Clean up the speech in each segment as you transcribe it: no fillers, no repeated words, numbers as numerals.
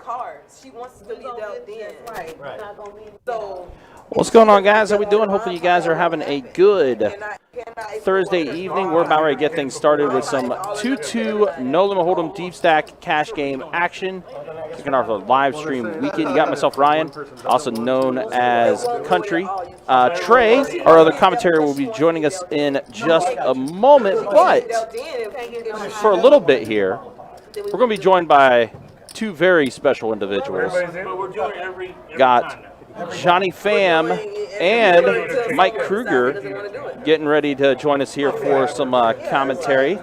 Cards. She wants to be dealt in. Right. So, what's going on, guys? How we doing? Hopefully you guys are having a good Thursday evening. We're about ready to get things started with some 2-2 No Limit Hold'em Deep Stack Cash Game action. Kicking off a live stream weekend. You got myself, Ryan, also known as Country. Trey, our other commentator, will be joining us in just a moment, but for a little bit here, we're going to be joined by two very special individuals. Got Johnny Pham and Mike Kruger getting ready to join us here for some commentary,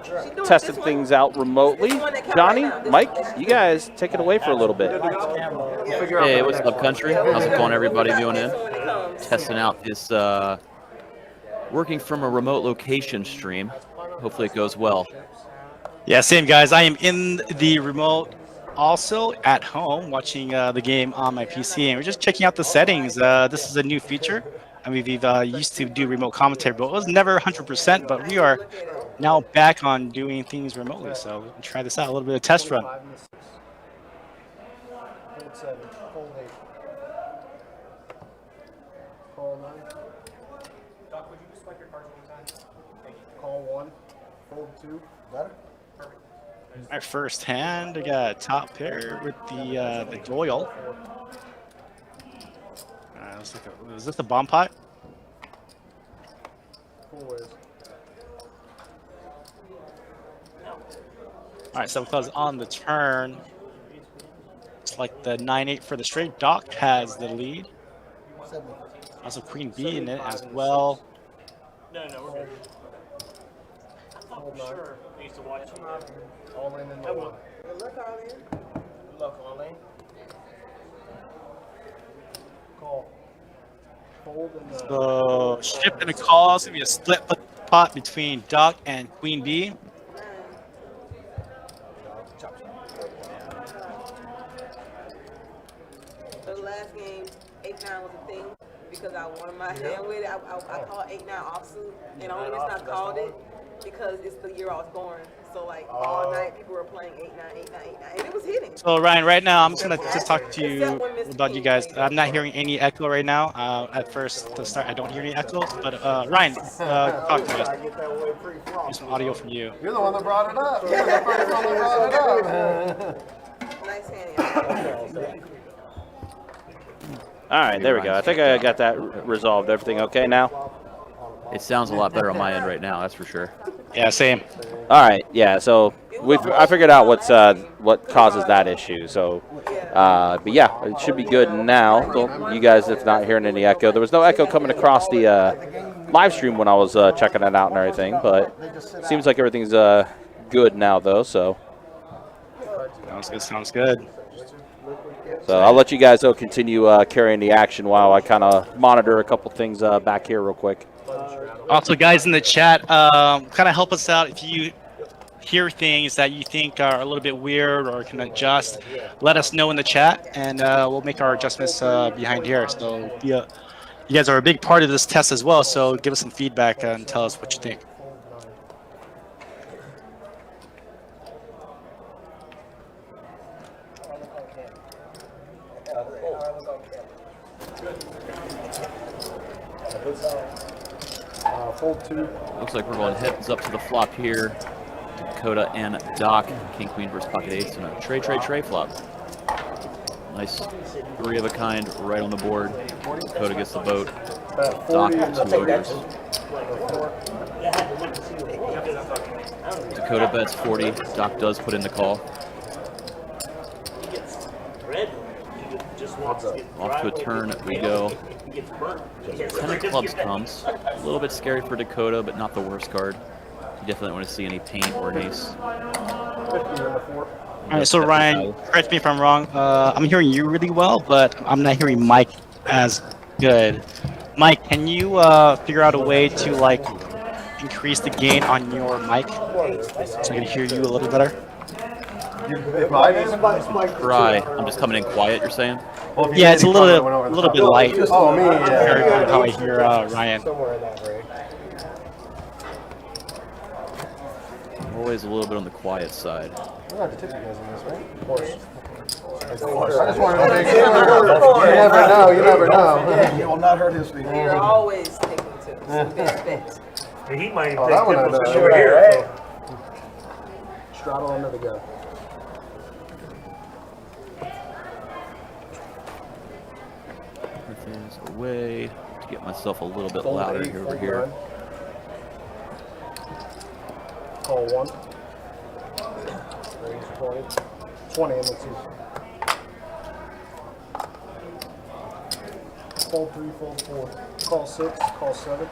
testing things out remotely. Johnny, Mike, you guys take it away for a little bit. Hey, what's up, country? How's it going, everybody viewing in? Testing out this working from a remote location stream. Hopefully it goes well. Yeah, same guys. I am in the remote, also at home, watching the game on my PC, and we're just checking out the settings. This is a new feature. I mean, we've used to do remote commentary, but it was never 100%, but we are now back on doing things remotely, so we'll try this out, a little bit of test run. Doc, would you just swipe your cards anytime? Thank you. Call 1, fold 2. Got it? Perfect. Our first hand, we got top pair with the Doyle. Was this the bomb pot? All right, so because on the turn, it's like the 9-8 for the straight. Doc has the lead. Also Queen B in it as well. No, we're good. I thought for sure I used to watch you. All in and no. good luck, all in. Good luck, all in. Call. Fold and So shift and a call. It's gonna be a split pot between Doc and Queen B. The last game, 8-9 was a thing because I won my hand with it. I called 8-9 offsuit, and the only reason I called it because it's the year I was born. So like all night people were playing 8-9, 8-9, 8-9, and it was hitting. So Ryan, right now I'm just gonna talk to you about you guys. I'm not hearing any echo right now. At first, to start, I don't hear any echoes. But Ryan, talk to us. Here's some audio from you. You're the one that brought it up. You're the first one that brought it up. Nice hand. All right, there we go. I think I got that resolved. Everything okay now? It sounds a lot better on my end right now, that's for sure. Yeah, same. All right, yeah. So I figured out what causes that issue. So, but yeah, it should be good now. You guys, if not hearing any echo, there was no echo coming across the live stream when I was checking it out and everything. But it seems like everything's good now, though. So. Sounds good. Sounds good. So I'll let you guys continue carrying the action while I kind of monitor a couple things back here real quick. Also, guys in the chat, kind of help us out if you hear things that you think are a little bit weird or can adjust. Let us know in the chat, and we'll make our adjustments behind here. So you guys are a big part of this test as well, so give us some feedback and tell us what you think. Fold 2. Looks like we're going heads up to the flop here. Dakota and Doc, King Queen versus Pocket Ace, and a Trey flop. Nice 3 of a kind right on the board. Dakota gets the boat. Doc 2 overs. Dakota bets 40. Doc does put in the call. Off to a turn we go. 10 of clubs comes. A little bit scary for Dakota, but not the worst card. You definitely don't want to see any paint or an ace. All right, so Ryan, correct me if I'm wrong. I'm hearing you really well, but I'm not hearing Mike as good. Mike, can you figure out a way to increase the gain on your mic so I can hear you a little better? Try. I'm just coming in quiet, you're saying? Yeah, it's a little bit light Oh, me, compared to how I hear Ryan. Somewhere in that range. Always a little bit on the quiet side. We'll have to tip you guys on this, right? Of course. I just wanted to make sure. You never know. You never know. He will not hurt his feelings. You're always taking tips. Best bet. He might even Oh, take that one I tips know. since you were here. So. Straddle under the gun. Everything's away. To get myself a little bit louder here over here. Call 1. Range 20. 20 in the 2. Fold 3, fold 4. Call 6, call 7.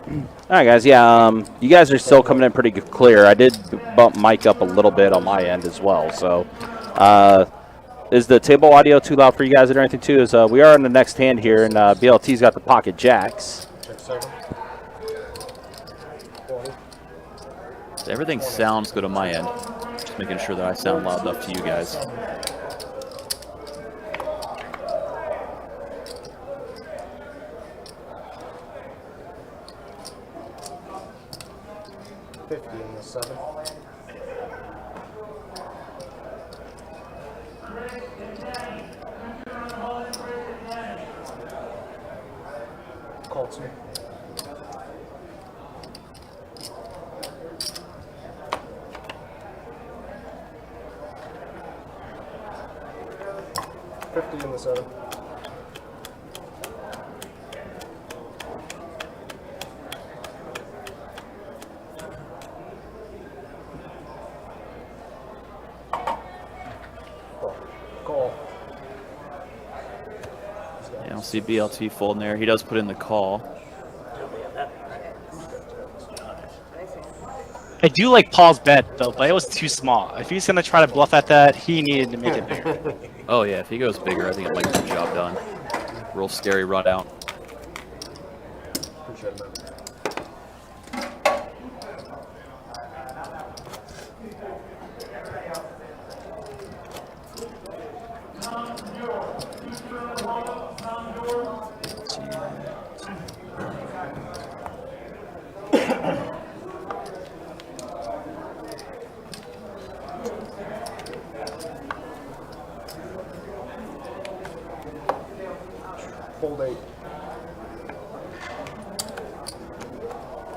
All right, guys. Yeah, you guys are still coming in pretty clear. I did bump Mike up a little bit on my end as well. So, is the table audio too loud for you guys or anything too? Is we are in the next hand here, and BLT's got the pocket jacks. Check 7. 20. Everything sounds good on my end. Just making sure that I sound loud enough to you guys. 50 in the 7. Call 2. $50 in the 7. Call. Yeah, I don't see BLT folding there. He does put in the call. I do like Paul's bet though, but it was too small. If he's gonna try to bluff at that, he needed to make it bigger. Oh yeah, if he goes bigger, I think it might get the job done. Real scary run out. Appreciate it, man. Fold 8.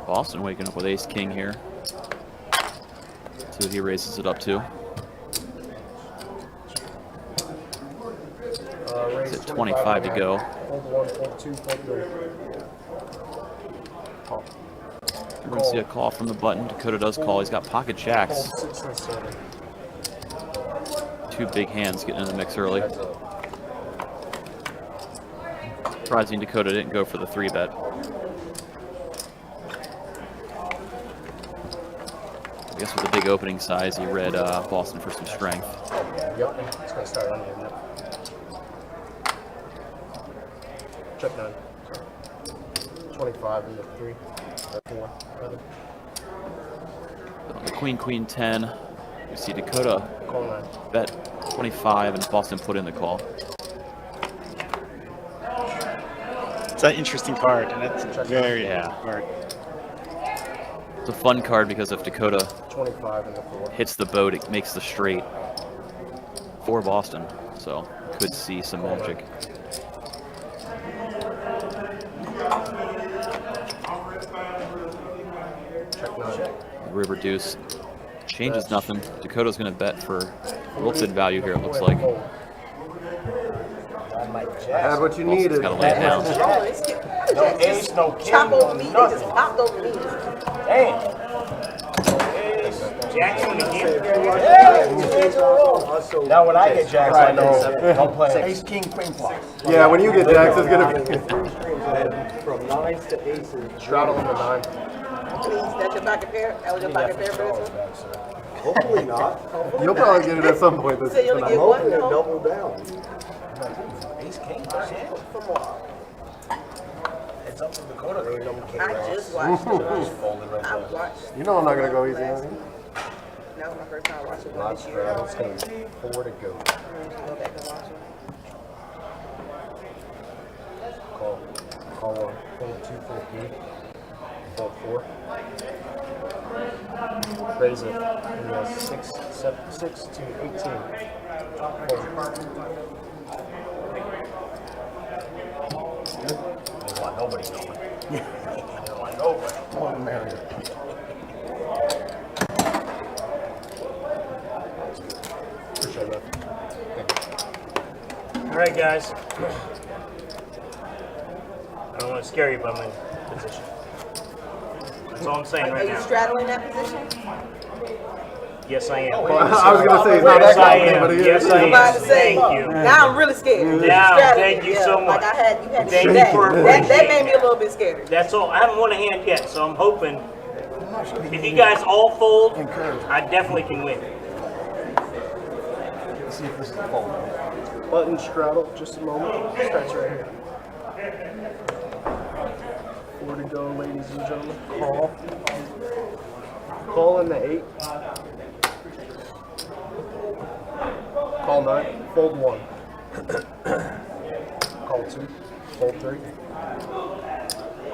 Boston waking up with ace king here. See what he raises it up to. Raise It's at 25 to go. Fold 1, fold 2, fold 3. Call. We're going to see a call from the button. Dakota does call. He's got pocket jacks. Fold 6 and 7. Two big hands getting in the mix early. Surprising Dakota didn't go for the 3-bet. I guess with the big opening size, he read Boston for some strength. Yep, it's going to start on here. Check 9. 25 into 3. Or 4, rather. On the queen, queen 10, we see Dakota Call 9. bet 25 and Boston put in the call. It's an interesting card, and it's a very card. It's a fun card because if Dakota 25 into 4. hits the boat, it makes the straight for Boston. So could see some magic. Check 9. River deuce changes nothing. Dakota's going to bet for wilted value here, it looks like. Had what you Boston's needed. got to lay it down. No ace, no king, Chop no over me. They just nothing. popped over me. Damn. Jackson again. Now when I get Jackson, I know. Don't play ace, king, queen flop. Yeah, when you get jacks, it's going to be. From 9s to aces. Straddle into 9. Please, that's your pocket pair? That was your pocket pair for this one? Hopefully not. You'll probably get it at some point this So you only tonight. get I'm one? hoping to No. double down. Ace king. It's up to Dakota. I just watched it. Folded right I there. watched. You know I'm not gonna go easy on you. That was my first time watching one Lots this of year. straddles, gonna be 4 to go. I'm gonna go back and watch it. Call 1. Fold 2, fold 3. Fold 4. Raise it. And 6 to 18. Fold. Don't want nobody going. Don't want nobody. One Mary. Appreciate that. All right, guys. I don't want to scare you, but I'm in position. That's all I'm saying right Are you now. straddling that position? Yes, I am. I was gonna say he's not that Yes, I confident, but am. he is. Yes, I I'm am. about to say. Thank you. Now I'm really scared. Now, Straddling thank it, you yeah. so much. Like you had to Thank do you that. for That appreciating made me a little bit scared. That's all. I haven't won a hand yet, so I'm hoping if you guys all fold, I definitely can win. Let's see if this is a fold. Button straddle, just a moment. Starts right here. 4 to go, ladies and gentlemen. Call. Call in the 8. Call 9. Fold 1. Call 2. Fold 3.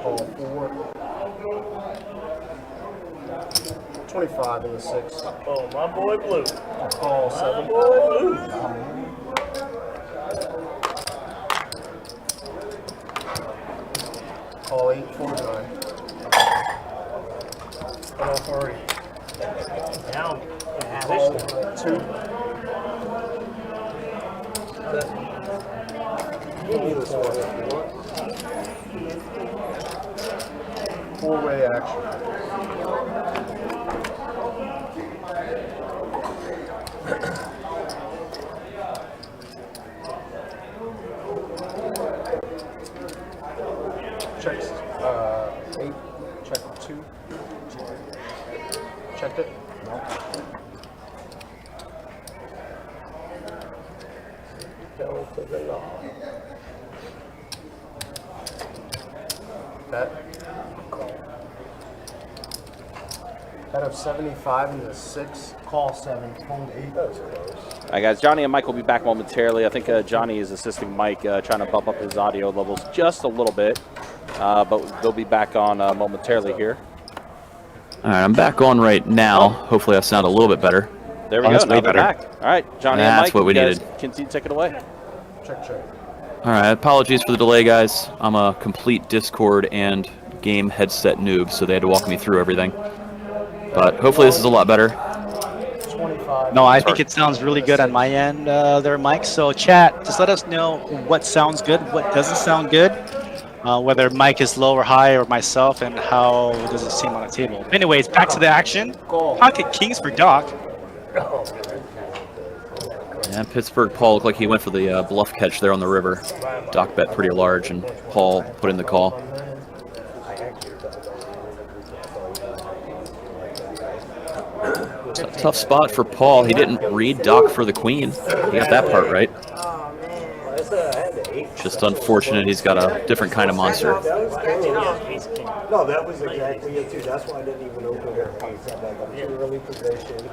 Call 4. 25 in the 6. Oh, my boy Blue. Call 7. Boy Blue. Call 8, 4 to 9. Call 40. Down. Call 2. Four-way action. Checks 8. Check 2. Checked it. No. Go to the law. Bet. Bet of 75 into 6. Call 7. Fold 8. That was close. All right, guys, Johnny and Mike will be back momentarily. I think Johnny is assisting Mike, trying to bump up his audio levels just a little bit, but they'll be back on momentarily here. All right, I'm back on right now. Hopefully I sound a little bit better. There we go. That's Now way they're better. back. All right, Johnny and That's Mike, what we you guys needed. continue to take it away. Check, check. All right, apologies for the delay, guys. I'm a complete Discord and game headset noob, so they had to walk me through everything. But hopefully this is a lot better. 25. No, I think it sounds really good on my end there, Mike. So chat, just let us know what sounds good, what doesn't sound good, whether Mike is low or high or myself, and how does it seem on the table. Anyways, back to the action. Pocket Kings for Doc. Yeah, Pittsburgh Paul looked like he went for the bluff catch there on the river. Doc bet pretty large, and Paul put in the call. Tough spot for Paul. He didn't read Doc for the queen. He got that part right. Oh man. Just unfortunate he's got a different kind of monster. Scratching off. No, that was exactly it too. That's why I didn't even open it. I'm too early position.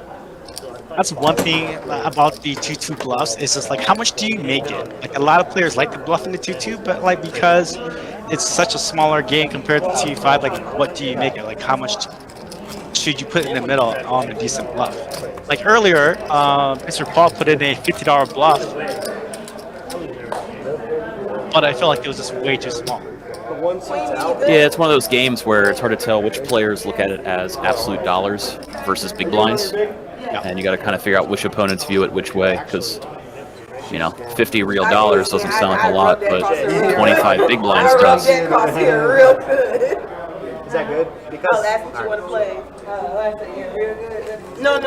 That's one thing about the 2-2 bluffs is just like how much do you make it? Like a lot of players like to bluff in the 2-2, but like because it's such a smaller game compared to 2-5, like what do you make it? Like how much should you put in the middle on a decent bluff? Like earlier, Mr. Paul put in a $50 bluff, but I feel like it was just way too small. Yeah, it's one of those games where it's hard to tell which players look at it as absolute dollars versus big blinds. And you got to kind of figure out which opponents view it which way, because, you know, 50 real dollars doesn't sound like a lot, but 25 big blinds does. That cost here real good. Is that good? Because Oh, that's what you want to play. Last thing, yeah, real good. No,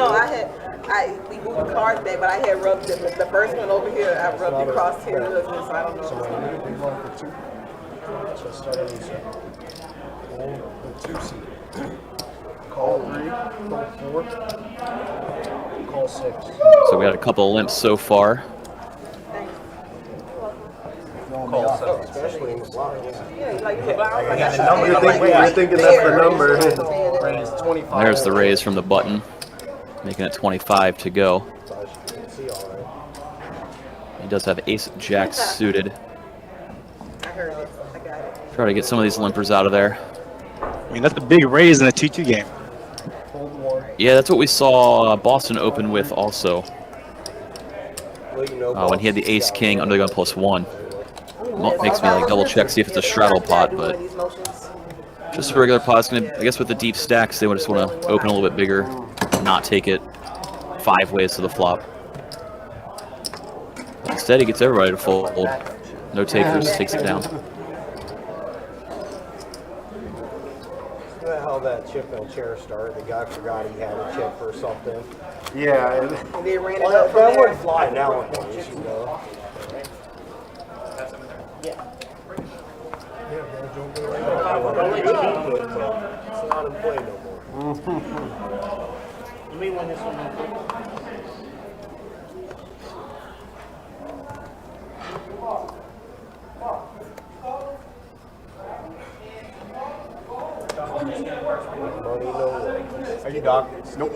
we moved the cards back, but I had rubbed the first one over here. I rubbed it across here, so I don't know. Big one for 2. So start on the 2 seat. Call 3, call 4, call 6. So we got a couple of limps so far. Especially in the slot. Yeah, like you I got the number. You're thinking that's the number. Raise 25. There's the raise from the button, making it 25 to go. He does have ace jack suited. I heard it. I got it. Try to get some of these limpers out of there. I mean, that's a big raise in a 2-2 game. Yeah, that's what we saw Boston open with also. When he had the ace king under the gun +1. Well, makes me like double check, see if it's a straddle pot, but just a regular pot. I guess with the deep stacks, they would just want to open a little bit bigger, not take it 5 ways to the flop. Instead, he gets everybody to fold. No takers, takes it down. How that chip and chair started. The guy forgot he had a chip or something. Yeah. And they ran it Well, up from that there. wouldn't fly nowadays, you know. It's not in play no more. Let me win this one. Money, no way. Are you Doc? Nope.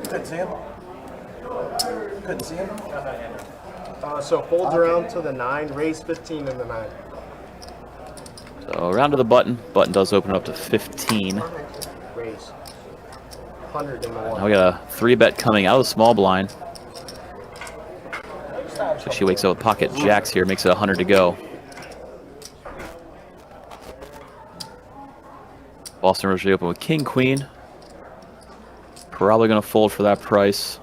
Couldn't see him. Couldn't see him. So folds around to the 9, raise 15 in the 9. So around to the button. Button does open up to 15. Raise. 100 in the 1. Now we got a 3-bet coming out of the small blind. So she wakes up with pocket jacks here, makes it 100 to go. Boston originally open with king, queen. Probably going to fold for that price.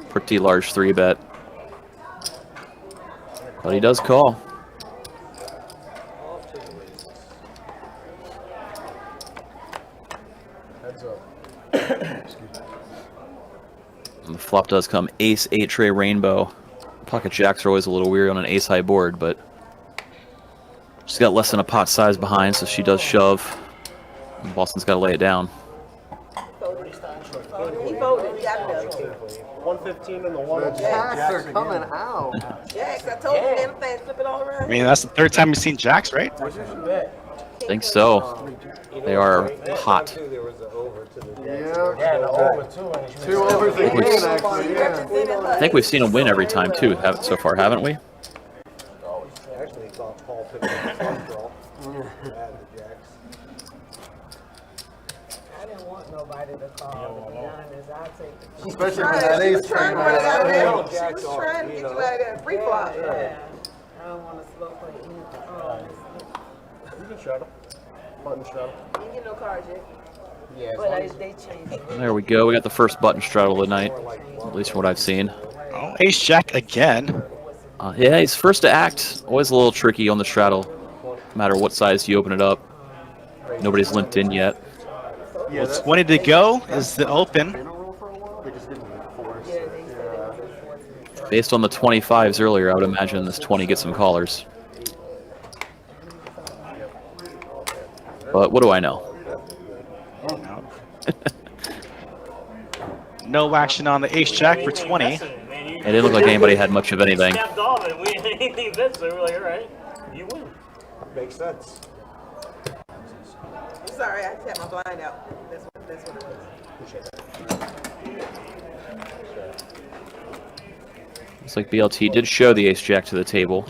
Pretty large 3-bet. But he does call. Heads up. And the flop does come ace, 8 tray rainbow. Pocket jacks are always a little weird on an ace high board, but she's got less than a pot size behind, so she does shove. And Boston's got to lay it down. He folded. He got it up. 115 in the 1. The jacks are coming out. Jacks, I told you, man, the thing flip it all around. I mean, that's the 3rd time we've seen jacks, right? I think so. They are hot. There was an over to the Yeah. And the over too. And 2 overs again, actually. Yeah. I think we've seen him win every time, too, so far, haven't we? Actually thought Paul picked up the front draw. Had the jacks. I didn't want nobody to call, to be honest. I'll take the Especially when that She ace was trying came to run it out of there. out. She was trying to get you out of there. Free flop. Yeah, I don't want to slow play either. You can straddle. Button straddle. You didn't get no cards yet. Yeah, But they changed it. There we go. We got the first button straddle of the night, at least from what I've seen. Oh, ace jack again. Yeah, he's first to act. Always a little tricky on the straddle, no matter what size you open it up. Nobody's limped in yet. Yeah, What's wanted to go is the open. we just didn't force. Based on the 25s earlier, I would imagine this 20 gets some callers. But what do I know? No action on the ace jack for 20. It didn't look like anybody had much of anything. Snapped off and we didn't anything bet, so we're like, all right, you win. makes sense. Sorry, I had my blind out. That's what it was. Looks like BLT did show the ace jack to the table.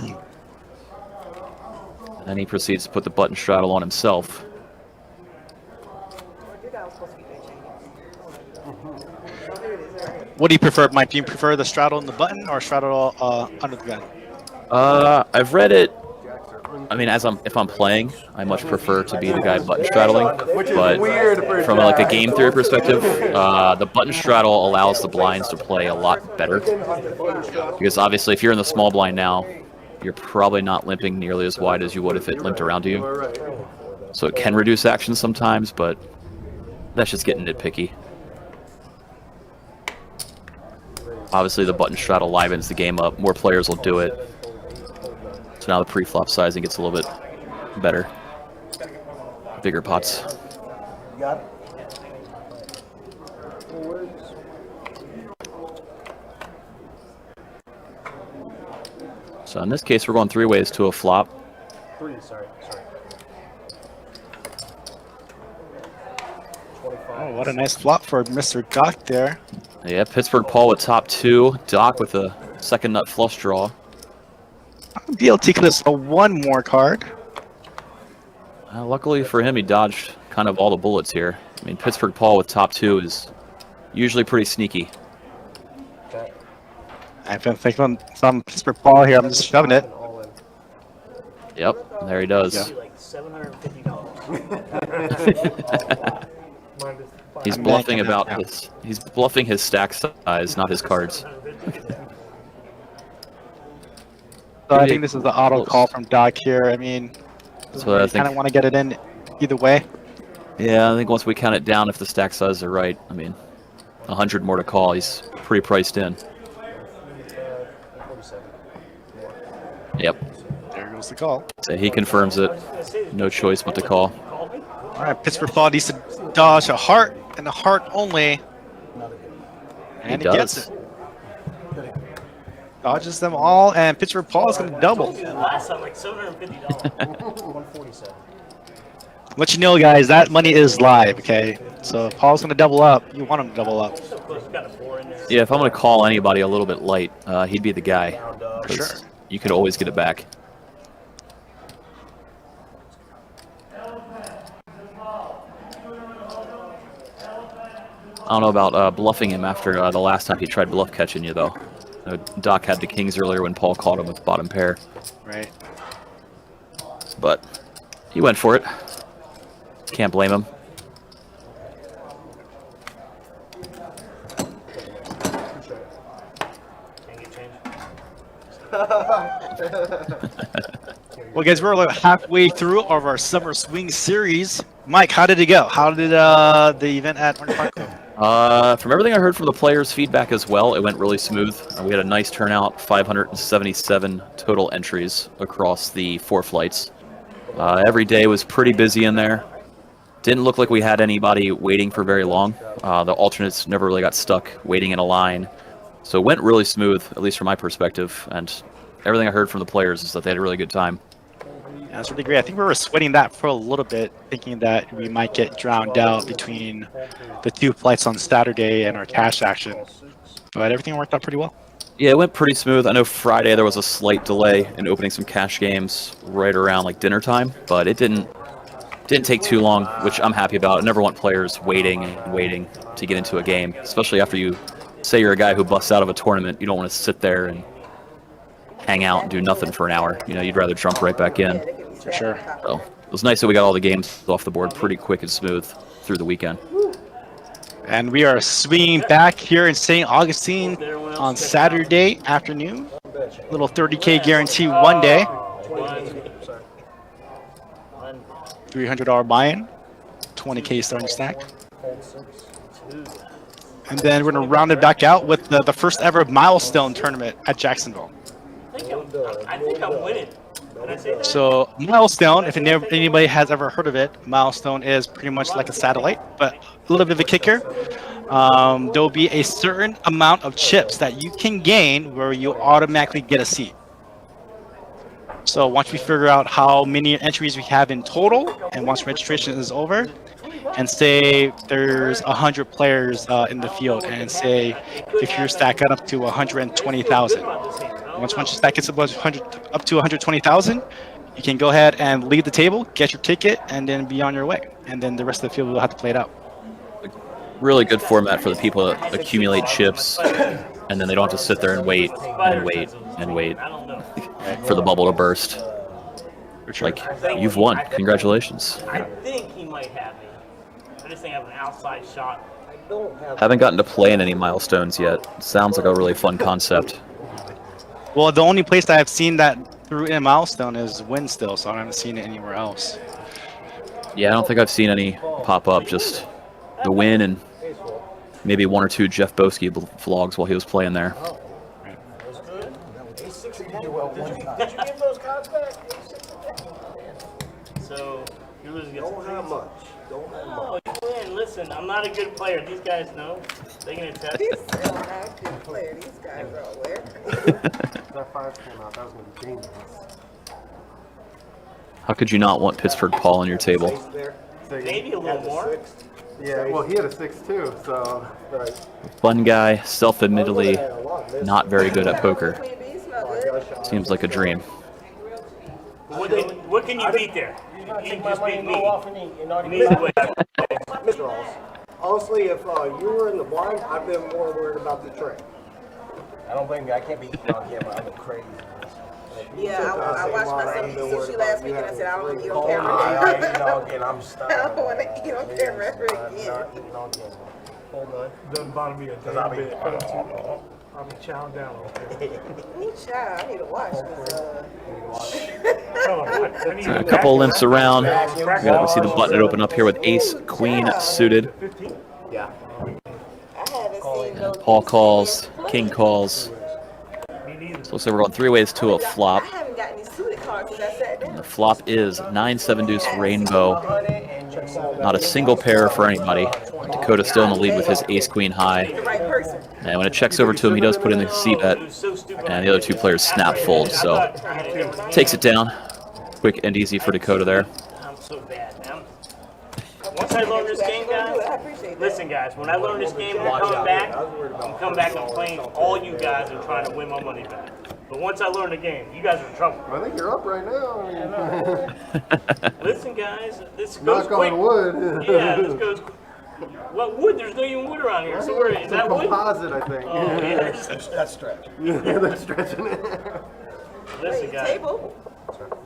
And then he proceeds to put the button straddle on himself. What do you prefer, Mike? Do you prefer the straddle in the button or straddle under the gun? I've read it. I mean, if I'm playing, I much prefer to be the guy button straddling. Which is But weird for from like a game theory perspective, the button straddle allows the blinds to play a lot better. Because obviously, if you're in the small blind now, you're probably not limping nearly as wide as you would if it limped around you. So it can reduce action sometimes, but that's just getting nitpicky. Obviously, the button straddle livens the game up. More players will do it. So now the pre-flop sizing gets a little bit better. Bigger pots. You got it? So in this case, we're going 3 ways to a flop. 3, sorry. Oh, what a nice flop for Mr. Doc there. Yeah, Pittsburgh Paul with top 2. Doc with a second nut flush draw. BLT could have sold 1 more card. Luckily for him, he dodged kind of all the bullets here. I mean, Pittsburgh Paul with top 2 is usually pretty sneaky. I've been thinking on some Pittsburgh Paul here. I'm just shoving it. Yep, there he does. Yeah. Like $750. He's bluffing about his. He's bluffing his stack size, not his cards. So I think this is the auto call from Doc here. I mean, So I kind of want to get it in either way. Yeah, I think once we count it down, if the stack sizes are right, I mean, 100 more to call. He's pretty priced in. Yep. There goes the call. So he confirms it. No choice but to call. All right, Pittsburgh Paul needs to dodge a heart and a heart only. And he gets it. Dodges them all, and Pittsburgh Paul is going to double. Last time, like $750. 147. Let you know, guys, that money is live, okay? So if Paul's going to double up, you want him to double up. Yeah, if I'm going to call anybody a little bit light, he'd be the guy. For sure. You could always get it back. I don't know about bluffing him after the last time he tried bluff catching you, though. Doc had the kings earlier when Paul caught him with bottom pair. Right. But he went for it. Can't blame him. Well, guys, we're like halfway through of our summer swing series. Mike, how did it go? How did the event at Orange Park go? From everything I heard from the players' feedback as well, it went really smooth. We had a nice turnout, 577 total entries across the 4 flights. Every day was pretty busy in there. Didn't look like we had anybody waiting for very long. The alternates never really got stuck waiting in a line. So it went really smooth, at least from my perspective. And everything I heard from the players is that they had a really good time. Yeah, that's really great. I think we were sweating that for a little bit, thinking that we might get drowned out between the 2 flights on Saturday and our cash action. But everything worked out pretty well. Yeah, it went pretty smooth. I know Friday there was a slight delay in opening some cash games right around like dinner time, but it didn't take too long, which I'm happy about. I never want players waiting and waiting to get into a game, especially after you say you're a guy who busts out of a tournament. You don't want to sit there and hang out and do nothing for an hour. You know, you'd rather jump right back in. For sure. So it was nice that we got all the games off the board pretty quick and smooth through the weekend. And we are swinging back here in St. Augustine on Saturday afternoon. Little 30K guarantee one day. $300 buy-in. 20K starting stack. And then we're going to round it back out with the first ever milestone tournament at Jacksonville. I think I'm winning. So Milestone, if anybody has ever heard of it, Milestone is pretty much like a satellite, but a little bit of a kicker. There'll be a certain amount of chips that you can gain where you automatically get a seat. So once we figure out how many entries we have in total, and once registration is over, and say there's 100 players in the field, and say if you're stacking up to 120,000. Once your stack gets up to 120,000, you can go ahead and leave the table, get your ticket, and then be on your way. And then the rest of the field will have to play it out. Really good format for the people that accumulate chips, and then they don't have to sit there and wait and wait and wait for the bubble to burst. Like, you've won. Congratulations. I think he might have me. I just think I have an outside shot. Haven't gotten to play in any milestones yet. Sounds like a really fun concept. Well, the only place that I've seen that through in a milestone is Win still, so I haven't seen it anywhere else. Yeah, I don't think I've seen any pop up. Just the Win and maybe 1 or 2 Jeff Boski vlogs while he was playing there. Did you give those cards back? so you're losing against Don't have much. Don't have much. Oh, you win. Listen, I'm not a good player. These guys know. They can attest. He's still an active player. These guys are aware. That 5 came out. That was going to be dangerous. How could you not want Pittsburgh Paul on your table? Maybe a little more. Yeah, well, he had a 6 too, so. Right. Fun guy, self-admittedly not very good at poker. Queen Bee smell good. Seems like a dream. What can you beat there? You can just beat me. Mr. Ross, honestly, if you were in the blind, I'd been more worried about the trade. I don't blame you. I can't be eating on camera. I'm crazy. Yeah, I watched myself eat sushi last week and I said, I don't want to eat on I camera ain't eating on again. I'm I stuck. don't want to eat on camera ever again. Not eating on camera. Hold on. Doesn't bother me a Because I'll be. I'll be chowing down on Ooh, child, I need to watch this. A couple of limps around. We see the button open up here with ace, queen suited. Yeah. I haven't seen no Paul calls, king calls. So looks like we're going 3 ways to a flop. I haven't got any suited cards since I sat down. The flop is 9-7 deuce rainbow. Not a single pair for anybody. Dakota still in the lead with his ace queen high. The right person. And when it checks over to him, he does put in the C bet. And the other 2 players snap fold. So takes it down. Quick and easy for Dakota there. I'm so bad, man. Once I learn this game, guys, listen, guys, when I learn this game, I'm coming back and playing all you guys and trying to win my money back. But once I learn the game, you guys are in trouble. I think you're up right now. I mean, Listen, guys, this goes knock quick. on wood. Yeah, this goes. What wood? There's no even wood around here. So where is that wood? Composite, I think. Oh, yeah. That's stretch. Yeah, they're stretching it. Listen, guys. Table.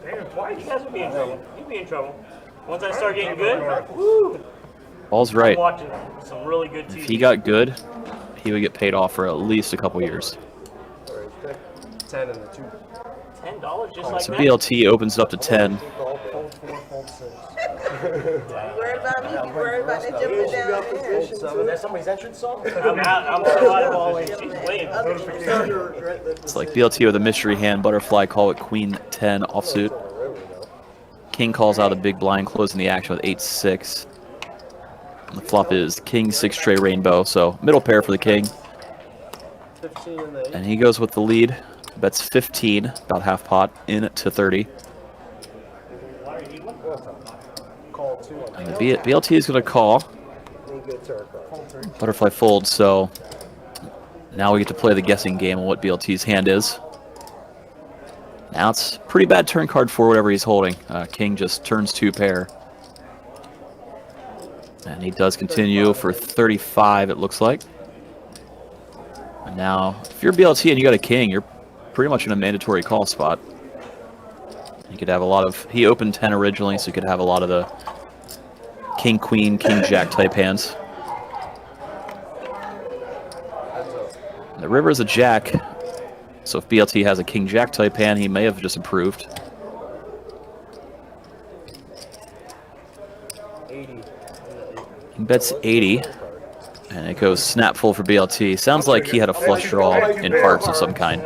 Damn, twice. You guys will be in trouble. You'll be in trouble. Once I start getting good, woo. Paul's I'm right. watching some really good TV. If he got good, he would get paid off for at least a couple years. 10 and the 2. $10 just like So that. BLT opens it up to 10. You worried about me? You worried about that jumping down there? Is that somebody's entrance song? I'm out. I'm so out of all in. She's waiting. It's like BLT with a mystery hand, butterfly call with queen 10 offsuit. King calls out a big blind, closing the action with 8-6. And the flop is king 6 tray rainbow, so middle pair for the king. And he goes with the lead. Bets 15, about half pot, in to 30. And the BLT is going to call. Butterfly folds, so now we get to play the guessing game on what BLT's hand is. Now it's pretty bad turn card for whatever he's holding. King just turns 2 pair. And he does continue for 35, it looks like. And now, if you're BLT and you got a king, you're pretty much in a mandatory call spot. You could have a lot of... He opened 10 originally, so you could have a lot of the king, queen, king, jack type hands. The river is a jack, so if BLT has a king, jack type hand, he may have just improved. He bets 80, and it goes snap full for BLT. Sounds like he had a flush draw in hearts of some kind.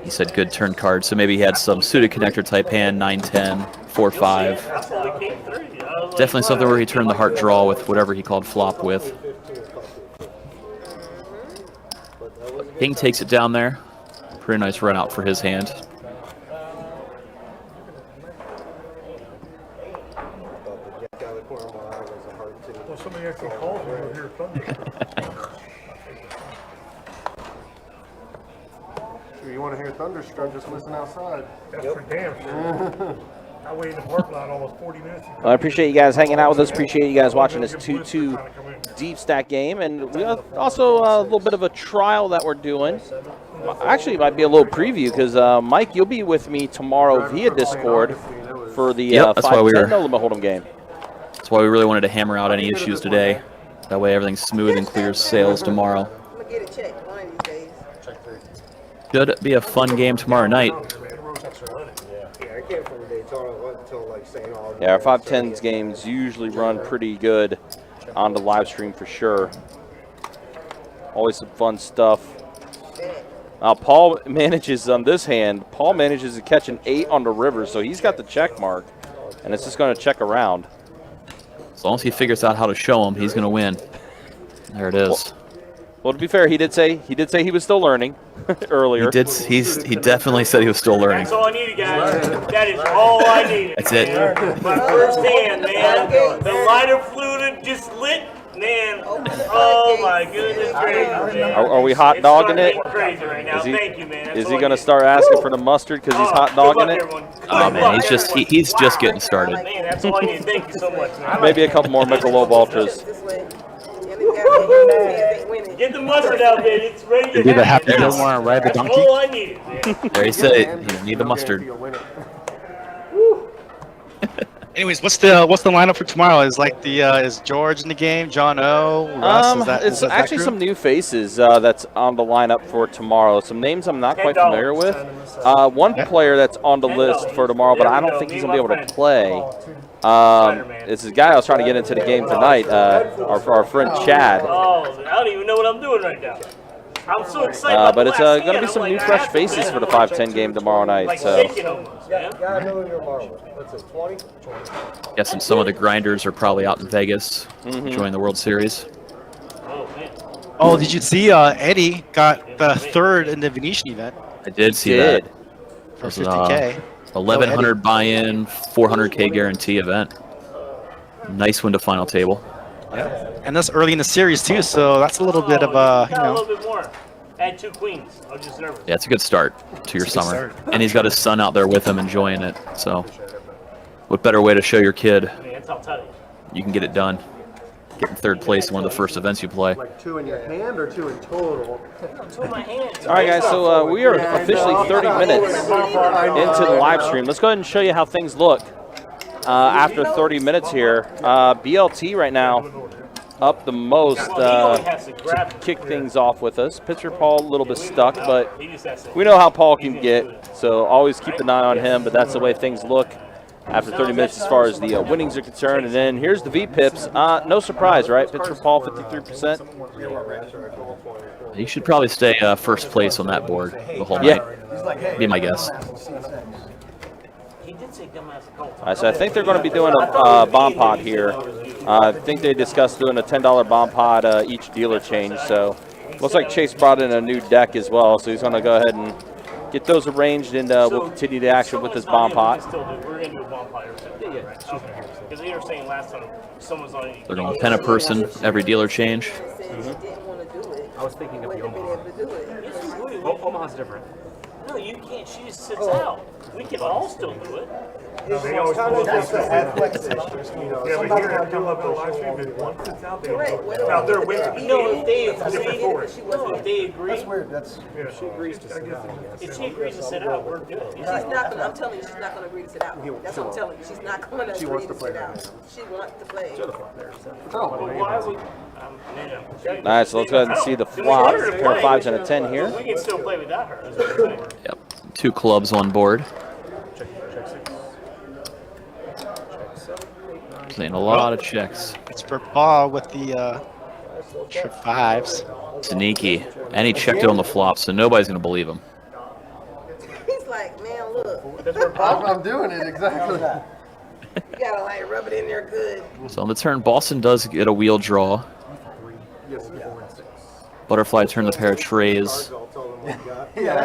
He said good turn card, so maybe he had some suited connector type hand, 9-10, 4-5. Definitely something where he turned the heart draw with whatever he called flop with. King takes it down there. Pretty nice run out for his hand. Somebody actually called me over here Thunder. You want to hear thunderstruck, just listen outside. That's for damn sure. I waited in the parking lot almost 40 minutes. Well, I appreciate you guys hanging out with us. Appreciate you guys watching this 2-2 deep stack game. And we have also a little bit of a trial that we're doing. Actually, it might be a little preview because, Mike, you'll be with me tomorrow via Discord for the 5-10 No Limit Hold'em game. That's why we really wanted to hammer out any issues today. That way everything's smooth and clear sales tomorrow. I'm going to get it checked one of these days. Should be a fun game tomorrow night. Yeah, our 5-10s games usually run pretty good on the live stream for sure. Always some fun stuff. Paul manages on this hand. Paul manages to catch an 8 on the river, so he's got the check mark, and it's just going to check around. As long as he figures out how to show him, he's going to win. There it is. Well, to be fair, he did say he was still learning earlier. He definitely said he was still learning. That's all I needed, guys. That is all I needed. That's it. My first hand, man. The lighter fluid just lit. Man, oh my goodness gracious, man. Are we hot dogging it? Crazy right now. Thank you, man. Is he going to start asking for the mustard because he's hot dogging it? Oh man, he's just getting started. Man, that's all I need. Thank you so much, man. Maybe a couple more Michelob Ultras. Get the mustard out, baby. It's ready to Do the happen. happy Gilmore and ride the That's donkey. all I needed, man. There he said it. You need the mustard. Anyways, what's the lineup for tomorrow? Is George in the game? John O. Russ? It's actually some new faces that's on the lineup for tomorrow. Some names I'm not quite familiar with. One player that's on the list for tomorrow, but I don't think he's going to be able to play. It's a guy I was trying to get into the game tonight, our friend Chad. Oh, I don't even know what I'm doing right now. I'm so excited. But it's going to be some new fresh faces for the 5-10 game tomorrow night. So. Guessing some of the grinders are probably out in Vegas enjoying the World Series. Oh, did you see Eddie got the 3rd in the Venetian event? I did see that. For 50K. 1,100 buy-in, 400K guarantee event. Nice win to final table. Yeah, and that's early in the series too, so that's a little bit of a a little bit more. Add 2 queens. I was just nervous. Yeah, it's a good start to your summer. And he's got his son out there with him enjoying it. So, what better way to show your kid you can get it done? Get in 3rd place in one of the first events you play. Like 2 in your hand or 2 in total? 2 in my hands. All right, guys, so we are officially 30 minutes into the live stream. Let's go ahead and show you how things look after 30 minutes here. BLT right now up the most to kick things off with us. Pitcher Paul a little bit stuck, but we know how Paul can get, so always keep an eye on him, but that's the way things look after 30 minutes as far as the winnings are concerned. And then here's the V-Pips. No surprise, right? Pitcher Paul, 53%. You should probably stay 1st place on that board the whole night. Be my guess. All right, so I think they're going to be doing a bomb pot here. I think they discussed doing a $10 bomb pot each dealer change. So looks like Chase brought in a new deck as well. So he's going to go ahead and get those arranged, and we'll continue the action with this bomb pot. We're going to do a bomb pot every time. Because they were saying last time someone's on They're going to pen a person every dealer change. I was thinking of the Omaha. Omaha's different. No, you can't. She just sits out. We can all still do it. They always pull us for athletics issues. Yeah, but here I come up on the live stream, and one sits out there. Out there with No, if they agree. That's weird. She agrees to sit down. If she agrees to sit out, we're good. She's not gonna, I'm telling you, she's not gonna agree to sit out. That's what I'm telling you. She's not gonna agree to sit out. She wants to play. Why would? All right, so let's go ahead and see the flop. Pair of 5s and a 10 here. We can still play without her. That's what I'm saying. Yep. 2 clubs on board. Playing a lot of checks. It's for Paul with the 5s. Sneaky. And he checked it on the flop, so nobody's going to believe him. He's like, man, look. I'm doing it exactly. You gotta like rub it in there good. So on the turn, Boston does get a wheel draw. Butterfly turn the pair of trays.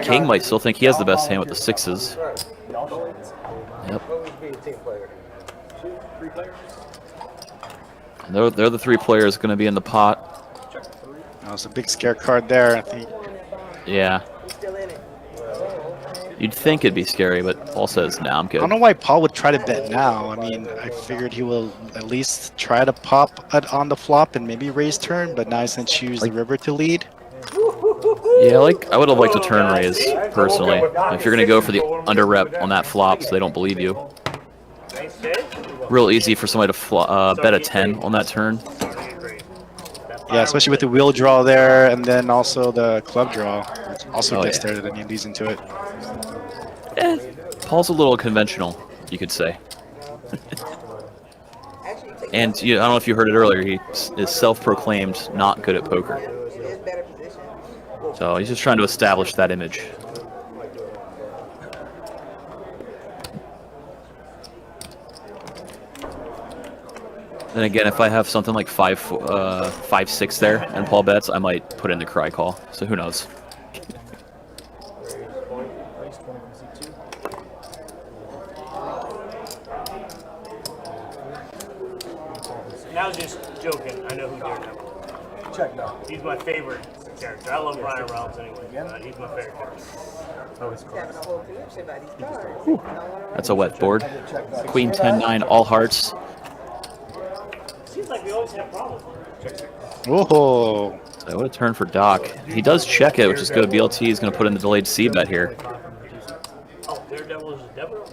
King might still think he has the best hand with the 6s. Yep. And they're the 3 players going to be in the pot. That was a big scare card there, I think. Yeah. You'd think it'd be scary, but Paul says, nah, I'm I good. don't know why Paul would try to bet now. I mean, I figured he will at least try to pop it on the flop and maybe raise turn, but now he's going to choose the river to lead. Yeah, I would have liked to turn raise, personally. If you're going to go for the under rep on that flop so they don't believe you. Real easy for somebody to bet a 10 on that turn. Yeah, especially with the wheel draw there, and then also the club draw. Which also gets there, then he leads into it. Paul's a little conventional, you could say. And I don't know if you heard it earlier, he is self-proclaimed not good at poker. So he's just trying to establish that image. Then again, if I have something like 5-6 there and Paul bets, I might put in the cry call. So who knows? And I was just joking. I know who Daredevil is. Check no. He's my favorite character. I love Ryan Reynolds anyway. He's my favorite character. Oh, it's cool. That's a wet board. Queen 10-9, all hearts. Seems like we always have problems. Whoa. So what a turn for Doc. He does check it, which is good. BLT is going to put in the delayed C bet here. Oh, Daredevil is a devil?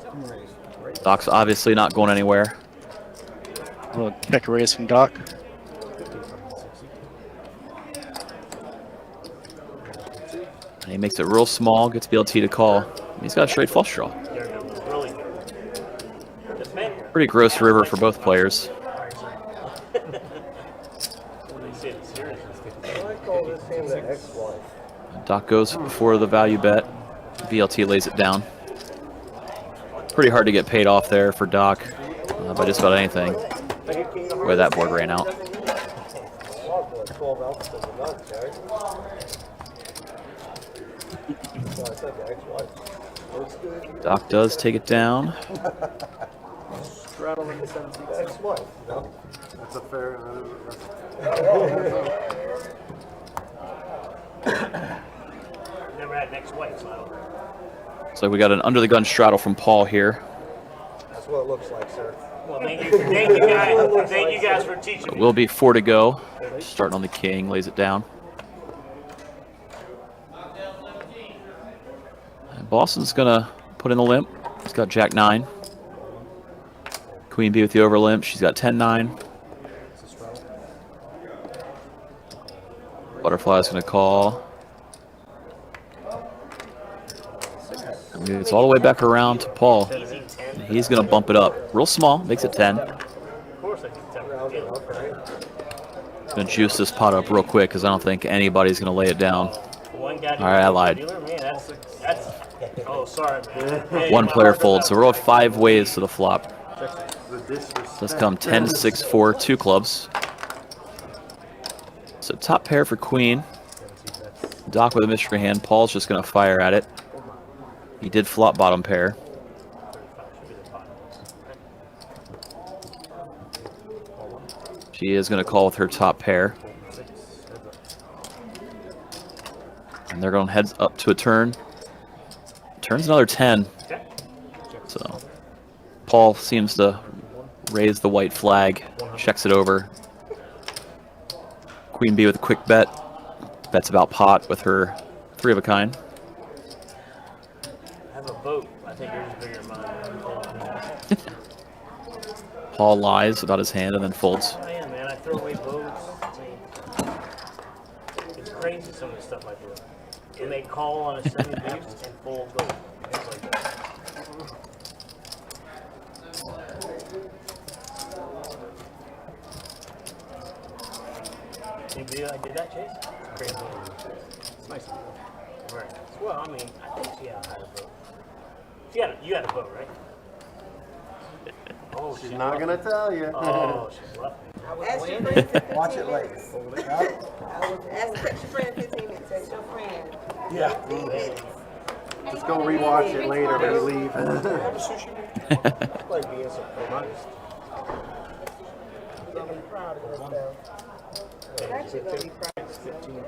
Doc's obviously not going anywhere. A little check raise from Doc. And he makes it real small, gets BLT to call. He's got a straight flush draw. Daredevil's really good. Pretty gross river for both players. Doc goes for the value bet. VLT lays it down. Pretty hard to get paid off there for Doc by just about anything. Where that board ran out. Doc does take it down. That's a fair. Never had next wife, so I don't know. So we got an under the gun straddle from Paul here. That's what it looks like, sir. Well, thank you guys for teaching It me. will be 4 to go. Starting on the king, lays it down. And Boston's gonna put in the limp. He's got Jack 9. Queen B with the over limp. She's got 10-9. Butterfly's gonna call. And it's all the way back around to Paul. He's gonna bump it up. Real small, makes it 10. Gonna juice this pot up real quick because I don't think anybody's gonna lay it down. Alright, I lied. Oh, sorry, man. One player folds, so we're all 5 ways to the flop. Let's come 10, 6, 4, 2 clubs. So top pair for Queen. Doc with a mystery hand. Paul's just gonna fire at it. He did flop bottom pair. She is going to call with her top pair. And they're going heads up to a turn. Turns another 10. So Paul seems to raise the white flag, checks it over. Queen B with a quick bet. Bets about pot with her 3 of a kind. I have a boat. I think yours is bigger than mine. Paul lies about his hand and then folds. I am, man. I throw away boats. It's crazy some of the stuff I do. And they call on a semi-boost and full boat. Things like that. Any video I did that, Chase? It's crazy. It's nice. Right. Well, I mean, I think she had a boat. You had a boat, right? Oh, She's not gonna tell you. Oh, she's left. Ask your friend 15 Watch it later. minutes. Text your friend 15 minutes. Text your friend. Yeah. 15 minutes. Just go rewatch it later when you leave. Like being surprised. I'm proud of yourself. I'm actually gonna be proud. I'm just in here.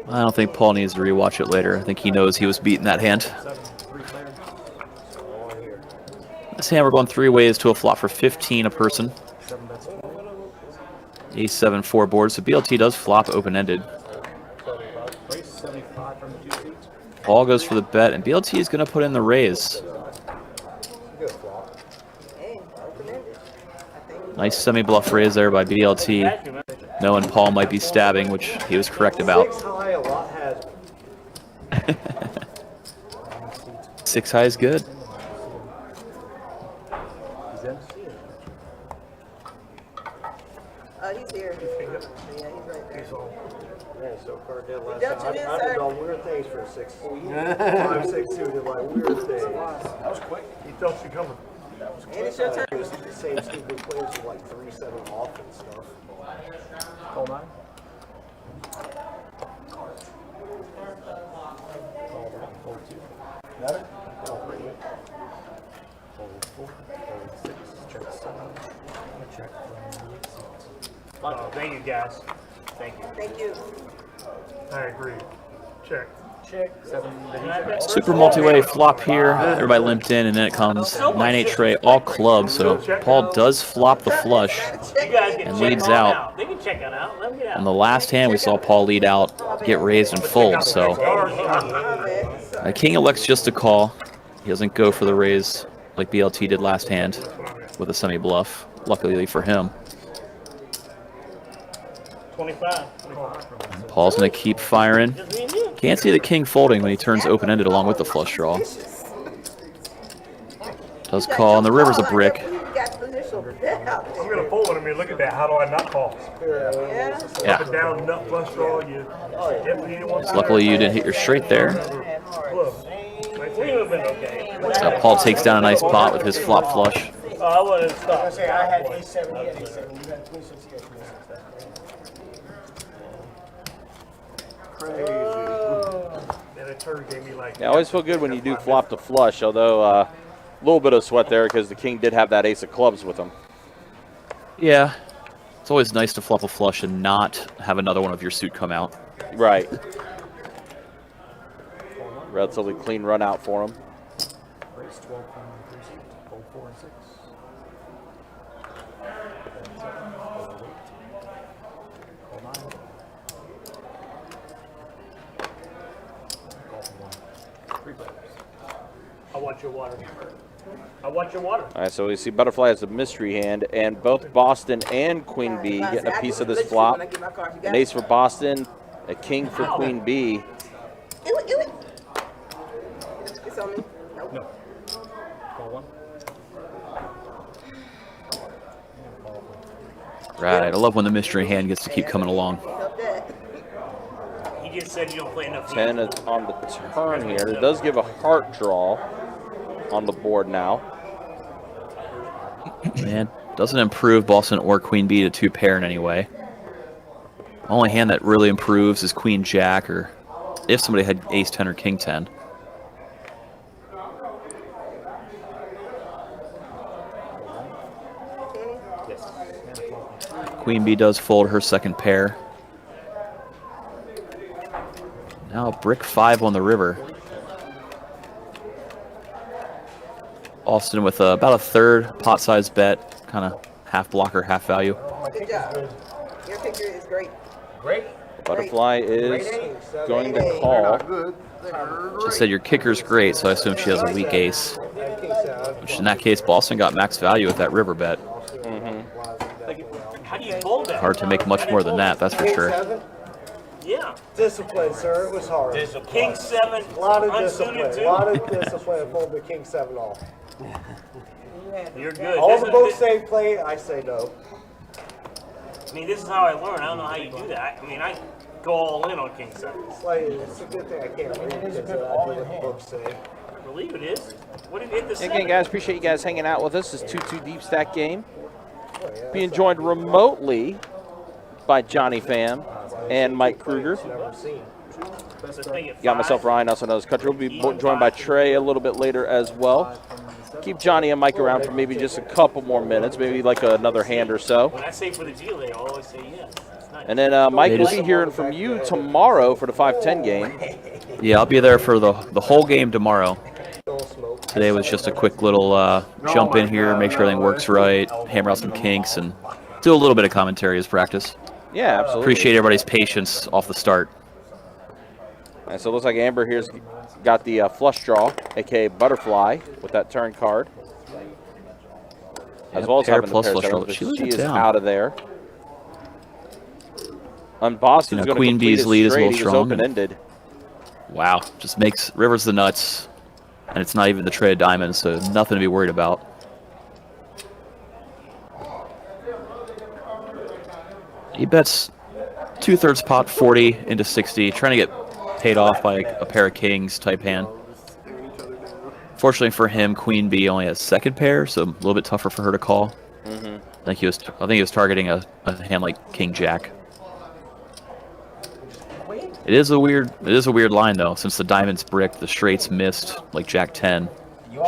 I don't think Paul needs to rewatch it later. I think he knows he was beating that hand. This hand we're going 3 ways to a flop for 15 a person. Ace 7 4 boards. So BLT does flop open-ended. Paul goes for the bet, and BLT is going to put in the raise. Nice semi-bluff raise there by BLT. Knowing Paul might be stabbing, which he was correct about. 6 high, a lot has me. 6 high is good. He's here. Yeah, he's right there. Yeah, so card dead last Don't time. you I did all weird things for 6. 5, 6, 2 did like weird things. That was quick. He felt you coming. And it's your turn. It was the same stupid players with like 3-7 off and stuff. Call 9. Fold 2. Got it? Fold 3. Fold 4. Fold 6. Check 7. Check 6. Thank you, guys. Thank you. Thank you. I agree. Check. Check. 7. Super multi-way flop here. Everybody limped in, and then it comes 9-8 tray, all clubs. So Paul does flop the flush You guys can and check leads on out. They can check on out. Let me get out. On the last hand, we saw Paul lead out, get raised, and fold. So King elects just to call. He doesn't go for the raise like BLT did last hand with a semi-bluff. Luckily for him. 25. Paul's going to keep firing. Can't see the king folding when he turns open-ended along with the flush draw. Does call, and the river's a brick. I'm gonna fold it. I mean, look at that. How do I not call? Yeah. Up and down, nut flush draw. You definitely didn't want to. Luckily, you didn't hit your straight there. We would have been okay. So Paul takes down a nice pot with his flop flush. Oh, I would have stopped. I had A7, he had A7. You had Queen 6, he had Queen 6. And it turned gave me like. Yeah, I always feel good when you do flop the flush, although a little bit of sweat there because the king did have that ace of clubs with him. Yeah. It's always nice to flop a flush and not have another one of your suit come out. Right. Relatively clean run out for him. Raise 12. Fold 4 and 6. Call 9. Call for 1. 3 players. I want your water. I want your water. All right, so we see Butterfly as a mystery hand, and both Boston and Queen Bee getting a piece of this flop. An ace for Boston, a king for Queen Bee. It's on me. No. Call 1. Right, I love when the mystery hand gets to keep coming along. He just said you don't play enough. 10 is on the turn here. It does give a heart draw on the board now. Man, doesn't improve Boston or Queen Bee to 2 pair in any way. Only hand that really improves is Queen Jack, or if somebody had Ace 10 or King 10. Queen Bee does fold her second pair. Now brick 5 on the river. Austin with about a third pot size bet, kind of half blocker, half value. Good job. Your picture is great. Great. Butterfly is going to call. She said your kicker's great, so I assume she has a weak ace. Which in that case, Boston got max value with that river bet. How do you fold that? Hard to make much more than that, that's for sure. Yeah. Discipline, sir. It was hard. King 7. A lot of unsuited discipline. two. A lot of discipline. Fold the King 7 off. You're good. All This the is- books say play. I say no. I mean, this is how I learn. I don't know how you do that. I mean, I go all in on King 7. It's like it's a good thing I can't read because I do what the books say. I believe it is. What did it hit the Again, 7? guys, appreciate you guys hanging out with us. This is 2-2 deep stack game. Being joined remotely by Johnny Pham and Mike Kruger. Never seen. Got myself Ryan, also known as Country. We'll be joined by Trey a little bit later as well. Keep Johnny and Mike around for maybe just a couple more minutes, maybe like another hand or so. When I say for the deal, they always say yes. It's nice. And then Mike will be hearing from you tomorrow for the 5-10 game. Yeah, I'll be there for the whole game tomorrow. Today was just a quick little jump in here, make sure everything works right, hammer out some kinks, and do a little bit of commentary as practice. Yeah, absolutely. Appreciate everybody's patience off the start. And so it looks like Amber here's got the flush draw, aka Butterfly, with that turn card. As well as pair having the plus pair flush seven, draw. but She she leaves it is down. out of there. And Boston's going to Queen complete Bee's his lead is a straight. little He was strong. open-ended. Wow, just makes Rivers the nuts, and it's not even the tray of diamonds, so nothing to be worried about. He bets 2/3 pot 40 into 60, trying to get paid off by a pair of kings type hand. Fortunately for him, Queen Bee only has second pair, so a little bit tougher for her to call. I think he was targeting a hand like King Jack. It is a weird line though, since the diamond's bricked, the straights missed like Jack 10.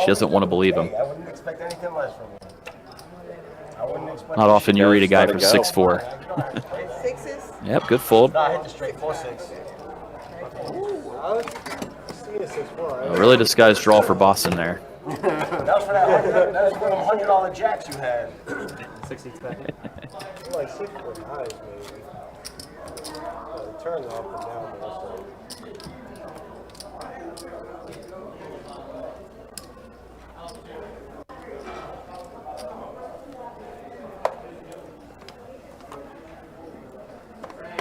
She doesn't want to believe him. I wouldn't expect anything less from you. I wouldn't expect. Not often you read a guy for 6-4. Sixes? Yep, good fold. No, I hit the straight 4-6. A really disguised draw for Boston there. That was for that was for them $100 jacks you had. 60 like 6 foot highs, maybe. It turns up and down, but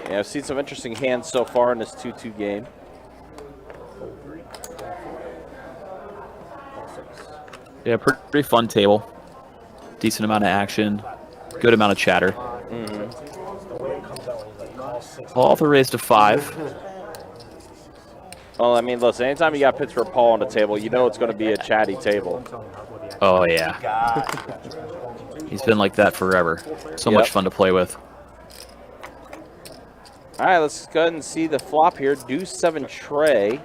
Yeah, I've seen some interesting hands so far in this 2-2 game. Yeah, pretty fun table. Decent amount of action. Good amount of chatter. All the raised to 5. Well, I mean, listen, anytime you got Pittsburgh Paul on the table, you know it's going to be a chatty table. Oh, yeah. He's been like that forever. So much fun to play with. All right, let's go ahead and see the flop here. Deuce 7 tray.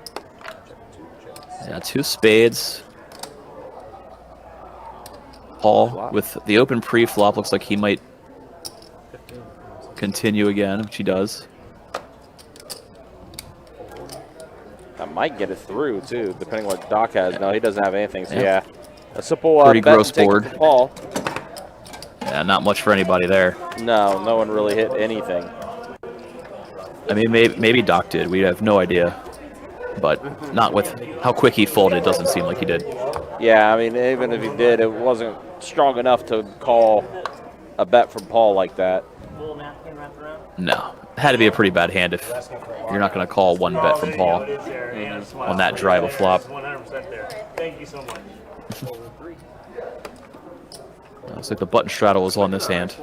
Yeah, 2 spades. Paul with the open pre-flop looks like he might continue again, which he does. That might get it through, too, depending on what Doc has. No, he doesn't have anything, so yeah. A simple pretty bet gross and take board. it to Paul. Yeah, not much for anybody there. No, no one really hit anything. I mean, maybe Doc did. We have no idea. But not with how quick he folded, it doesn't seem like he did. Yeah, I mean, even if he did, it wasn't strong enough to call a bet from Paul like that. No. It had to be a pretty bad hand if you're not going to call one bet from Paul on that dry of a flop. 100% there. Thank you so much. Looks like the button straddle was on this hand.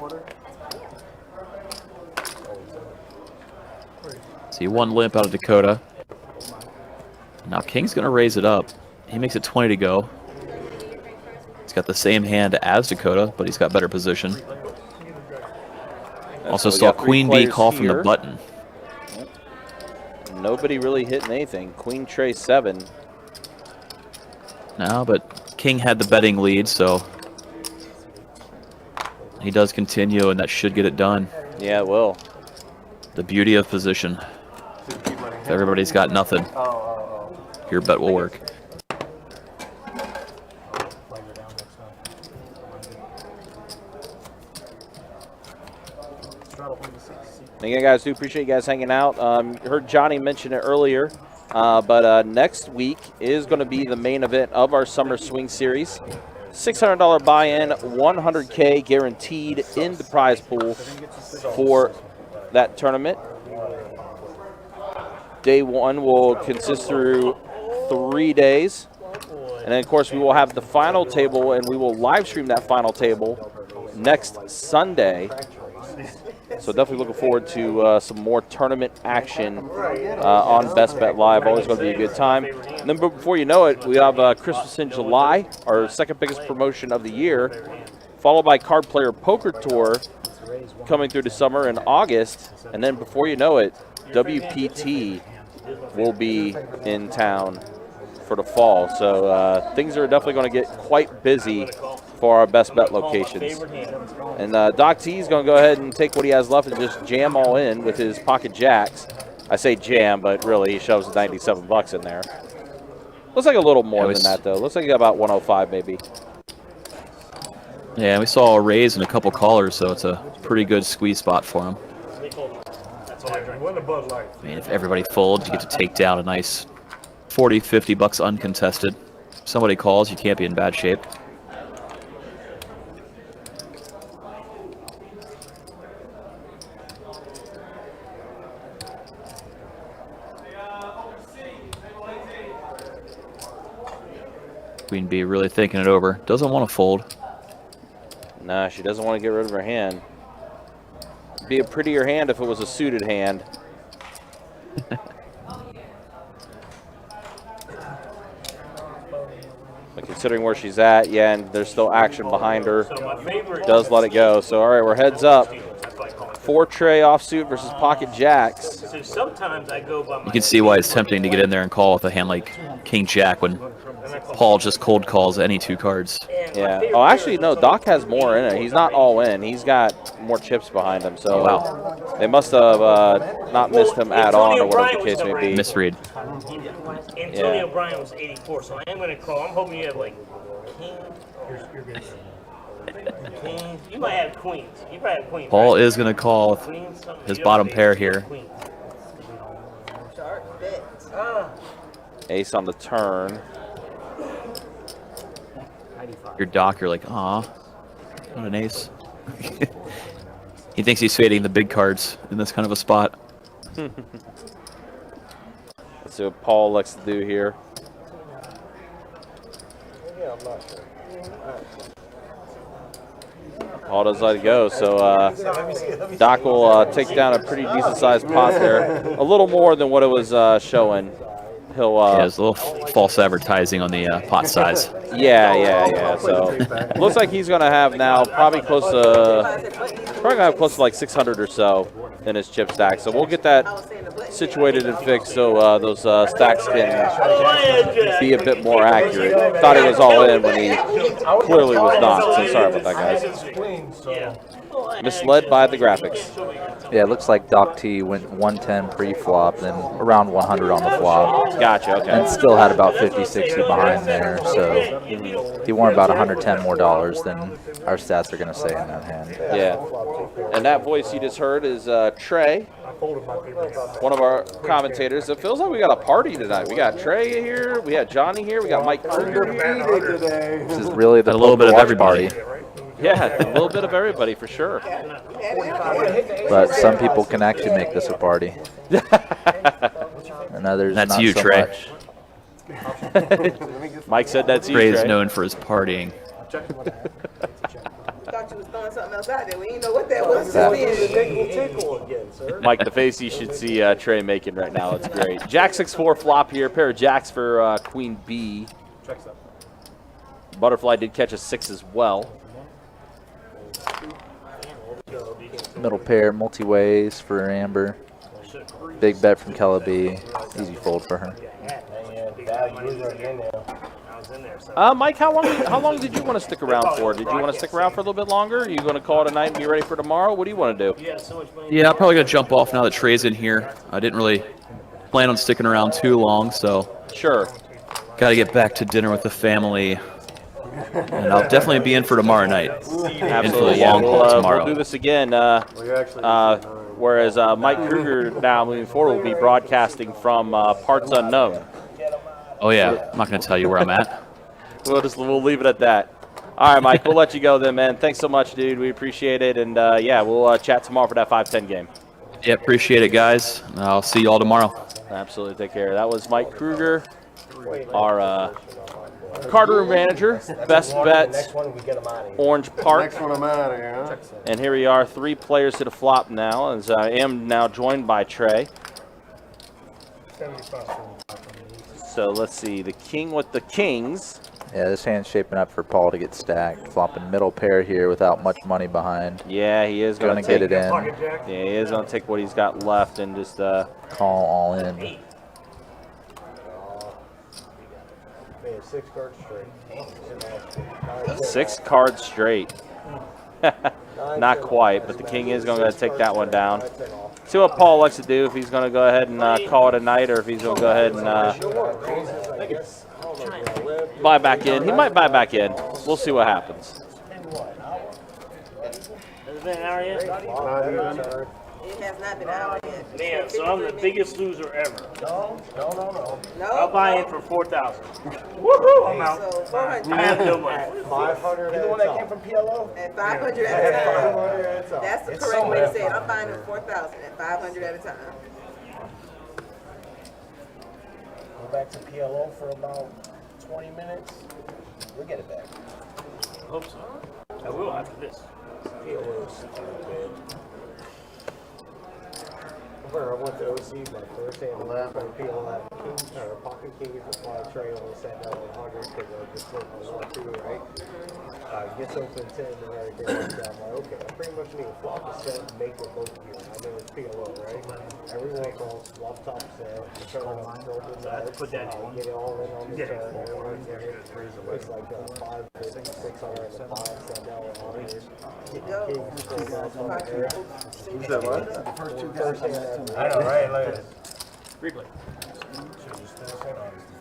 See, one limp out of Dakota. Now King's going to raise it up. He makes it 20 to go. He's got the same hand as Dakota, but he's got better position. Also saw Queen Bee call from the button. Nobody really hitting anything. Queen tray 7. No, but King had the betting lead, so he does continue, and that should get it done. Yeah, it will. The beauty of position. If everybody's got nothing, your bet will work. Again, guys, do appreciate you guys hanging out. Heard Johnny mention it earlier, but next week is going to be the main event of our Summer Swing Series. $600 buy-in, $100K guaranteed in the prize pool for that tournament. Day 1 will consist through 3 days. And then, of course, we will have the final table, and we will live stream that final table next Sunday. So definitely looking forward to some more tournament action on Best Bet Live. Always going to be a good time. And then before you know it, we have Christmas in July, our second biggest promotion of the year, followed by Card Player Poker Tour coming through the summer in August. And then before you know it, WPT will be in town for the fall. So things are definitely going to get quite busy for our Best Bet locations. And Doc T is going to go ahead and take what he has left and just jam all in with his pocket jacks. I say jam, but really he shoves 97 bucks in there. Looks like a little more than that, though. Looks like about 105 maybe. Yeah, we saw a raise and a couple callers, so it's a pretty good squeeze spot for him. I mean, if everybody folds, you get to take down a nice 40, 50 bucks uncontested. If somebody calls, you can't be in bad shape. Queen Bee really thinking it over. Doesn't want to fold. Nah, she doesn't want to get rid of her hand. Be a prettier hand if it was a suited hand. But considering where she's at, yeah, and there's still action behind her. Does let it go. So, all right, we're heads up. 4 tray offsuit versus pocket jacks. So sometimes I go by my. You can see why it's tempting to get in there and call with a hand like King Jack when Paul just cold calls any 2 cards. Yeah. Oh, actually, no. Doc has more in it. He's not all in. He's got more chips behind him. So, wow. They must have not missed him at all, or whatever the case may be. Misread. Antonio Bryan was 84, so I am going to call. I'm hoping you have like King. King. You might have queens. You probably have queens. Paul is going to call with his bottom pair here. Ace on the turn. Your Doc, you're like, aw, not an ace. He thinks he's fading the big cards in this kind of a spot. Let's see what Paul likes to do here. Yeah, I'm not sure. Paul does let it go, so Doc will take down a pretty decent-sized pot there. A little more than what it was showing. He'll yeah, there's a little false advertising on the pot size. Yeah. So it looks like he's going to have now probably close to like 600 or so in his chip stack. So we'll get that situated and fixed so those stacks can be a bit more accurate. Thought he was all in when he clearly was not. So sorry about that, guys. Misled by the graphics. Yeah, it looks like Doc T went 110 pre-flop, then around 100 on the flop. Gotcha, okay. And still had about 50, 60 behind there, so he won about 110 more dollars than our stats are going to say in that hand. Yeah. And that voice you just heard is Trey, one of our commentators. It feels like we got a party tonight. We got Trey here, we got Johnny here, we got Mike Kruger here. This is really the a little bit of everybody. Yeah, a little bit of everybody for sure. But some people can actually make this a party. And others that's not you, so Trey. much. Mike said that's you, Trey is Trey. known for his partying. Thought you was throwing something else out there. We didn't know what that was. Mike, the face you should see Trey making right now. It's great. Jack 6-4 flop here. Pair of jacks for Queen B. Butterfly did catch a 6 as well. Middle pair, multi-ways for Amber. Big bet from Kella B. Easy fold for her. Mike, how long did you want to stick around for? Did you want to stick around for a little bit longer? Are you going to call it a night and be ready for tomorrow? What do you want to do? Yeah, I'm probably going to jump off now that Trey's in here. I didn't really plan on sticking around too long, so. Sure. Got to get back to dinner with the family. And I'll definitely be in for tomorrow night. Absolutely, yeah. We'll do this again. Whereas Mike Kruger now moving forward will be broadcasting from parts unknown. Oh yeah, I'm not going to tell you where I'm at. We'll leave it at that. All right, Mike, we'll let you go then, man. Thanks so much, dude. We appreciate it, and yeah, we'll chat tomorrow for that 5-10 game. Yeah, appreciate it, guys. I'll see you all tomorrow. Absolutely, take care. That was Mike Kruger, our card room manager. Best bets, Orange Park. Next one I'm out of here, huh? And here we are, 3 players to the flop now, as I am now joined by Trey. So let's see, the king with the kings. Yeah, this hand's shaping up for Paul to get stacked. Flopping middle pair here without much money behind. Yeah, he is going to get it in. Yeah, he is going to take what he's got left and just call all in. 6 cards straight. 6 cards straight. Not quite, but the king is going to take that one down. See what Paul likes to do, if he's going to go ahead and call it a night, or if he's going to go ahead and buy back in. He might buy back in. We'll see what happens. Has it been an hour yet? It has not been an hour yet. Man, so I'm the biggest loser ever. No. I'll buy in for 4,000. Woohoo! I'm out. So 400. I have no money. 500 at the one that came from PLO? At 500 at a time. That's the correct way to say it. I'm buying at 4,000 at 500 at a time. Go back to PLO for about 20 minutes. We'll get it back. I hope so. I will after this. PLO is stupid. Where I went to OC my first hand, and I played PLF king or pocket king with the fly trail and sat down 100 because I just went on 1-2, right? Gets open 10 and everything like that. I'm like, okay, I pretty much need a flop a set and make it both here. I know it's PLO, right? Everyone calls flop top set, turn on golden nuts, get it all in on the turn. It's like 550, 600, and 5 sat down 100. Kings still got some there. You said what? First two guys I know, right? Look at this. Briefly.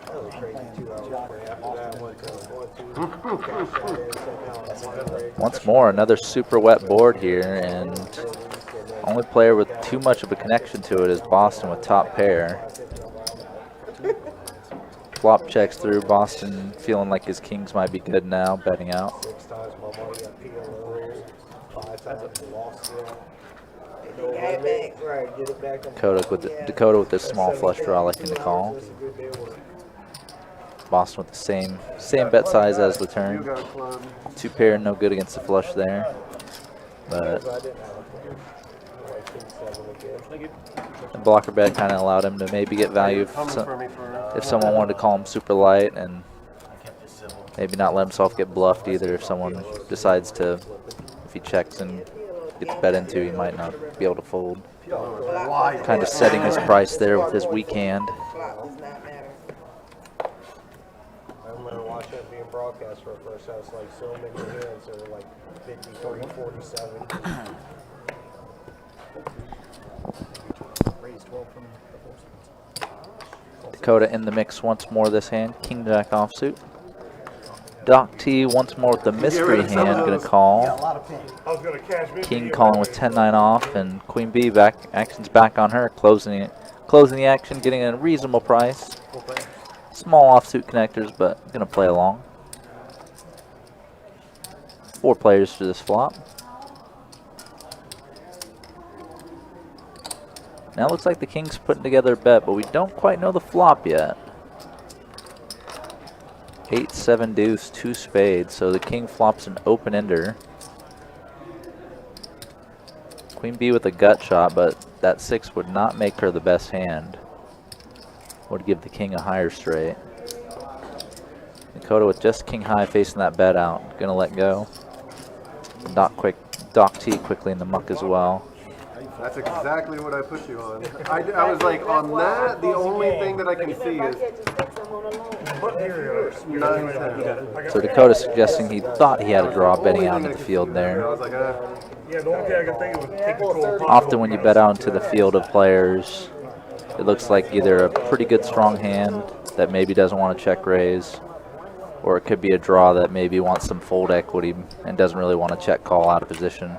That was crazy 2 hours. After that, went to 1-2. Once more, another super wet board here, and only player with too much of a connection to it is Boston with top pair. Flop checks through. Boston feeling like his kings might be good now, betting out. 6 times my money at PLO, 5 times lost it. Get it back. Right, get it back. Dakota with this small flush draw electing to call. Boston with the same bet size as the turn. 2 pair, no good against the flush there. But the blocker bet kind of allowed him to maybe get value if someone wanted to call him super light, and maybe not let himself get bluffed either if someone decides to, if he checks and gets bet into, he might not be able to fold. Kind of setting his price there with his weak hand. I remember watching it being broadcast for the first house, like so many hands are like 53, 47. Dakota in the mix once more this hand. King Jack offsuit. Doc T once more with the mystery hand, gonna call. King calling with 10-9 off, and Queen B action's back on her, closing the action, getting a reasonable price. Small offsuit connectors, but gonna play along. 4 players for this flop. Now it looks like the king's putting together a bet, but we don't quite know the flop yet. 8, 7 deuce, 2 spades, so the king flops an open ender. Queen B with a gut shot, but that 6 would not make her the best hand. Would give the king a higher straight. Dakota with just king high facing that bet out, gonna let go. Doc T quickly in the muck as well. That's exactly what I put you on. I was like, on that, the only thing that I can see is 9-10. So Dakota suggesting he thought he had a draw betting out into the field there. I was like, Yeah, the only thing I can think of was take the Often when you bet out into the field of players, it looks like either a pretty good strong hand that maybe doesn't want to check raise, or it could be a draw that maybe wants some fold equity and doesn't really want to check call out of position.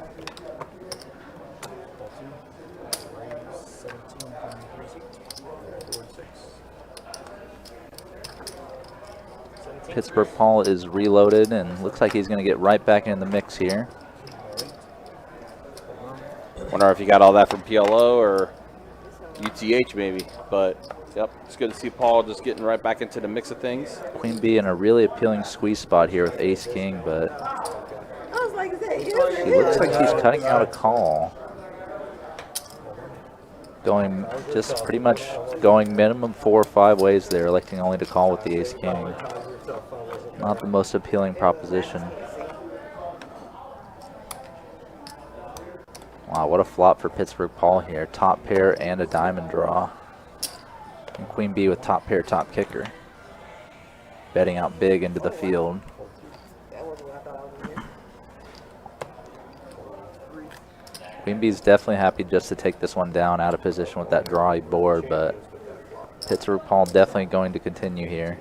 Pittsburgh Paul is reloaded and looks like he's going to get right back in the mix here. Wonder if you got all that from PLO or UTH maybe, but yep, it's good to see Paul just getting right back into the mix of things. Queen B in a really appealing squeeze spot here with Ace King, but he looks like he's cutting out a call. Going just pretty much going minimum 4 or 5 ways there, electing only to call with the Ace King. Not the most appealing proposition. Wow, what a flop for Pittsburgh Paul here. Top pair and a diamond draw. And Queen B with top pair, top kicker. Betting out big into the field. Queen B's definitely happy just to take this one down out of position with that drawy board, but Pittsburgh Paul definitely going to continue here.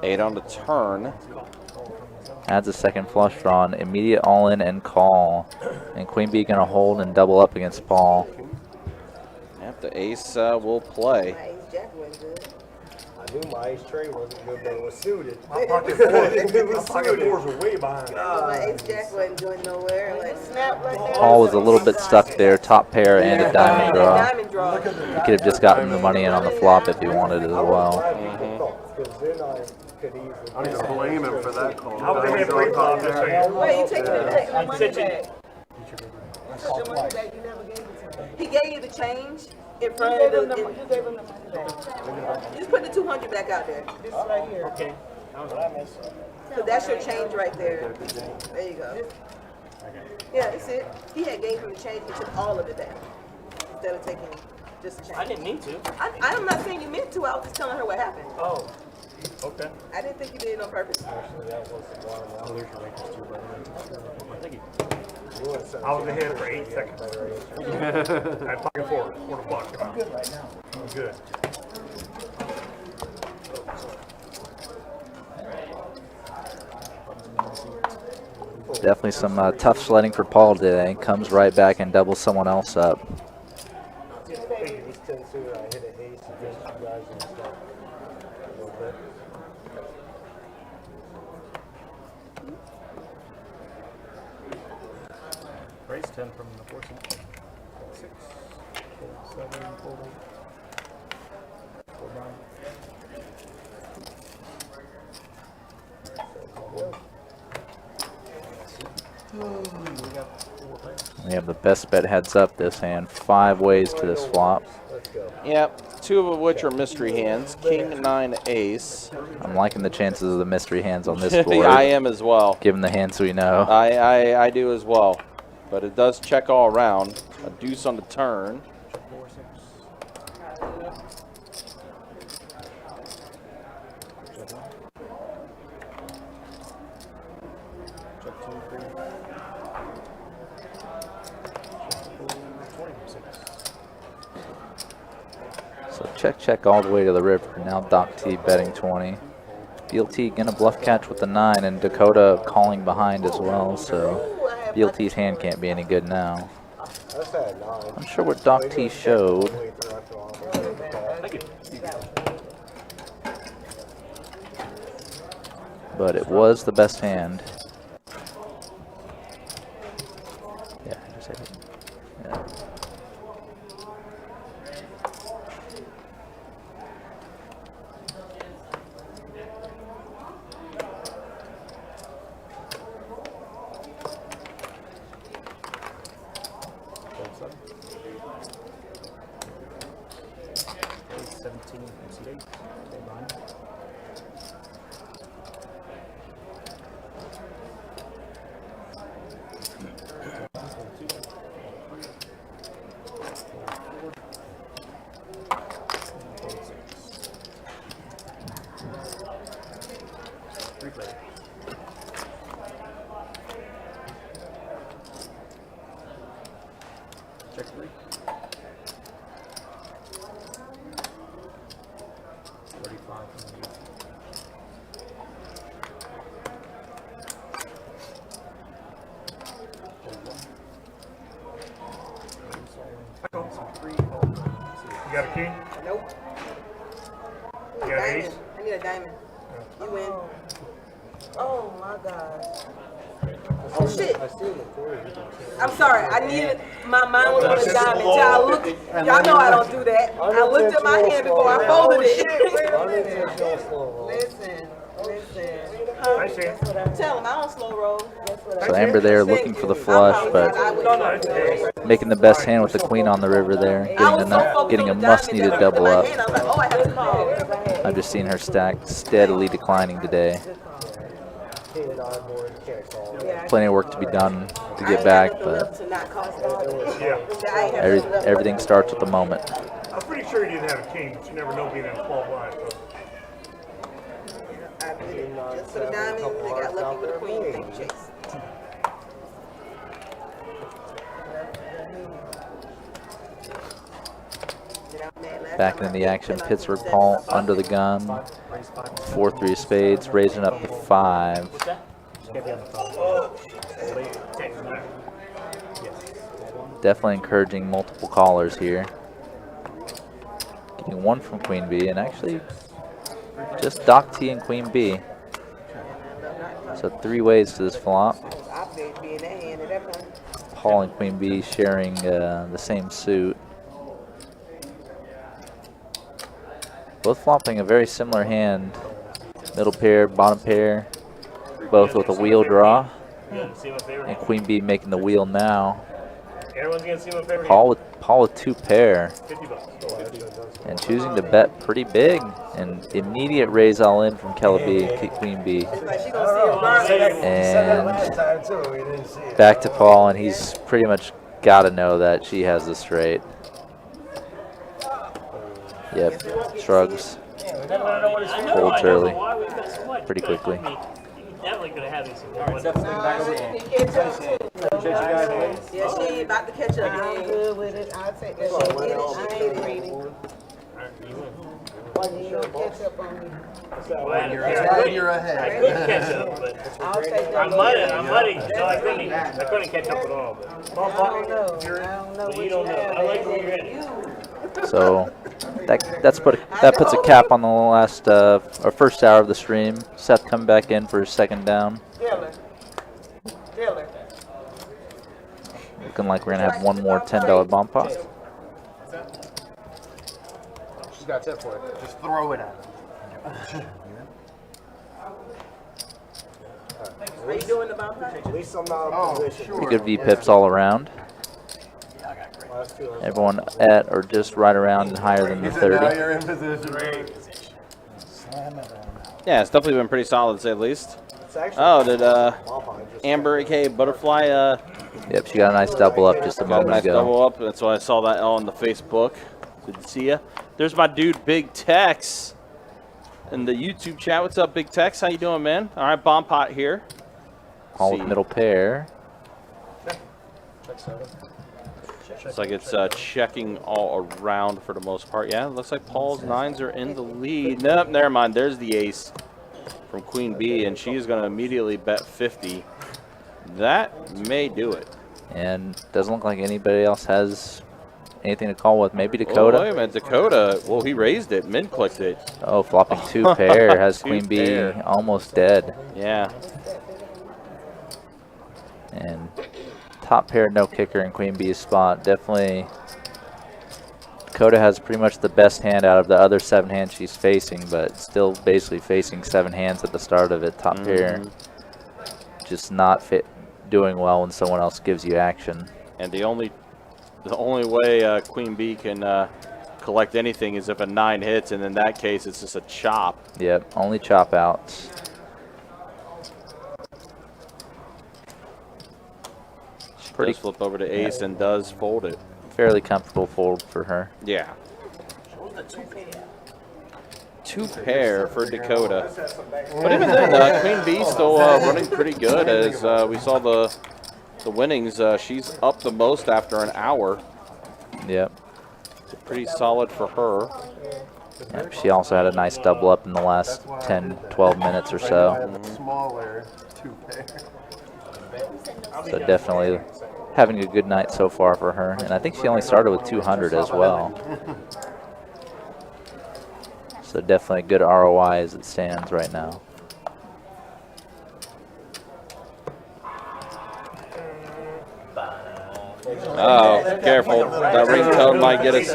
Eight on the turn. Adds a second flush draw, an immediate all-in and call. And Queen B gonna hold and double up against Paul. Yep, the ace will play. I knew my ace trade wasn't good, but it was suited. My pocket fours were way behind. My ace jack wasn't going nowhere. Like, snap right there. Paul was a little bit stuck there, top pair and a diamond draw. He could have just gotten the money in on the flop if he wanted as well. Because then I could easily. I don't even blame him for that call. I was ahead pre-flop. Just so you know. Wait, you taking the money Sit you- back? The money back, you never gave it to me. He gave you the change in front of the. You gave him the money back. Just put the 200 back out there. This right here. Okay. So that's your change right there. There you go. Yeah, that's it. He had gave him the change. He took all of it back instead of taking just the change. I didn't mean to. I'm not saying you meant to. I was just telling her what happened. Oh. Okay. I didn't think you did it on purpose. Actually, that was the one. I was ahead for 8 seconds. I'm pocket forward. Quarter block. I'm good right now. I'm good. Definitely some tough sledding for Paul today. Comes right back and doubles someone else up. This 10 suit, I hit an ace against you guys and stuff. A little bit. Raise 10 from the 4 cent. 6, 4, 7, total. 4 9. We have the best bet heads up this hand. 5 ways to this flop. Let's go. Yep, 2 of which are mystery hands. King, 9, ace. I'm liking the chances of the mystery hands on this board. I am as well. Given the hands we know. I do as well. But it does check all around. A deuce on the turn. Check 4 6. Check 1. Check 2 3. So check all the way to the river. Now Doc T betting 20. BLT gonna bluff catch with the 9 and Dakota calling behind as well. So BLT's hand can't be any good now. That's at 9. I'm sure what Doc T showed. But it was the best hand. Yeah, just hit it. Yeah. Raise 17 from seat 8. Hold 9. Replay. Check 3. 35 from the You got a king? Nope. You got an ace? I need a diamond. You win. Oh my gosh. Oh shit. I'm sorry. I needed my mind was on a diamond. Y'all look. Y'all know I don't do that. I looked at my hand before I folded it. Listen. I see. Tell him I don't slow roll. So Amber there looking for the flush, but making the best hand with the queen on the river there, getting a much-needed double up. I've just seen her stack steadily declining today. Plenty of work to be done to get back, but everything starts at the moment. I'm pretty sure you didn't have a king, but you never know being in a small blind. So. Just for the diamond, they got lucky with the queen. Thank you, Chase. Back into the action, Pittsburgh Paul under the gun. 4-3 of spades, raising up to 5. Definitely encouraging multiple callers here. Getting 1 from Queen B, and actually just Doc T and Queen B. So 3 ways to this flop. Paul and Queen B sharing the same suit. Both flopping a very similar hand Middle pair, bottom pair, both with a wheel draw. See my favorite And hand. Queen Bee making the wheel now. Everyone's gonna see my favorite Paul with 2 pair. hand. $50. And choosing to bet pretty big. And immediate raise all in from Queen Bee. Like she gonna see it burn. And back to Paul, and he's pretty much got to know that she has the straight. Yep, shrugs. Folds early, pretty quickly. Definitely could have had these. Yeah, she ain't about to catch up. I'm good with it. I'll take that. I ain't greedy. You don't catch up on me. You're ahead. I could catch up, but I'll take that. I'm muddy, so I couldn't catch up at all. But I don't know. I don't know what you don't know. I like where you're at. So that puts a cap on the last or first hour of the stream. Seth coming back in for his second down. Looking like we're gonna have one more $10 bomb pot. She's got a tip for it. Just throw it at him. Are you doing the bomb pot? At least I'm not in position. Sure. Pretty good V-pips all around. Everyone at or just right around and higher than the 30. Now you're in position. Yeah, it's definitely been pretty solid to say the least. Oh, did Amber, aka Butterfly, Yep, she got a nice double up just a got a moment nice ago. double up? That's why I saw that on the Facebook. Good to see ya. There's my dude, Big Tex, in the YouTube chat. What's up, Big Tex? How you doing, man? All right, bomb pot here. Paul with middle pair. Looks like it's checking all around for the most part. Yeah, looks like Paul's nines are in the lead. Nope, never mind. There's the ace from Queen Bee, and she's going to immediately bet 50. That may do it. And doesn't look like anybody else has anything to call with. Maybe Dakota. Oh, wait a minute. Dakota, well, he raised it. Min clicked it. Oh, flopping 2 pair has Two Queen Bee pair. almost dead. Yeah. And top pair, no kicker in Queen Bee's spot. Definitely, Dakota has pretty much the best hand out of the other 7 hands she's facing, but still basically facing 7 hands at the start of it. Top pair, just not doing well when someone else gives you action. And the only way Queen Bee can collect anything is if a 9 hits, and in that case, it's just a chop. Yep, only chop outs. Pretty flip over to ace and does fold it. Fairly comfortable fold for her. Yeah. 2 pair for Dakota. But even then, Queen Bee still running pretty good as we saw the winnings. She's up the most after an hour. Yep. Pretty solid for her. Yep. She also had a nice double up in the last 10, 12 minutes or so. Smaller 2 pair. So definitely having a good night so far for her. And I think she only started with 200 as well. So definitely a good ROI as it stands right now. Oh, careful! That ringtone might get us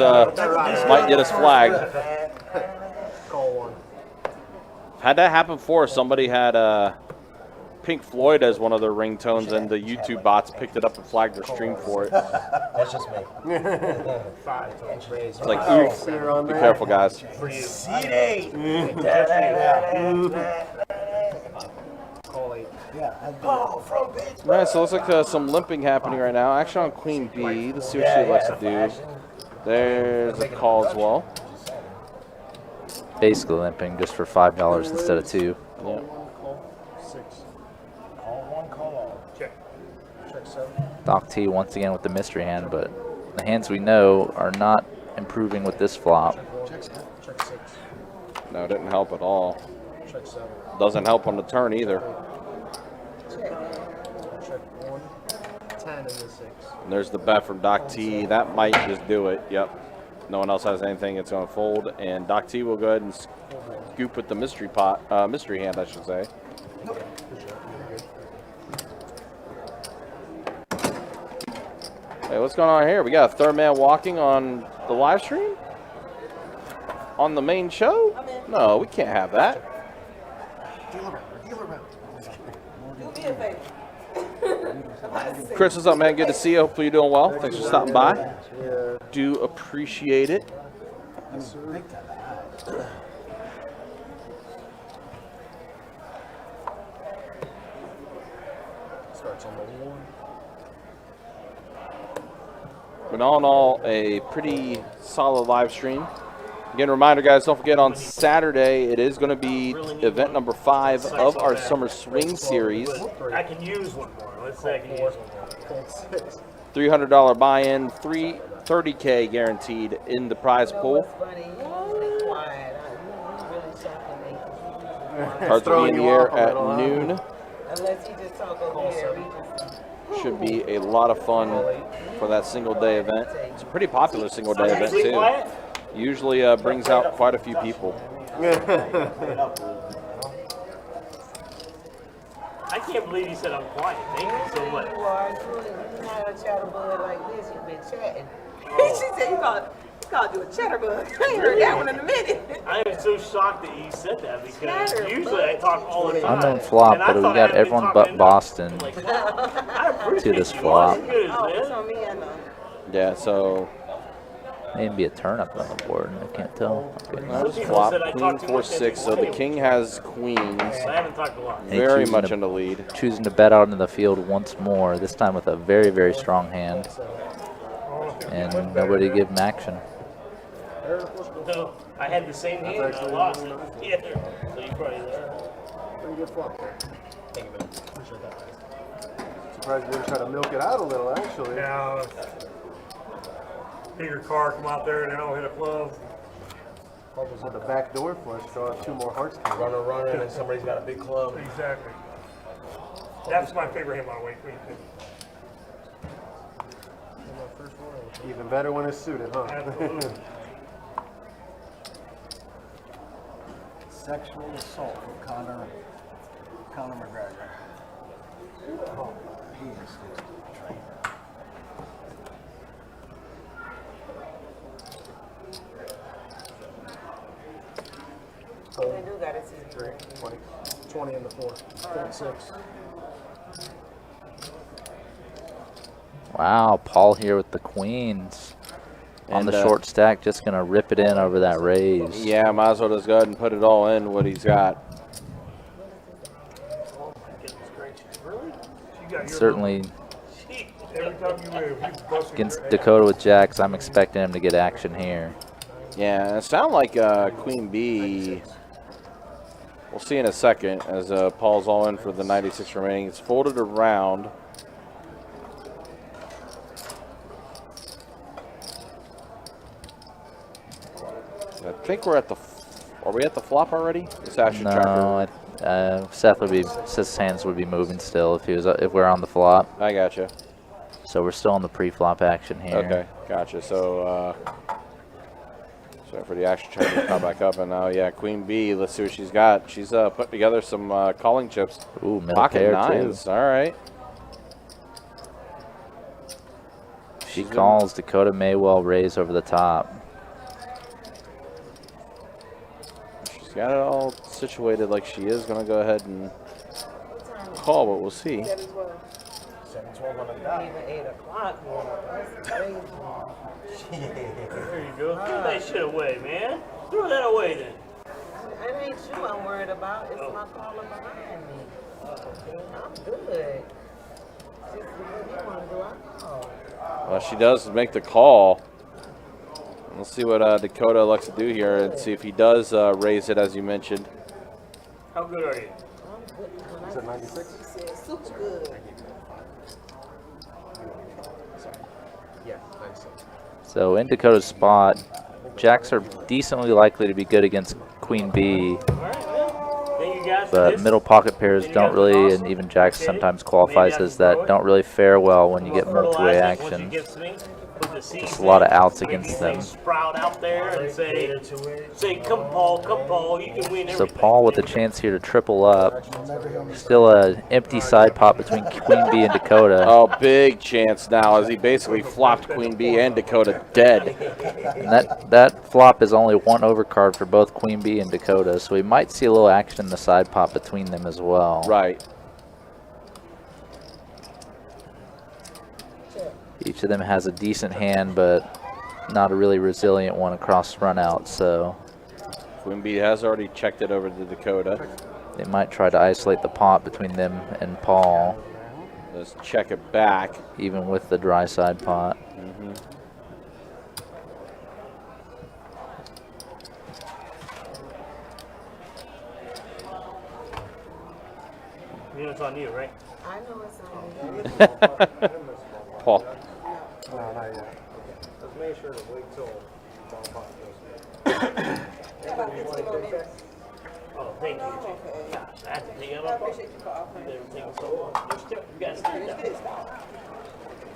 flagged. Had that happen before, somebody had Pink Floyd as one of their ringtones, and the YouTube bots picked it up and flagged their stream for it. That's just me. It's like, oof, be careful, guys. All right, so it looks like some limping happening right now. Action on Queen Bee. Let's see what she likes to do. There's a call as well. Basically limping just for $5 instead of 2. Yeah. Doc T once again with the mystery hand, but the hands we know are not improving with this flop. No, it didn't help at all. Doesn't help on the turn either. And there's the bet from Doc T. That might just do it. Yep. No one else has anything. It's going to fold, and Doc T will go ahead and scoop with the mystery hand, I should say. Hey, what's going on here? We got a third man walking on the live stream? On the main show? No, we can't have that. Do me a favor. Chris, what's up, man? Good to see you. Hopefully you're doing well. Thanks for stopping by. Do appreciate it. Starts on the 1. But all in all, a pretty solid live stream. Again, reminder, guys, don't forget on Saturday, it is going to be event number 5 of our Summer Swing Series. I can use one more. Let's say I can use one more. $300 buy-in, $30K guaranteed in the prize pool. Cards will be in the air at noon. Unless he just talk over here. Should be a lot of fun for that single day event. It's a pretty popular single day event too. Usually brings out quite a few people. I can't believe you said I'm quiet. Thank you so much. You are. You're not a chatterbug like this. You've been chatting. She said you called you a chatterbug. I ain't heard that one in a minute. I am so shocked that you said that because usually I talk all the time. Unknown flop, but we got everyone but Boston to this flop. Oh, it's on me, I know. Yeah, so Maybe a turn up on the board. I can't tell. Okay. that's flop. Queen 4-6. So the king has queens. I haven't talked a lot. Very much in the lead. Choosing to bet out into the field once more. This time with a very, very strong hand. And nobody to give him action. No, I had the same hand and I lost it. Yeah, so you probably there. Pretty good flop there. Thank you, man. Appreciate that. Surprised you didn't try to milk it out a little, actually. Yeah. Bigger car come out there and I don't hit a glove. With the back door flush, draw 2 more hearts. Runner, and then somebody's got a big club. Exactly. That's my favorite hand, by the way. Even better when it's suited, huh? Absolutely. Sexual assault from Conor McGregor. Oh, he is just a traitor. They do got a 20 in the 4. 6. Wow, Paul here with the queens. On the short stack, just going to rip it in over that raise. Yeah, might as well just go ahead and put it all in what he's got. Certainly, against Dakota with jacks, I'm expecting him to get action here. Yeah, it sounds like Queen B. We'll see in a second as Paul's all in for the 96 remaining. It's folded around. I think we're at the. Are we at the flop already? It's action No, Seth would be. Seth's hands would be moving still if we're on the flop. I gotcha. So we're still on the pre-flop action here. Okay, gotcha. So, so for the action check to come back up, and now yeah, Queen B. Let's see what she's got. She's put together some calling chips. Ooh, middle Pocket pair nines. too. All right. She calls. Dakota may well raise over the top. She's got it all situated like she is going to go ahead and call, but we'll see. 7-12 on the dot. Even 8 o'clock. That's crazy. There you go. Throw that shit away, man. Throw that away then. It ain't you I'm worried about. It's my caller behind me. I'm good. Just do what you want to do. I know. Well, she does make the call. We'll see what Dakota elects to do here and see if he does raise it, as you mentioned. How good are you? I'm good. Is it 96? She said super good. Yeah, 96. So in Dakota's spot, jacks are decently likely to be good against Queen B. All right, man. Thank you guys for But this. middle pocket pairs don't really, and even jacks sometimes qualifies as that, don't really fare well when you get multi-way action. the season. Just a lot of outs Maybe against they them. Sprout out there and say, come Paul, you can win So everything. Paul with a chance here to triple up. Still an empty side pot between Queen Bee and Dakota. Oh, big chance now as he basically flopped Queen Bee and Dakota dead. And that flop is only one overcard for both Queen Bee and Dakota, so we might see a little action in the side pot between them as well. Right. Each of them has a decent hand, but not a really resilient one across run out, so Queen Bee has already checked it over to Dakota. they might try to isolate the pot between them and Paul, Let's check it back. even with the dry side pot. You know it's on you, right? I know it's on me. Paul. No, not yet. Let's make sure to wait till Ball Pot goes. Oh, thank you. Gosh, I have to take it up. They were taking so long. You guys still down.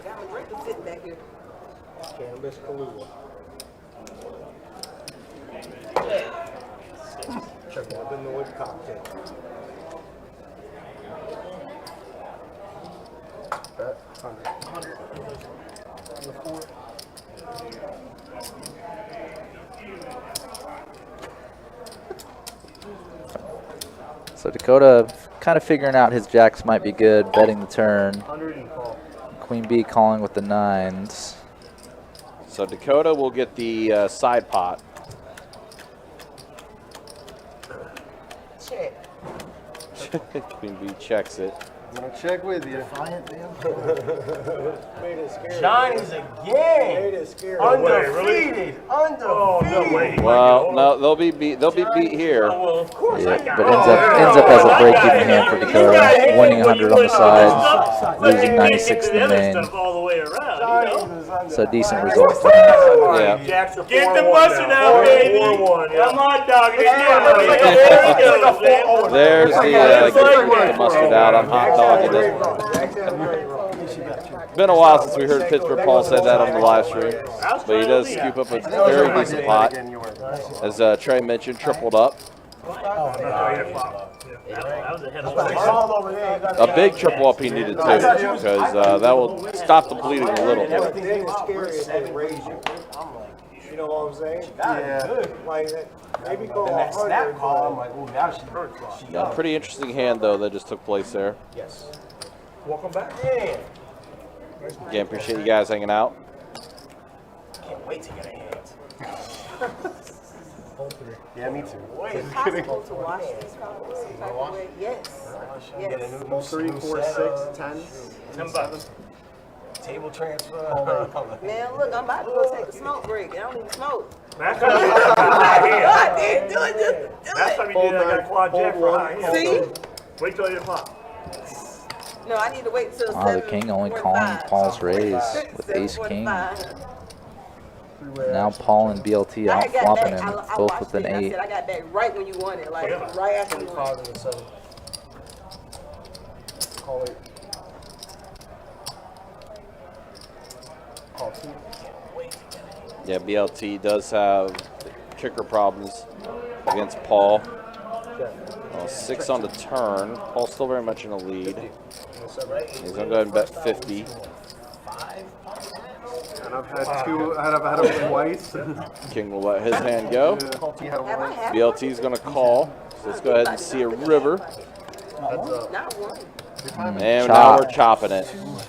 Got my drink sitting back here. Cannabis Kahlua. Check out the Noid cocktail. Bet 100. So Dakota kind of figuring out his jacks might be good, betting the turn. 100 and call. Queen Bee calling with the nines. So Dakota will get the side pot. Check. Queen Bee checks it. I'm gonna check with you. Defiant, man. Made it scary. Johnny's Made again. it scary. Undefeated. Oh, no way. Well, no, they'll be beat here. Oh, well, of course Yeah, I got but it. ends up as a break-even hand for Dakota, winning 100 on the side, losing 96 in the main. All the way around, you know? So decent result for him. Yeah. Get the mustard out, baby. Come on, dog. There's the mustard out. I'm hot dogging it. It's been a while since we heard Pittsburgh Paul say that on the live stream, but he does scoop up a very decent pot. As Trey mentioned, tripled up. A big triple up he needed too, because that will stop the bleeding a little bit. Everything is scary if they raise you. You know what I'm saying? Yeah. Like that. Maybe go 100. I'm like, oh, now she hurts. Yeah, pretty interesting hand though that just took place there. Yes. Welcome back. Yeah. Again, appreciate you guys hanging out. Can't wait to get a hand. Yeah, me too. Is it possible to wash these cards some type of way? Yes. Yes. 3, 4, 6, 10. $10. Table transfer. Man, look, I'm about to go take a smoke break. I don't even smoke. That's how you do it. I didn't do it, just do That's how it. you do it. I got a quad jack for high hand. See? Wait till 8 o'clock. No, I need to wait till Ah, the king only calling Paul's raise with ace king. 7:45. Now Paul and BLT I out had got flopping back. him, I both watched with an it, and 8. I said I got back right when you won it, like right after you won. 5 and a 7. Call it. Call 2. Yeah, BLT does have kicker problems against Paul. 6 on the turn. Paul's still very much in the lead. He's gonna go ahead and bet 50. And I've had him twice. King will let his hand go. He had Have I one. had BLT's gonna call. So let's go ahead and see a river. Not one. And now we're chopping it.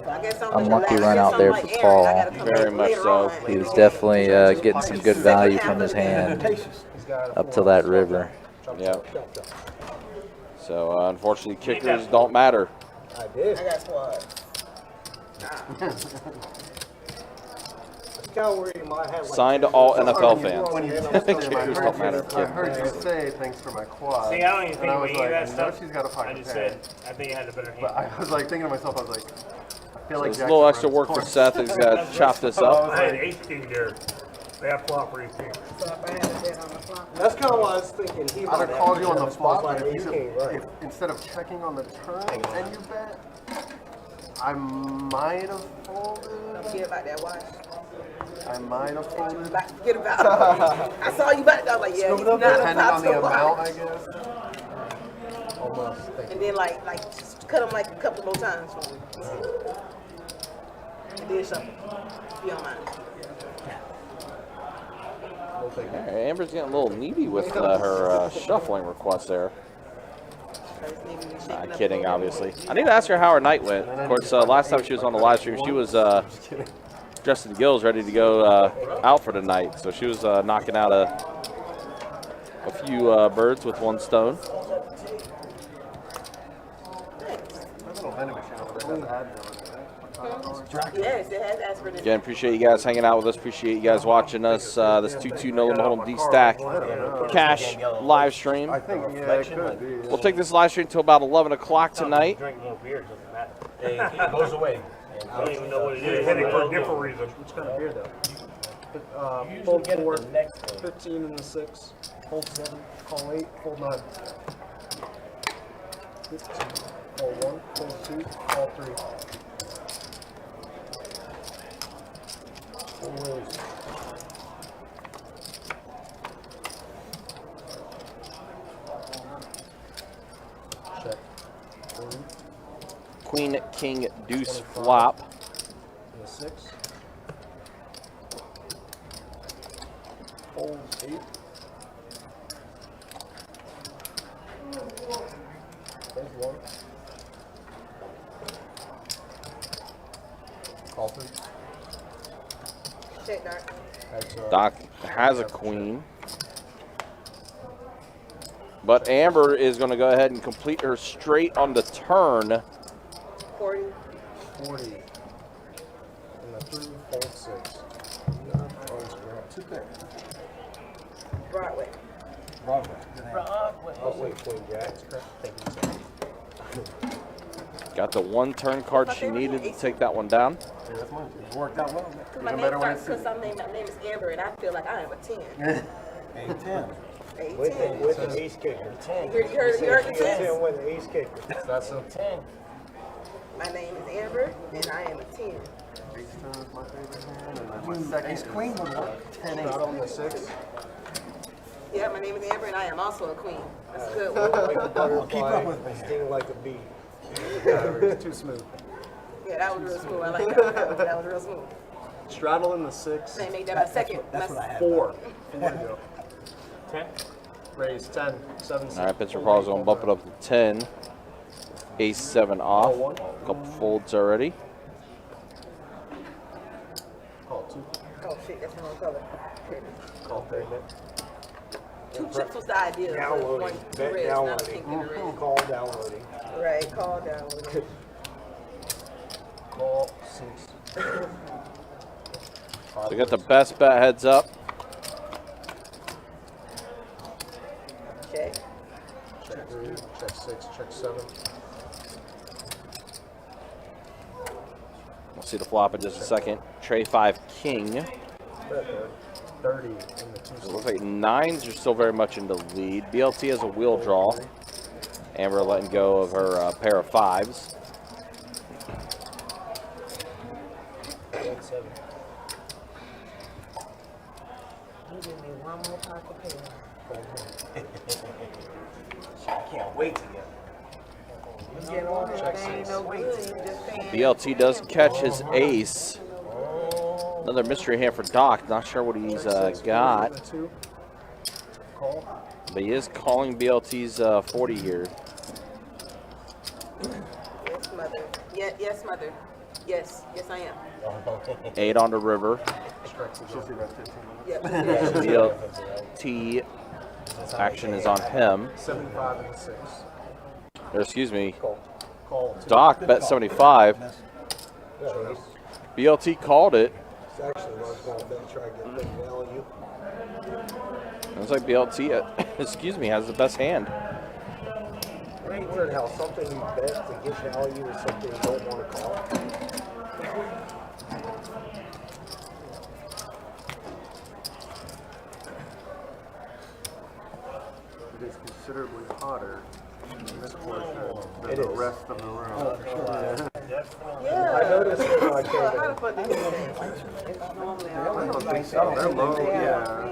I guess I'm Unlucky like, run I guess out I'm there like for Aaron. Paul. I gotta come Very back much later so. on. He was definitely getting some good value from his hand up to that river. Yeah. So unfortunately, kickers don't matter. I did. I got squad. Signed to all NFL fans. When you Kickers don't matter. I heard you say thanks for my quad. See, I don't even And think I we was eat like, that I know stuff. she's got a I fucking just head. said, I think I had a better hand. But I was like thinking to myself, I was like, I feel like There's a little extra work for Seth. He's got to chop this up. I had 8 king there. That flop for 8 king. So if I had a bet on the flop. That's kind of what I was thinking. I'd have called you on the flop, but if instead of checking on the turn and you bet, I might have folded. Don't forget about that watch. I might have folded. Forget about it. I saw you back there. I was like, yeah, he's not Depending about on the to amount, watch. I guess. Almost. And then like just cut them like a couple more times for me. And then shuffle. Be on mine. Amber's getting a little needy with her shuffling request there. Not kidding, obviously. I need to ask her how her night went. Of course, last time she was on the live stream, she was dressed to the gills, ready to go out for the night. So she was knocking out a few birds with one stone. Yes, it has aspirin. Again, appreciate you guys hanging out with us. Appreciate you guys watching us. This 2-2 No Limit Hold'em D-Stack cash live stream. I think, yeah, it could be. We'll take this live stream until about 11 o'clock tonight. Drink more beer, it doesn't matter. It goes away. I don't even know what it is. Heading for a different reason. Which kind of beer, though? Fold 4, 15 in the 6, fold 7, call 8, fold 9. 15, fold 1, fold 2, call 3. Check. Queen, king, deuce, flop. In the 6. Fold 8. Fold 1. Call 3. Check, Doc. Doc has a queen. But Amber is going to go ahead and complete her straight on the turn. 40. 40. And the 3, fold 6. Two pair. Broadway. Broadway. Oh, wait, Queen Jack. Got the one turn card she needed to take that one down. Yeah, that's mine. It worked out well. My name starts because my name is Amber, and I feel like I am a 10. 8-10. With an ace kicker. You heard the 10? With an ace kicker. That's a 10. My name is Amber, and I am a 10. Ace 10 is my favorite hand, and then my second Ace queen would work. 10 out on the 6. Yeah, my name is Amber, and I am also a queen. That's a good Like one. a butterfly, Keep up with me. sting like a bee. It's too smooth. Yeah, that was real smooth. I like that one. That was real smooth. Straddle in the 6. They make that my second. That's what I had. 4. 4 to go. 10? Raise 10. 7. All right, Pitcher Paul's going to bump it up to 10. Ace 7 off. Couple folds already. Call 2. Oh shit, that's the wrong color. Call 3. 2 chips was the idea. So Downloading. one, two Bet reds, not a downloading. pink and a red. Call downloading. Right, call down. Call 6. So we got the best bet heads up. Check. Check 3. Check 6. Check 7. We'll see the flop in just a second. Tray 5 king. Bet 30 in the 2. It looks like 9s are still very much in the lead. BLT has a wheel draw. Amber letting go of her pair of 5s. Check 7. You give me one more pocket pair. I can't wait to get You get on it, they ain't no good. You just paying. BLT does catch his ace. Another mystery hand for Doc. Not sure what he's got. 2. Call. But he is calling BLT's 40 here. Yes, mother. Yeah, yes, mother. Yes, yes, I am. 8 on the river. Yep. BLT action is on him. 75 in the 6. Or excuse me, Call 2. Doc bet 75. BLT called it. It's actually what I was going to bet, try to get big value. Looks like BLT, excuse me, has the best hand. Weird how something you bet to get value is something you don't want to call. It is considerably hotter in this portion than the rest of the room. Yeah. I noticed it when I came How in. the fuck did you say? I don't think so. They're low. Yeah.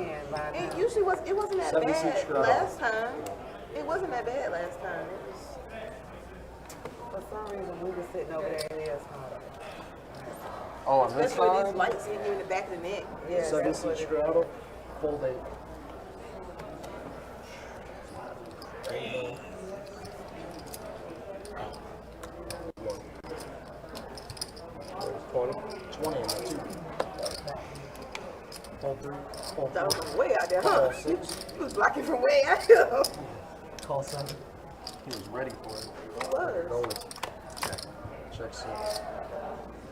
It usually was. It wasn't that 76 bad straddle. last time. It wasn't that bad last time. It was. For some reason, we were sitting over there and it was hot. Oh, on this Especially with side? these lights hitting you in the back of the neck. Yeah, that's 76 what it straddle. Fold 8. Twenty. 20 in the 2. Fold 3. Fold 4. That was from way out there, huh? Call 6. He was blocking from way out there. Call 7. He was ready for it. He was. Roll. Check 6.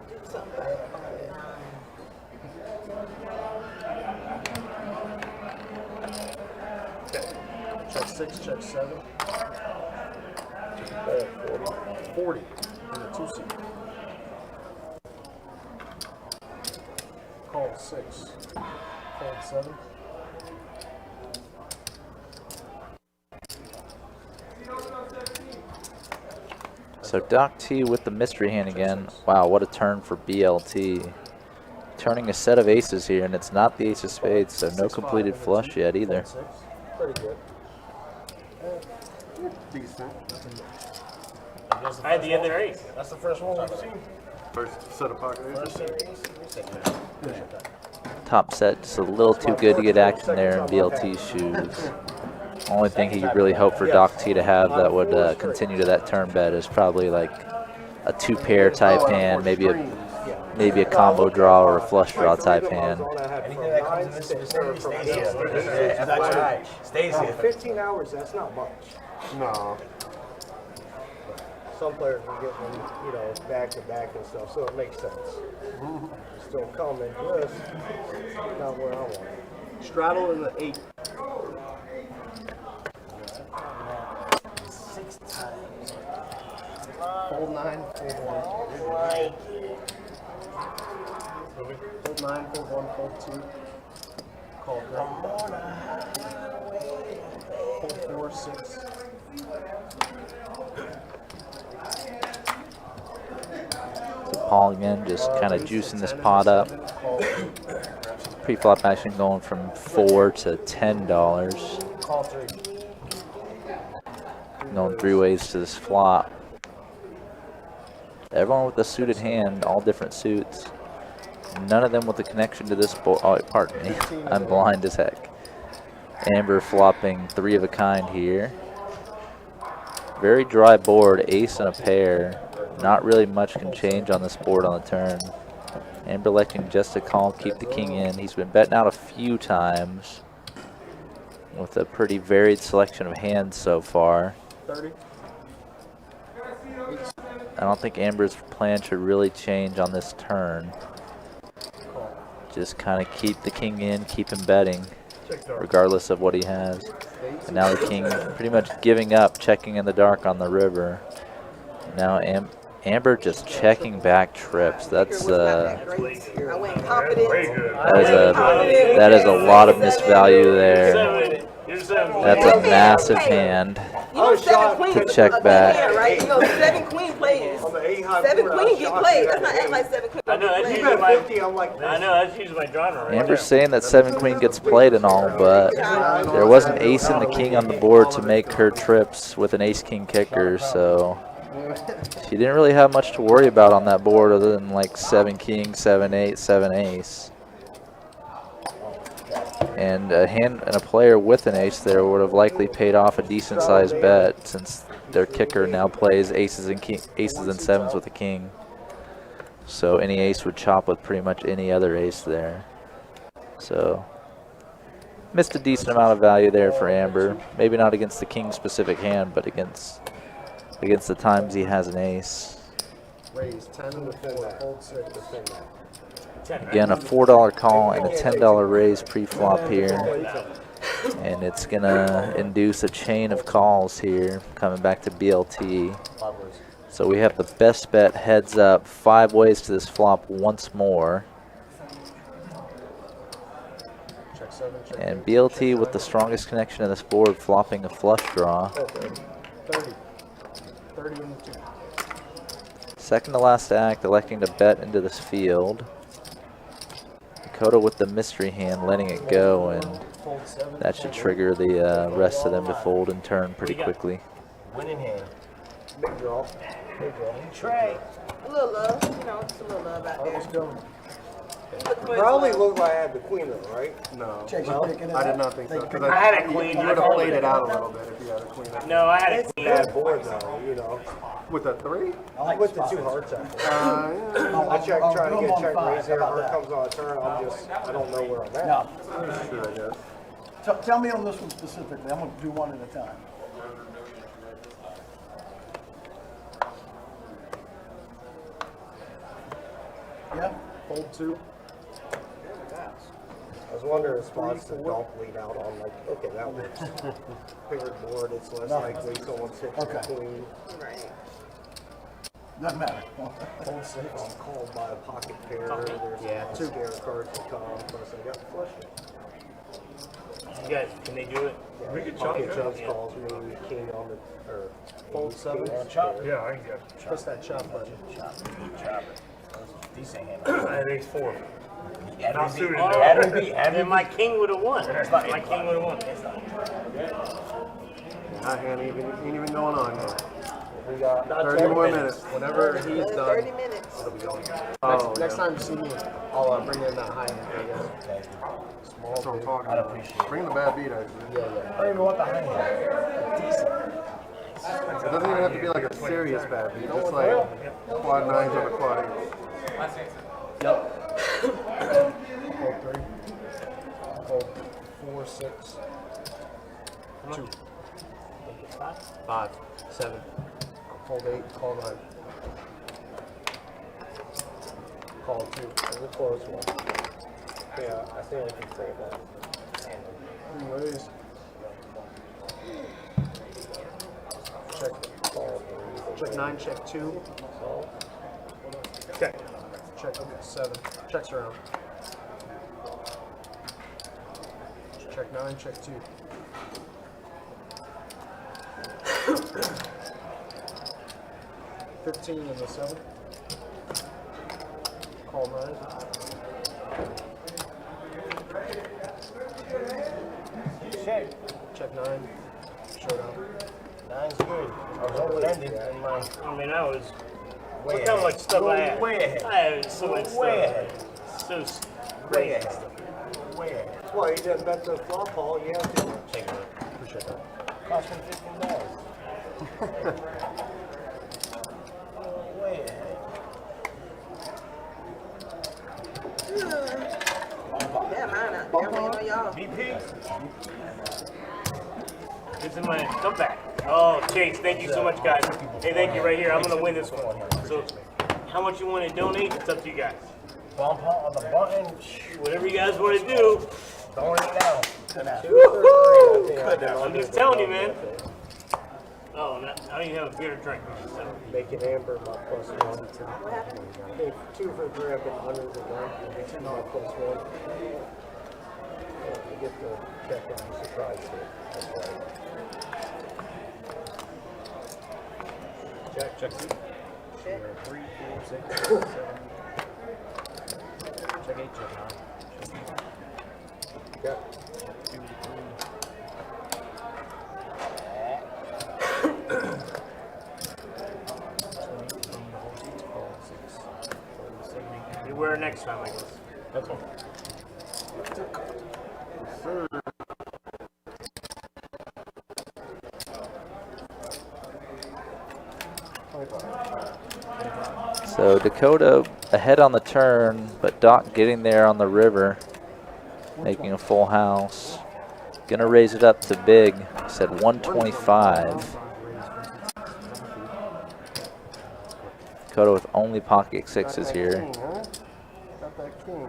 Do something about it. Check 6, check 7. Ball 40. 40 in the 2 seat. Call 6. Fold 7. So Doc T with the mystery hand again. Wow, what a turn for BLT. Turning a set of aces here, and it's not the ace of spades, so no completed flush yet either. Fold 6. Pretty good. Decent. I had the other ace. That's the first one we've seen. First set of pocket aces. Top set just a little too good to get action there in BLT's shoes. Only thing he could really hope for Doc T to have that would continue to that turn bet is probably like a 2-pair type hand, maybe a combo draw or a flush draw type hand. Anything that comes in this stays here. 15 hours, that's not much. No. Some players will get them, you know, back to back and stuff, so it makes sense. Still coming, just not where I want it. Straddle in the 8. 6 times. Fold 9, fold 1. Fold 9, fold 1, fold 2. Call fold 4, 6. Paul again just kind of juicing this pot up. Pre-flop action going from $4 to $10. Call 3. Going 3 ways to this flop. Everyone with a suited hand, all different suits. None of them with a connection to this board. Oh, pardon me. I'm blind as heck. Amber flopping 3 of a kind here. Very dry board, ace and a pair. Not really much can change on this board on the turn. Amber electing just to call, keep the king in. He's been betting out a few times with a pretty varied selection of hands so far. 30. I don't think Amber's plan should really change on this turn. Just kind of keep the king in, keep him betting, regardless of what he has. And now the king pretty much giving up, checking in the dark on the river. Now Amber just checking back trips. That's I went confident. that is a lot of misvalue there. That's a massive hand to check back. Right? You know, 7 queen players. 7 queen get played. That's not acting like 7 queen. I know that's usually my. I know that's usually my genre. Right Amber's saying that 7 queen gets played and all, but there was an ace and the king on the board to make her trips with an ace-king kicker, so she didn't really have much to worry about on that board other than like 7 king, 7 8, 7 ace. And a hand and a player with an ace there would have likely paid off a decent sized bet since their kicker now plays aces and 7s with a king. So any ace would chop with pretty much any other ace there. So missed a decent amount of value there for Amber. Maybe not against the king specific hand, but against the times he has an ace. Raise 10 to 4, fold 6, defend that. Again, a $4 call and a $10 raise pre-flop here. And it's going to induce a chain of calls here, coming back to BLT. So we have the best bet heads up 5 ways to this flop once more. And BLT with the strongest connection of this board, flopping a flush draw. 30 in the 2. Second to last act, electing to bet into this field. Dakota with the mystery hand, letting it go, and that should trigger the rest of them to fold and turn pretty quickly. Winning hand. Big draw. Big draw. Trey. A little love, you know, just a little love out there. Let's go. Probably looked like I had the queen though, right? No. Chase, you picking it I did up? not think so. 'Cause I had a queen. You would have played it out a little bit if you had a queen. No, I had a queen. Bad board though, you know. With a 3? I like With the spot 2 this. hearts after. Oh, I check, I'll trying do to them get on check five. raise here. How about Heart that? comes on a turn. I don't know where I'm at. No, Sure, I guess. tell me on this one specifically. I'm gonna do one at a time. Yeah? Fold 2. I was wondering spots that don't bleed out on, like, okay, that works. Paired board, it's less likely someone's hitting the Okay. queen. Right. Doesn't matter. Fold 6. I'm called by a pocket pair. There's 2 scare cards to come. Plus I got flush. You guys, can they do it? We could pocket chugs calls me king on the, or Fold 7. chop. Yeah, I can get it. Press that chop button. Chop it. Decent hand. I had ace 4. Not suited, Oh, though. Then my king would have won. My king would have won. That hand ain't even going on yet. We got 30 more minutes. Whenever he's done. 30 minutes. It'll be going. next time you see me, I'll bring in that high end, I guess. Small, That's what I'm big. talking about. Bring the bad beat, actually. I don't even want the high hand. Decent. It doesn't even have to be like a serious bad beat. Just like quad 9s on a quad 8. Yep. Fold 3. Fold 4, 6. 2. 5. 7. Fold 8. Call 9. Call 2. That's a close one. Yeah, I think I can save that. 3 ways. Check. Call 3. Check 9. Check 2. Okay. Check 7. Checks around. Check 9. Check 2. $15 and the 7. Call 9. Check 9. Showdown. 9's good. I was open-ended and like I mean, I was. way What kind of like stuff I had? Way ahead. I had so much Way stuff. So Way crazy ahead. stuff. Way ahead. That's why you didn't bet the flop hall. You have to. Take it. Appreciate that. Cost me $15. Way ahead. Yeah, mine out there. I'm waiting on y'all. BP. This is my comeback. Oh, Chase, thank you so much, guys. Hey, thank you right here. I'm gonna win this one. So, how much you want to donate? It's up to you guys. Bump on the button. Whatever you guys want to do. Don't it now. I'm just telling you, man. Oh, no, I don't even have a beer to drink. So. Making Amber my plus 1. Hey, 2 for 3. I've been hundreds of them. Making my plus 1. You get the check and be surprised here. That's right. Check. Check 2. Check. 3, 4, 6, 7. Check 8. Check 9. Yeah. 2, 3. Beware next time, I guess. That's one. So Dakota ahead on the turn, but Doc getting there on the river, making a full house. Gonna raise it up to big, said 125. Dakota with only pocket 6s here. Got that king.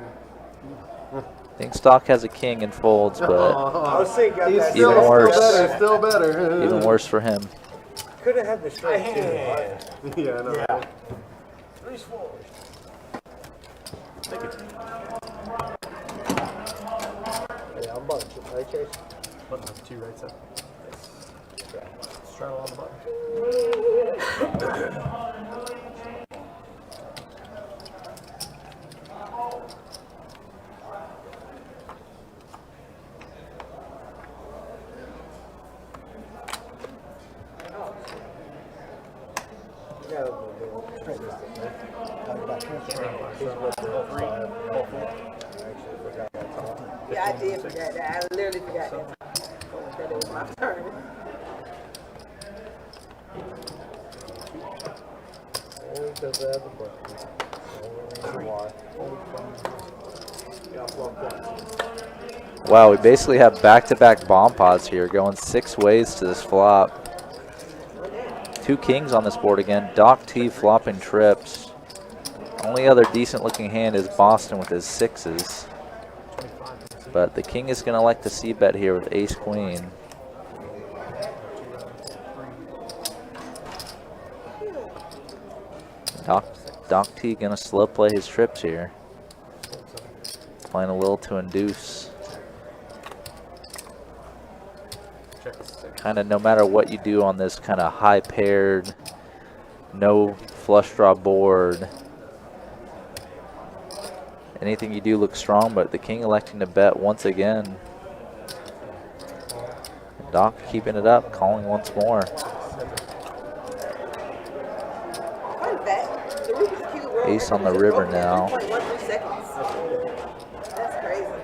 I think Stock has a king and folds, but I was saying, got that. Even worse. Still better. even worse for him. Could have had the straight too. Yeah, I know. Yeah. 3's 4. Yeah, I'm bunch. Right, Chase? Button has 2 right side. Straddle on the button. Yeah, I did forget that. I literally forgot that. That it was my turn. Only because I have the button. Only why. Wow, we basically have back-to-back bomb pods here, going 6 ways to this flop. 2 kings on this board again. Doc T flopping trips. Only other decent-looking hand is Boston with his 6s. But the king is going to like to c-bet here with ace-queen. Doc T going to slow play his trips here. Playing a little to induce. Kind of no matter what you do on this kind of high paired, no flush draw board, anything you do looks strong, but the king electing to bet once again. Doc keeping it up, calling once more. Ace on the river now.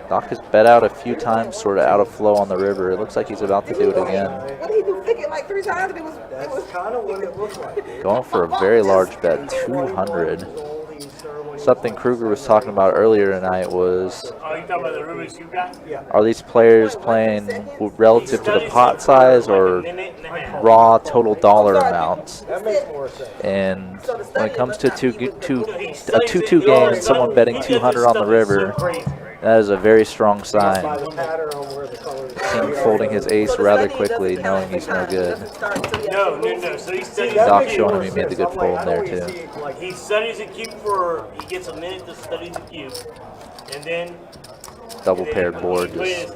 Doc has bet out a few times, sort of out of flow on the river. It looks like he's about to do it again. What did he do? Thick it like 3 times? It was kind of what it looked like. Going for a very large bet, 200. Something Kruger was talking about earlier tonight was, Oh, you talking about the Rubik's Cube guy? Yeah. are these players playing relative to the pot size or raw total dollar amounts? That makes more sense. And when it comes to a 2-2 game and someone betting 200 on the river, that is a very strong sign. King folding his ace rather quickly, knowing he's no good. No. So he studies. Doc showing him he made the good fold there too. He studies the cube he gets a minute to study the cube, and then Double paired board, just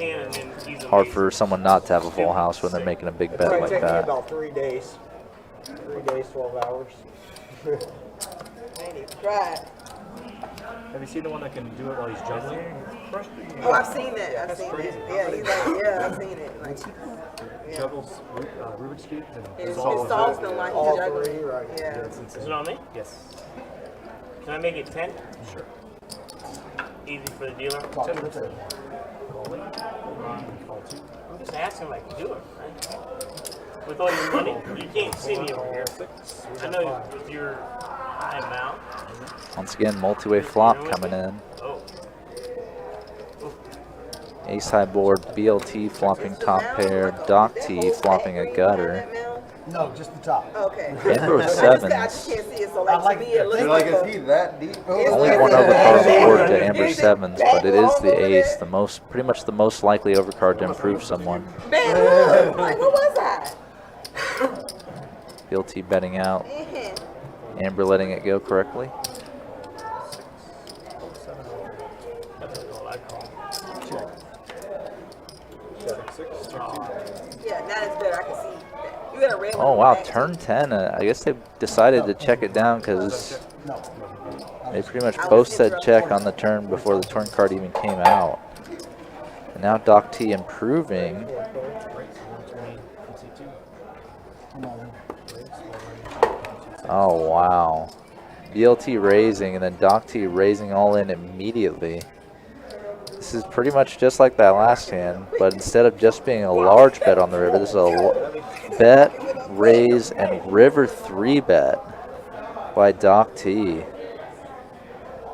hard for someone not to have a full house when they're making a big bet like that. About 3 days. 3 days, 12 hours. Have you seen the one that can do it while he's juggling? Oh, I've seen that. I've seen it. Yeah, he's like, yeah, I've seen it. Like, Juggles Rubik's Cubes and it solves them like he's juggling. Yeah. Is it on me? Yes. Can I make it 10? Sure. Easy for the dealer. I'm just asking like you do it, right? With all your money, you can't see me over here. I know with your high amount. Once again, multi-way flop coming in. Ace high board, BLT flopping top pair, Doc T flopping a gutter. No, just the top. Okay. Amber with sevens. I just can't see it, so like to me it looks Like, like is he that deep? Only one overcard on the board to Amber sevens, but it is the ace, pretty much the most likely overcard to improve someone. Man, like what was that? BLT betting out. Amber letting it go correctly. Yeah, now it's better. I can see that. You got a red one. Oh wow, turn 10. I guess they decided to check it down because they pretty much both said check on the turn before the turn card even came out. And now Doc T improving. Oh wow. BLT raising and then Doc T raising all in immediately. This is pretty much just like that last hand, but instead of just being a large bet on the river, this is a bet, raise, and river 3 bet by Doc T.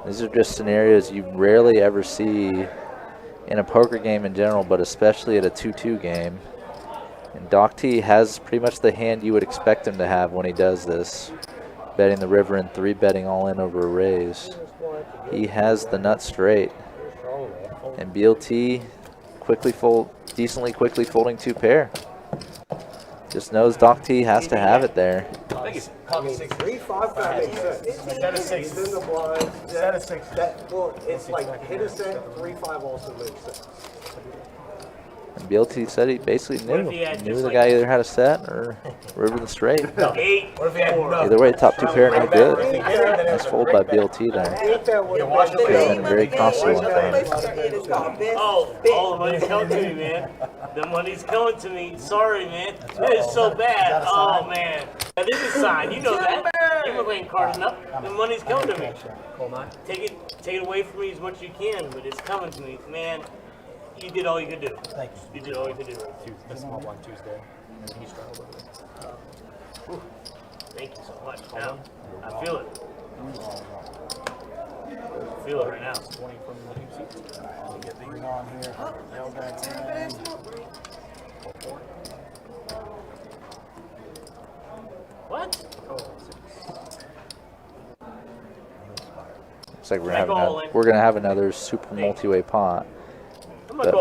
These are just scenarios you rarely ever see in a poker game in general, but especially at a 2-2 game. And Doc T has pretty much the hand you would expect him to have when he does this, betting the river and 3 betting all in over a raise. He has the nut straight. And BLT decently quickly folding 2 pair. Just knows Doc T has to have it there. I think it's 3-5 kind of makes sense. Set of 6. He's in the blind. Set of 6. Well, it's like hit a set, 3-5 also makes sense. And BLT said he basically knew the guy either had a set or river the straight. 8. Either way, top 2 pair, no good. Nice fold by BLT there. Could have been a very costly one for him. Oh, all the money's coming to me, man. The money's coming to me. Sorry, man. That is so bad. Oh, man. That is a sign. You know that. You been playing cards enough. The money's coming to me. Take it away from me as much as you can, but it's coming to me, man. You did all you could do. Thank you. You did all you could do. A small one Tuesday. And he struggled with it. Thank you so much. Now, I feel it. I feel it right now. 20 from the deep seat. I'll get these on here. Nail back in. What? Looks like we're gonna have another super multi-way pot. But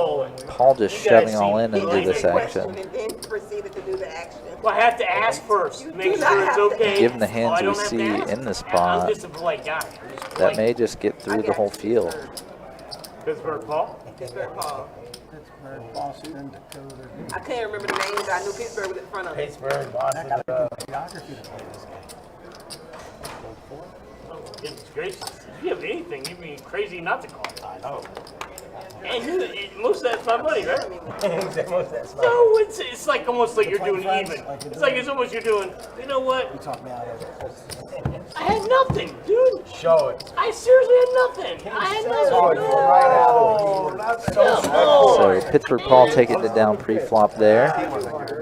Paul just shoving all in into this action. And then proceeded to do the action. Well, I have to ask first. Make sure it's okay. Given the hands we see in this pot, I'm just a polite guy. that may just get through the whole field. Pittsburgh Paul? Pittsburgh Paul. Pittsburgh, Boston, Dakota. I can't remember the names. I knew Pittsburgh was in front of me. Pittsburgh, Boston. I got geography to play this game. Oh, goodness gracious. If you have anything, you'd be crazy not to call. I know. And most of that's my money, right? Most of that's my No, it's like almost like you're doing even. It's like it's almost you're doing, you know what? You talk me out of it. I had nothing, dude. Show it. I seriously had nothing. I had nothing. Oh, that's so So Pittsburgh Paul taking it down pre-flop there.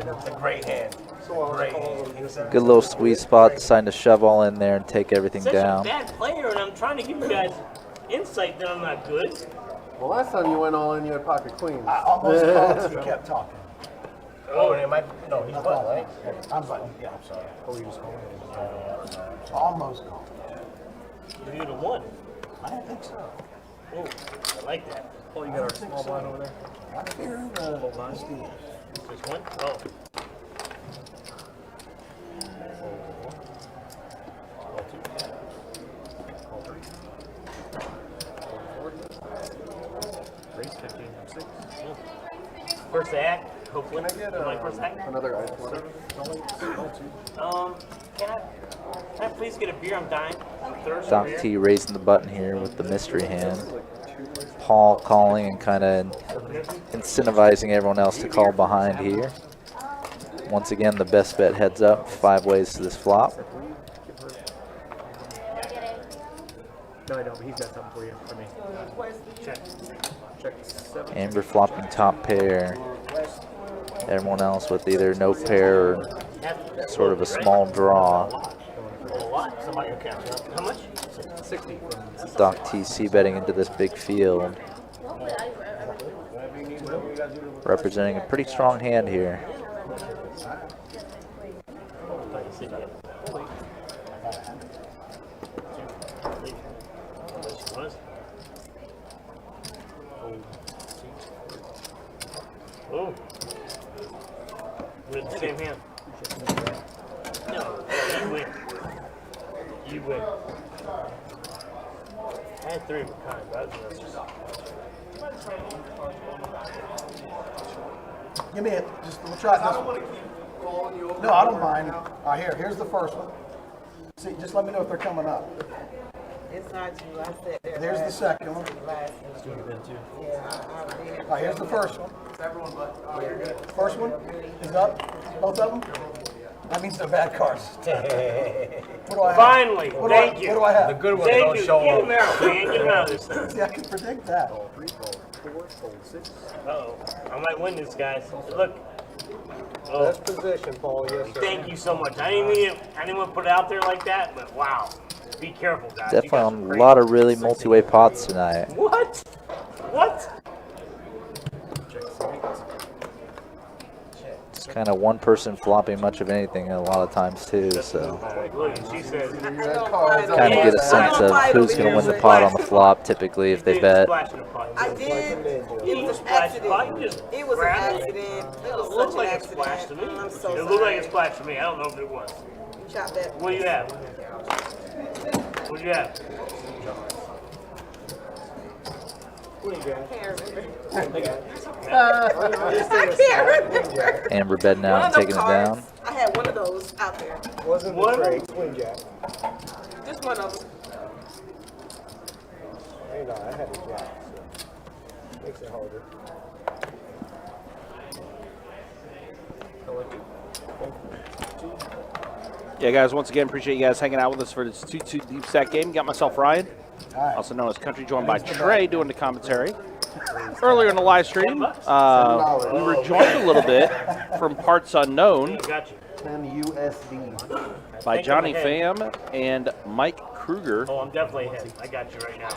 That's a great hand. Great hand. Good little squeeze spot, deciding to shove all in there and take everything Such down. a bad player, and I'm trying to give you guys insight that I'm not good. Well, last time you went all in, you had pocket queens. I almost called you. You kept talking. Oh, and it might. No, he's well, right? I'm button. Yeah, I'm sorry. Oh, he was calling it. Almost called. You'd have won. I don't think so. Oh, I like that. Oh, you got our small blind over there? Right here, the Steve. Just one? Oh. Race 15 from 6. First act, hopefully. Can I get my first act? another ice water? Can I please get a beer? I'm dying. I'm thirsty. Doc T raising the button here with the mystery hand. Paul calling and kind of incentivizing everyone else to call behind here. Once again, the best bet heads up 5 ways to this flop. No, I know, but he's got something for you, for me. Check. Check 7. Amber flopping top pair. Everyone else with either no pair or sort of a small draw. Somebody will catch up. How much? 60. Doc T C betting into this big field. Representing a pretty strong hand here. Oh. We're in the same hand. No, you win. You win. I had 3 of a kind, but I was just... Give me it. Just we'll try this one. No, I don't mind. Here's the first one. See, just let me know if they're coming up. It's not you. I said there. There's the second one. Yeah, All right, here's the first one. First one is up. Both of them. That means they're bad cards. What do I have? Finally, thank you. What do I have? The good ones Thank don't you. show Get up. him out, man. Get him out of this thing. See, I can predict that. Uh-oh. I might win this, guys. Look. Oh, Best position, Paul. Yes, sir. thank you so much. I didn't want to put it out there like that, but wow. Be careful, guys. You Definitely guys on are a great. lot of really multi-way pots tonight. What? What? It's kind of one person flopping much of anything a lot of times too, so Look, she says. kind of get a sense of who's going to win the pot on the flop typically if they bet. I did. It was an accident. It was an accident. It was It looked such like an it splashed to me. accident. I'm so It looked like it sorry. splashed to me. I don't know if it was. Chop that. What do you have? What do you have? I can't remember. Amber betting One out of and them taking it cards, down. I had one of those out there. Wasn't What? the trade swing jack? Just one of them. Hey, no, I had a jack, so makes it harder. Yeah, guys, once again, appreciate you guys hanging out with us for this 2-2 deep stack game. Got myself Ryan, also known as Country, joined by Trey doing the commentary. Earlier in the live stream, we were joined a little bit from Parts Unknown 10 USD. by Johnny Pham and Mike Kruger. Oh, I'm definitely ahead. I got you right now.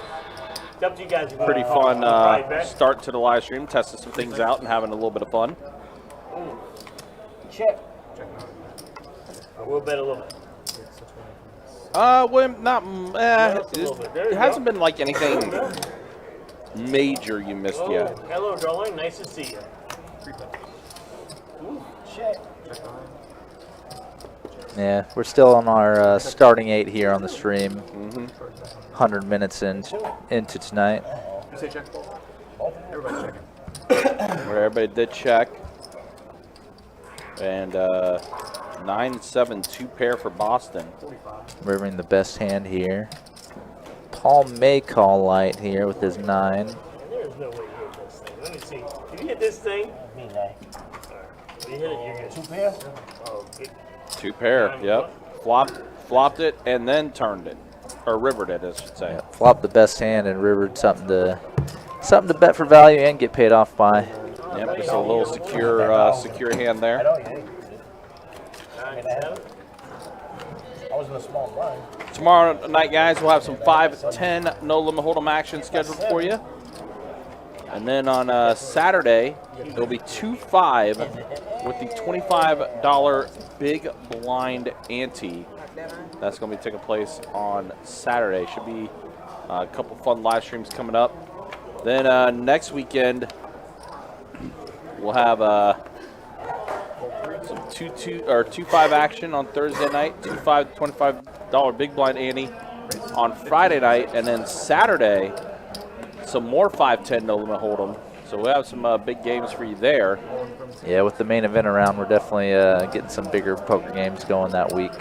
It's up to you guys. Pretty fun start to the live stream, testing some things out and having a little bit of fun. Check. We'll bet a little bit. Well, not. It hasn't been like anything major you missed yet. Hello, darling. Nice to see you. Ooh, check. Yeah, we're still on our starting 8 here on the stream. 100 minutes into tonight. You say check? Everybody checking. Where everybody did check. And 9-7 2 pair for Boston. Rivering the best hand here. Paul may call light here with his 9. There's no way you hit this thing. Let me see. If you hit this thing, me, you hit it, you're good. 2 pair? Oh, good. 2 pair, yep. Flopped it and then turned it. Or rivered it, I should say. Yeah, flopped the best hand and rivered something to bet for value and get paid off by. Yep, just a little secure hand there. I was in a small blind. Tomorrow night, guys, we'll have some 5-10 no limit hold'em action scheduled for you. And then on Saturday, there'll be 2-5 with the $25 big blind ante. That's going to be taking place on Saturday. Should be a couple fun live streams coming up. Then next weekend, we'll have some 2-5 action on Thursday night, 2-5 $25 big blind ante on Friday night, and then Saturday, some more 5-10 no limit hold'em. So we'll have some big games for you there. Yeah, with the main event around, we're definitely getting some bigger poker games going that week.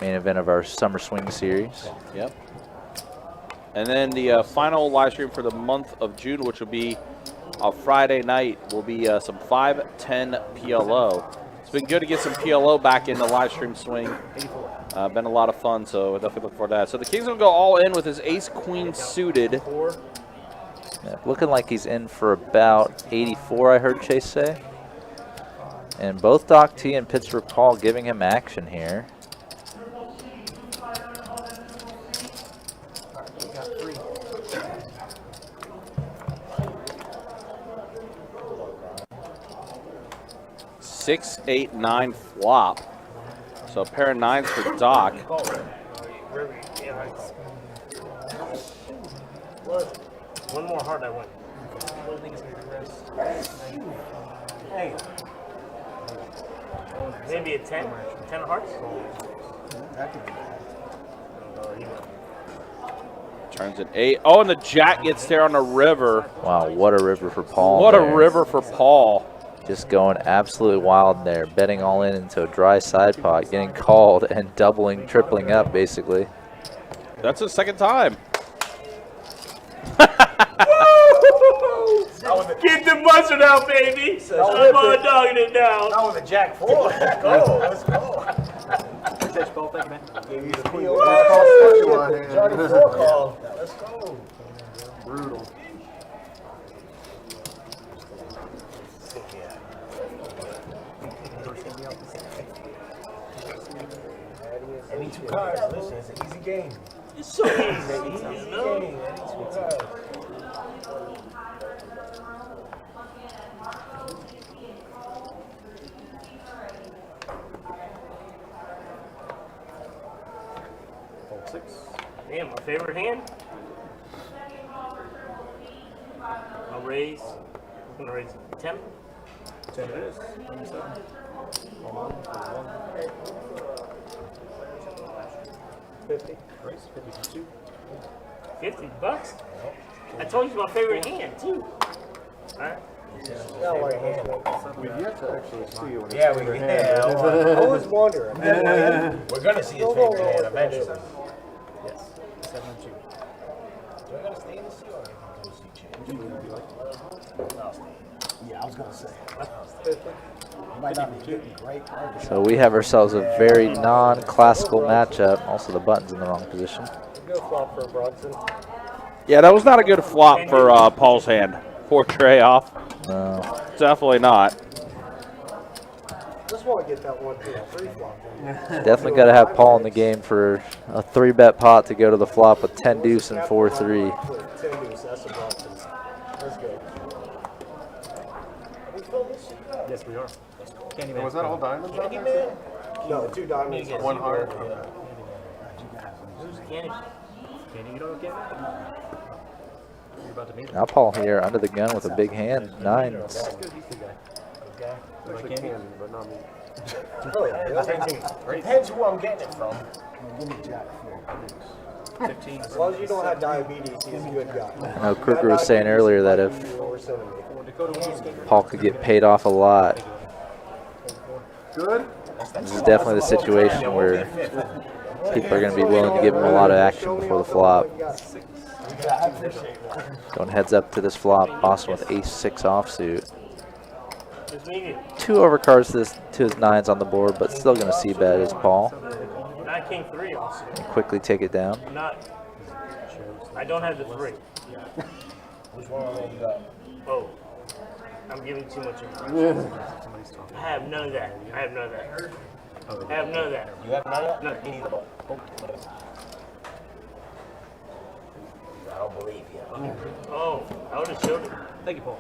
Main event of our Summer Swing Series. Yep. And then the final live stream for the month of June, which will be on Friday night, will be some 5-10 PLO. It's been good to get some PLO back in the live stream swing. Been a lot of fun, so definitely look forward to that. So the King's going to go all in with his ace-queen suited. Yeah, looking like he's in for about 84, I heard Chase say. And both Doc T and Pittsburgh Paul giving him action here. Six, 8, 9 flop. So a pair of 9s for Doc. One more heart I win. Hey. Maybe a 10? 10 hearts? Turns an 8. Oh, and the Jack gets there on the river. Wow, what a river for Paul. What a river for Paul. Just going absolutely wild there, betting all in into a dry side pot, getting called and doubling, tripling up basically. That's his second time. Get the mustard out, baby. I'm on dogging it down. Now with a Jack 4. Let's go. Let's go. Gave you the queen. Johnny 4 call. Let's go. Brutal. Any 2 cards. Listen, it's an easy game. It's so easy. Easy game. Any 2 cards. Damn, my favorite hand. I'll raise. I'm gonna raise 10. 10 it is. 50. Raise 52. $50? I told you it's my favorite hand, too. Alright. We've yet to actually see what Yeah, we I always wonder. We're gonna see his favorite hand eventually. Yes. 7-2. Do I gotta stay in the sea or I can go see change? I'll stay. Yeah, I was gonna say. Might not be getting great. So we have ourselves a very non-classical matchup. Also, the button's in the wrong position. Go flop for Bronson. Yeah, that was not a good flop for Paul's hand. Poor tray off. No. Definitely not. Just want to get that 1-2-3 flop. Definitely got to have Paul in the game for a 3-bet pot to go to the flop with 10 deuce and 4-3. 10 deuce, that's a Bronson. Let's go. Yes, we are. Was that all diamonds out there? No, 2 diamonds, 1 heart. Who's Candy? Candy, you don't know Candy? You're about to meet him. Now Paul here under the gun with a big hand, 9s. He's the guy. Actually candy, but not me. Oh, yeah. Depends who I'm getting it from. Give me Jack 15. As long as you don't have diabetes, he's a good guy. I know Kruger was saying earlier that if Paul could get paid off a lot, Good? this is definitely the situation where people are going to be willing to give him a lot of action before the flop. Going heads up to this flop, Boston with ace-6 offsuit. 2 overcards to his 9s on the board, but still going to see bet is Paul. Not King 3 also. And quickly take it down. I don't have the 3. Which one are you got? Oh, I'm giving too much information. I have none of that. I have none of that. I have none of that. You have none of that? None. Me neither. I don't believe you. Oh, I would have showed it. Thank you, Paul.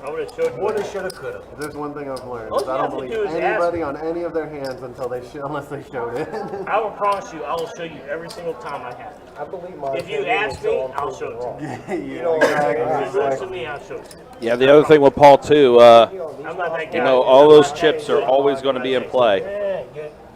I would have showed you. Woulda, shoulda, coulda. If there's one thing I've learned, All is you I have don't to believe do is anybody ask. on any of their hands unless they showed it. I will promise you, I will show you every single time I have it. I believe my If you opinion ask me, until I'm I'll show proven it to wrong. you. You know, If you listen to me, I'll show it to you. Yeah, the other thing with Paul, too, I'm not that guy. you know, all those chips are always going to be in play. Yeah,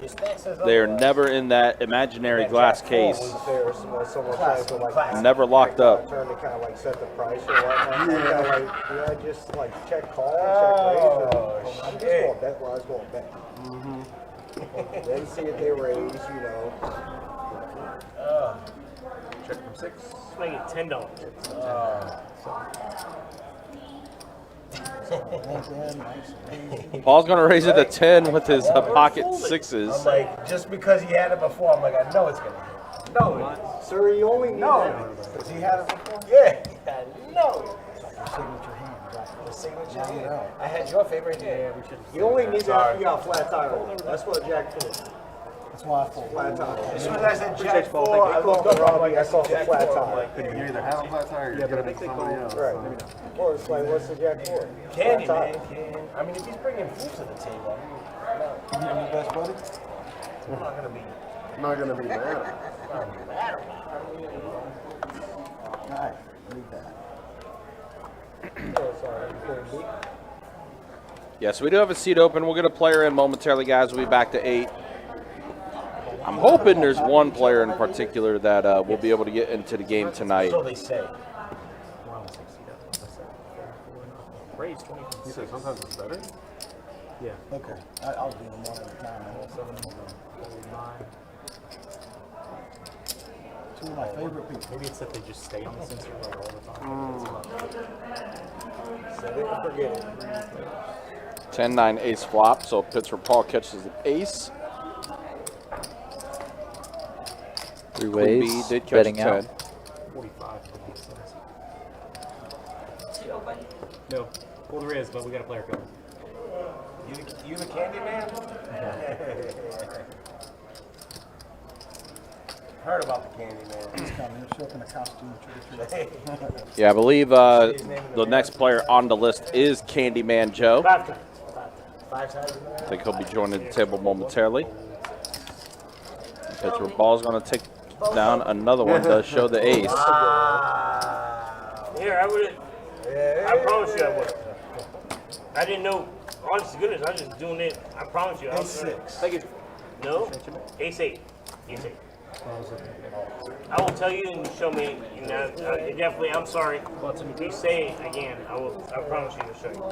your stat says They are never in that imaginary glass case. There, someone tries to like Never locked up. turn to kind of like set the price or whatnot. Yeah, just like check call, check raise. I'm just going to bet while I was going to bet. Then see if they raise, you know. Check from 6. Let's make it $10. Paul's going to raise it to 10 with his pocket 6s. I'm like, just because he had it before, I'm like, I know it's gonna hit. No, Sir, you only need no. Does he have it before? Yeah, I know. Signature hand. The signature hand. I had your favorite hand. You only need that after you got a flat tire. That's what Jack did. That's why I fold. Flat tire. As soon as I said Jack 4, I looked up. I'm like, I saw Jack flat four, tire. like, You either have a flat tire or you're giving it to somebody else. Right. Or it's like, what's the Jack for? Candy, Flat man. tire. I mean, if he's bringing food to the table, I mean, you best buddy? I'm not gonna be. I'm not going to be mad. Alright, leave that. Yes, we do have a seat open. We'll get a player in momentarily, guys. We'll be back to 8. I'm hoping there's one player in particular that will be able to get into the game tonight. So they say. Raise 20. You said sometimes it's better? Yeah. Okay, I'll do them one at a time. 9. Two of my favorite people. Maybe it's that they just stay on the sensor like all the time. Set it and forget it. 10-9 ace flop, so Pittsburgh Paul catches an ace. 3 Queen B ways, did catch betting a out. 10. 45. No. Well, there is, but we got a player coming. You the candy man? Heard about the candy man. He's coming. He'll show up in a costume. Yeah, I believe the next player on the list is Candyman Joe. 5 times. 5 times. I think he'll be joining the table momentarily. Pittsburgh Ball's going to take down another one to show the ace. Here, I would. I promise you, I would. I didn't know. Honest to goodness, I was just doing it. I promise you. Thank you. No, ace 8. Ace 8. I will tell you and you show me. You know, definitely. I'm sorry. If you say it again, I will. I promise you to show you.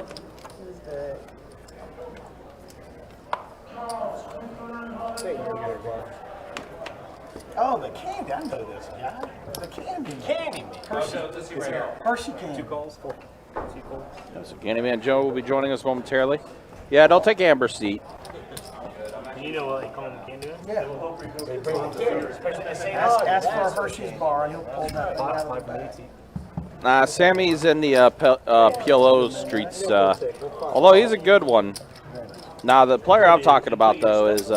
Oh, the candy. I know this guy. The candy. Candy man. Hershey. Hershey candy. 2 calls, 4. So Candyman Joe will be joining us momentarily. Yeah, don't take Amber's seat. You know what they call him Candyman? Yeah. They bring the candy, especially the same. Ask for a Hershey's bar, and he'll pull that thing out of the bag. Sammy's in the PLO streets, although he's a good one. Now, the player I'm talking about, though, is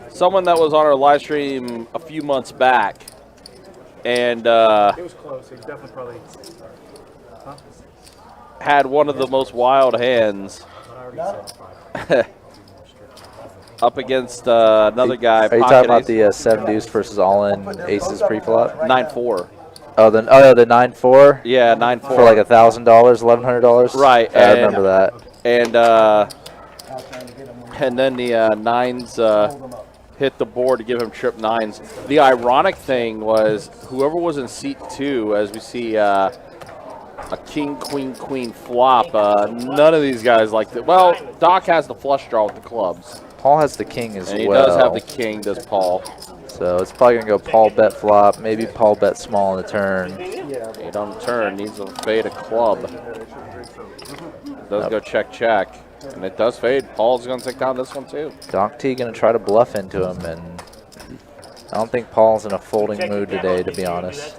someone that was on our live stream a few months back. And It was close. It was definitely probably. had one of the most wild hands up against another guy. Are you talking about the 7 deuce versus all-in aces pre-flop? 9-4. Oh, the 9-4. Yeah, 9-4 for like $1,000, $1,100. Right. I remember that. And then the nines hit the board to give him trip nines. The ironic thing was whoever was in seat 2, as we see a king, queen, queen flop. None of these guys like that. Well, Doc has the flush draw with the clubs. Paul has the king as and he well. Does have the king, does Paul. So it's probably going to go Paul bet flop, maybe Paul bet small on the turn. 8 on the turn, needs to fade a club. Does go check, check. And it does fade. Paul's going to take down this one too. Doc T going to try to bluff into him, and I don't think Paul's in a folding mood today, to be honest.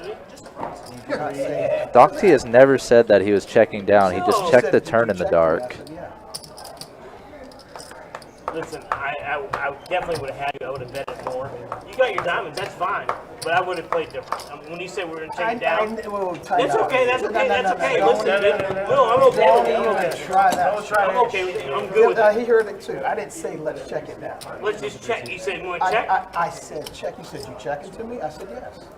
Doc T has never said that he was checking down. He just checked the turn in the dark. Listen, I definitely would have had you. I would have bet it more. You got your diamonds, that's fine. But I would have played different. When you say we're going to take it down, that's okay, that's okay, that's okay. Listen, no, I'm okay with it. I'm okay. Try that. I'm okay with it. I'm good with it. He heard it too. I didn't say let's check it down. Let's just check. You said you want to check? I said check. You said you checking to me? I said yes.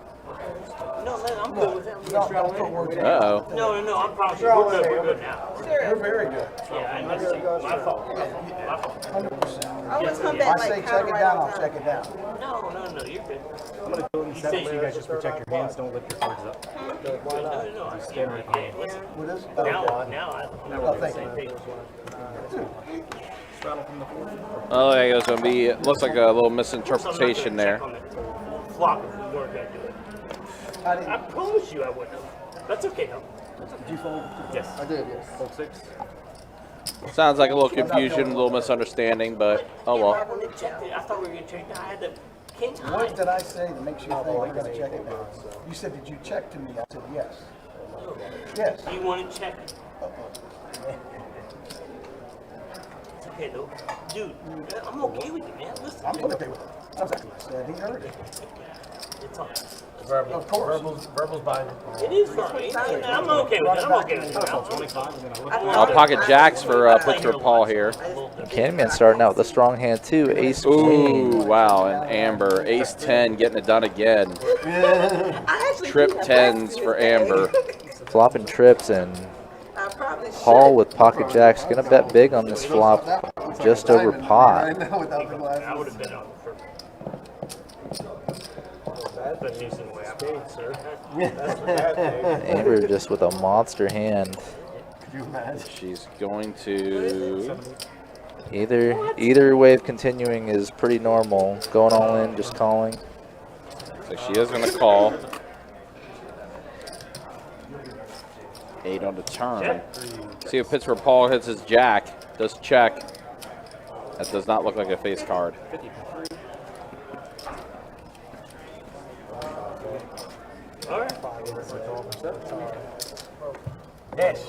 No, I'm good with it. Don't put words in. Uh-oh. No, I promise you. We're good now. You're very good. Yeah, I know. My fault. 100%. I want to come If back I say like check it down, I'll check it down. No, you're good. I'm gonna go in 7 so you guys just protect your hands. Don't lift your cards up. No, I stand right here. Listen. What is? Now Oh, thank you. Oh, yeah, it's going to be, it looks like a little misinterpretation there. Flop if we weren't going to do it. I promise you I wouldn't have. That's okay, though. Did you fold? Yes. I did, yes. Fold 6. Sounds like a little confusion, a little misunderstanding, but oh well. I thought we were going to check down. I had the king high. What did I say that makes you think we're going to check it down? You said, did you check to me? I said yes. Yes. You want to check? It's okay, though. Dude, I'm okay with you, man. Listen. I'm okay with it. That's exactly what I said. He heard it. It's on. Of course. Verbal's binding. It is fine. I'm okay with it. I'm okay with it. I'll pocket jacks for Pittsburgh Paul here. Candyman starting out with a strong hand too. Ace queen. Ooh, wow, and Amber. Ace 10 getting it done again. Trip 10s for Amber. Flopping trips, and Paul with pocket jacks going to bet big on this flop, just over pot. I would have been on for. Amber just with a monster hand. She's going to either way of continuing is pretty normal. Going all in, just calling. So she is going to call. 8 on the turn. See if Pittsburgh Paul hits his jack. Does check. That does not look like a face card. Dish.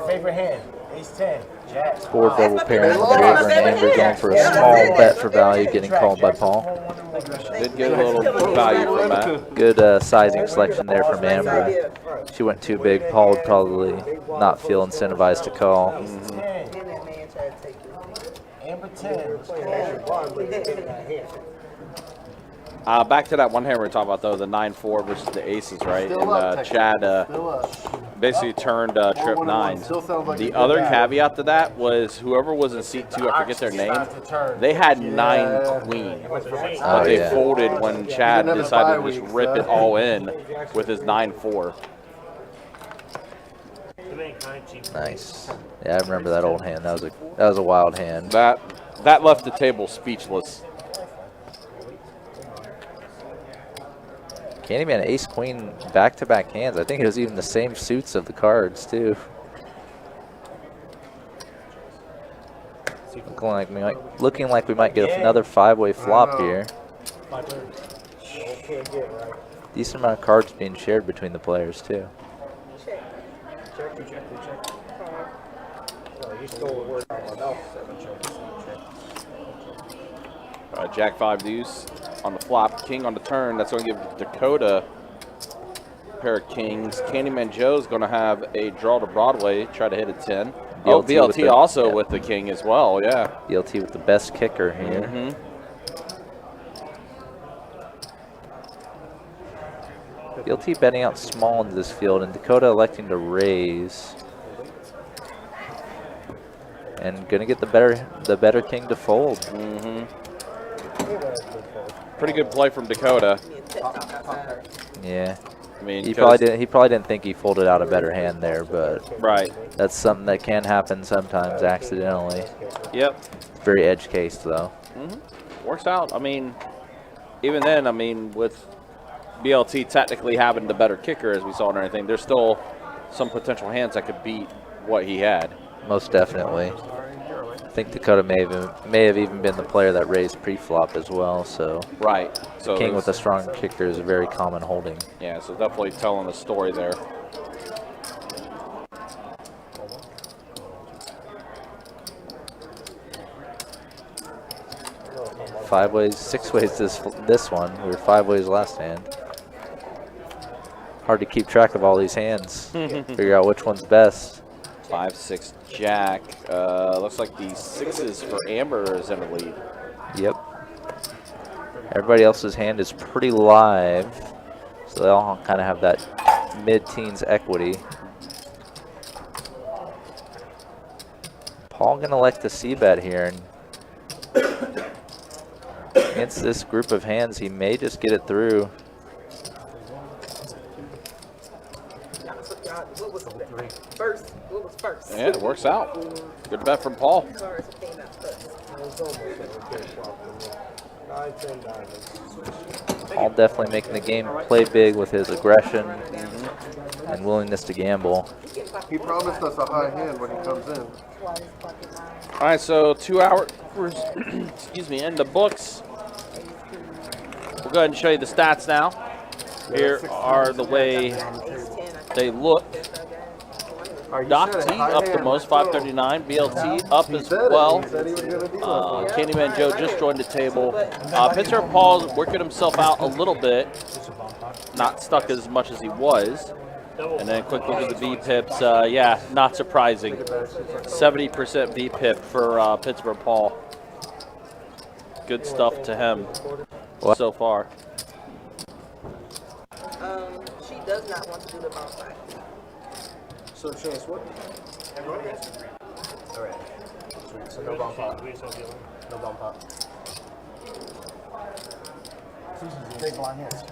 Favorite hand. Ace 10. Jack. Board double pairing from River and Amber going for a small bet for value, getting called by Paul. Did get a little value from that. Good sizing selection there from Amber. She went too big. Paul would probably not feel incentivized to call. Amber 10. Back to that one hand we were talking about, though, the 9-4 versus the aces, right? And Chad basically turned trip 9. The other caveat to that was whoever was in seat 2, I forget their name, they had 9 queen. But they folded when Chad decided to just rip it all in with his 9-4. Nice. Yeah, I remember that old hand. That was a wild hand. That left the table speechless. Candyman ace queen back-to-back hands. I think it was even the same suits of the cards too. Looking like we might get another 5-way flop here. Decent amount of cards being shared between the players too. Jack 5 deuce on the flop, king on the turn. That's going to give Dakota a pair of kings. Candyman Joe's going to have a draw to Broadway, try to hit a 10. Oh, BLT also with the king as well, yeah. BLT with the best kicker here. BLT betting out small into this field, and Dakota electing to raise. And gonna get the better king to fold. Pretty good play from Dakota. Yeah. I mean, he probably didn't think he folded out a better hand there, but right. That's something that can happen sometimes accidentally. Yep. Very edge case though. Works out. I mean, even then, I mean, with BLT technically having the better kicker, as we saw and everything, there's still some potential hands that could beat what he had. Most definitely. I think Dakota may have even been the player that raised pre-flop as well. So right. So king with a strong kicker is a very common holding. Yeah. So definitely telling the story there. Five ways, 6 ways this one. We were 5 ways last hand. Hard to keep track of all these hands. Figure out which one's best. 5-6 Jack. Looks like the 6s for Amber is in the lead. Yep. Everybody else's hand is pretty live, so they all kind of have that mid-teens equity. Paul gonna elect to c-bet here, and against this group of hands, he may just get it through. What was first? Yeah, it works out. Good bet from Paul. Paul definitely making the game play big with his aggression and willingness to gamble. He promised us a high hand when he comes in. All right, so 2 hours, excuse me, in the books. We'll go ahead and show you the stats now. Here are the way they look. Doc T up the most, 539. BLT up as well. Candyman Joe just joined the table. Pittsburgh Paul's working himself out a little bit. Not stuck as much as he was. And then quick look at the V-pips. Yeah, not surprising. 70% V-pip for Pittsburgh Paul. Good stuff to him so far. She does not want to do the bonfire. So Chance, what? Alright. Sweet. So no bomb pot. No bomb pot. Big blind hands.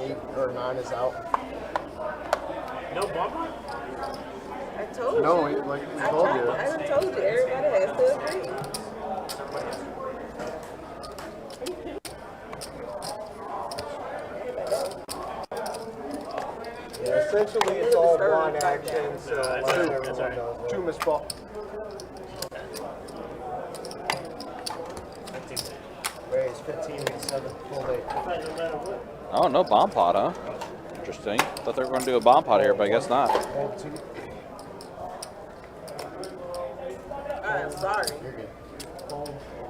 8 or 9 is out. No bumper? I told you. No, like we told you. I done told you. Everybody has to agree. Yeah, essentially, it's all blind action, so That's all right. 2 missed ball. raise 15 and 7 full 8. Oh, no bomb pot, huh? Interesting. Thought they were going to do a bomb pot here, but I guess not. I'm sorry.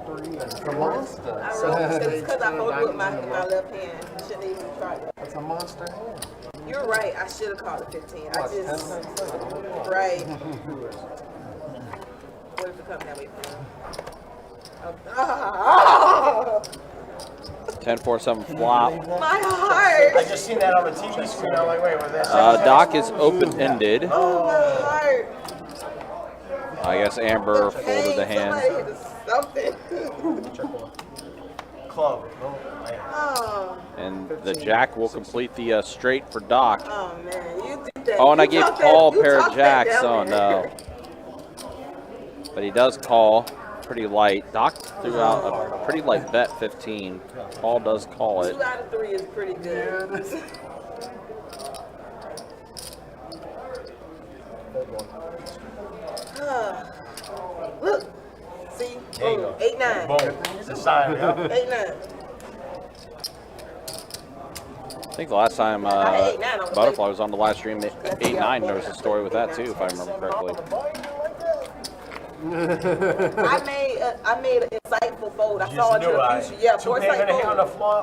It's a monster. I wrote it's because I hold with my left hand. Shouldn't even try it. It's a monster hand. You're right. I should have called it 15. I just right. What if it come that way for you? 10-4-7 flop. My heart. I just seen that on the TV screen. I'm like, wait, was that? Doc is open-ended. Oh, my heart. I guess Amber folded the hand. Somebody hit something. Club. Oh. And the Jack will complete the straight for Doc. Oh, man. You did that. Oh, and I You gave talked Paul a that- you pair of talked that Jacks. down Oh, there. no. But he does call. pretty light. Doc threw out a pretty light bet, 15. Paul does call it. 2 out of 3 is pretty good. Look. See? Boom. 8-9. Boom. It's a sign, yeah. 8-9. I think the last time Butterfly was on the live stream, 8-9, there was a story with that too, if I remember correctly. I made an insightful fold. I saw it in the future. Yeah, foresight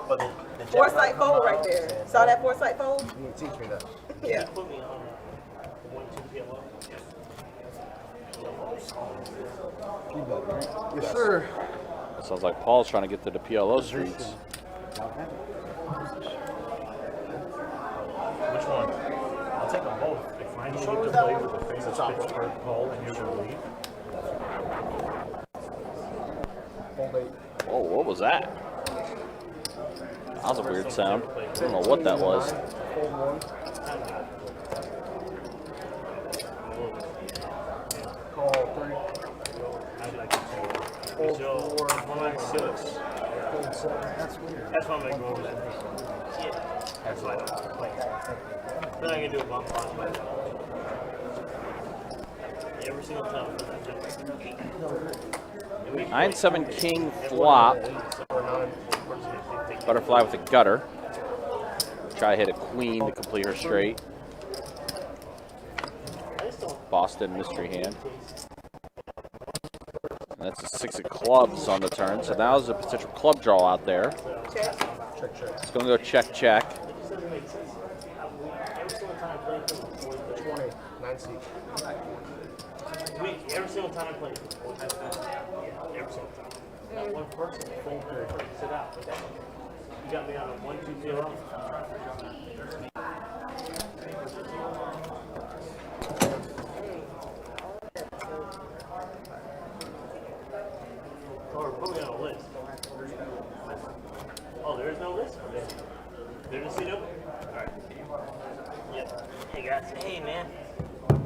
fold. Foresight fold right there. Saw that foresight fold? You can teach me that. Yeah. Yes, sir. Sounds like Paul's trying to get to the PLO streets. Which one? I'll take them both. If I need to play with the famous Pittsburgh Paul and you're going to leave. Whoa, what was that? That was a weird sound. I don't know what that was. Call 3. Fold 4. 6. That's weird. That's why I'm going to go over that. Yeah. That's why I don't play. Then I can do a bump on every single time. 9-7 king flop. Butterfly with a gutter. Try to hit a queen to complete her straight. Boston mystery hand. And that's a 6 of clubs on the turn. So now there's a potential club draw out there. It's going to go check, check. 20. 9 seat. Every single time I play. Every single time. Not one person sit out. You got me on a 1-2-0. Or put me on a list. Oh, there is no list? There's a seat open? Alright. Yep. Hey guys. Hey man.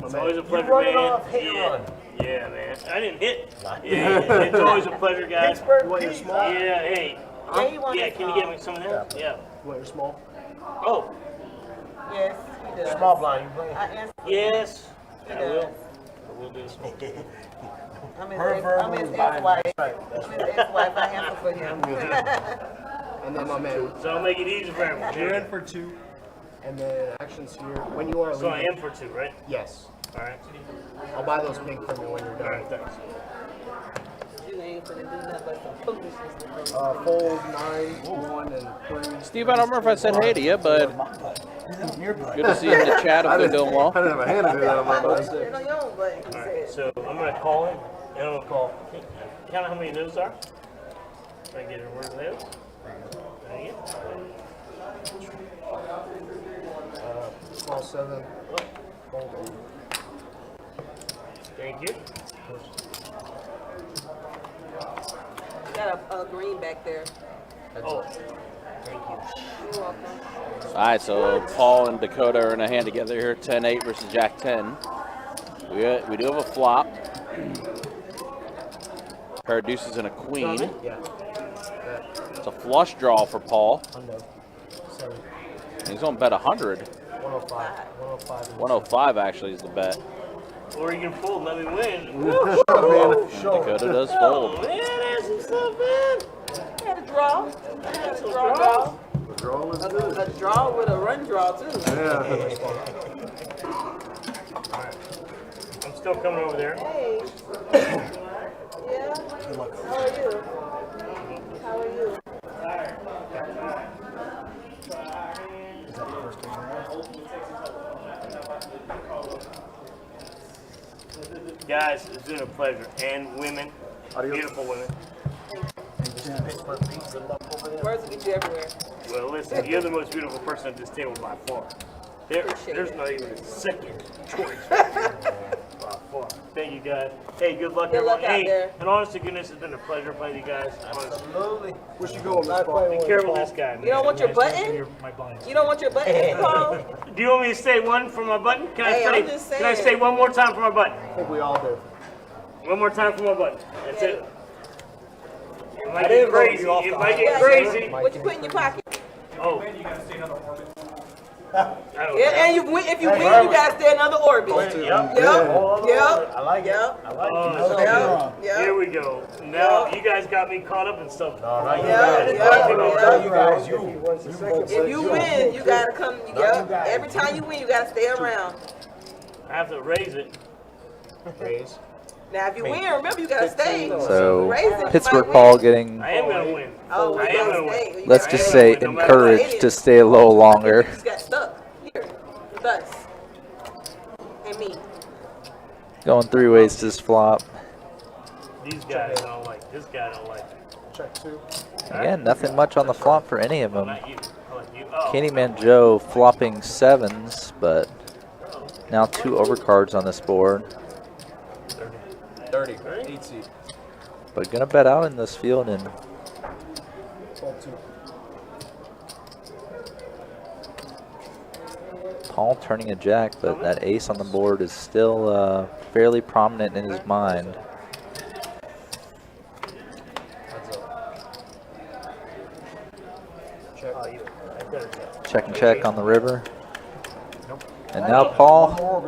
It's always a pleasure, man. Yeah, man. I didn't hit. Yeah, it's always a pleasure, guys. You want your small? Yeah, hey. Yeah, can you get me some of that? Yeah. You want your small? Oh, Yes, he does. Small blind, you play? I answer. yes. He I does. will. I will do this. I'm his ex-wife. I'm his ex-wife. I answer for him. And then my man. So I'll make it easy for everyone. You're in for 2. And then actions here. When you are So I leaving. am for 2, right? Yes. Alright. I'll buy those pink from you when you're done. Alright, thanks. You ain't finna do nothing but some foolishness. Fold 9, 1, and 3. Steve, I don't remember if I said hey to you, but good to see you in the chat. If they're doing well. I didn't have a hand to do that on my button. You know, your own button. Alright, so I'm going to call him, and I'm going to call. Count how many those are. If I can get a word of those. There you go. Small 7. Fold 8. Thank you. Got a green back there. Oh, thank you. You're welcome. All right, so Paul and Dakota are in a hand together here. 10-8 versus Jack 10. We do have a flop. Pair of deuces and a queen. Yeah. It's a flush draw for Paul. Unknown. 7. And he's going to bet 100. 105. 105. 105 actually is the bet. Or you can fold and let me win. Dakota does Oh, fold. man, that's some stuff, man. Had a draw. Had a draw. The draw was good. A draw with a run draw, too. Yeah. I'm still coming over there. Hey. Yeah? How are you? How are you? Guys, it's been a pleasure. And women, beautiful women. Words will get you everywhere. Well, listen, you're the most beautiful person at this table by far. There's not even a second choice. By far. Thank you, guys. Hey, good luck, Good luck everyone. out there. And honest to goodness, it's been a pleasure playing with you guys. Absolutely. Where you going, Miss Paul? Be careful of this guy, man. You don't want your button? You don't want your button, Paul? Do you want me to say one for my button? Can Hey, I I'm just say? Can I saying. say one more time for my button? I think we all do. One more time for my button. That's it. It might get crazy. It might get crazy. What you put in your pocket? Oh. You gotta stay another orbit. Yeah, and if you win, you gotta stay another orbit. Yep. Yep. I like it. Yep. I like it. Yep. Here we go. Now you guys got me caught up in stuff. No, not you Yeah, guys. yeah, You guys. If you win, you gotta come. Yep. Every time you win, you gotta stay around. I have to raise it. Raise. Now, if you win, remember you gotta stay. So Raise it, you Pittsburgh might Paul win. getting, I am gonna win. Oh, I you am gotta gonna stay. win. You let's gotta just stay. say, encouraged to stay a little longer. You just got stuck here with us and me. Going 3 ways to this flop. These guys don't like. This guy don't like. Check 2. Again, nothing much on the flop for any of them. Not you. I like you. Oh. Candyman Joe flopping 7s, but now 2 overcards on this board. 30. 8 seat. But gonna bet out in this field and 12-2. Paul turning a jack, but that ace on the board is still fairly prominent in his mind. Check and check on the river. And now Paul,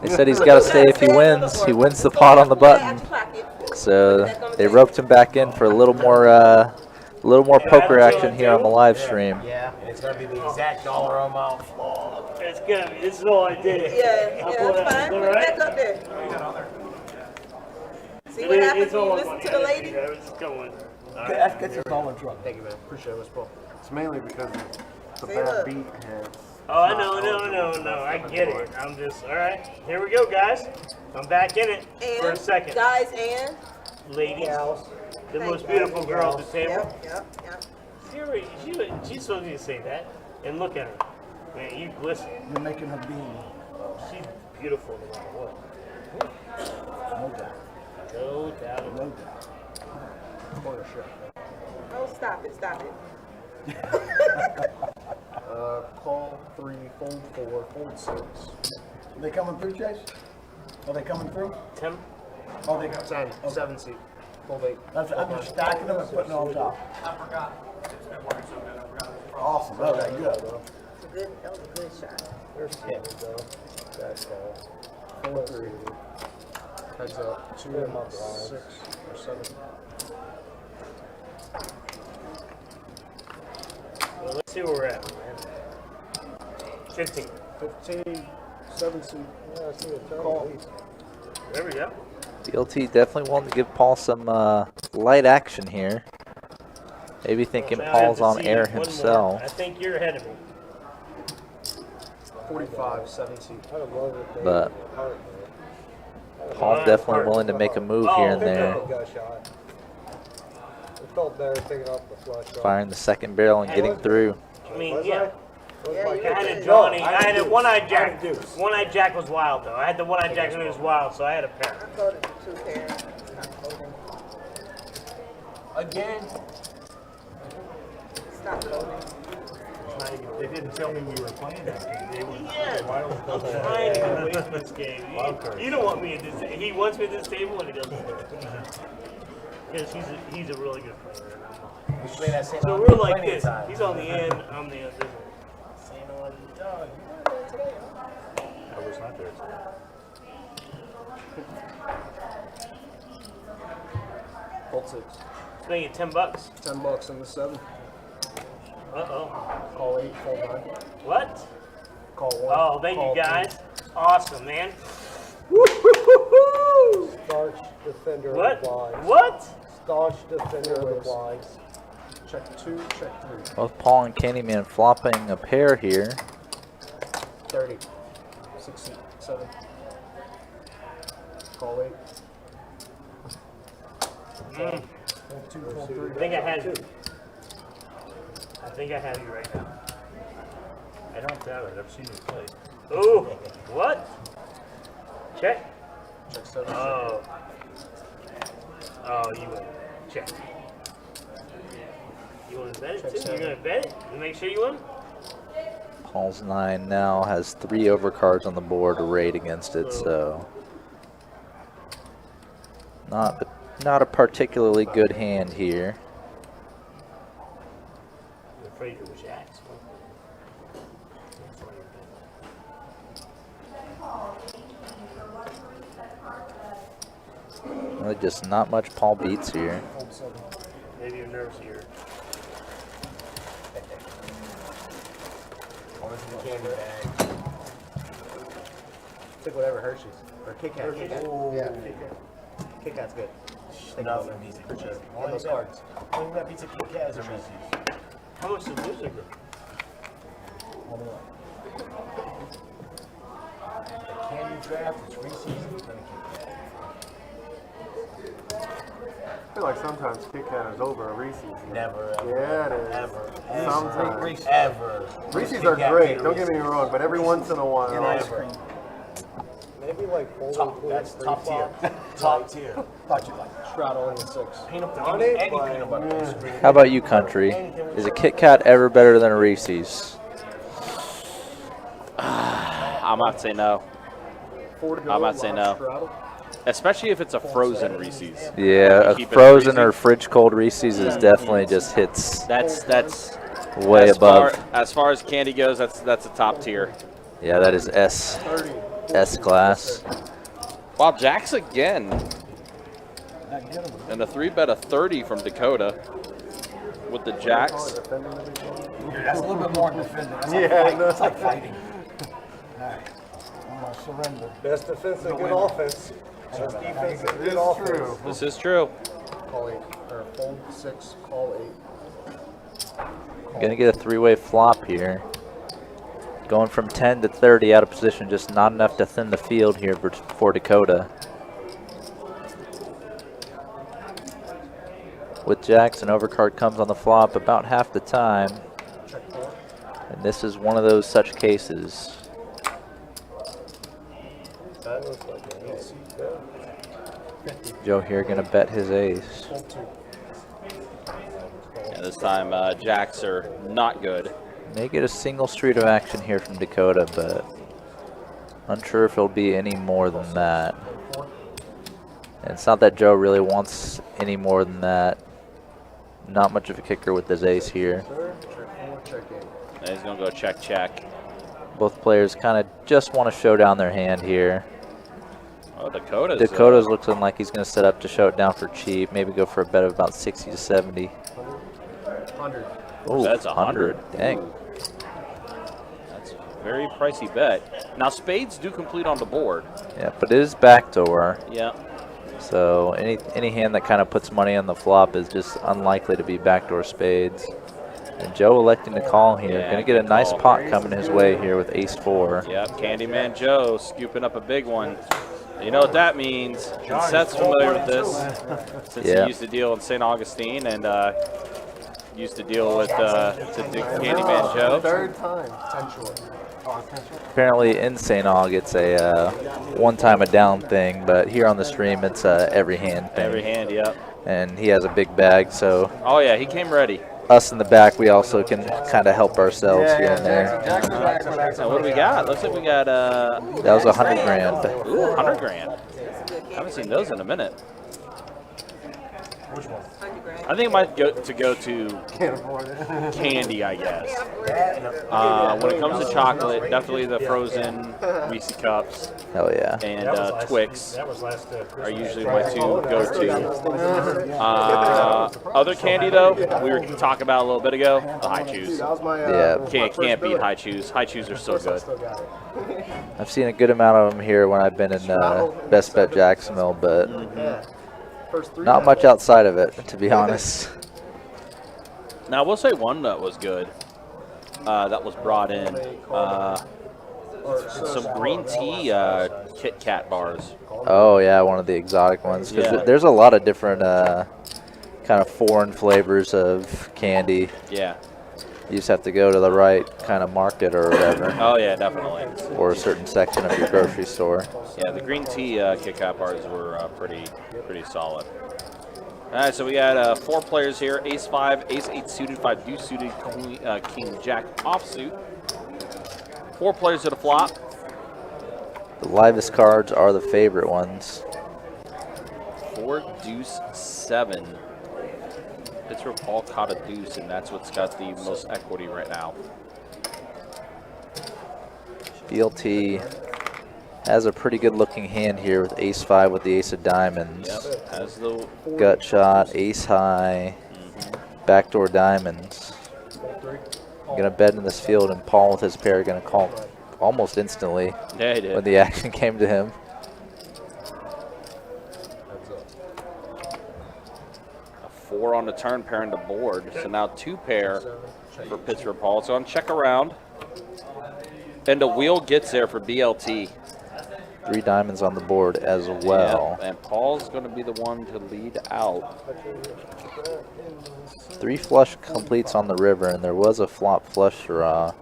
they said he's got to stay if he wins. He wins the pot on the button. So they roped him back in for a little more poker action here on the live stream. Yeah, and it's gonna be the exact dollar amount. It's gonna be. This is all I did. Yeah, that's fine. Put it back up there. See what happens when you listen to the lady? It's going. That gets us all in trouble. Thank you, man. Appreciate it, Paul. It's mainly because the Say bad look. beat has. Oh, I know, no. I get it. I'm just, all right. Here we go, guys. I'm back in it for a second. Guys and Ladies, the most beautiful girl at the table. Yep. She's supposed to say that. And look at her. Man, you glisten. You're making her beam. She's beautiful no matter what. No doubt. No doubt. No doubt. Oh, stop it. Call 3, fold 4, fold 6. They coming through, Chase? Are they coming through? 10. Oh, they 10, 7 seat. Fold 8. I'm just stacking them and putting them on top. I forgot. It's been working so good. I forgot. Awesome. That was good. That was a good shot. There's 7, though. That's all. Fold 3. Heads up. 2, 6, or 7. Well, let's see where we're at, man. 15. 15, 7 seat. Yeah, I see it. Call. There we go. BLT definitely wanting to give Paul some light action here. Maybe thinking Now I Paul's have to on see air one more. himself. I think you're ahead of me. 45, 7 seat. But Paul's definitely willing to make a move here and there. Firing the second barrel and getting through. I mean, yeah. Yeah, you I had a did. Johnny. I had a one-eyed Jack. One-eyed Jack was wild, though. I had the one-eyed Jack when he was wild, so I had a pair. I voted for 2 pairs. It's not voting. Again. Stop voting. They didn't tell me we were playing that game. Yeah, I'm trying to get away from this game. You don't want me at this. He wants me at this table, and he doesn't. Because he's a really good player. And I'm not. So we're like this. He's on the end. I'm the other. I was not there today. Fold 6. Let's make it $10. $10 in the 7. Uh-oh. Call 8, fold 9. What? Call 1. Oh, thank you, guys. Awesome, man. Staunch defender What? What? Staunch defender of the blinds. Check 2, check 3. Both Paul and Candyman flopping a pair here. 30. 6, 7. Call 8. Mm. Fold 2, fold 3. I think I have you. I think I have you right now. I don't doubt it. I've seen you play. Ooh, what? Check. Check 7. Oh. Oh, you win. Check. You want to bet it too? You're going to bet it? You make sure you win? Paul's 9 now has 3 overcards on the board to raid against it, so not Not a particularly good hand here. I'm afraid it was Jacks. Really just not much Paul beats here. Maybe your nerves here. Candy bag. Took whatever Hershey's. Or Kit Kat. Kit Kat. Yeah. Kit Kat's good. Nothing beats a Kit Kat. All those cards. Only that beats a Kit Kat is a Reese's. How much is this again? The candy draft, it's Reese's, and then a Kit Kat. I feel like sometimes Kit Kat is over a Reese's. Never, ever. Yeah, it is. Ever. Sometimes. Reese's. Ever. Reese's are great, don't get me wrong, but every once in a while. And ice cream. Maybe like That's top tier. Top tier. Thought you'd like that. Straddle in the 6. Peanut butter, any peanut butter ice cream. How about you, Country? Is a Kit Kat ever better than a Reese's? I'm about to say no. I'm about to say no. Especially if it's a frozen Reese's. Yeah, a frozen or fridge cold Reese's is definitely just hits. That's way above. As far as candy goes, that's a top tier. Yeah, that is S class. Wow, Jacks again. And a 3-bet of 30 from Dakota with the Jacks. That's a little bit more defending. That's like fighting. All right. I'm going to surrender. Best defense and good offense. Best defense and good offense. This is true. Call 8. Or fold 6, call 8. Gonna get a 3-way flop here. Going from 10 to 30 out of position, just not enough to thin the field here for Dakota. With Jacks, an overcard comes on the flop about half the time. And this is one of those such cases. That looks like an ace. Joe here gonna bet his ace. And this time, Jacks are not good. May get a single street of action here from Dakota, but unsure if it'll be any more than that. And it's not that Joe really wants any more than that. Not much of a kicker with his ace here. And he's going to go check, check. Both players kind of just want to show down their hand here. Oh, Dakota's looking like he's going to set up to show it down for cheap. Maybe go for a bet of about 60 to 70. 100. Oh, that's 100. Dang. That's a very pricey bet. Now, spades do complete on the board. Yeah, but it is backdoor. Yeah. So any hand that kind of puts money on the flop is just unlikely to be backdoor spades. And Joe electing to call here. Yeah, Going to get a nice pot coming his way here with ace-4. Yep, Candyman Joe scooping up a big one. You know what that means. And Seth's familiar with this since he used to deal in St. Augustine and used to deal with Candyman Joe. Third time. Apparently in St. Aug it's a one-time a down thing, but here on the stream it's every hand thing. Every hand, yep. And he has a big bag, so. Oh yeah, he came ready. Us in the back, we also can kind of help ourselves here and there. Now what do we got? Looks like we got that was 100 grand. Ooh, 100 grand. I haven't seen those in a minute. Which one? I think it might go to candy, I guess. When it comes to chocolate, definitely the frozen Reese cups. Hell yeah. And Twix are usually my two go-to. Other candy though, we were talking about a little bit ago, the High Chews. Yeah. Can't beat High Chews. High Chews are so good. I've seen a good amount of them here when I've been in Best Bet Jacksonville, but not much outside of it, to be honest. Now, I will say one that was good that was brought in. Some green tea Kit Kat bars. Oh, yeah, one of the exotic ones. Because there's a lot of different kind of foreign flavors of candy. Yeah. You just have to go to the right kind of market or whatever. Oh, yeah, definitely. Or a certain section of your grocery store. Yeah, the green tea Kit Kat bars were pretty solid. All right, so we got 4 players here. Ace-5, Ace-8 suited, 5 deuce suited, King-Jack offsuit. 4 players at a flop. The livest cards are the favorite ones. 4-deuce-7. Pittsburgh Paul caught a deuce, and that's what's got the most equity right now. BLT has a pretty good looking hand here with ace-5 with the ace of diamonds. Yep, has the gut shot, ace high, backdoor diamonds. Gonna bet in this field, and Paul with his pair gonna call almost instantly. Yeah, he did. When the action came to him. A 4 on the turn, pairing the board. So now 2 pair for Pittsburgh Paul. So on check around. And the wheel gets there for BLT. 3 diamonds on the board as well. Yep, and Paul's going to be the one to lead out. 3 flush completes on the river, and there was a flop flush draw.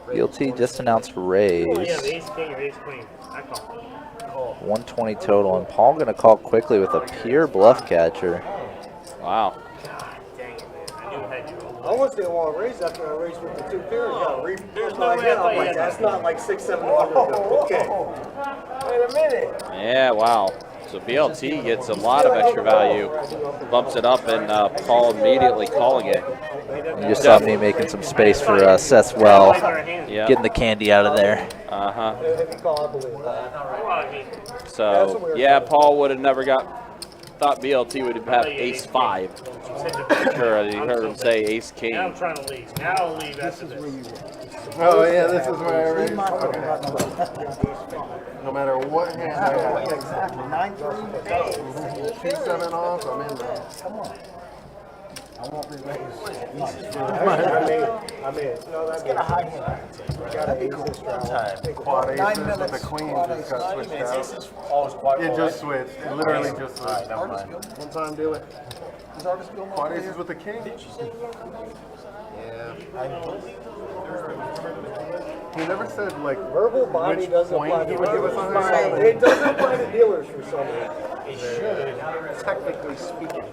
BLT just announced raise. Oh, yeah, the ace king or ace queen. I call. 120 total, and Paul going to call quickly with a pure bluff catcher. Wow. Dang it, man. I knew it had you. I almost didn't want to raise after I raised with the 2 pairs. There's no way I thought you had That's that. not like 600-700. Okay. Wait a minute. Yeah, wow. So BLT gets a lot of extra value. Bumps it up, and Paul immediately calling it. You just saw me making some space for Seth Well, Yep. getting the candy out of there. Uh-huh. If you call, I believe that. So, yeah, Paul would have never thought BLT would have ace-5. Sure, you heard him say ace-king. Now I'm trying to leave. Now I'll leave after this. Oh yeah, this is where I raised. Okay. No matter what hand I have. Exactly. 9-3. 2-7 off, I'm in there. Come on. I won't be raised. I mean, no, Let's get a high hand. That'd be cool. Quad 9 aces with minutes. the queen Quad just got aces. switched out. It just switched. It literally just switched. One time do it. Is Artis Gilmore Quad here? aces with the king. He never said like Verbal body which doesn't point apply he to would give us on his dealers. side. It doesn't apply to dealers for some reason. It should, technically speaking.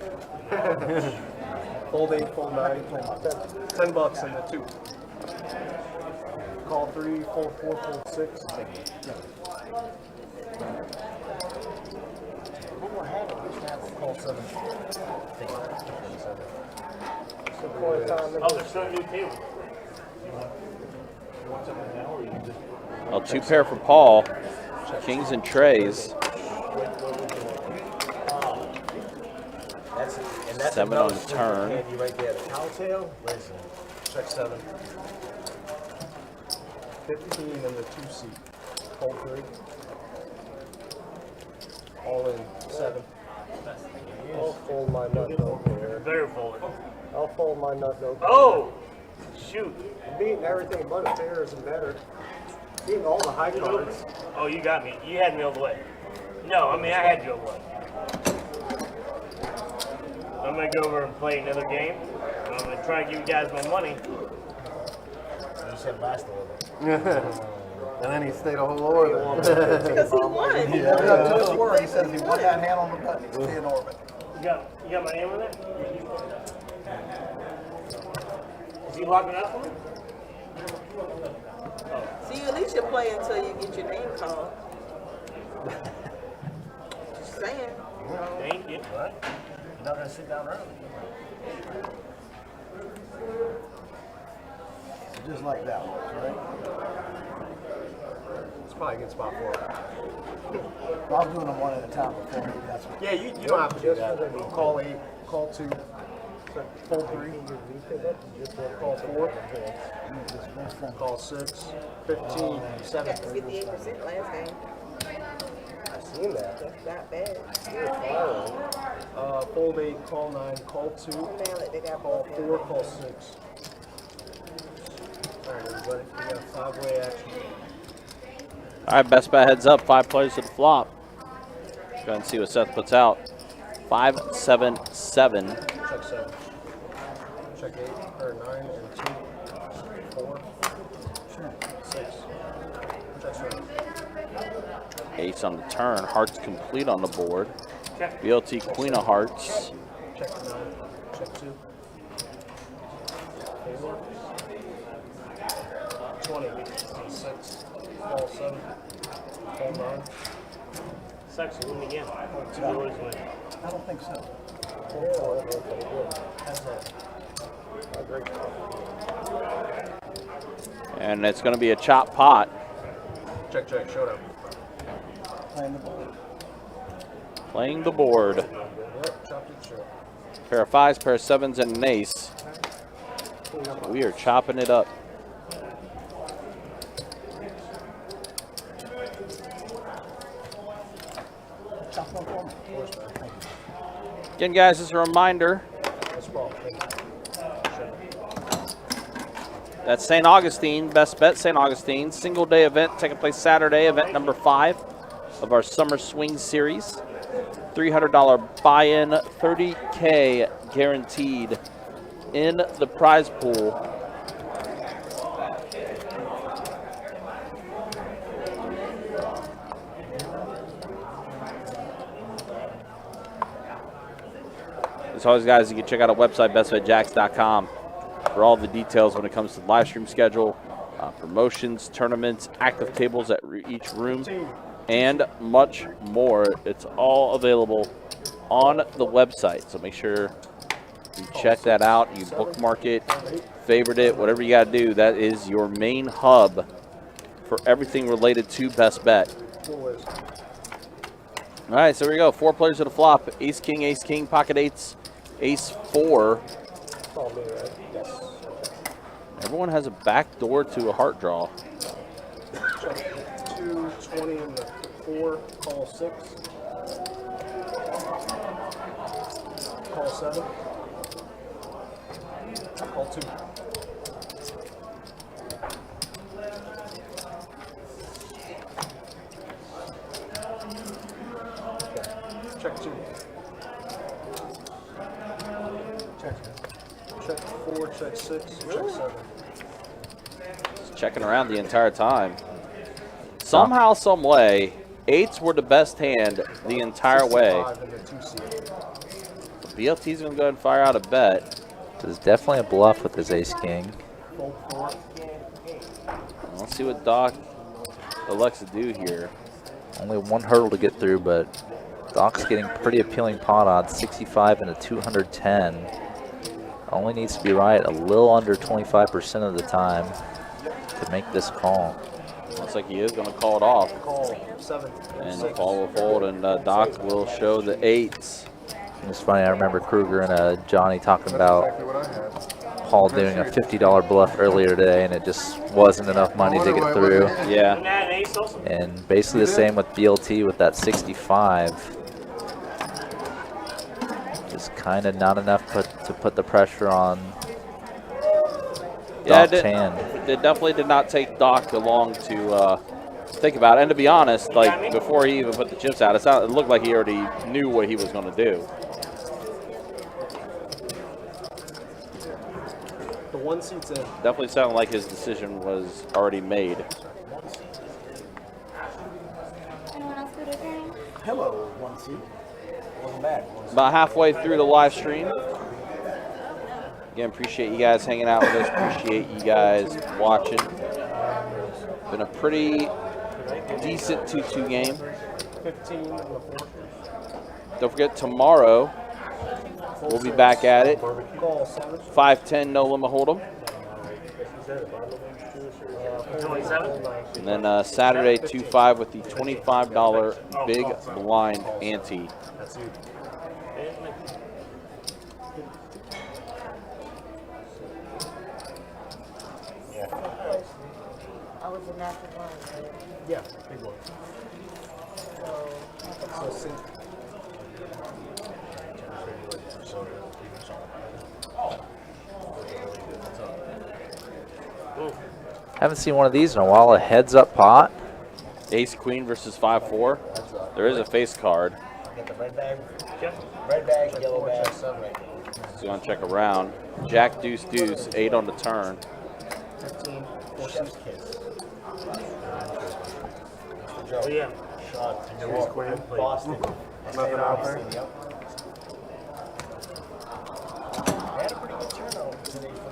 Fold 8, fold 9, $10 in the 2. Call 3, fold 4, fold 6. Call 7. Oh, they're starting a new table. Well, 2 pair for Paul. Kings and trays. 7 on the turn. Right there, the cowtail. Listen, check 7. 15 in the 2 seat. Fold 3. All in 7. I'll fold my nut note here. Better fold it. I'll fold my nut note. Oh! Shoot. I'm beating everything but pairs and better. Beating all the high cards. Oh, you got me. You had me all the way. No, I mean, I had you all the way. I'm going to go over and play another game. I'm going to try and give you guys my money. You said last a little bit. And then he stayed a whole orbit. Because he won. Yeah, to his word, he says he won that hand on the button. He's staying in orbit. You got my name on it? Is he locking up for me? See, at least you play until you get your name called. Just saying. Thank you. What? You're not going to sit down early. Just like that one, right? It's probably a good spot for it. I was doing them one at a time before. Maybe that's what. Yeah, you don't have to do that. Call 8, call 2, fold 3, call 4, call 6, 15, 7. Got 58% last game. I've seen that. That's not bad. Fold 8, call 9, call 2, call 4, call 6. All right, everybody, we got a 5-way action. All right, best bet heads up. 5 players to the flop. Go ahead and see what Seth puts out. 5, 7, 7. Check 7. Check 8, or 9, and 2, 4, 6. Check 7. Ace on the turn. Hearts complete on the board. Check. BLT Queen of Hearts. Check 9. Check 2. 20. 6. Call 7. Call 9. Sucks, you win again. You always win. I don't think so. And it's going to be a chop pot. Check, showdown. Playing the board. Playing the board. Yep, chopped it short. Pair of 5s, pair of 7s, and an ace. We are chopping it up. Again, guys, as a reminder, that's St. Augustine, Best Bet St. Augustine, single day event taking place Saturday, event number 5 of our Summer Swing Series. $300 buy-in, $30K guaranteed in the prize pool. As always, guys, you can check out our website, bestbetjacks.com, for all the details when it comes to the live stream schedule, promotions, tournaments, active tables at each room, and much more. It's all available on the website, so make sure you check that out. You bookmark it, favorite it, whatever you got to do. That is your main hub for everything related to Best Bet. All right, so here we go. 4 players at a flop. Ace, king, pocket 8s, ace 4. Everyone has a back door to a heart draw. 2, 20 in the 4, call 6. Call 7. Call 2. Check 2. Check 4, check 6, check 7. Just checking around the entire time. Somehow, some way, 8s were the best hand the entire way. BLT's going to go ahead and fire out a bet. There's definitely a bluff with his ace-king. Let's see what Doc elects to do here. Only one hurdle to get through, but Doc's getting pretty appealing pot odds, 65 and a 210. Only needs to be right a little under 25% of the time to make this call. Looks like he is going to call it off. Call 7. And Paul will fold, and Doc will show the 8s. It's funny, I remember Kruger and Johnny talking about Paul doing a $50 bluff earlier today, and it just wasn't enough money to get through. Yeah. And basically the same with BLT with that 65. Just kind of not enough to put the pressure on Doc's hand. It definitely did not take Doc long to think about it. And to be honest, like before he even put the chips out, it looked like he already knew what he was going to do. The 1 seat's in. Definitely sounded like his decision was already made. Hello, 1 seat. Welcome back. About halfway through the live stream. Again, appreciate you guys hanging out with us. Appreciate you guys watching. Been a pretty decent 2-2 game. 15 in the 4. Don't forget, tomorrow we'll be back at it. Call 7. 5-10 no limit hold'em. And then Saturday 2-5 with the $25 big blind ante. That's you. I was a natural one. Yeah, big one. So see. Haven't seen one of these in a while. A heads-up pot. Ace Queen versus 5-4. There is a face card. Get the red bag. Red bag, yellow bag. So you want to check around. Jack, deuce, deuce, 8 on the turn. 15. Chef's kiss. Oh, yeah. Shot. Ace Queen. Boston. Nothing out there. They had a pretty good turnout today for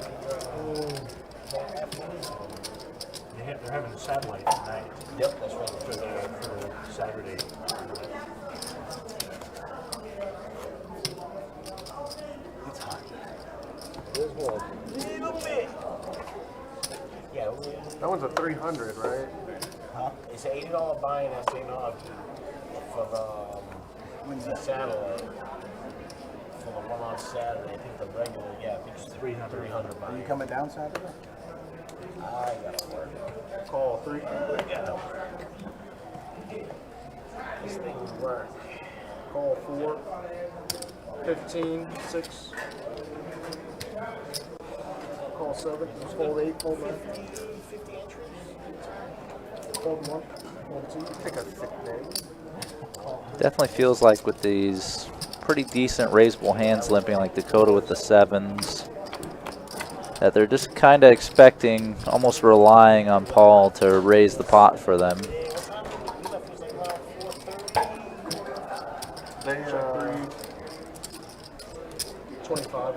the they're having a satellite tonight. Yep, that's right. For Saturday. It's hot. There's one. Little bit. Yeah. That one's a 300, right? Huh? It's an $80 buy-in at St. Aug for the satellite. For the one on Saturday, I think the regular, I think it's 300 buy-in. Are you coming down Saturday? I gotta work. Call 3. Gotta work. This thing will work. Call 4. 15, 6. Call 7. Fold 8. Fold 9. 50 entries. Fold 1. Fold 2. Take a sick day. Definitely feels like with these pretty decent raisable hands limping like Dakota with the 7s, that they're just kind of expecting, almost relying on Paul to raise the pot for them.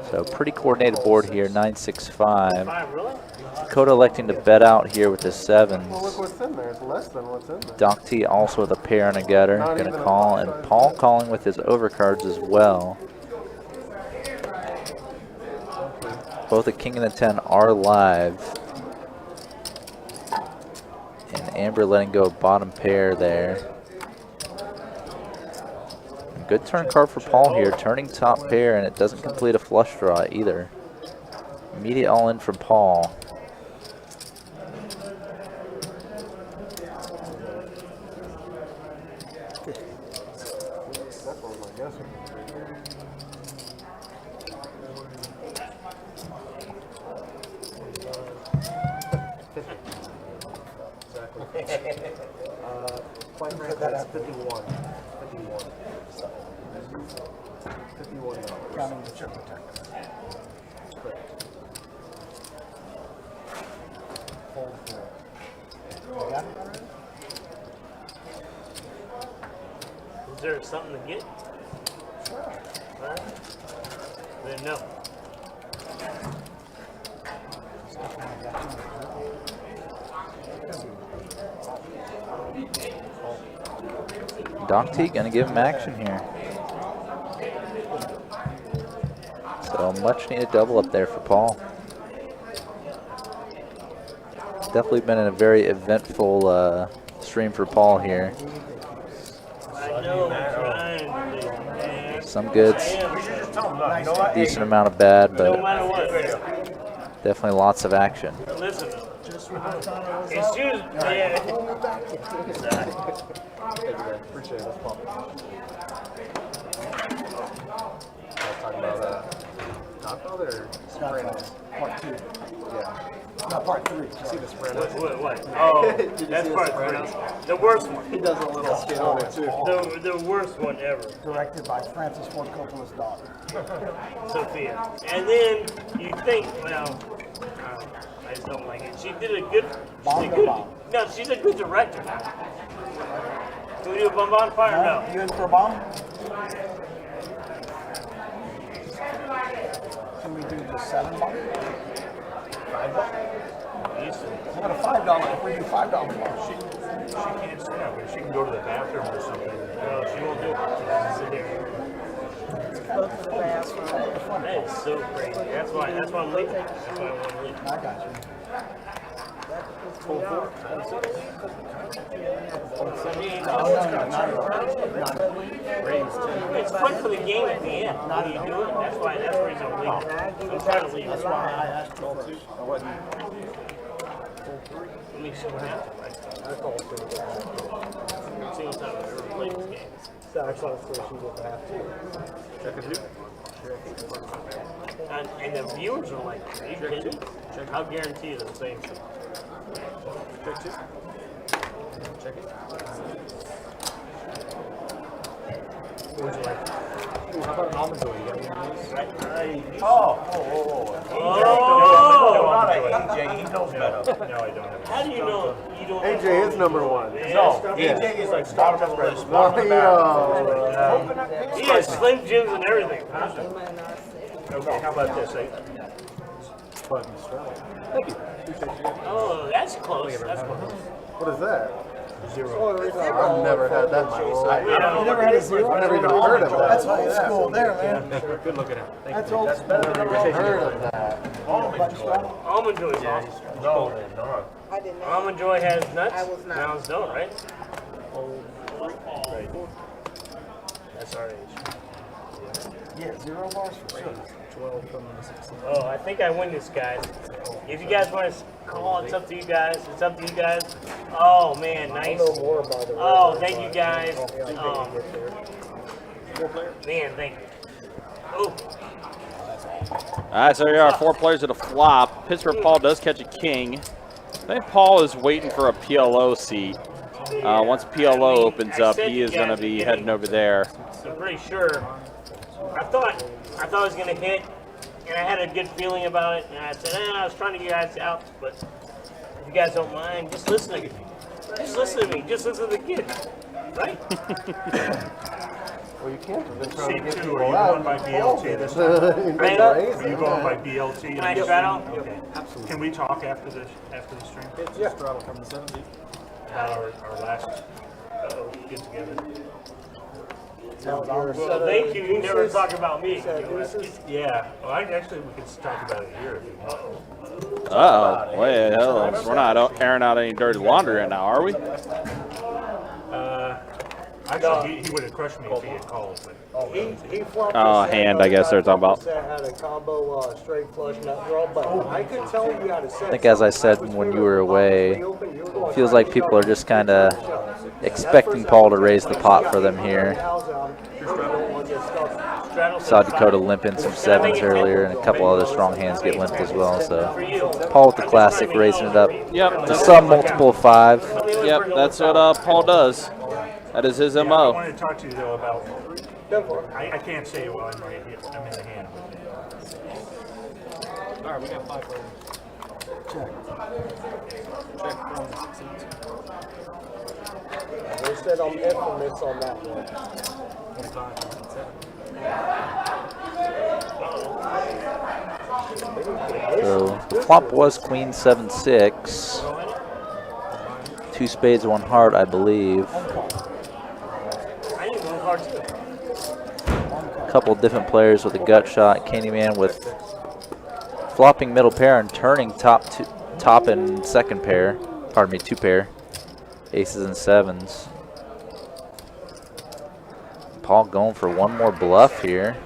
So pretty coordinated board here, 9-6-5. Really? Dakota electing to bet out here with his 7s. Well, look what's in there. It's less than what's in there. Doc T also with a pair and a gutter, gonna call, and Paul calling with his overcards as well. Both the king and the 10 are live. And Amber letting go bottom pair there. Good turn card for Paul here, turning top pair, and it doesn't complete a flush draw either. Immediate all in from Paul. That's what I'm guessing. Quite frankly, that's 51. 51. 51. Counting the chip protector. Correct. Fold 4. You got it already? Is there something to get? Sure. Alright. Then no. Doc T gonna give him action here. So much needed double up there for Paul. It's definitely been a very eventful stream for Paul here. I know, I'm trying. Some goods, decent amount of bad, No but matter what. definitely lots of action. Listen, it's just, yeah. Appreciate it. That's fun. Talking about Godfather or Godfather. Part 2. Yeah. Not part 3. See the spread? What? Oh, Did you that's see part the 3. The worst one. He does a little skit on it too. The worst one ever. Directed by Francis Ford Coppola's daughter. Sophia. And then you think, well, I just don't like it. She's a good director. Can we do a bonfire? No. You in for a bomb? Can we do the 7 bomb? $5? How about a $5? If we do $5 bomb. She can't stand, but she can go to the bathroom or something. No, she won't do it. She'll sit here. Go to the bathroom. That is so crazy. That's why I'm leaving. That's why I want to leave. I got you. It's fun for the game at the end. How do you do it? That's the reason I'm leaving. I'm trying to leave. That's why I asked you first. I wasn't. Let me see what happens. See what's up. I've ever played this game. And the viewers are like, are you kidding? I'll guarantee you the same thing. Check 2. Check it. What would you like? Ooh, how about an almond joy? You got any of those? AJ, he knows better. No, I don't have How do you know you don't have AJ is number 1. No, AJ is like bottom of the list. He has Slim Jims and everything. Okay, how about this? Thank you. Appreciate you. Oh, that's close. That's close. What is that? Zero. I've never had that in my life. You never had a zero? I've never even heard of that. That's old school there, man. Good looking at. That's old school. I've never heard of that. Almond Joy is awesome. No, they're not. I did not. Almond Joy has nuts. I was not. Mounds don't, right? Right. That's our age. Yeah, 0 bars for sure. 12 from the 16. Oh, I think I win this, guys. If you guys want to call, it's up to you guys. It's up to you guys. Oh, man, nice. Oh, thank you, guys. Man, thank you. Oh. All right, so here are 4 players at a flop. Pittsburgh Paul does catch a king. I think Paul is waiting for a PLO seat. Once PLO opens up, he is going to be heading over there. I'm pretty sure. I thought I was going to hit, and I had a good feeling about it, and I said, I was trying to get you guys out, but if you guys don't mind, just listen to me. Just listen to me. Just listen to the kid. Right? Well, you can't. Are you going by BLT this time? Are you going by BLT? Can I straddle? Okay. Absolutely. Can we talk after the stream? Yeah. Straddle from the 70s. About our last get together. Well, thank you. You never talk about me. Yeah. Well, actually, we could talk about it here if you want. Uh-oh. Wait, we're not airing out any dirty laundry right now, are we? Actually, he would have crushed me if he had called. Oh, hand, I guess they're talking about. Had a combo straight flush nut draw, but I could tell you how to set. I think, as I said when you were away, feels like people are just kind of expecting Paul to raise the pot for them here. Saw Dakota limp in some 7s earlier, and a couple other strong hands get limped as well. So Paul with the classic, raising it up to some multiple 5. Yep, that's what Paul does. That is his I MO. wanted to talk to you, though, about... I can't say it while I'm right here. I'm in the hand. All right, we got 5 players. Check. Check from the 16s. They said I'm infamous on that one. 25 and 7. So the flop was Queen 7-6. 2 spades, 1 heart, I believe. A couple different players with a gut shot. Candyman with flopping middle pair and turning top and second pair. Pardon me, 2 pair. Aces and 7s. Paul going for one more bluff here.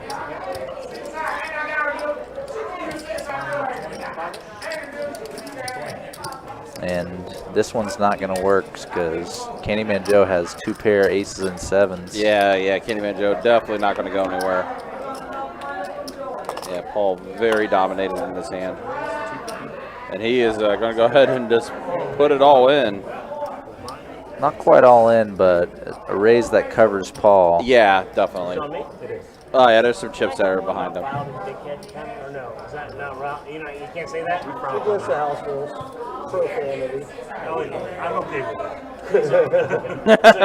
And this one's not going to work because Candyman Joe has 2 pair aces and 7s. Yeah, Candyman Joe definitely not going to go anywhere. Yeah, Paul very dominated in this hand. And he is going to go ahead and just put it all in. Not quite all in, but a raise that covers Paul. Yeah, definitely. Oh, yeah, there's some chips that are behind him. You can't say that? Against the house rules. Profanity. I'm okay with that. So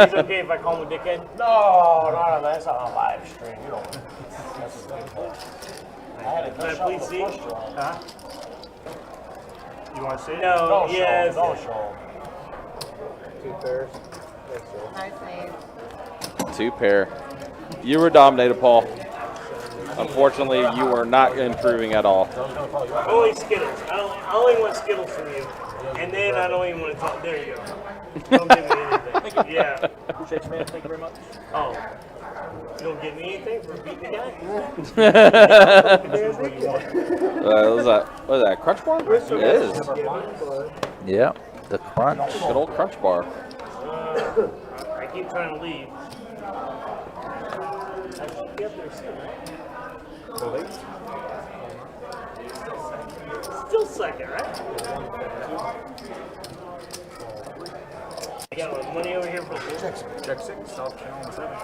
he's okay if I call him a dickhead? No, not on that. That's on a live stream. You don't. Can I please see? Huh? You want to see it? No, Don't yes. show. Don't show. 2 pairs. Nice name. 2 pair. You were dominated, Paul. Unfortunately, you were not improving at all. Only Skittles. I only want Skittles from you. And then I don't even want to talk. There you go. Don't give me anything. Yeah. Appreciate you, man. Thank you very much. Oh. You don't give me anything for beating the guy? What is that, crunch bar? It is. Yep, the crunch. Good old crunch bar. I keep trying to leave. I should be up there soon, right? Still second, right? I got money over here for Check 6. South Channel 7.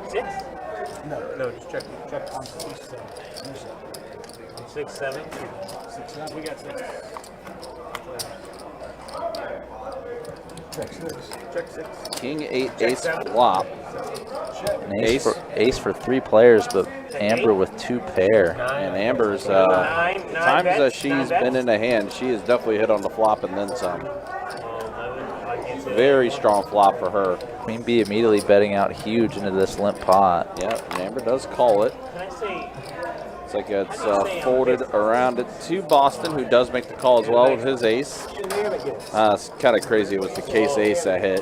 6? No, just check on 6, 7. 6, 7. 6, 7. We got 6. Check 6. Check 6. King 8 ace flop. An ace for 3 players, but Amber with 2 pair. And Amber's 9. times that she's been in a hand, she has definitely hit on the flop and then some. Very strong flop for her. Queen B immediately betting out huge into this limp pot. Yep, and Amber does call it. It's like it's folded around it to Boston, who does make the call as well with his ace. It's kind of crazy. It was the case ace that hit.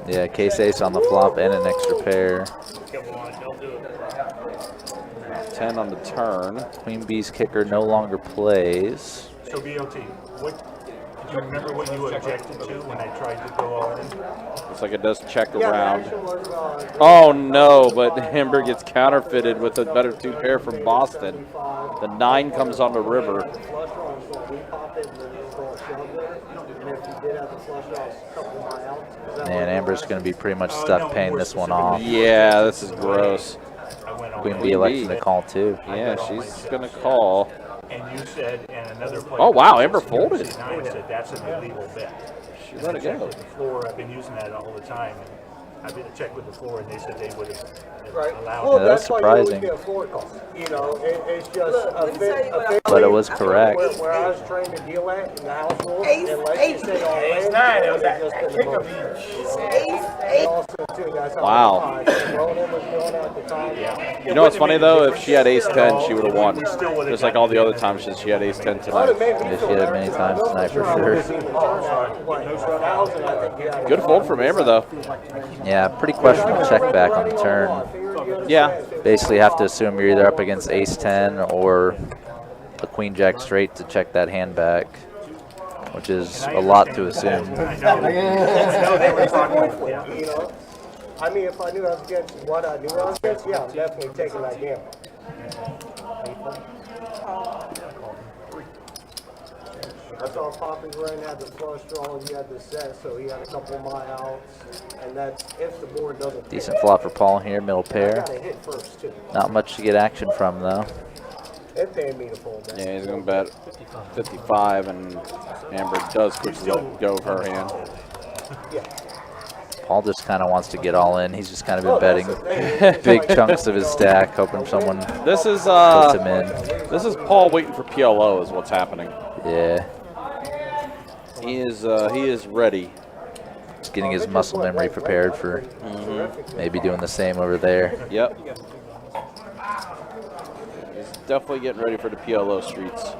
Yeah, case ace on the flop and an extra pair. 10 on the turn. Queen B's kicker no longer plays. So BLT, do you remember what you objected to when I tried to go all in? Looks like it does check around. Oh no, but Amber gets counterfeited with a better 2 pair from Boston. The 9 comes on the river. And Amber's going to be pretty much stuck paying this one off. Yeah, this is gross. Queen B electing to call too. Yeah, she's going to call. And you said, and another player. Oh wow, Amber folded. Said that's an illegal bet. She let it go. The floor, I've been using that all the time. I've been to check with the floor, and they said they would have allowed. Well, Yeah, that's surprising. Why you always get a floor call. You know, it's just a bit. But it was correct. Where I was trained to deal at in the house rules, unless you say all in, Nine, it was it's just in the most. And also, too, that's how Wow. Ronan was doing at the time. You know what's funny though? If she had ace 10, she would have won. Just like all the other times she had ace 10 tonight. Yeah, she had many times tonight for sure. Good fold from Amber though. Yeah, pretty questionable check back on the turn. Yeah. Basically have to assume you're either up against ace 10 or a queen jack straight to check that hand back, which is a lot to assume. I mean, if I knew I was against what I knew I was against, yeah, I'm definitely taking that gamble. I saw Poppy Run had the flush draw, he had the set, so he had a couple of my outs, and that's if the board doesn't. Decent flop for Paul here, middle pair. I gotta hit first too. Not much to get action from though. It paid me to fold that. Yeah, he's going to bet 55, and Amber does quickly go with her hand. Paul just kind of wants to get all in. He's just kind of been betting big chunks of his stack, hoping someone This is puts him in. This is Paul waiting for PLO is what's happening. Yeah. He is ready. Just getting his muscle memory prepared for maybe doing the same over there. Yep. He's definitely getting ready for the PLO streets.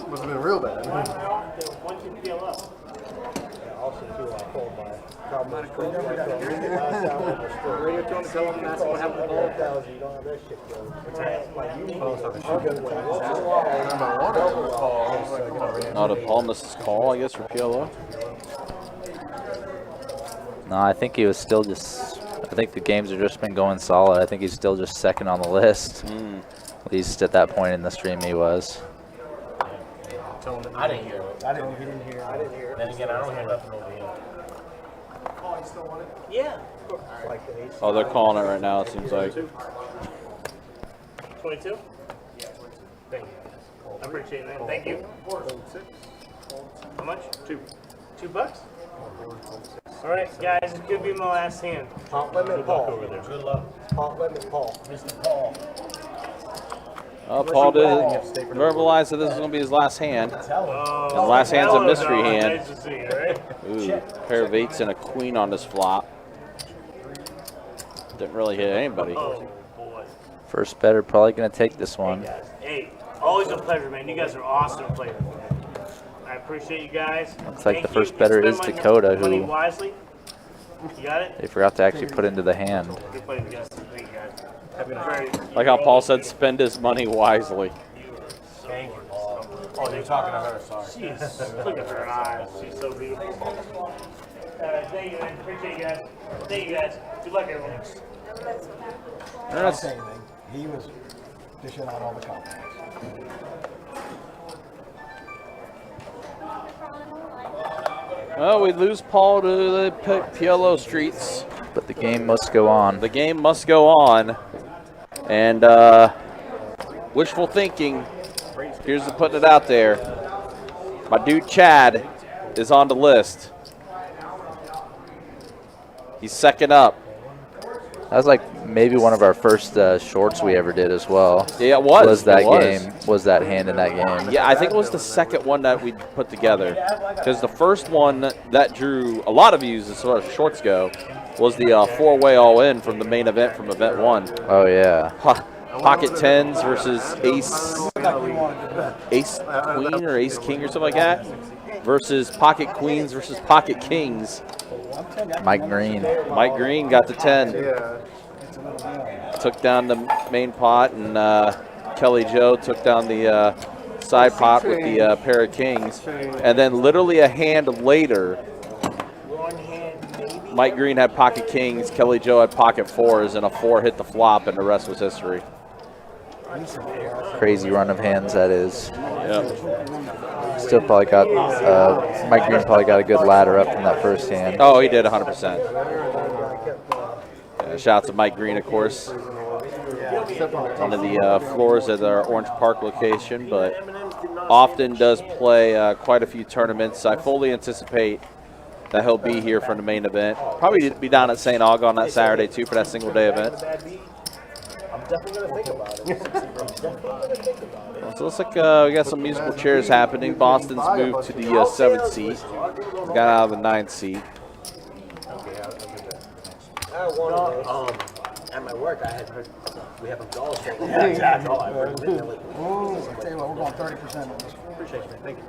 Must have been real bad. Also, too, I pulled my cowboy. Not a Paul misses call, I guess, for PLO. No, I think he was still just, I think the games have just been going solid. I think he's still just second on the list. At least at that point in the stream he was. I didn't hear it. I didn't hear it. Then again, I don't hear nothing over here. Yeah. Oh, they're calling it right now, it seems like. 22? Thank you. I appreciate that. Thank you. How much? $2? All right, guys, it could be my last hand. Pot limit Paul. Over there. Good luck. Pot limit Paul. Mr. Paul. Paul did verbalize that this is going to be his last hand. And last hand's a mystery hand. Nice to see you, right? Ooh, pair of eights and a queen on this flop. Didn't really hit anybody. Oh, boy. First better probably going to take this one. Hey, always a pleasure, man. You guys are awesome players. I appreciate you guys. Looks like Thank the first you. better is Spend my Dakota, money who wisely. You got it? they forgot to actually put into the hand. Good play, guys. Thank you, guys. Have been very. Like how Paul said, spend his money wisely. Thank you, Paul. Oh, you're talking to her, sorry. Jeez, look at her eyes. She's so beautiful. Thank you, man. Appreciate you guys. Thank you, guys. Good luck, everyone. I didn't say anything. He was dishing out all the compliments. Well, we lose Paul to the PLO streets. But the game must go on. The game must go on. And wishful thinking. Here's the putting it out there. My dude Chad is on the list. He's second up. That was like maybe one of our first shorts we ever did as well. Yeah, it was. Was that game? Was that hand in that game? Yeah, I think it was the second one that we put together. Because the first one that drew a lot of views as far as shorts go was the four-way all-in from the main event from event 1. Oh yeah. Pocket tens versus ace queen or ace king or something like that, versus pocket queens versus pocket kings. Mike Green. Mike Green got the 10. Took down the main pot, and Kelly Joe took down the side pot with the pair of kings. And then literally a hand later, Mike Green had pocket kings, Kelly Joe had pocket fours, and a 4 hit the flop, and the rest was history. Crazy run of hands that is. Yep. Still probably got, Mike Green probably got a good ladder up from that first hand. Oh, he did 100%. Shout out to Mike Green, of course. One of the floors at our Orange Park location, but often does play quite a few tournaments. I fully anticipate that he'll be here for the main event. Probably be down at St. Aug on that Saturday, too, for that single-day event. I'm definitely going to think about it. So it looks like we got some musical chairs happening. Boston's moved to the 7th seat. Got out of the 9th seat. At my work, I had heard we have a golf thing. Yeah, exactly. Ooh, I tell you what, we're going 30% on this. Appreciate you. Thank you.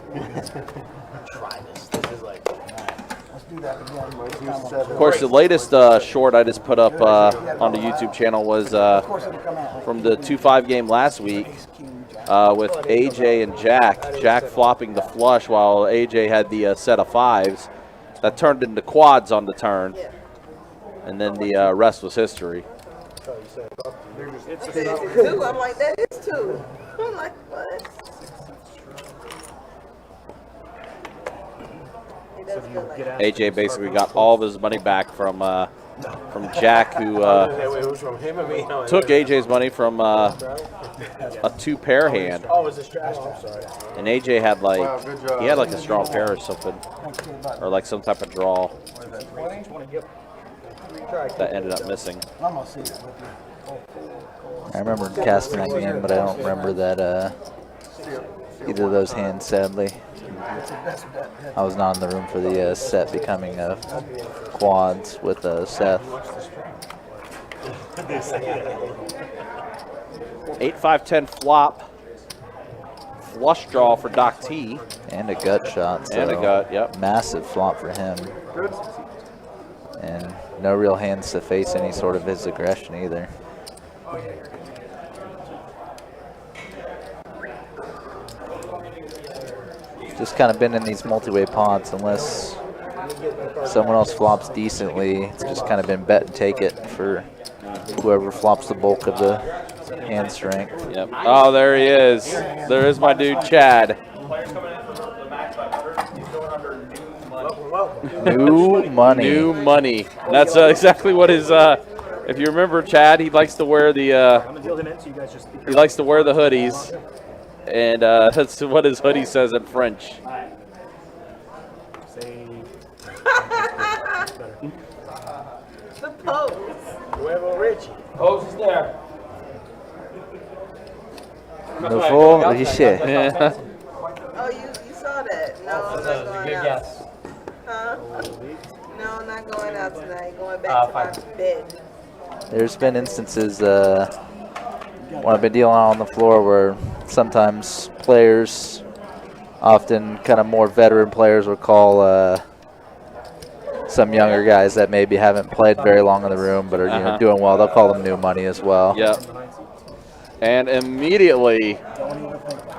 Try this. This is like. Let's do that again. Of course, the latest short I just put up on the YouTube channel was from the 2-5 game last week with AJ and Jack. Jack flopping the flush while AJ had the set of 5s. That turned into quads on the turn. And then the rest was history. It's 2. I'm like, that is 2. I'm like, what? AJ basically got all of his money back from Jack, who took AJ's money from a 2-pair hand. Oh, it's a strategy. I'm sorry. And AJ had like a strong pair or something, or like some type of draw that ended up missing. I remember casting that game, but I don't remember that either of those hands, sadly. I was not in the room for the set becoming quads with Seth. 8-5-10 flop. Flush draw for Doc T. And a gut shot. So and a gut, yep. Massive flop for him. And no real hands to face any sort of his aggression either. Just kind of been in these multi-way pots unless someone else flops decently. It's just kind of been bet and take it for whoever flops the bulk of the hand strength. Yep. Oh, there he is. There is my dude Chad. New money. New money. That's exactly what his. If you remember Chad, he likes to wear the. He likes to wear the hoodies, and that's what his hoodie says in French. The pose. Huevo Richie. Pose is there. No full shit. Yeah. Oh, you saw that? No, I'm not going out. Huh? No, I'm not going out tonight. Going back to my bed. There's been instances when I've been dealing out on the floor where sometimes players, often kind of more veteran players, will call some younger guys that maybe haven't played very long in the room but are doing well. They'll call them new money as well. Yep. And immediately,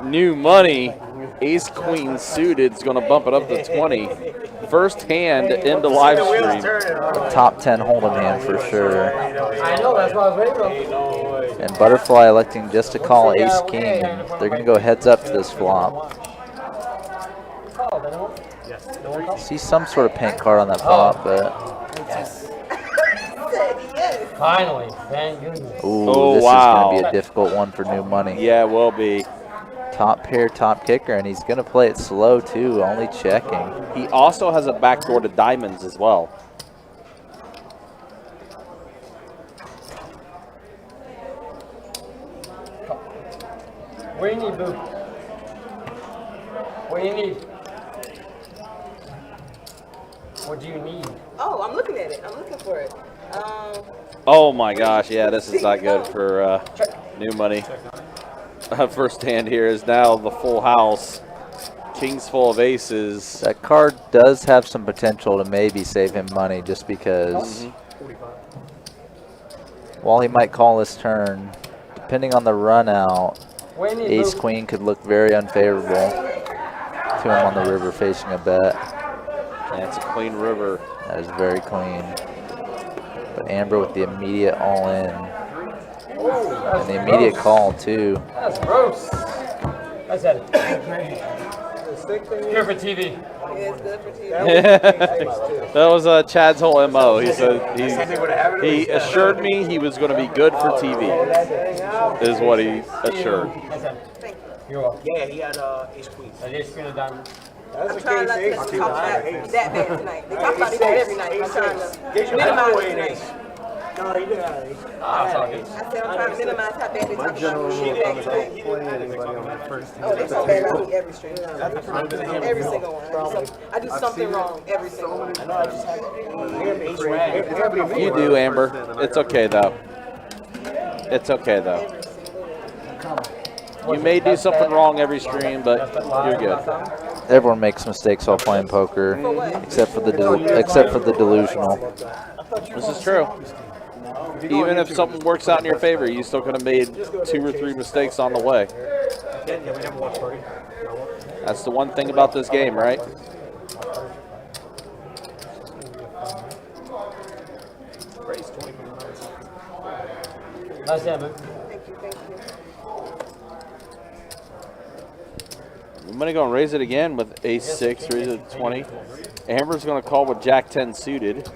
new money. Ace Queen suited is going to bump it up to 20. First hand into live stream. Top 10 hold'em hand for sure. I know, that's what I was waiting for. And Butterfly electing just to call Ace King. And they're going to go heads up to this flop. Yes. See some sort of pink card on that flop, but Yes. Finally, thank goodness. ooh, Oh, this wow. is going to be a difficult one for new money. Yeah, it will be. Top pair, top kicker, and he's going to play it slow too, only checking. He also has a backdoor to diamonds as well. What do you need, boo? What do you need? What do you need? Oh, I'm looking at it. I'm looking for it. Oh my gosh, yeah, this is not good for new money. First hand here is now the full house. Kings full of aces. That card does have some potential to maybe save him money just because while he might call this turn, depending on the run out, ace queen could look very unfavorable to him on the river facing a bet. That's a clean river. That is very clean. But Amber with the immediate all in. And the immediate call too. That's gross. I said here for TV. Yeah, it's good for TV. That was Chad's whole MO. He said he assured me he was going to be good for TV. Is what he assured. You're welcome. Yeah, he had ace queen. Ace queen of diamonds. I'm trying not to talk about it that bad tonight. They talk about it every night. I'm trying to minimize it tonight. No, he did have ace. I said I'm trying to minimize how bad they talk about me back tonight. Oh, they talk bad about me every stream. Every single one. I do something wrong every single one. You do, Amber. It's okay though. It's okay though. You may do something wrong every stream, but you're good. Everyone makes mistakes while playing poker, except for the delusional. This is true. Even if something works out in your favor, you still could have made 2 or 3 mistakes on the way. That's the one thing about this game, right? Nice hand, boo. Thank you, thank you. I'm going to go and raise it again with ace-6, raise it to 20. Amber's going to call with jack-10 suited.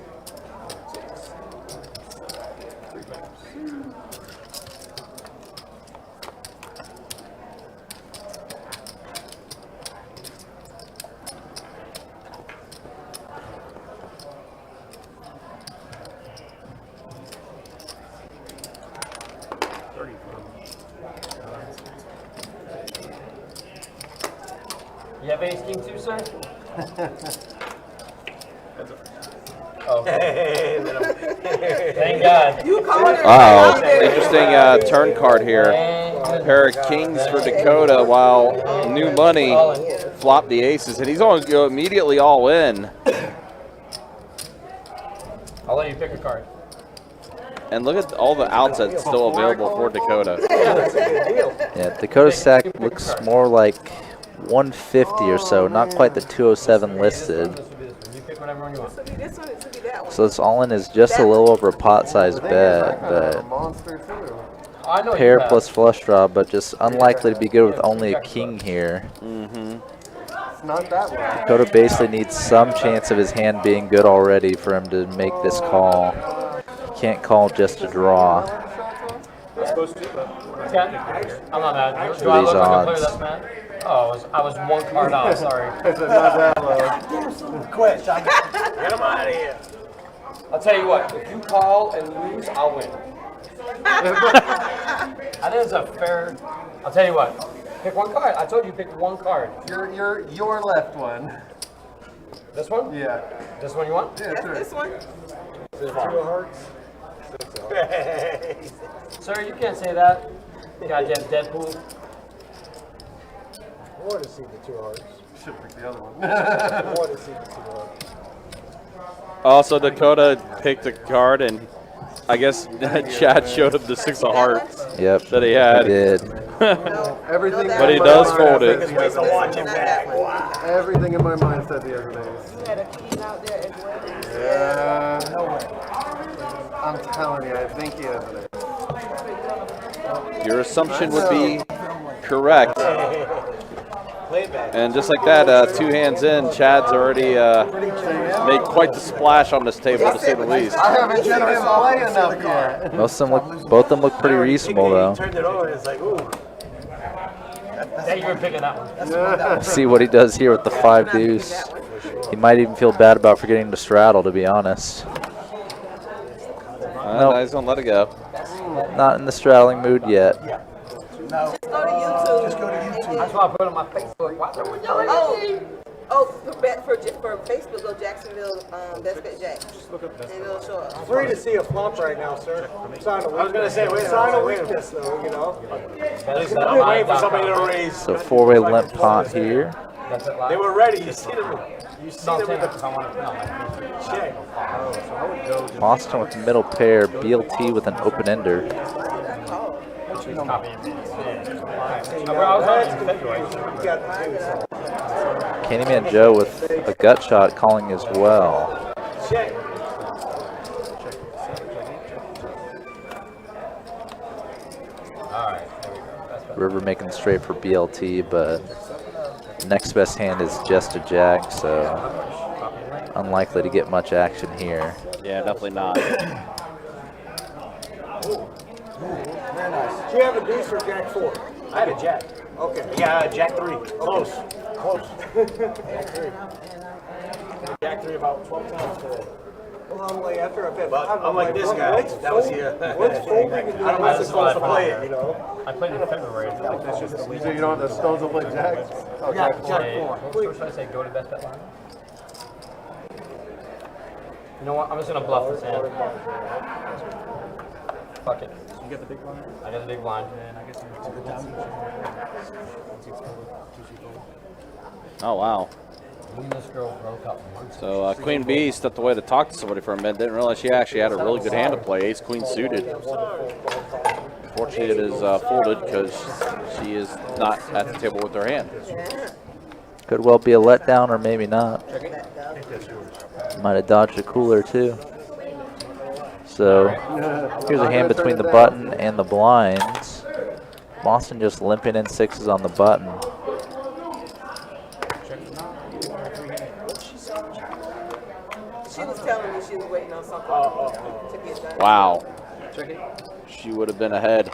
You have ace king too, sir? Okay. Thank God. You called it. Wow, interesting turn card here. Pair of kings for Dakota while new money flopped the aces, and he's going to go immediately all in. I'll let you pick a card. And look at all the outs that's still available for Dakota. Yeah, Dakota's stack looks more like 150 or so, not quite the 207 listed. You pick whatever one you want. This one, it should be that one. So this all in is just a little over a pot-sized bet, but I know pair you plus flush draw, but just unlikely to be good with only a king here. It's not that one. Dakota basically needs some chance of his hand being good already for him to make this call. He can't call just to draw. Okay. I'm not mad. Do For I these look like a player odds. that's mad? Oh, I was one card off, sorry. It's not that low. Quit. Get him out of here. I'll tell you what, if you call and lose, I'll win. I think it's a fair. I'll tell you what, pick one card. I told you pick one card. Your left one. This one? Yeah. This one you want? Yeah, sure. This one. Two of hearts. Sir, you can't say that. Goddamn Deadpool. I want to see the two hearts. Should pick the other one. I want to see the two hearts. Also, Dakota picked a card, and I guess Chad showed him the 6 of hearts Yep, that he had. he did. Everything. But he does fold it. Everything in my mind said the other days. You had a keys out there as well. Yeah. No way. I'm telling you, I think he has it. Your assumption would be correct. And just like that, 2 hands in, Chad's already made quite the splash on this table, to say the least. I haven't generally play enough yet. Both of them look pretty reasonable though. Turned it on, it's like, ooh. Thank you for picking that one. We'll see what he does here with the 5 deuce. He might even feel bad about forgetting to straddle, to be honest. No, he's gonna let it go. Not in the straddling mood yet. No. Go to YouTube. Just go to YouTube. That's why I put it on my Facebook. Why are we yelling at me? For Facebook, go Jacksonville, Best Bet Jack. And it'll show up. Free to see a flop right now, sir. Sign a weakness. I was gonna say, wait, sign a weakness, though, you know. I'm waiting for somebody to raise. So 4-way limp pot here. They were ready. You see them. You see them with the check. Boston with the middle pair. BLT with an open ender. Candyman Joe with a gut shot calling as well. Check. River making straight for BLT, but next best hand is just a jack, so unlikely to get much action here. Yeah, definitely not. Very nice. Do you have a deuce or jack 4? I had a jack. Okay. Yeah, jack 3. Close. Close. Jack 3 about 12 times today. Well, I'm like, after I've had, But unlike this guy, that was here. What's folding and I don't know how supposed to play it, you know. I played in February. So you don't have the stones to play jacks? Oh, Yeah, jack Jack 4. What should I say? Go to best bet line? You know what? I'm just gonna bluff this hand. Fuck it. You get the big blind? I got the big blind. Oh, wow. This girl broke up. So Queen Bee stepped away to talk to somebody for a minute. Didn't realize she actually had a really good hand to play. Ace Queen suited. Fortunately, it is folded because she is not at the table with her hand. Could well be a letdown or maybe not. Might have dodged a cooler too. So here's a hand between the button and the blinds. Boston just limping in 6s on the button. She was telling me she was waiting on something to get done. Wow. She would have been ahead.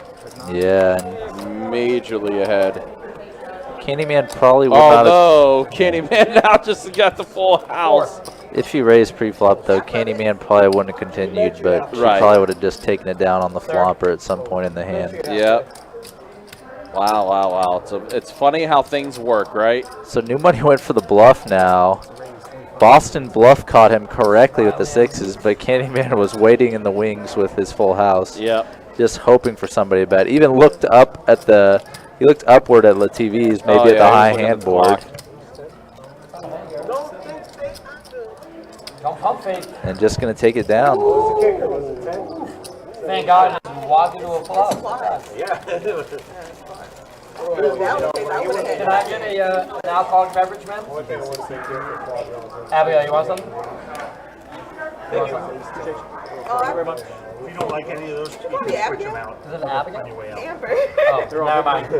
Yeah. Majorly ahead. Candyman probably would not have. Oh no, Candyman now just got the full house. If she raised pre-flop though, Candyman probably wouldn't have continued, but she probably would have just taken it down on the flopper at some point in the hand. Yep. Wow, wow, wow. It's funny how things work, right? So New Money went for the bluff now. Boston bluff caught him correctly with the 6s, but Candyman was waiting in the wings with his full house. Yep. Just hoping for somebody to bet. Even looked up at the, he looked upward at the TVs, maybe at the high hand board. Don't pump fake. And just going to take it down. Thank God I just walked into a flop. Yeah. Can I get an alcoholic beverage, man? Abigail, you want something? Thank you very much. If you don't like any of those, you can switch them out. Is it an Abigail? On your way out. Amber. Oh, never mind. Do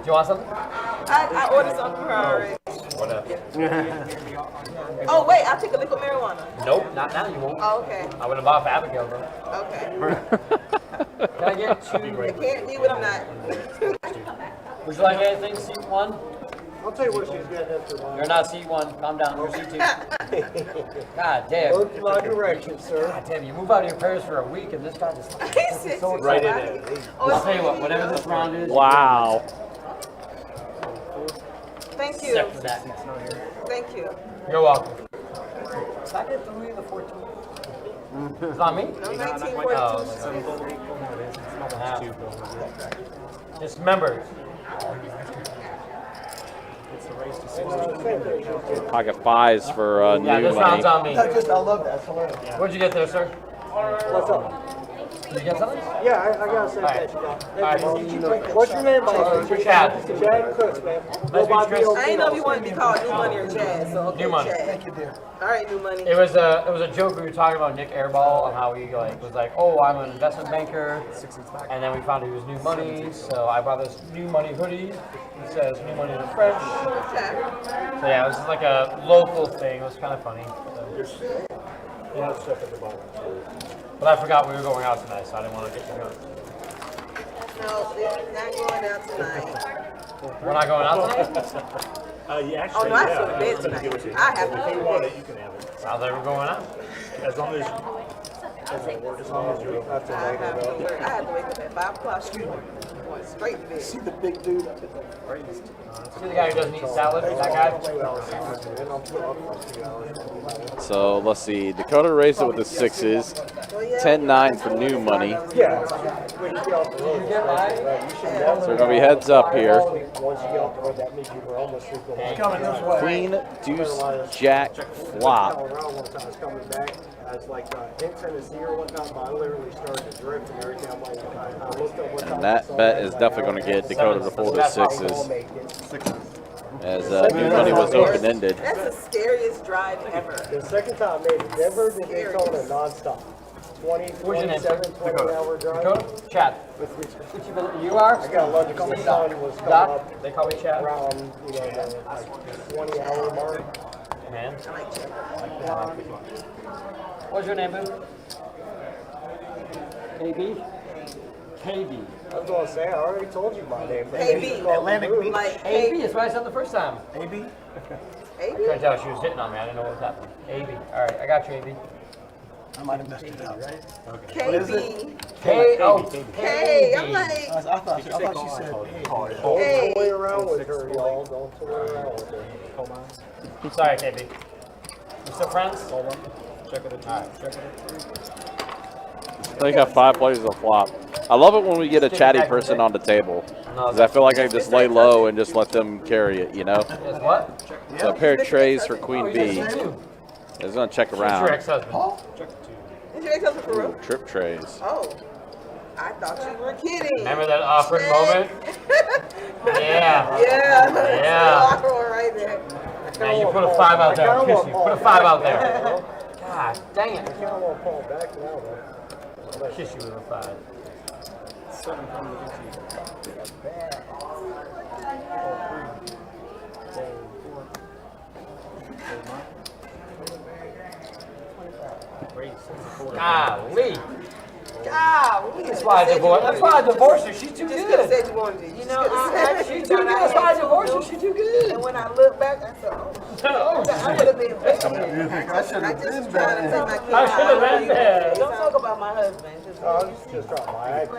you want something? I ordered something for her already. Oh, wait, I'll take a liquid marijuana. Nope, not now you won't. Oh, okay. I would have bought for Abigail, bro. Okay. Can I get 2? I can't be what I'm not. Would you like anything, seat 1? I'll tell you what she's getting after mine. You're not seat 1. Calm down. You're seat 2. God damn. Look in my direction, sir. God damn, you move out of your parents for a week and this guy just so Right in it. I'll tell you what, whatever this round is. Wow. Thank you. Except for that. Thank you. You're welcome. Did I get 3 of the 14? It's not me? No, 1942. Just remember. Pocket 5s for New Yeah, this Money. round's on me. I love that. It's hilarious. What'd you get there, sir? What's up? Did you get something? Yeah, I got to say that. What's your name, boss? Chad. Chad Crooks, man. Nice to meet you, Chris. I didn't know if you wanted to be called New Money or Chad, so okay, New Money. Chad. Thank you, dear. All right, New Money. It was a joke we were talking about Nick Airball and how he was like, oh, I'm an investment banker, and then we found he was New Money, so I bought this New Money hoodie. It says New Money in French. Okay. So yeah, it was just like a local thing. It was kind of funny. So. Yeah, stuff at the bottom. But I forgot we were going out tonight, so I didn't want to get you going. No, it's not going out tonight. We're not going out tonight? You actually, Oh, no, I have to go to bed tonight. I have to If go you to want bed. it, you can have it. Sounds like we're going out. As long as, you're up to I have to work. I have to wake up at 5 o'clock. Going straight to bed. See the big dude up at the See the guy who doesn't eat salad? That guy? So let's see. Dakota raised it with the 6s. 10-9 for New Money. Yeah. When you get off the road, So we're going to be heads up here. once you get off the road, that means you were almost coming this way. Queen, deuce, jack, flop. around once I was coming back. I was like in Tennessee or whatnot, but I literally started to drift and everything. I'm like, I looked up what time And that bet is definitely going to get Dakota to fold his 6s. As New Money was open-ended. That's the scariest drive ever. The second time I made it, Denver to Daytona nonstop. 20, What's your name, sir? 27, 20-hour drive. Dakota? Chad. You are? I got lucky. The sun was coming Doc? up They call me Chad? around, the 20-hour mark. Man. What's your name, boo? KB? KB. I was going to say, I already told you my name. KB. Atlantic Beach. Like AB, that's what I said the first time. AB. Trying to tell she was hitting on me. I didn't know what was happening. AB. All right, I got you, AB. I might have messed it up. KB. K. Oh, Hey, I'm like, I thought she said Don't Hey. toy around with her, y'all. Don't toy around with her. Come on. sorry, KB. You still friends? Hold on. Check it out. Check it They got 5 plays of flop. I love it when we get a chatty person on the table. Because I feel like I can just lay low and just let them carry it, you know? Yes, what? So a pair of trays for Oh, Queen you B. got two. It's going to check Who's your around. ex-husband? is your ex-husband for real? Trip trays. Oh, I thought you were kidding. Remember that awkward moment? Yeah. Yeah. Yeah. Awkward one right there. Man, you put a 5 out there. I'll kiss you. Put a 5 out there. God dang it. I kind of want to fall back now, though. I'll kiss you with a 5. Golly. Golly. That's why I divorced. That's why I divorced her. She's too You just could have good. said you wanted it. You know, she's too good. That's why I divorced her. She's too good. And when I look back, I said, oh, I would have been bad. I should I have just been trying to take bad. my kid I should have out. been bad. Don't talk about my husband. Just drop my IP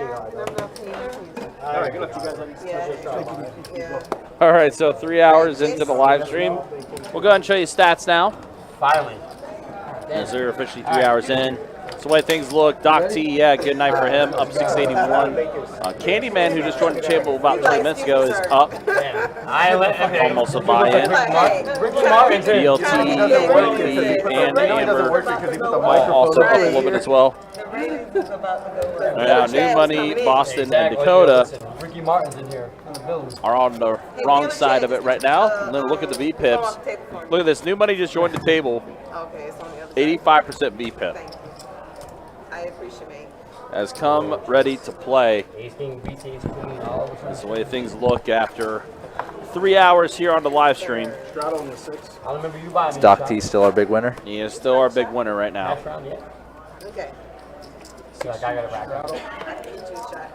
All right, good luck, you guys. Yeah. All right, so 3 hours into the live stream. We'll go ahead and show you stats now. Finally. As they're officially 3 hours in. So the way things look, Doc T, yeah, good night for him, up 681. Candyman, who just joined the channel about 20 minutes ago, is up. Almost a buy-in. Ricky Martin's in. DLT, Wendy, and Amber also up a little bit as well. Right now, New Money, Boston, and Dakota Ricky Martin's in here in the building. are on the wrong side of it right now. And then look at the B pips. Look at this. New Money just joined the table. Okay, it's on the other side. 85% B pip. Thank you. I appreciate it. Has come ready to play. Ace King, beats Ace Queen, all of a That's the way things look after 3 hours here on the live stream. Straddle on the 6. I remember you buying Is me. Doc T still our big winner? He is still our big winner right now. Next round, yeah. Okay. See, like I got a rack out. I can get you a shot.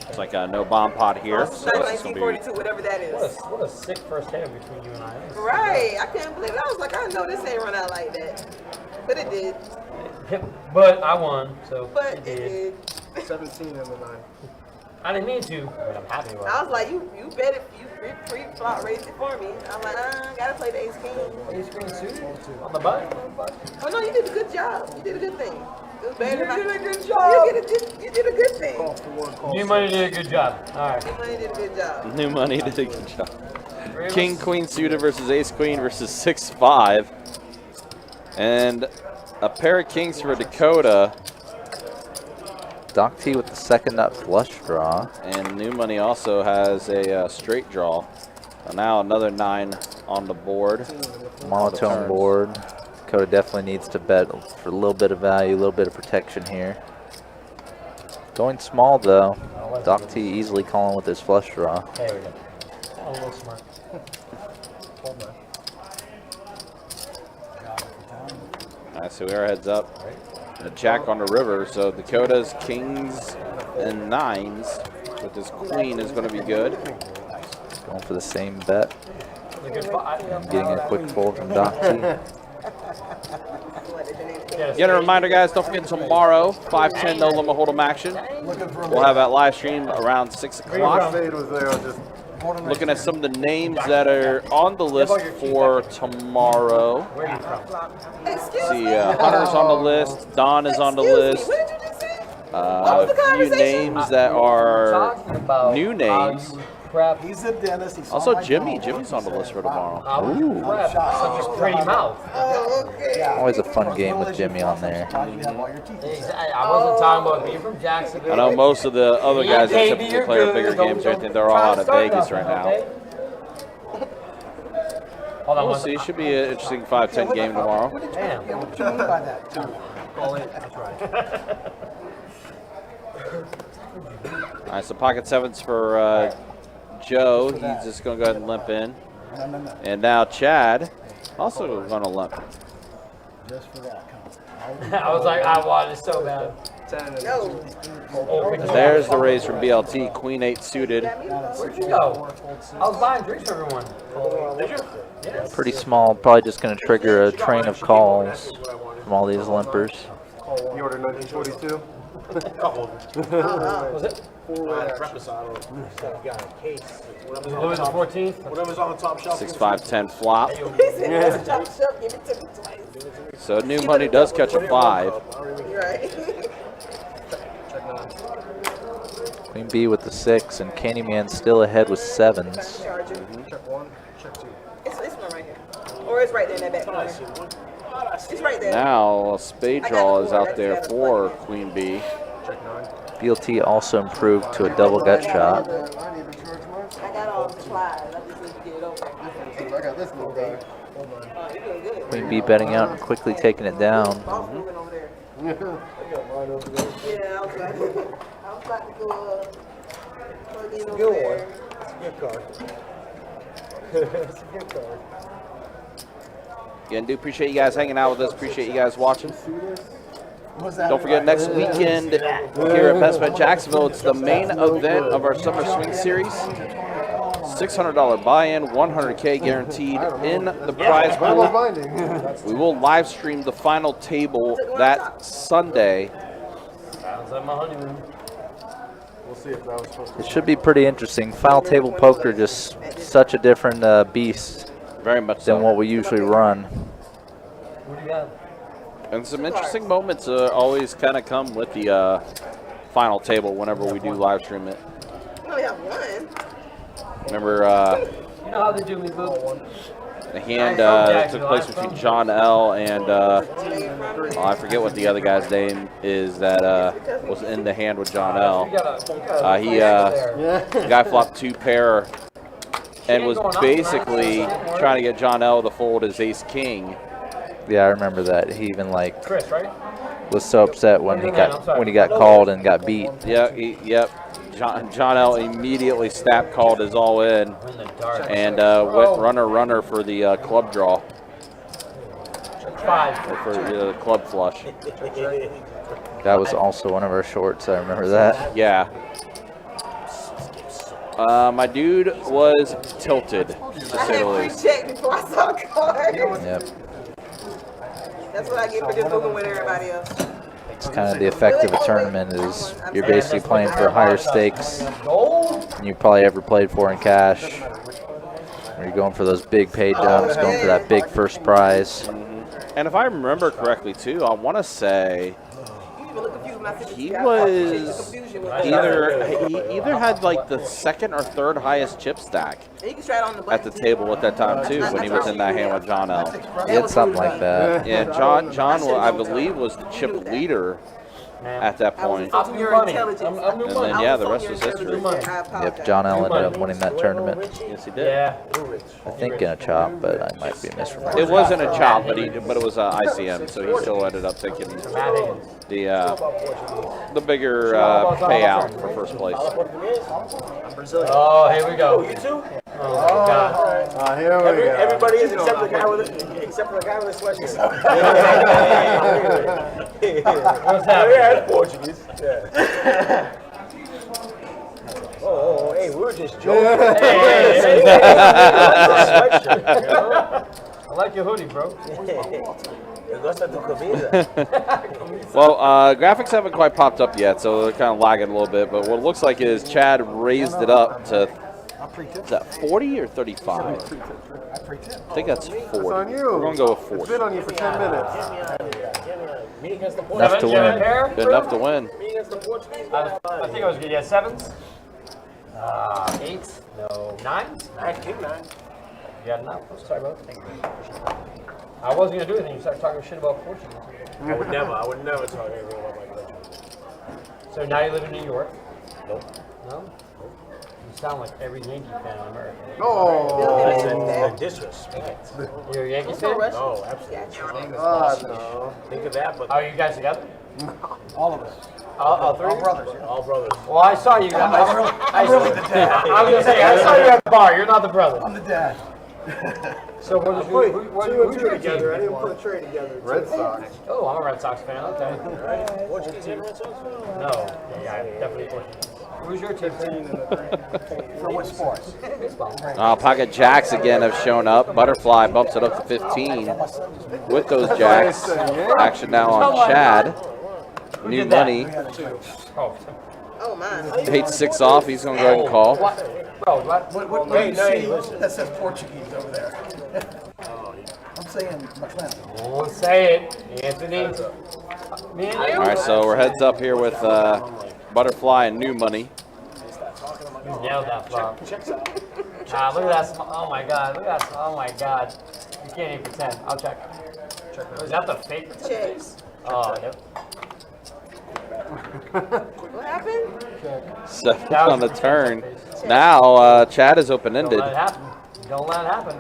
It's like a no bomb pot here. So this is going to 1942, whatever that is. What a sick first hand between you and I. Right. I couldn't believe it. I was like, I know this ain't run out like that. But it did. But I won, so But it did. 17 and the 9. I didn't mean to. I mean, I'm happy with it. I was like, you bet it. You pre-flop raised it for me. I'm like, gotta play the ace king. Ace Queen suited on the button. Oh no, you did a good job. You did a good thing. It was better than You did a good job. You did a good thing. New Money did a good job. All right. New Money did a good job. New Money did a good job. King, Queen suited versus Ace Queen versus 6-5. And a pair of kings for Dakota. Doc T with the second nut flush draw. And New Money also has a straight draw. So now another 9 on the board. Monotone board. Dakota definitely needs to bet for a little bit of value, a little bit of protection here. Going small though. Doc T easily calling with his flush draw. There we go. Oh, a little smart. Alright, so we are heads up. A jack on the river, so Dakota's kings and 9s with his queen is going to be good. Going for the same bet. And getting a quick fold from Doc T. Again, a reminder, guys, don't forget tomorrow, 5:10 no limit hold'em action. We'll have that live stream around 6 o'clock. Looking at some of the names that are on the list for tomorrow. See, Hunter's on the list. Don is on the list. A few names that are new names. He's a dentist. He saw Also, my Jimmy's dog. on the list for tomorrow. Ooh. Such a pretty mouth. Always a fun game with Jimmy on there. I wasn't talking about me from Jacksonville. I know most of the other guys that typically play our bigger games right there, they're all out of Vegas right now. We'll see. Should be an interesting 5-10 game tomorrow. Damn. What do you mean by that? Call it. That's right. All right, so pocket 7s for Joe. He's just going to go ahead and limp in. And now Chad also going to limp. Just for that. I was like, I wanted it so bad. And there's the raise from BLT. Queen 8 suited. Where'd you go? I was buying drinks for everyone. Did you? Yes. Pretty small. Probably just going to trigger a train of calls from all these limpers. You ordered 1942? Was it? Louis the 14th? Whatever's on the top shelf. 6-5-10 flop. So New Money does catch a 5. Queen B with the 6, and Candyman still ahead with 7s. Check 1, check 2. It's one right here. Or it's right there in that back corner. It's right there. Now a spade draw is out there for Queen B. Check 9. BLT also improved to a double gut shot. I got all the supplies. I just need to get it over. I got this little guy. You're doing good. Queen B betting out and quickly taking it down. Boss moving over there. I got mine over there. Yeah, I was about to go plug in over Good there. one. It's a good card. It's a good card. Again, do appreciate you guys hanging out with us. Appreciate you guys watching. What's that? Don't forget, next weekend here at Best Bet Jacksonville, it's the main event of our Summer Swing Series. $600 buy-in, $100K guaranteed in the prize pool. We will live stream the final table that Sunday. Sounds like my honeymoon. We'll see if that was supposed to It should be pretty interesting. Final table poker, just such a different beast Very much than so. what we usually run. What do you got? And some interesting moments always kind of come with the final table whenever we do live stream it. We only have one. Remember You know how they do me, boo? the hand that took place between John L. and I forget what the other guy's name is that was in the hand with John L. The guy flopped 2 pair and was basically trying to get John L. to fold his ace king. Yeah, I remember that. He even like Chris, right? was so upset when he got called and got beat. Yeah, yep. John L. immediately snap called his all in and went runner for the club draw. 5. Or for the club flush. That was also one of our shorts. I remember that. Yeah. My dude was tilted, to say the least. Check before I saw the card. Yep. That's what I get for just moving with everybody else. It's kind of the effect of a tournament is you're basically playing for higher stakes than you probably ever played for in cash. Or you're going for those big pay jumps, going for that big first prize. And if I remember correctly, too, I want to say he was either had like the second or third highest chip stack at the table at that time too when he was in that hand with John L. He had something like that. Yeah, John I believe was the chip leader at that point. I'm your money. intelligence. I'm new And money. then, yeah, the rest was history. Yep, John L ended up winning that tournament. Yes, he did. Yeah. I think in a chop, but I might be misremembering. It wasn't a chop, but it was ICM, so he still ended up taking the bigger payout for first place. Oh, here we go. You too? Oh my God. Here we go. Everybody is except for the guy with the sweatshirt. What's happening? Yeah, Portuguese. Yeah. Oh, hey, we were just joking. I like your hoodie, bro. Well, graphics haven't quite popped up yet, so they're kind of lagging a little bit. But what it looks like is Chad raised it up to, is that 40 or 35? I think that's 40. It's on you. We're going to go with 40. It's been on you for 10 minutes. Enough to win. Good enough to win. I think I was good. Yeah, 7s. 8s. No. 9s. 9, kick 9. You got enough? Sorry, bro. Thank you. I wasn't gonna do anything. You started talking shit about Portuguese. I would never talk anything about my country. So now you live in New York? Nope. No? You sound like every Yankee fan in America. Oh. That's a disrespect. You're a Yankee fan? No, absolutely. No. Think of that, but Are you guys together? All of us. All three? All brothers. Yeah. all brothers. Well, I saw you guys. I'm really the dad. I was gonna say, I saw you at the bar. You're not the brother. I'm the dad. So what is Put who's your together. I team? didn't put a trade together. Red Sox. Oh, I'm a Red Sox fan. Okay. Portuguese and Red Sox? No. Yeah, definitely Portuguese. Who's your team? For what sports? Pocket Jacks again have shown up. Butterfly bumps it up to 15 with those Jacks. Action now on Chad. New money. Oh, man. 8-6 off. He's going to go ahead and call. Bro, what? What do you see that says Portuguese over there? I'm saying McClellan. Won't say it. Anthony. Me and you? All right, so we're heads up here with Butterfly and New Money. You nailed that flop. Look at that. Oh my God. Look at that. Oh my God. You can't even pretend. I'll check. Is that the fake? Checks. Oh, yep. What happened? 7 on the turn. Now Chad is open-ended. Don't let it happen. Don't let it happen.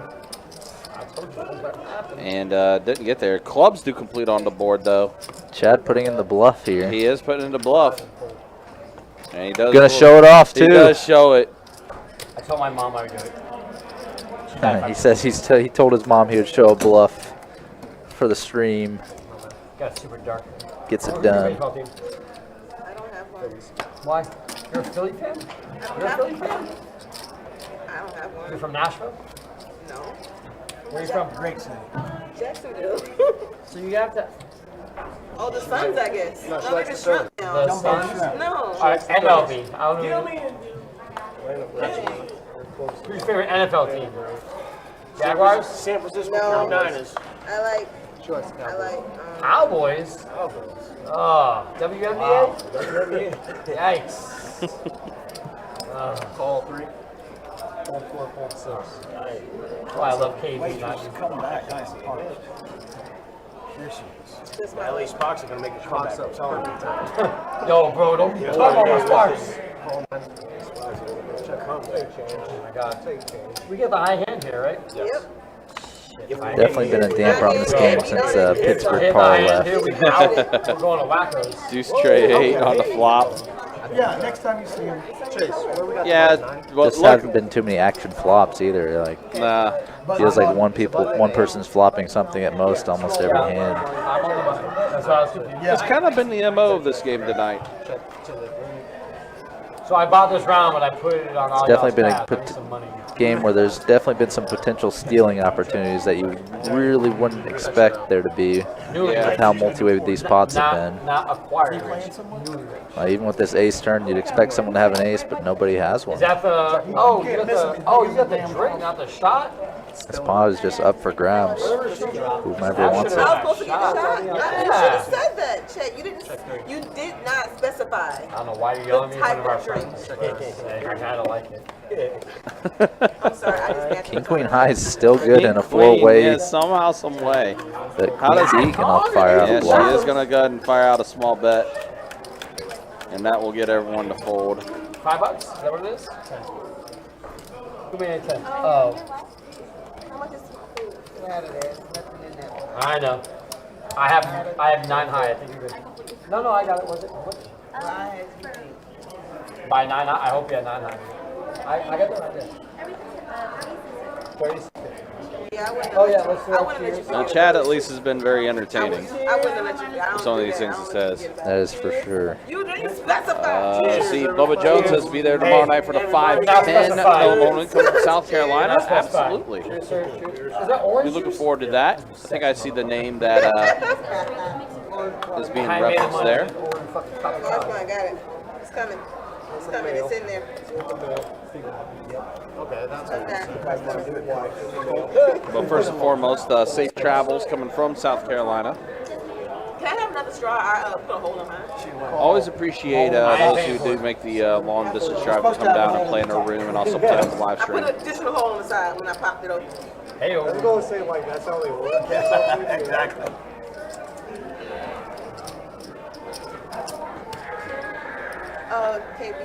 I told you, don't let it happen. And didn't get there. Clubs do complete on the board, though. Chad putting in the bluff here. He is putting in the bluff. And he does. Gonna show it off, too. He does show it. I told my mom I would do it. He says he told his mom he would show a bluff for the stream. Got super dark. Gets it Who's your done. baseball team? I don't have one. Why? You're a Philly fan? You're a Philly fan? I don't have You're one. from Nashville? No. Where are you from? Great city. Jacksonville. So you have to. Oh, the Suns, I guess. No, likes maybe the Shrimp The now. Suns? No. Alright, MLB. I don't know. Who's your favorite NFL team? Jaguars? San Francisco No. 49ers. I like. Cowboys? Oh, WNBA? Yikes. Call 3. Fold 4, fold 6. That's why I love KD, not you. Coming back. Nice punch. Here she is. That's my LA Sparks are going to make a comeback. I'm telling you. Yo, bro, don't talk about my Sparks. Oh my God. We get the high hand here, right? Yep. Definitely been a damper on this game since Pittsburgh Hit the Parr high hand left. here, we out. We're going to Wackos. Deuce tray 8 on the flop. Yeah, next time you see him, Chase, where we got Yeah, well, Just look. hasn't been too many action flops either. Like Nah. feels like one person's flopping something at most almost every hand. I'm on the money. That's what I was confused. It's kind of been the MO of this game tonight. So I bought this round, but I put it on all Definitely been y'all's a pads. I need some money. game where there's definitely been some potential stealing opportunities that you really wouldn't expect there to be with how multi-way these pots have been. Not acquired. Even with this ace turn, you'd expect someone to have an ace, but nobody has one. Is that the? You got the drink, not the shot. This pot is just up for grabs. Whomever wants I was it. supposed to get a shot. You should have said that, Chet. You did not specify. I don't know why you're yelling at me in front of our Type of friends. I kind of like it. I'm sorry, I just answered. King Queen High is still good in a Queen, four-way. yeah, somehow, some way. But Queen D can fire out Yeah, a she bluff. is going to go ahead and fire out a small bet. And that will get everyone to fold. $5? Is that what it is? 10. Who made it 10? Oh. How much is food? Nothing in there. I know. I have 9 high. I think you're good. No, I got it. Was it? By 9 high? I hope you had 9 high. I got the right there. 36. Yeah, I wouldn't. Oh yeah, let's I wouldn't let you. Now, Chad at least has been very entertaining. I wouldn't let you. Some of these things he says. That is for sure. You didn't specify. See, Bubba Jones says be there tomorrow night for the 5:10 Philomona coming from South Carolina. Absolutely. Is that orange? We're looking forward to that. I think I see the name that is being referenced there. I got it. It's coming. It's coming. It's in there. Okay, that's But first and foremost, safe travels coming from South Carolina. Can I have another straw? I put a hole in mine. Always appreciate those who do make the long distance drive to come down and play in our room and also play on the live I put stream. an additional hole on the side when I popped it open. Hey, I was going to say, like, that's how they work. Exactly. KB.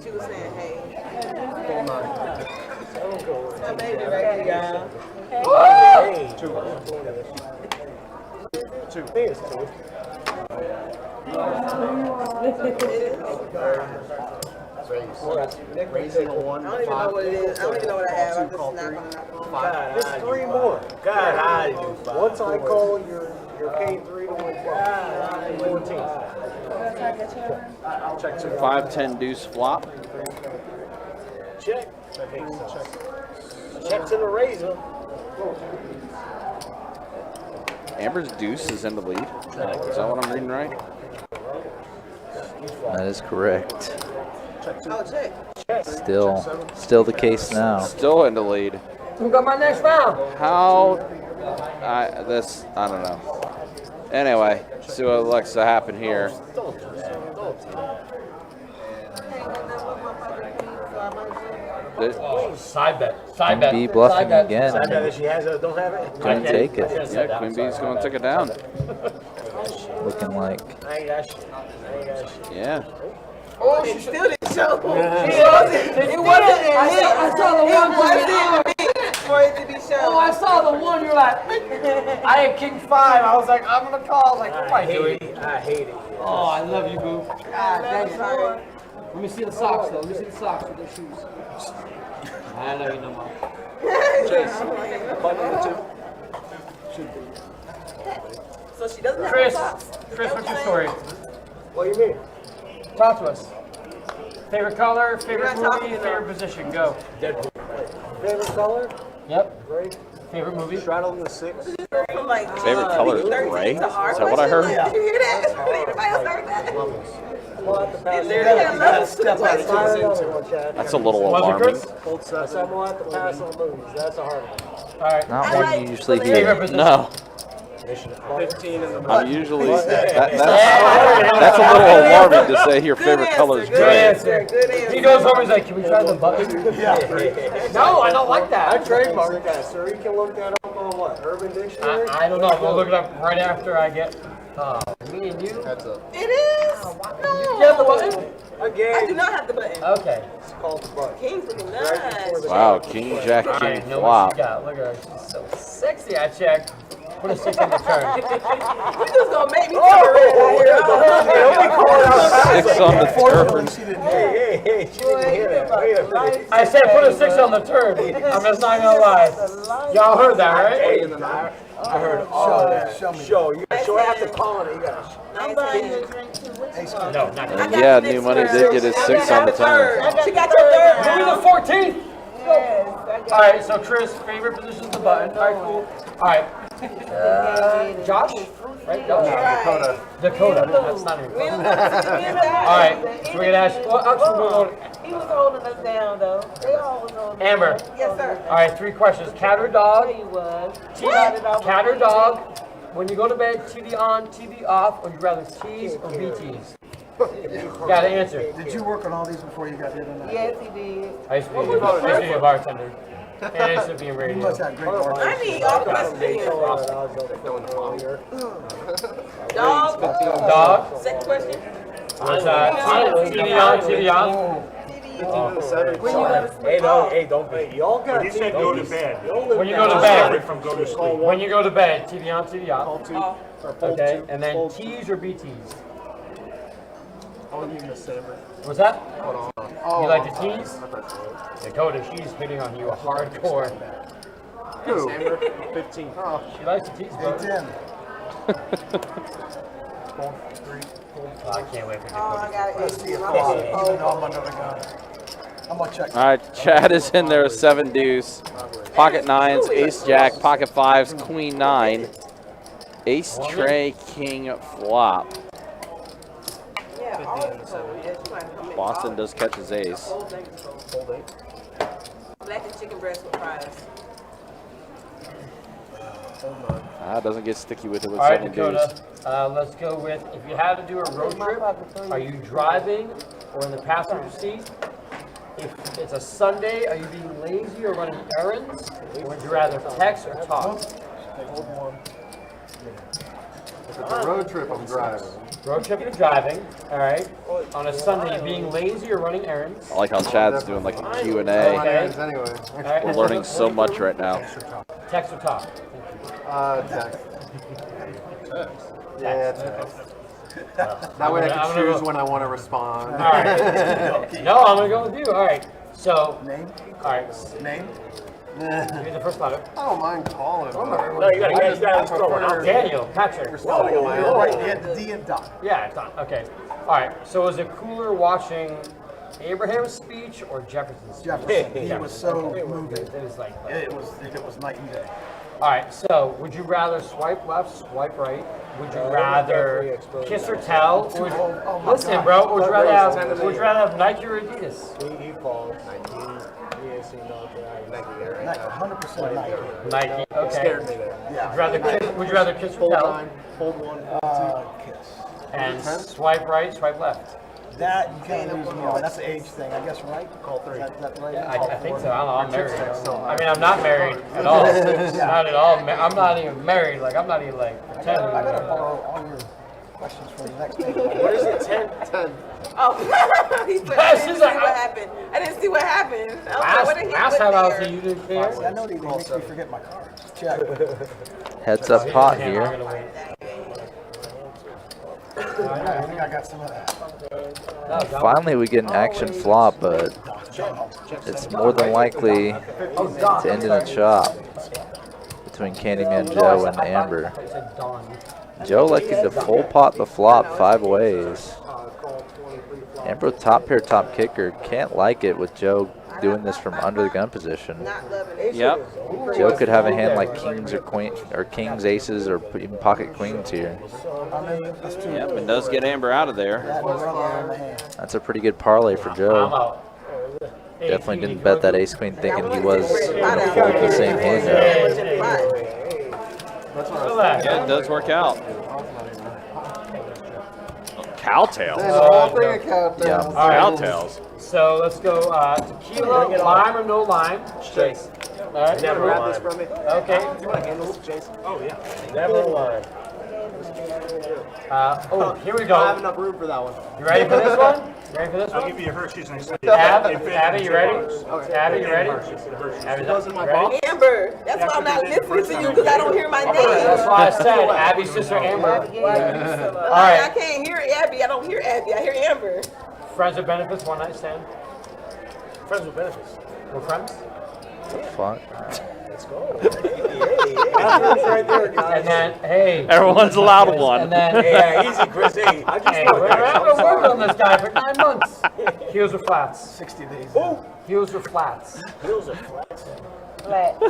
She was saying, hey. My baby right here. Hey. Two. Raising one. I don't even know what it is. I don't even know what I have. I'm just not gonna. Just 3 more. God, I do 5. Once I call, you're paying 3 to win 14. Check 5-10 deuce flop. Check. Checks in the razor. Amber's deuce is in the lead. Is that what I'm reading right? That is correct. Oh, check. Still the case now. Still in the lead. Who got my next round? How? I don't know. Anyway, see what looks to happen here. Side bet. Queen B bluffing again. I know that she has it, don't have it. Couldn't take it. Yeah, Queen B's going to take it down. Looking like. I ain't got shit. Yeah. Oh, she still didn't show. It wasn't. I saw the one. For it to be shown. Oh, I saw the one. You're like, I had king 5. I was like, I'm gonna call. I was like, what am I doing? I hate it. Oh, I love you, boo. Thanks, sorry. Let me see the socks, though. Let me see the socks with their shoes. I love you no more. So she doesn't have Chris, socks. Chris, what's your story? What do you mean? Talk to us. Favorite color, favorite We're not talking movie, favorite position. Go. Favorite color? Yep. Gray. Favorite movie? Straddle in the 6. From like, Favorite color is 13 gray? to our Is that what I heard? question. Like, did you hear that? Did anybody else heard that? That's a little Was it alarming. Chris? That's I'm going to have to pass on movies. That's a hard one. All right. Not one you usually Favorite hear. position? No. 15 in the I'm usually that's a little alarming to say your favorite color is Good gray. answer. Good answer. He goes home, he's like, can we try the button? No, I don't like I that. trademarked that, so you can look that up on what? Urban Dictionary? I don't know. We'll look it up right after I get me and you. It is. No. You have the button? I do not have the button. Okay. It's called the button. King's looking nice. Wow, King Jack All King right, know what flop. she got. Look at her. She's so sexy. I checked. Put a 6 on the turn. You just gonna make me turn around. 6 on the turn. Hey, she didn't hear that. Wait a minute. I said put a 6 on the turn. I'm just not gonna lie. Y'all heard that, right? I heard all of that. Show. You got to show after calling it. You got to I'm buying you a drink too. No, not And yeah, New Money did get his 6 on the turn. She got your third. Give me the 14th. All right, so Chris, favorite position is the button. All right, cool. All right. Josh? Right? Dakota. Dakota. That's not even close. All right, so we're going to ask, well, actually, we're going He was holding us down, though. They all was holding us Amber. down. Yes, sir. All right, 3 questions. Cat or dog? He was. Cat or dog? When you go to bed, TV on, TV off, or you rather tease or be teased? Got to answer. Did you work on all these before you got here tonight? Yes, he did. I used to be a bartender. And I used to be in You radio. must have great work. I need all the questions again. Dog. Dog? Second question. What's that? TV on, TV on. Hey, don't be. Y'all got. He said go to bed. When you go to bed. From go to sleep. When you go to bed, TV on, TV off. Call two. Okay, and then T's or BT's? I'll give you a saber. What's that? Hold on. You like the T's? Dakota, she's hitting on you hardcore. Who? 15. Oh, she likes the T's, bro. 10. I can't wait for Oh, I Dakota. got Let's it. see if I'm under the gun. I'm gonna check. All right, Chad is in there with 7 deuce. Pocket 9s, ace jack, pocket 5s, queen 9, ace tray, king flop. Boston does catch his ace. Black and chicken breast with fries. Doesn't get sticky with it with All right, 7 Dakota, deuce. let's go with, if you had to do a road trip, are you driving or in the passenger seat? If it's a Sunday, are you being lazy or running errands? Or would you rather text or talk? If it's a road trip, I'm driving. Road trip, you're driving, all right. On a Sunday, you're being lazy or running errands? I like how Chad's doing like a Q&A. Okay. Anyway. All right. We're learning so much right now. Text or talk? Text. Yeah, text. That way I can choose when I want to respond. All right. No, I'm gonna go with you. All right. So. Name? All right. Name? Here's the first letter. I don't mind calling. No, you gotta get that going on. Daniel, Patrick. You're right. You had the D and dot. Yeah, it's on. Okay. All right. So is it cooler watching Abraham's speech or Jefferson's speech? Jefferson. He was so moving. It was like. It was night and day. All right. So would you rather swipe left, swipe right? Would you rather kiss or tell? Or listen, bro. Would you rather have Nike or Adidas? He called Nike. Yes, he knows Nike there right now. 100% Nike. Nike. Okay. Scared me there. Yeah. Would you rather kiss or tell? Hold one. Kiss. And swipe right, swipe left. That you can't lose me on. That's an age thing, I guess, right? Call 3. Is that right? I think so. I don't know. I'm married. I mean, I'm not married at all. Not at all. I'm not even married. Like, I'm not even like pretending. I gotta borrow all your questions for the next day. What is it? 10? Oh, he put, I didn't see what happened. I didn't see what happened. I was like, what did he Last put time I was there? here, you didn't care. I know they make me forget my cards. Check. Heads up pot I'm here. gonna wait. I think I got some of that. Finally we get an action flop, but it's more than likely to end in a chop between Candyman Joe and Amber. Joe liking to full pot the flop 5 ways. Amber top pair, top kicker. Can't like it with Joe doing this from under the gun position. Yep. Joe could have a hand like kings or queen or kings, aces, or even pocket queens here. Yep, and does get Amber out of there. That's a pretty good parlay for Joe. Definitely didn't bet that ace queen thinking he was going to fold the same hand though. Yeah, it does work out. Cowtails. Yeah. Cowtails. So let's go tequila, lime or no lime? Chase. All right. Never grab this from me. Okay. Do you want to handle this, Jason? Oh, yeah. Never line. Here we go. I have enough room for that one. You ready for this one? You ready for this I'll one? give you a Hershey's next week. Abby, you ready? Abby, you ready? Abby, Goes in my you ready? box. Amber, that's why I'm not listening to you because I don't hear my name. That's why I said Abby's sister Amber. All I right. can't hear Abby. I don't hear Abby. I hear Amber. Friends with benefits, one night stand. Friends with benefits. We're friends. Fuck. Let's go. That's right there, guys. And then, hey. Everyone's allowed one. And then, Yeah, easy, Chris. Hey, I just hey, we're working on this guy for 9 months. Heels or flats? 60 days. Oh, Heels or flats? heels are flat. Flat.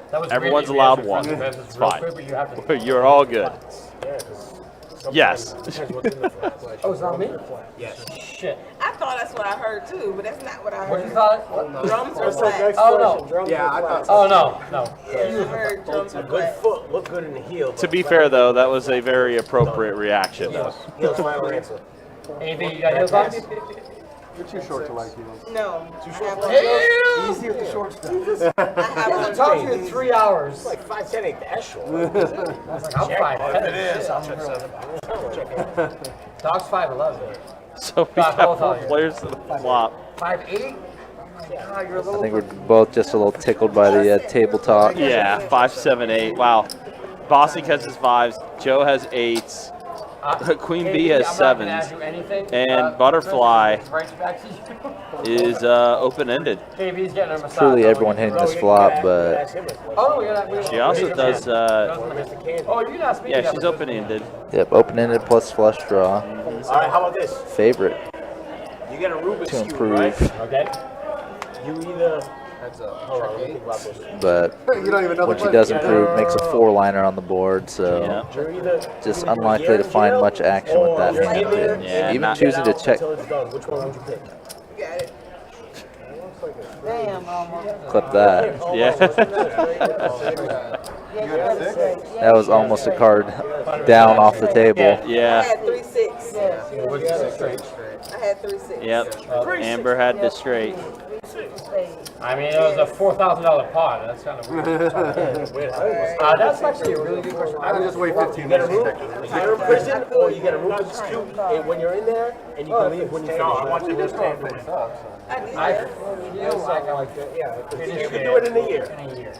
That was Everyone's really allowed easy. one. It's It's real fine. quick, but you have to- You're all good. Yes. Oh, it's not me? Yes. Shit. I thought that's what I heard too, but that's not what I What you heard. thought? Drums or flat? Oh, no. Yeah, I thought so. Oh, no. No. I heard drums A or good flat. foot look good in the heel. To be fair, though, that was a very appropriate reaction. Heels final answer. Anything you got heels on? You're too short to like you. No. Too I short have for one. Easy with the short stuff. I have I one. talked to you in 3 hours. It's like 5'10" ain't that short. I was like, I'm 5'10". It is. I'm Dog's 5'11". So we Doc, have I'll tell 4 you. players to the flop. 5'8"? God, you're a I little. think we're both just a little tickled by the table talk. Yeah, 5, 7, 8. Wow. Bossy catches 5s. Joe has 8s. Queen Bee has I'm not gonna 7s. ask you anything. And Butterfly Right back to you. is open-ended. KB's getting a massage. Truly everyone hitting this flop, but Oh, yeah. She also does, Oh, you can ask me. yeah, she's open-ended. yep, open-ended plus flush draw. All right, how about this? Favorite You get a Rubik's to Cube, right? improve, Okay. You either. Hold on, let me think about this. but You don't even know when the she does improve, makes a 4-liner on the board, so Yeah. You're either just unlikely to find much action with that you're hand. in there, Yeah, Even not- choosing to check, until it's done. Which one would you pick? Got it. Damn, almost. clip that. Yeah. That was almost a card down off the table. I Yeah. had 3-6. What'd you say, straight? I had 3-6. Yep. Amber had the straight. I mean, it was a $4,000 pot. That's kind of weird. That's actually a really good question. I would just wait 15 You get a minutes. You're in prison, or you get a Rubik's Cube and when you're in there, and you can leave when you finish. No, I want you to stand for it. I did I that. feel like I like that. Yeah, you can do it in a year. In a year.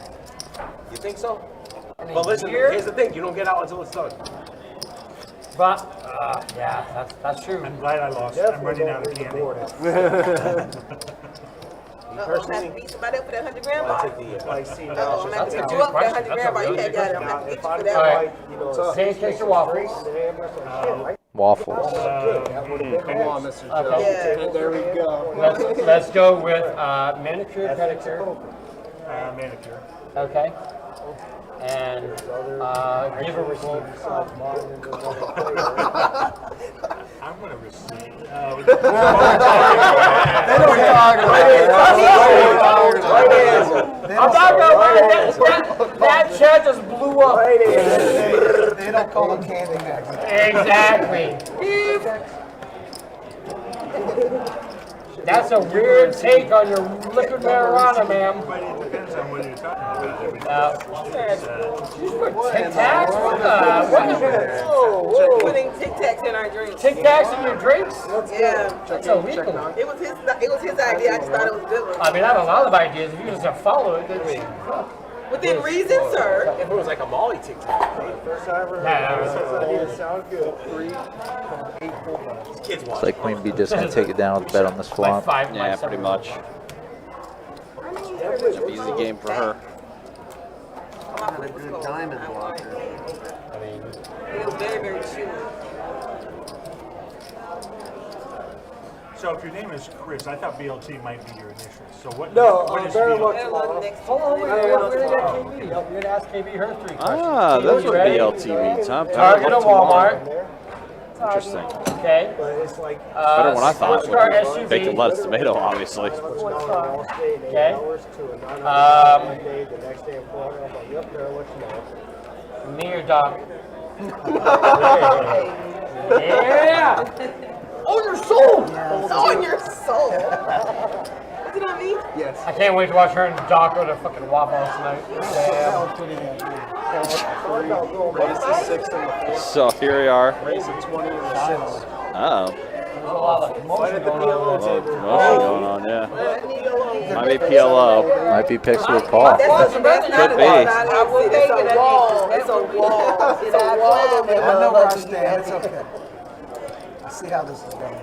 You think so? But listen, here's the thing: you don't get out until it's done. But, yeah, that's true. I'm glad I lost. I'm running out of candy. I'm gonna have to beat somebody up for that 100 gram I bar. take the year. Like, see, I'm gonna have to a beat good you up for that question. 100 gram bar. You That's a had got it. I'm gonna have to beat you for All that. right. you know, Pancakes or waffles? Waffles. Come on, Mr. Joe. Yeah. There we go. Let's go with manicure, pedicure. Manicure. Okay. And give or receive. I'm going to receive. They know what you're talking about. I'm not gonna lie, that chair just blew up. They don't call them candy bags. Exactly. That's a weird take on your liquid marijuana, ma'am. But it depends on what you're talking about. Tic Tacs? We're putting Tic Tacs in our drinks. Tic Tacs in your drinks? Yeah. That's illegal. It was his idea. I just thought it was a good one. I mean, I have a lot of ideas. If you just have follow it, then Within reason, sir. if it was like a Molly Tic Tac, First ever. Sound good. 3.84. kids It's watch. like Queen Bee just gonna take it down with the bet on this like flop. 5 Yeah, pretty much. Easy game for her. Had a good diamond blocker. It was very, very chewy. So if your name is Chris, I thought BLT might be your initials. So what? No, what is very BLT? much. Hold on, we're gonna get KB. You're gonna ask KB her 3 questions. Ah, that's what BLT means, huh? Target or Walmart. Interesting. Okay. But it's like Better than what I thought. Superstar SUV. Baked and lettuce tomato, obviously. Okay. The next day in Florida, I'm like, yep, there, let you know. Me or Doc? Yeah. On your soul. It's on your soul. Was it on me? Yes. I can't wait to watch her and Doc go to fucking Waffles tonight. That was pretty good. Raise the 6 and the 4. So here we are. Raise the 20 and the 6. Uh-oh. There's a lot of commotion going on. Motion going on, yeah. Might be PLO. Might be picks with Paul. That's not Could a be. wall. It's a wall. It's a wall. It's a wall of I know where I stand. It's okay. I see how this is going.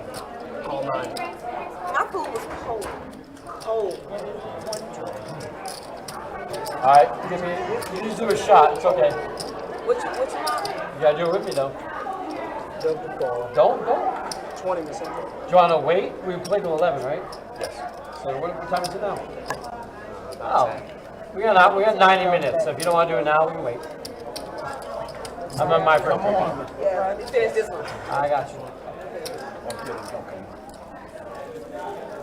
My food was cold. Cold. All right, give me. You just do a shot. It's okay. What you want? You gotta do it with me though. Don't. 20 minutes. Do you wanna wait? We played till 11, right? Yes. So what time is it now? Oh, we got 90 minutes. So if you don't want to do it now, we can wait. I'm on my first. Yeah, you finish this one. I got you.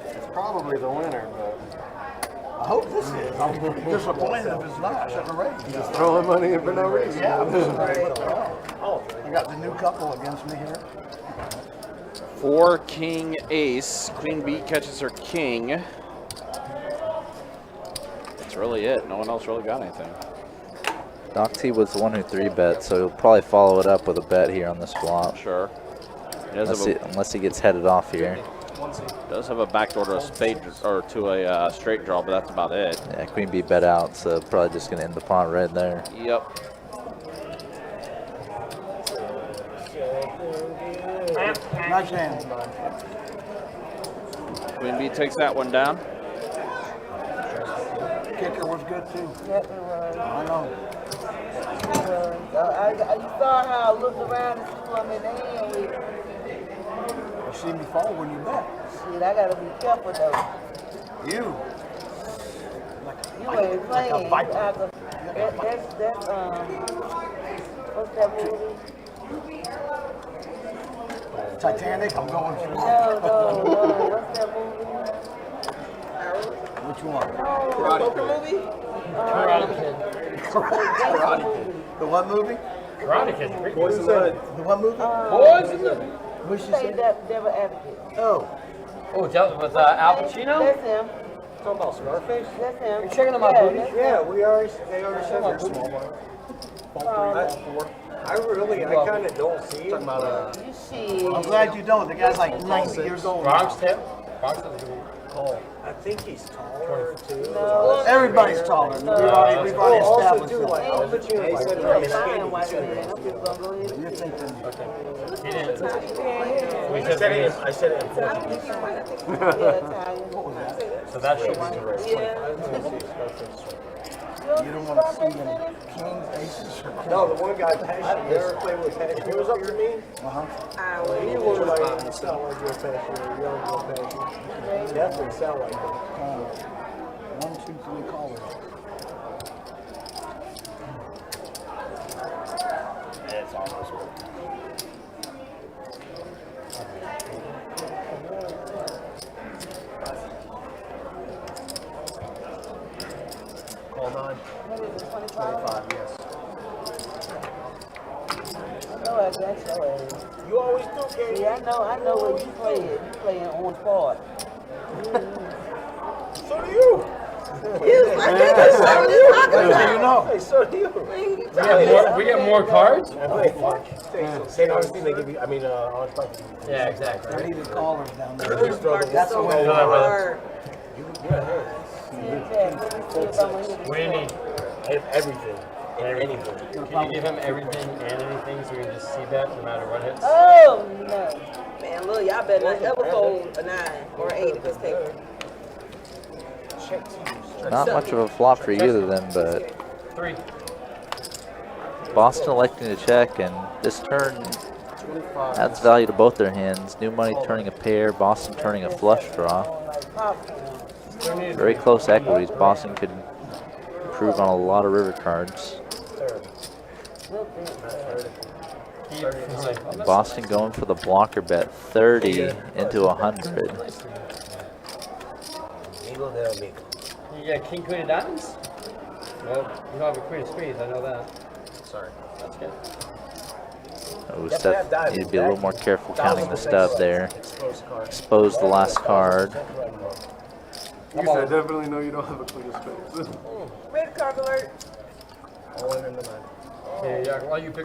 It's probably the winner, but I hope this is. I'm disappointed if it's not. Just throwing money in for no reason. Yeah. I got the new couple against me here. 4 king ace. Queen B catches her king. That's really it. No one else really got anything. Doc T was the one who 3-bet, so he'll probably follow it up with a bet here on this flop. Sure. Unless he gets headed off here. Does have a backdoor to a spade or to a straight draw, but that's about it. Yeah, Queen B bet out, so probably just gonna end the pot right there. Yep. Nice hand. Queen B takes that one down. Kicker was good too. Yep, it was. I know. You saw how I looked around and see who I'm in the hand with. You see me fall when you bet. Shit, I gotta be careful though. You. You ain't playing. Like a viper. That's what's that movie? Titanic, I'm going for No. What's that movie? Which one? Poker movie? Karate Kid. The what movie? Karate Kid. Boys in the Hood. The what movie? Boys in the Hood. What'd she Say say? Devil Advocate. Oh. Oh, that was Al Pacino? That's him. Talking about Scarface? That's him. You checking on my booty? Yeah, they already said they're small one. I kind of don't see it. You see. I'm glad you don't. The guy's like 90 years old. Bronx now. tip? Bronx is Oh, I think he's taller too. No. Everybody's taller. We've already established too, like that. Al Pacino. They said You're a he's fine skinny white too. man. I'm just gonna go ahead. You're thinking. He didn't. I said it in I think he's white. I think he's Italian. So that should be Yeah. You don't want to see them kings, aces, or queens. No, the one guy, Passion, you ever play with Passion? He was up to me. He was like, you sound like you're Passion, you're young, you're Passion. You definitely sound like that. 1, 2, 3 callers. That's almost work. Call 9. What is it, 25, yes. I know I got your ass. You always do, Katie. Yeah, I know where you play it. You play in on part. So do you. So do you know? Hey, so do you. We get more cards? St. Augustine, they give you, Orange Park. Yeah, exactly. I needed callers down there. Just throw the That's the way. What do you need? Everything. Anything. Can you give him everything and anything so we can just see that no matter what hits? Oh, no. Man, look, y'all better not ever fold a 9 or 8 if it's taken. Not much of a flop for either of them, but 3. Boston electing to check, and this turn adds value to both their hands. New money turning a pair, Boston turning a flush draw. Very close equities. Boston could improve on a lot of river cards. Boston going for the blocker bet, 30 into 100. You got king, queen of diamonds? Well, you don't have a queen of spades, I know that. Sorry. That's good. Oh, Steph, need to be a little more careful counting the stub there. Expose the last card. I definitely know you don't have a queen of spades. Red card alert.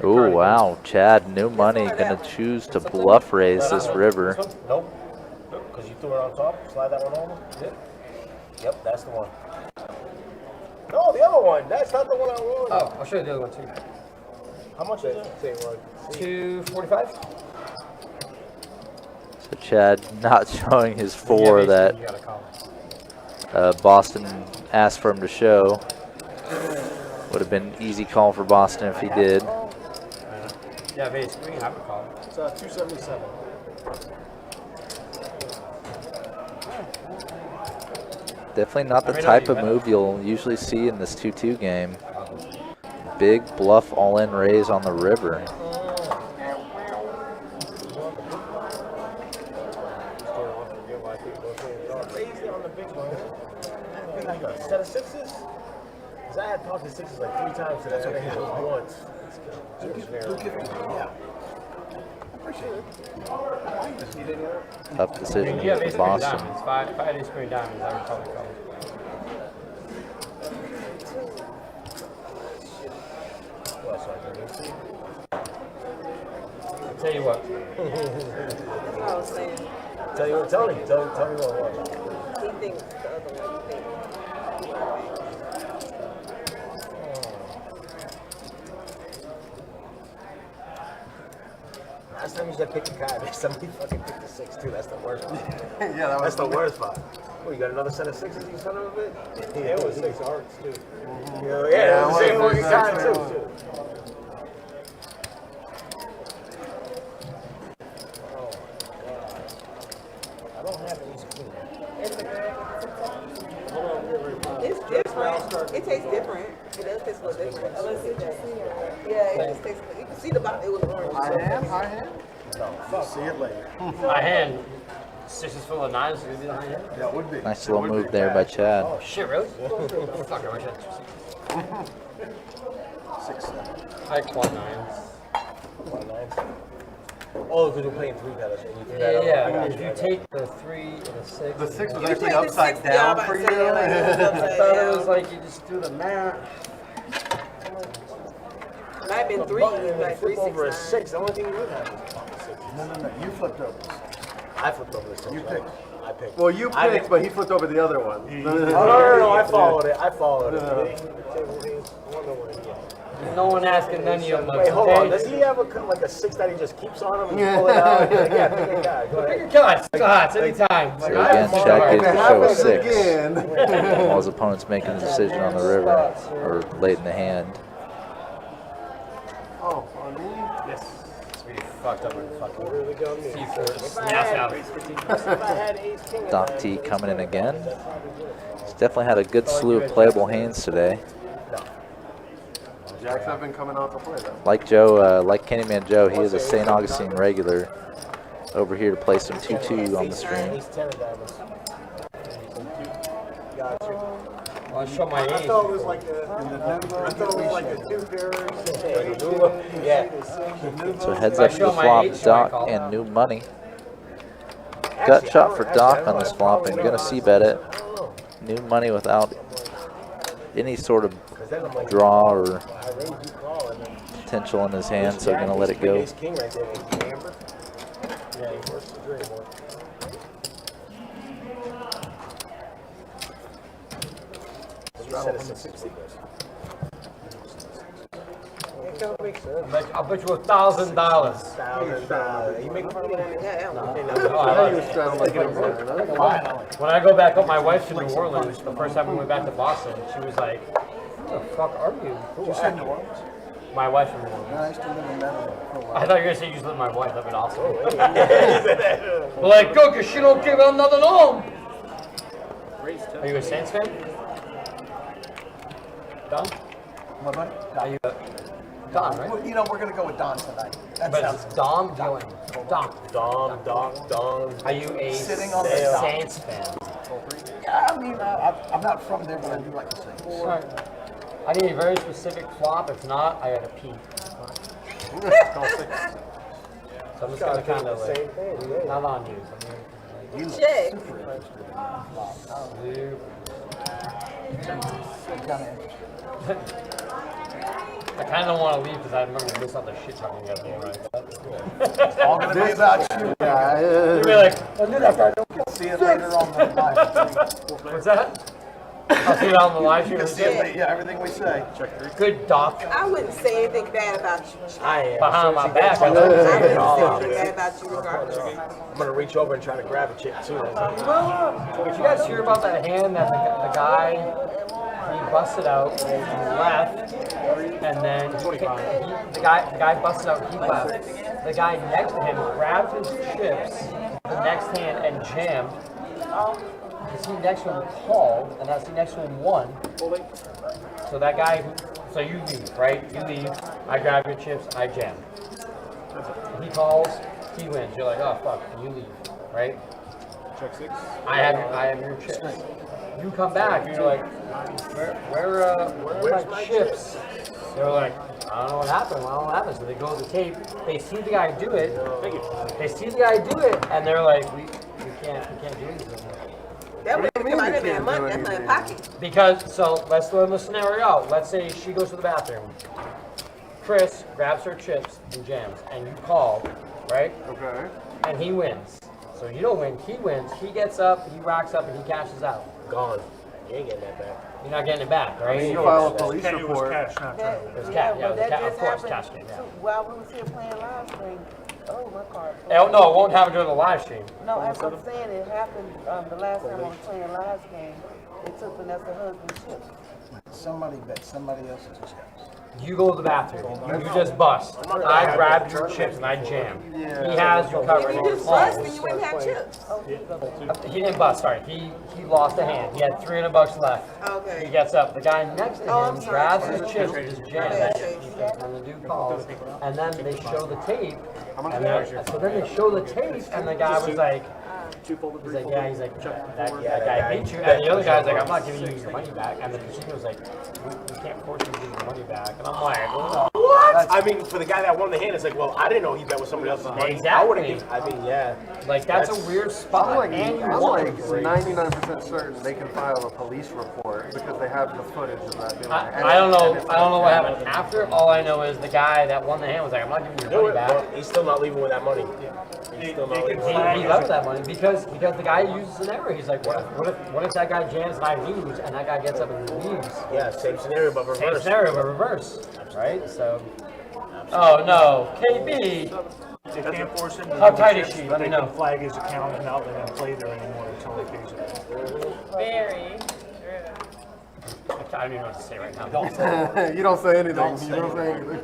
Oh wow, Chad, new money, gonna choose to bluff raise this river. Nope. Because you threw it on top. Slide that one over. Yep, that's the one. No, the other one. That's not the one I wanted. Oh, I'll show you the other one too. How much is it? Say what? 245. So Chad not showing his 4 that Boston asked for him to show. Would have been easy call for Boston if he did. Yeah, basically, we have a call. It's 277. Definitely not the type of move you'll usually see in this 2-2 game. Big bluff all-in raise on the river. Crazy on the big one. Like a set of sixes? Because I had talked to sixes like 3 times today. I hit those once. Yeah. Tough decision You have for ace queen Boston. diamonds. If I had ace queen diamonds, I would probably call. I'll tell you what. That's what I was saying. Tell me what it was. He thinks the other one. He thinks. Last time you said pick a card, somebody fucking picked a 6 too. That's the worst part. Yeah, That's the worst part. Oh, you got another set of 6s, you son of a bitch? Yeah, it was 6 hearts too. Yeah, it was the same fucking card too. I don't have ace queen. It's different. It tastes different. It does taste a little different. Yeah, it just tastes. You can see the bottom. It was orange. High hand? No, you'll see it later. My hand, 6 is full of 9s, so it would be the high hand. Yeah, it would be. Nice little move there by Chad. Oh shit, really? Fuck, I wish I had 6, 7. I had quad 9s. Oh, because we're playing 3 pedals. Yeah, if you take the 3 and the 6. The 6 was You actually take the upside 6 down down by for you. saying, like, it was I upside thought it down. was like you just do the math. Might have been 3, like 3, 6, over a 9. 6. The only thing you would have is a 6. No, you flipped over. I flipped over the 6. You right? picked. I picked. Well, you picked, but he flipped over the other one. No, I followed it. I followed it. No one asking none of you. Wait, hold on. Does he have like a 6 that he just keeps on him and you pull it out? Like, yeah, pick a guy. Go ahead. Pick your cards. Cards anytime. So again, Chad getting to show a 6. Again. While his opponent's making a decision on the river, or late in the hand. Oh, on me? Yes. We fucked up with fucking C4. If I had ace king, Doc T coming in again. He's definitely had a good slew of playable hands today. Jacks have been coming off the play, though. Like Joe, like Candyman Joe, he is a St. Augustine regular over here to play some 2-2 on the stream. ace 10 of diamonds. Gotcha. I'll show my I age. thought it was like a 2 pair. Yeah. So heads up to the flop, Doc and new money. Gut shot for Doc on this flop and gonna c-bet it. New money without any sort of draw or potential in his hand, so gonna let it go. Ace king right there. Amber. Yeah, he works the dream more. Set of 660. I'll bet you $1,000. $1,000. You make fun of it? Yeah, When I go back up, my wife's in New Orleans. The first time we went back to Boston, she was like, "Who the fuck are you?" You said New Orleans? My wife's from New Orleans. I used to live in Maryland for a while. I thought you were gonna say you just live with my wife. That'd been awesome. We're like, go, cause she don't give out nothing home. Are you a Saints fan? Don? What? Are you? Don, right? Well, you know, we're going to go with Don tonight. That But sounds it's Dom Dillon. Dom. Dom. Are you a Sitting on the Saints fan? Yeah, I mean, I'm not from there, but I do like to sing. Alright. I need a very specific flop. If not, I gotta pee. So I'm just gonna kind of like, not on you. So Check. I kind of don't want to leave because I remember we missed all the shit talking you guys doing right. It's all going to be about you. You'll be like, I knew that guy. See it later on the live stream. What's that? I'll see it on the live stream. You can see it, yeah, everything we say. Good doc. I wouldn't say anything bad about you. I am. Behind my back. I I love wouldn't it. say anything bad about you regardless. I'm gonna reach over and try to grab a chick too. Did you guys hear about that hand that the guy, he busted out, he left, and then the guy busted out, he left. The guy next to him grabbed his chips, the next hand, and jammed. The seat next to him called, and that seat next to him won. So that guy, so you leave, right? You leave, I grab your chips, I jam. He calls, he wins. You're like, oh fuck, you leave, right? Check 6. I have your chips. You come back, you're like, where are my chips? They're like, I I don't know what happened. I don't know what happened. So they go to the tape. They see the guy do it. They see the guy do it, and they're like, we can't do anything. That would come out of their money. That's not in pocket. Because, so let's learn the scenario out. Let's say she goes to the bathroom. Chris grabs her chips and jams, and you call, right? Okay. And he wins. So you don't win, he wins. He gets up, he racks up, and he cashes out. Gone. You ain't getting that back. You're not getting it back, right? You file a police It was report. cash, not That, tournament. It was yeah, cash, yeah, it but was that cash, just of course, happened. cash game, yeah. While we was here playing live stream, oh, my card. Oh, no, it won't happen during the live stream. No, as I'm saying, it happened the last time I was playing live game. It took Vanessa husband's ship. Somebody bet somebody else's chips. You go to the bathroom, you just bust. I grabbed your chips and I jammed. He has you covered. If you just bust, then you wouldn't have chips. He didn't bust, sorry. He lost a hand. He had $300 left. He Okay. gets up. The guy next to I'm him sorry. grabs his chips and just jams. Okay. And the dude calls. And then they show the tape. So then they show the tape, and the guy was like, he's like, yeah, he's like, that guy beat you. And the other guy's like, I'm not giving you your money back. And the casino was like, we can't force you to give your money back. And I'm like, what? I mean, for the guy that won the hand, it's like, well, I didn't know he bet with somebody else's money. Exactly. I mean, yeah. Like, that's a weird spot. And you I'm won. like 99% certain they can file a police report because they have the footage of that doing it. I don't know. I don't know what happened after. All I know is the guy that won the hand was like, I'm not giving you your money back. He's still not leaving with that money. He's still not leaving. He left that money because the guy uses an error. He's like, what if that guy jams and I lose, and that guy gets up and leaves? Yeah, same scenario, but reverse. Same scenario, but reverse, right? So, oh no, KB. They can't force him to How do tight chips, is she? but Let me they know. can flag his account and not let him play there anymore until he pays it. Very. I don't even know what to say right now. You don't say anything. You don't say anything.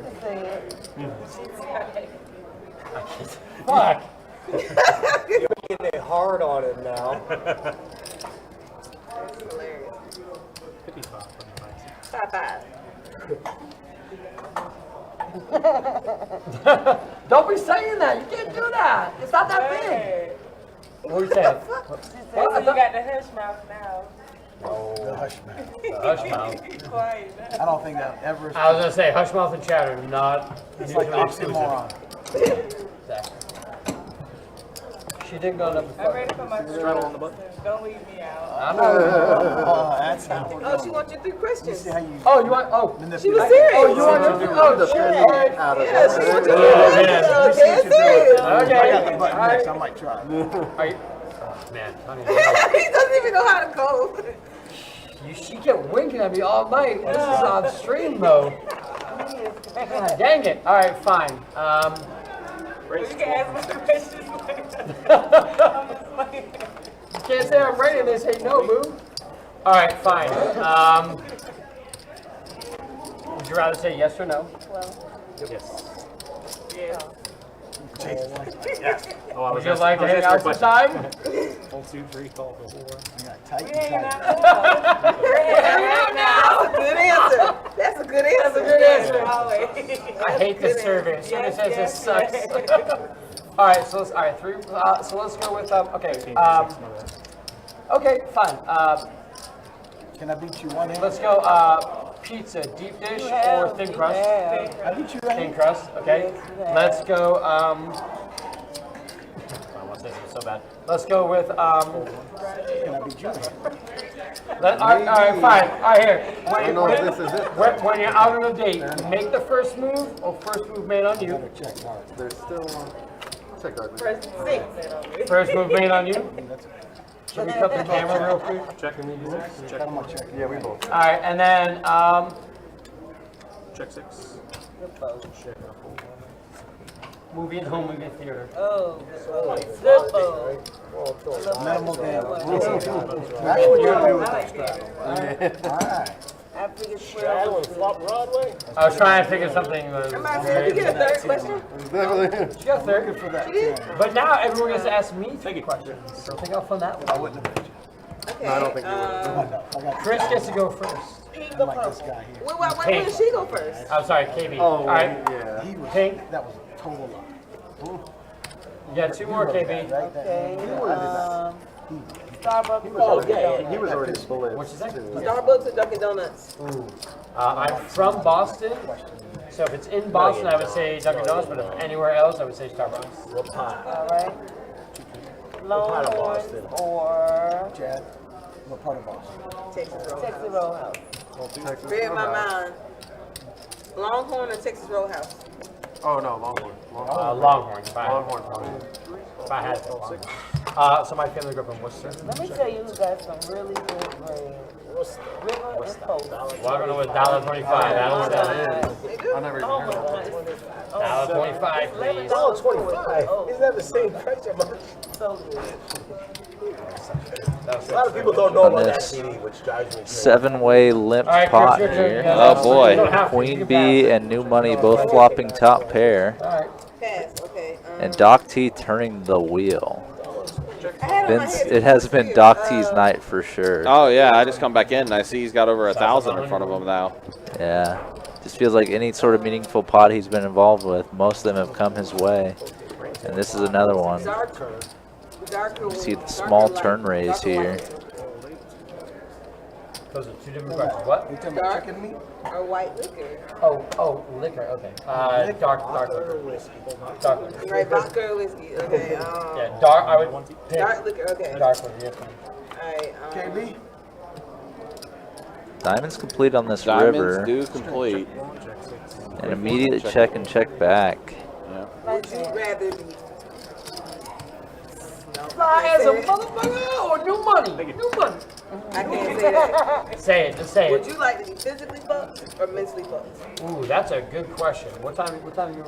Fuck. You're making it hard on him now. That's hilarious. 55. 5-5. Don't be saying that. You can't do that. It's not that big. What are you saying? So you got the hush mouth now. The hush mouth. Hush mouth. Quiet. I don't think that ever. I was gonna say hush mouth and chatter, not. It's like oxymoron. Exactly. She didn't go to. I'm ready for my straddle on the butt. Don't leave me out. I'm not. Oh, that's how we're Oh, she wants you to do questions. See how you. Oh, you want? Oh, She was serious. oh, you want your? Oh, shit. Out of Yeah, she wants you to do Yeah. questions. Okay, serious. I Okay. got the button next. I might try. Are you? Oh, man, honey, He doesn't even know how to code. she kept winking at me all night. This is on stream though. God, dang it. All right, fine. You can ask my questions later. You can't say I'm ready. They say no, boo. All right, fine. Would you rather say yes or no? Yes. Yeah. Yes. Oh, I Would was you asking- like to I was hang asking out a some question. time? 1, 2, 3, call for 4. I got tight We and hanging tight. out. We're hanging out now. Good answer. That's a good answer. That's a good answer. Always. I hate this survey. Survey says this sucks. All right, so let's. All right, three. So let's go with. Okay. Okay, fine. Can I beat you one in? Let's go. Pizza, deep dish or thin crust? I beat you right Thin in. crust. Okay. Let's go. I want to say something so bad. Let's go with. Can I beat you in? All right, fine. All right, here. I know this is it. When you're out on a date, make the first move or first move made on you. There's still check right now. Press 6. First move made on you. Should we cut the camera real quick? Checking the music. Check. Yeah, we both. All right, and then Check 6. movie and home movie theater. Oh, football. Minimal damage. That's what you're doing. All right. I figured Shadow and flop Broadway? I was trying to figure something. Did you get a third question? She got third. For that. But now everyone gets to ask me 3 questions. So think how fun that I was. wouldn't have beat you. Okay. I don't think you would. I got Chris gets to go first. Pink I or like this purple? guy here. Why did she go first? I'm sorry, KB. Oh, All right, yeah. He was. pink. That was a total lie. You got 2 more, KB. Okay. Starbucks. Oh, yeah. He was already split. What'd you say? Starbucks or Dunkin' Donuts? I'm from Boston, So if it's in Boston, I would say Dunkin' Donuts, but if anywhere else, I would say Starbucks. What pot? All right. Longhorns or Chad, what part of Boston? Texas Roadhouse. Read my mind. Longhorn or Texas Roadhouse? Oh no, Longhorn. Longhorn. Longhorn probably. If I had to. So my family grew up in Worcester. Let me tell you who got some really good bread. River and Post. Well, I don't know what $1.25. I don't know what that is. I never even heard of it. $1.25, please. $1.25. Isn't that the same price a month? So good. A lot of people don't know about that TV, which drives me crazy. 7-way limp All right, pot Chris, your here. turn. Oh, boy. Queen bee and new money both flopping top pair. All right. Pass, okay. And Doc T turning the wheel. I had on my Vince, head it has been too. Doc T's night for sure. Oh, yeah, I just come back in and I see he's got over 1,000 in front of him now. Yeah. Just feels like any sort of meaningful pot he's been involved with, most of them have come his way. And this is another one. You see the small turn raise here. Those are two different questions. What? Dark or white liquor? Oh, liquor. Okay. Dark liquor. Dark liquor. Right, vodka or whiskey. Okay. Yeah, dark. I would. Dark liquor. Okay. Dark liquor. Yes. Alright. KB? Diamonds complete on this Diamonds river. do complete. An immediate check and check back. Yeah. Would you rather be? Fly as a motherfucker or new money? New money. I can't say that. Say it. Just say Would it. you like to be physically fucked or mentally fucked? Ooh, that's a good question. What time you?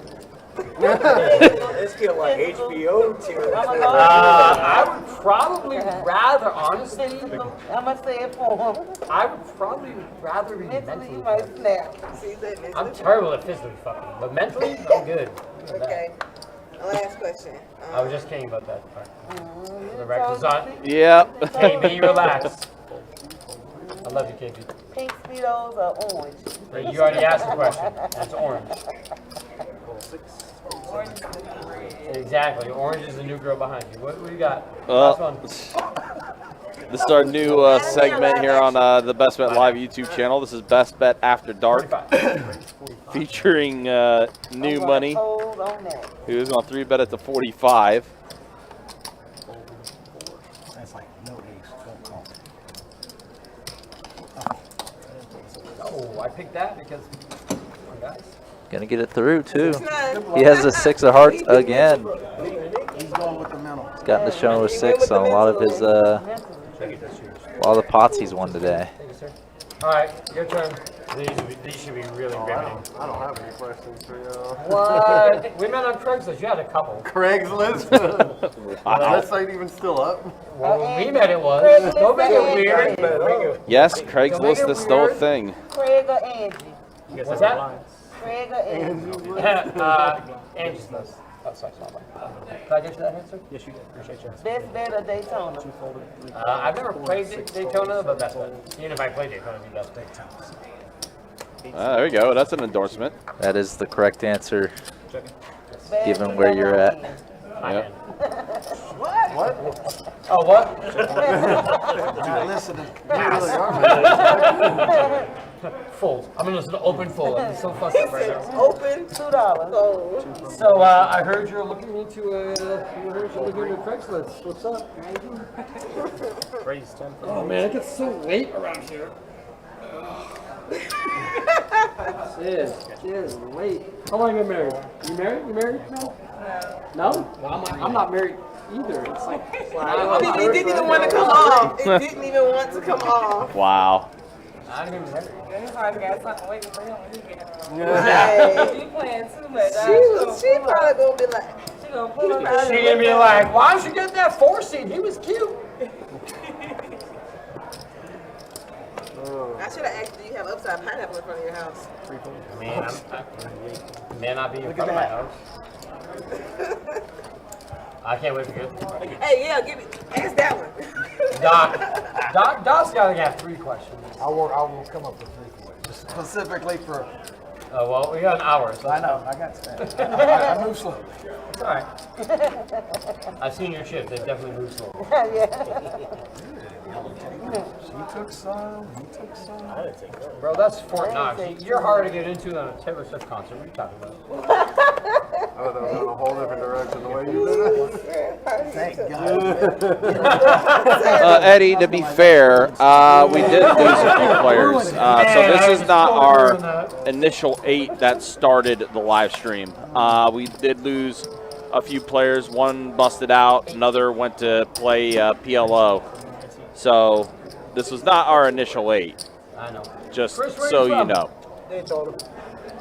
Let's get like HBO tier. I would probably rather, honestly, I'm going to say it for him. I would probably rather be Mentally, mentally. you might snap. See that mentally? I'm terrible at physically fucking, but mentally, I'm good. Okay. Last question. I was just kidding about that part. The record is on. Yep. KB, relax. I love you, KB. Pink Speedos or orange? But you already asked the question. That's orange. Exactly. Orange is the new girl behind you. What do you got? Last one. This is our new segment here on the Best Bet Live YouTube channel. This is Best Bet After Dark, 45. featuring New Money, Hold on that. who's on 3-bet at the 45. That's like no ace, don't call. Oh, I picked that because. Come on, guys. Gonna get it through too. He has a 6 of hearts again. He's going with the mental. He's gotten to show with 6 on a lot of his a lot of the pots he's won today. Thank you, sir. All right, your turn. These should be really riveting. I don't have any questions for y'all. What? We met on Craigslist. You had a couple. Craigslist? Wow. That site even still up? Well, when we met, it was. Don't make it weird. Yes, Craigslist is still a thing. Craig or Angie? What's that? Craig or Angie? Angie's list. Oh, sorry, sorry. Did I get you that answer? Yes, you did. Appreciate you. Best bet or Daytona? I've never played Daytona, but best bet. Even if I played Daytona, it'd be best bet. There we go. That's an endorsement. That is the correct answer, Bad given bet where or you're at. Yep. What? Oh, what? Not listening. Fold. I'm gonna listen to open fold. I'm so fucked up right now. Open. $2. So I heard you're looking into Craigslist. What's up? Oh man, it gets so late around here. It is late. How long have you been married? You married? You married? No. No? Well, I'm not married either. It's like It didn't even want to come off. It didn't even want to come off. Wow. I didn't even marry. He probably got something waiting for him when he gets home. Right. You playing too much. She probably gonna be like, She gonna put on She gonna be like, why don't you get that 4-seed? He was cute. I should have asked, do you have upside pineapple in front of your house? Man, I may not be in front of my house. I can't wait for you. Hey, yeah, give me, ask that one. Doc's gotta have 3 questions. I will come up with 3 for you. Specifically for. Oh, well, we got an hour. So I know, I got that. I move slow. it's all right. I've seen your shift. They definitely move slow. took some. He took some. I didn't take that. Bro, that's Fort Knox. You're hard to get into than a Taylor Swift concert. What are you talking about? Oh, that was in a whole different direction the way you did it. Thank God. Eddie, to be fair, we did lose a few players. So this is not our initial 8 that started the live stream. We did lose a few players. One busted out. Another went to play PLO. So this was not our initial 8. I know. Just so you know. They told him.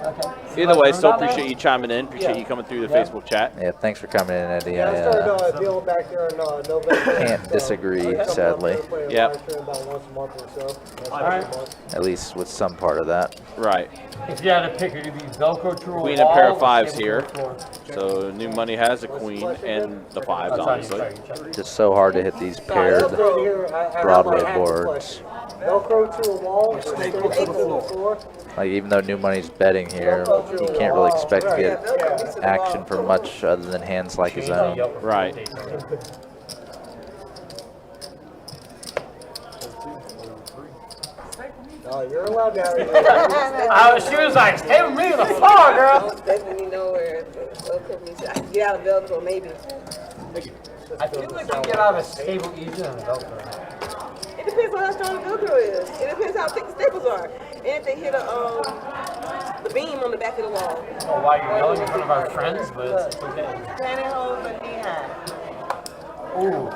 Okay. Either way, still appreciate you chiming in. Appreciate you coming through the Facebook chat. Yeah, thanks for coming in, Eddie. Yeah, I started dealing back there in November. Can't disagree, sadly. Yep. About once a month or so. All right. At least with some part of that. Right. If you had to pick, it'd be Velcro to a Queen and pair of wall or 5s table here. to the floor. So new money has a queen and the 5s, obviously. Just so hard to hit these paired Broadway boards. Velcro to a wall, staple to the floor. Like, even though new money's betting here, you can't really expect to get action for much other than hands like his own. Right. Oh, you're allowed to have it. She was like, stay with me on the floor, girl. Definitely know where Velcro means. I can get out of Velcro, maybe. I feel like you can get out of a stable easier than a Velcro. It depends on how strong the Velcro is. It depends how thick the staples are. And if they hit the beam on the back of the wall. Oh, why you're yelling in front of our friends, but it's okay. Pantyhose or knee high? Ooh.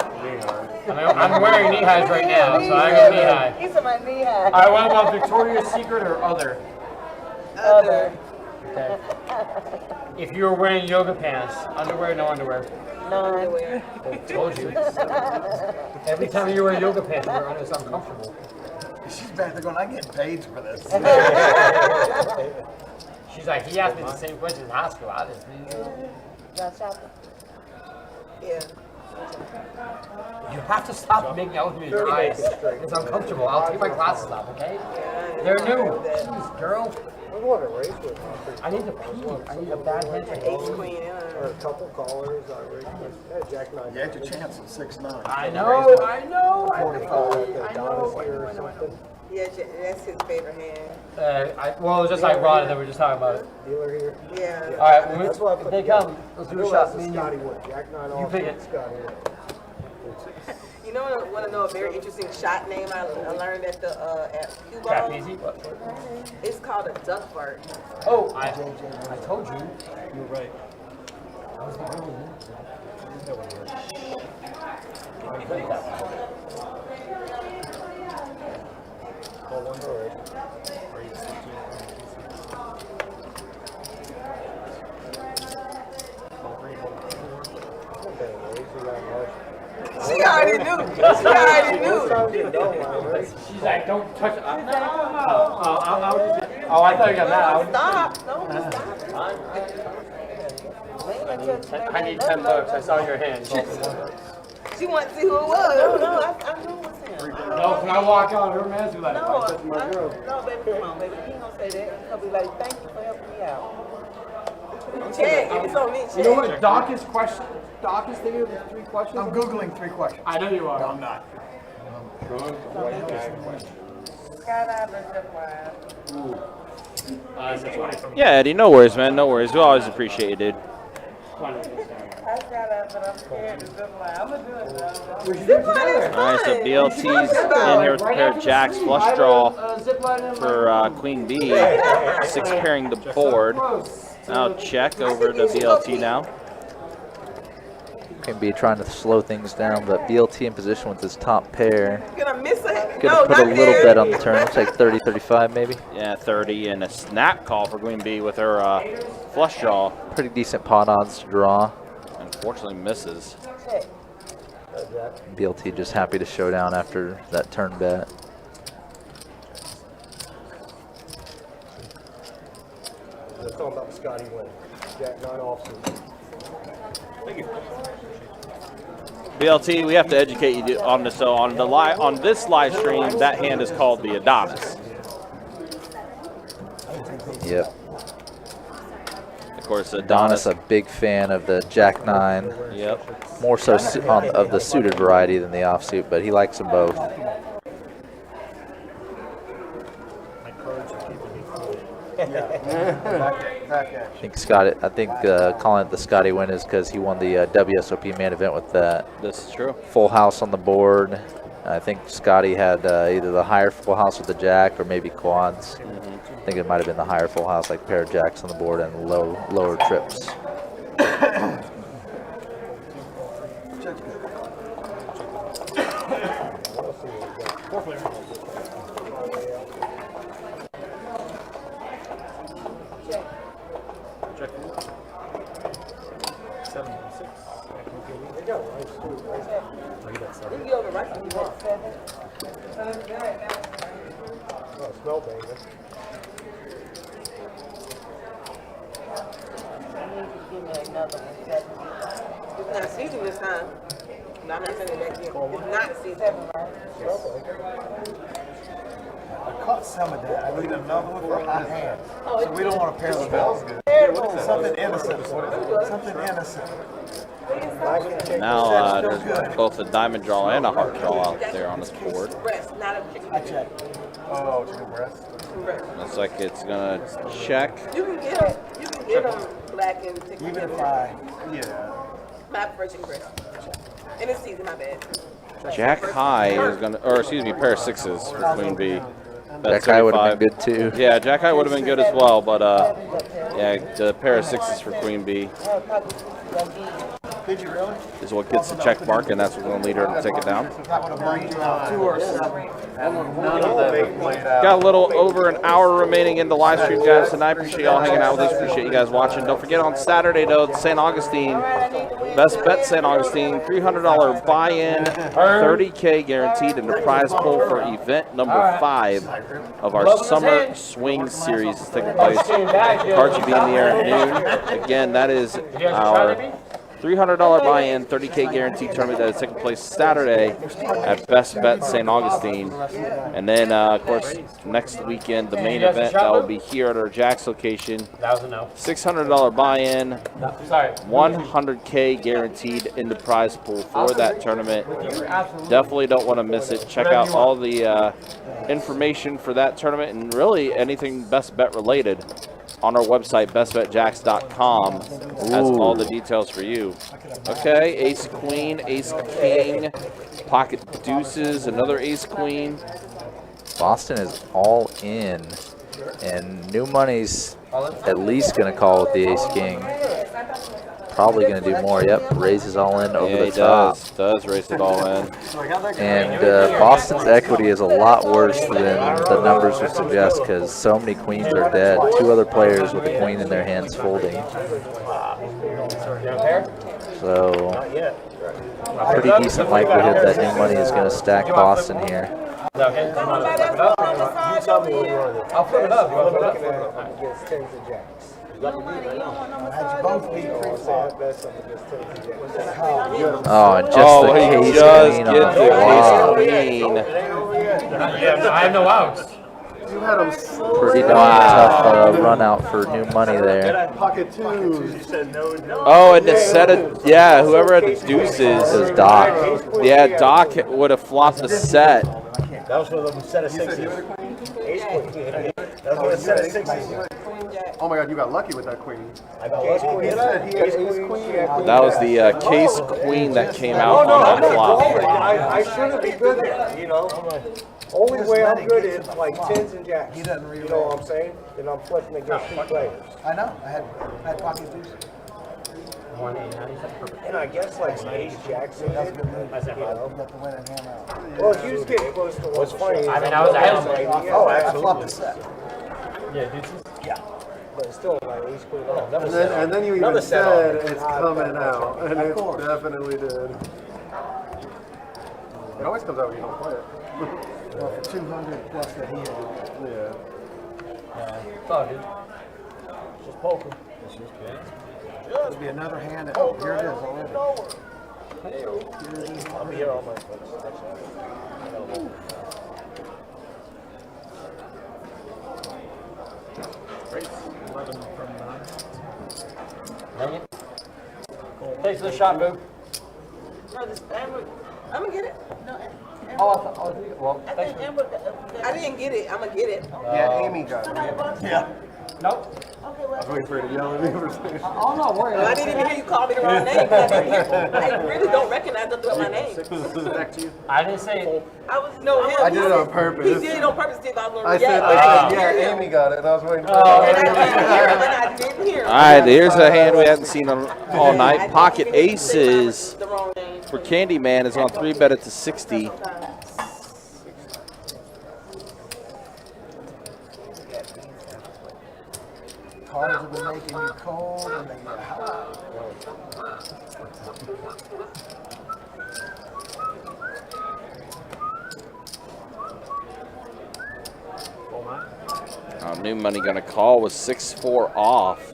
I mean, I'm wearing knee highs right now, so I got knee high. He's my knee high. All right, what about Victoria's Secret or other? Other. Okay. If you were wearing yoga pants, underwear, no underwear. No underwear. Told you. Every time you wear yoga pants, you're under something comfortable. She's back there going, I get paid for this. She's like, he asked me the same question in high school. I just Y'all shopping? Yeah. You have to stop making out with me in your eyes. It's uncomfortable. I'll take my glasses off, okay? They're new. Jeez, girl. I need to pee. I need a bad head to Queen, or a couple callers. Jack 9. You had your chance at 6'9". I know. I know. Yeah, that's his favorite hand. Well, it's just ironic that we're just talking about it. Dealer here. Yeah. All right, if they come, let's do a shot. Me and Scotty you. Wood. Jack 9 off. You pick it. Scotty Wood. You know, I want to know a very interesting shot name I learned at the at Cuba. Crap easy. It's called a duck fart. Oh, I told you. You're right. She already knew. She already knew. She's like, don't touch it. Oh, I thought you got that. Stop. No, stop. I need 10 bucks. I saw your hand. She wanted to see who it was. No, I know what's him. No, can I walk out? Her man's be like, No, baby, come on, baby. He ain't gonna say that. He'll be like, thank you for helping me out. Check. It's on me. you know what? Doc is thinking of the 3 questions. I'm Googling 3 questions. I know you are. No, I'm not. Yeah, Eddie, no worries, man. No worries. We always appreciate you, dude. I skydive, but I'm scared to zip line. I'm gonna do it though. All right, so BLT's in here with a pair of jacks, flush draw for Queen Bee. 6 pairing the board. Now check over to BLT now. Can be trying to slow things down, but BLT in position with his top pair. Gonna miss it. Gonna put a little bet on the turn. Looks like 30, 35 maybe. Yeah, 30 and a snap call for Queen Bee with her flush draw. Pretty decent pot odds to draw. Unfortunately misses. BLT just happy to show down after that turn bet. Let's talk about Scotty Wood. Jack 9 off. Thank you. BLT, we have to educate you on this. So on this live stream, that hand is called the Adonis. Yep. Of course, Adonis, a big fan of the Jack 9. Yep. More so of the suited variety than the offsuit, but he likes them both. I think Scotty. I think calling it the Scotty win is because he won the WSOP main event with that. This is true. Full house on the board. I think Scotty had either the higher full house with the jack or maybe quads. I think it might have been the higher full house, like pair of jacks on the board and lower trips. Smell baby. It's not seasoned this time. No, I'm not sending it back here. It's not seasoned. I caught some of that. I need another one for hot hand. So we don't want to pair the bells. Something innocent. Something innocent. Now there's both a diamond draw and a heart draw out there on this board. Breast, not a chicken. I checked. Oh, chicken breast. Looks like it's gonna check. You can get them. You can get them black and chicken. Even if My prefer chicken breast. And it's seasoned, my bad. Jack high is gonna, or excuse me, pair of sixes for Queen Bee. Jack high would have been good too. Yeah, Jack high would have been good as well, but yeah, the pair of sixes for Queen Bee. Did you really? Is what gets the check mark, and that's what's going to lead her to take it down. That would have burned you out 2 or 7. None of them played out. Got a little over an hour remaining in the live stream, guys, tonight. Appreciate y'all hanging out with us. Appreciate you guys watching. Don't forget on Saturday, though, St. Augustine, Best Bet St. Augustine, $300 buy-in, $30K guaranteed in the prize pool for event number 5 of our Summer Swing Series is taking place. Cards will be in the air at noon. Again, that is our $300 buy-in, $30K guaranteed tournament that is taking place Saturday at Best Bet St. Augustine. And then, of course, next weekend, the main event that will be here at our Jack's location. $600 buy-in, $100K guaranteed in the prize pool for that tournament. Definitely don't want to miss it. Check out all the information for that tournament and really anything Best Bet related on our website, bestbetjacks.com, has all the details for you. Okay, ace queen, ace king, pocket deuces, another ace queen. Boston is all in, and New Money's at least going to call with the ace king. Probably going to do more. Yep, raises all in over the top. Does raise it all in. And Boston's equity is a lot worse than the numbers would suggest because so many queens are dead. 2 other players with a queen in their hands folding. So, pretty decent likelihood that New Money is going to stack Boston here. You tell me what you want to do. I'll flip it up. I'm looking at it against tens of jacks. Oh, and just the case queen on the flop. I have no outs. You had them so Pretty tough run out for New Money there. Pocket twos. Oh, and the set of, yeah, whoever had the deuces. It was Doc. Yeah, Doc would have flopped the set. That was one of them set of sixes. Ace queen. That was one of set of sixes. Oh my god, you got lucky with that queen. I got ace queen. Ace queen. That was the case queen that came out on that flop. I shouldn't be good there, you know. Only way I'm good is like tens and jacks. He doesn't read. You know what I'm saying? And I'm flipping against 2 players. I know. I had pocket deuces. And I guess like ace jacks and That's good move. You got the winning hand out. well, if you just get close to what's funny. I mean, I was ahead. Oh, I flopped absolutely. the set. Yeah, deuces? Yeah. But it's still like ace queen. And then you even said it's coming out, and it definitely did. It always comes out when you don't play it. Well, for 200 plus that he had. Yeah. It's all good. Just poker. There'll be another hand. Oh, here it is already. I'll be here all my folks. Thanks for the shot, Boo. No, this Amber, I'm gonna get it. No, Oh, I thought, well, I think Amber, I didn't get it. I'm gonna get it. Yeah, Amy got it. Yeah. Nope. Okay, I was waiting for her to yell at me for a second. Oh, no, worry. I didn't even hear you call me the wrong name. I really don't recognize nothing about my name. Back to you. I didn't say. I was no. I did it on purpose. He did it on purpose. Steve. I was I said, yeah, Amy got it, and I was waiting for her. I didn't hear. All right, here's a hand we hadn't seen all night. Pocket Aces for Candyman is on 3-bet at to 60. Cards have been making you cold and they get hot. New money gonna call with 6-4 off.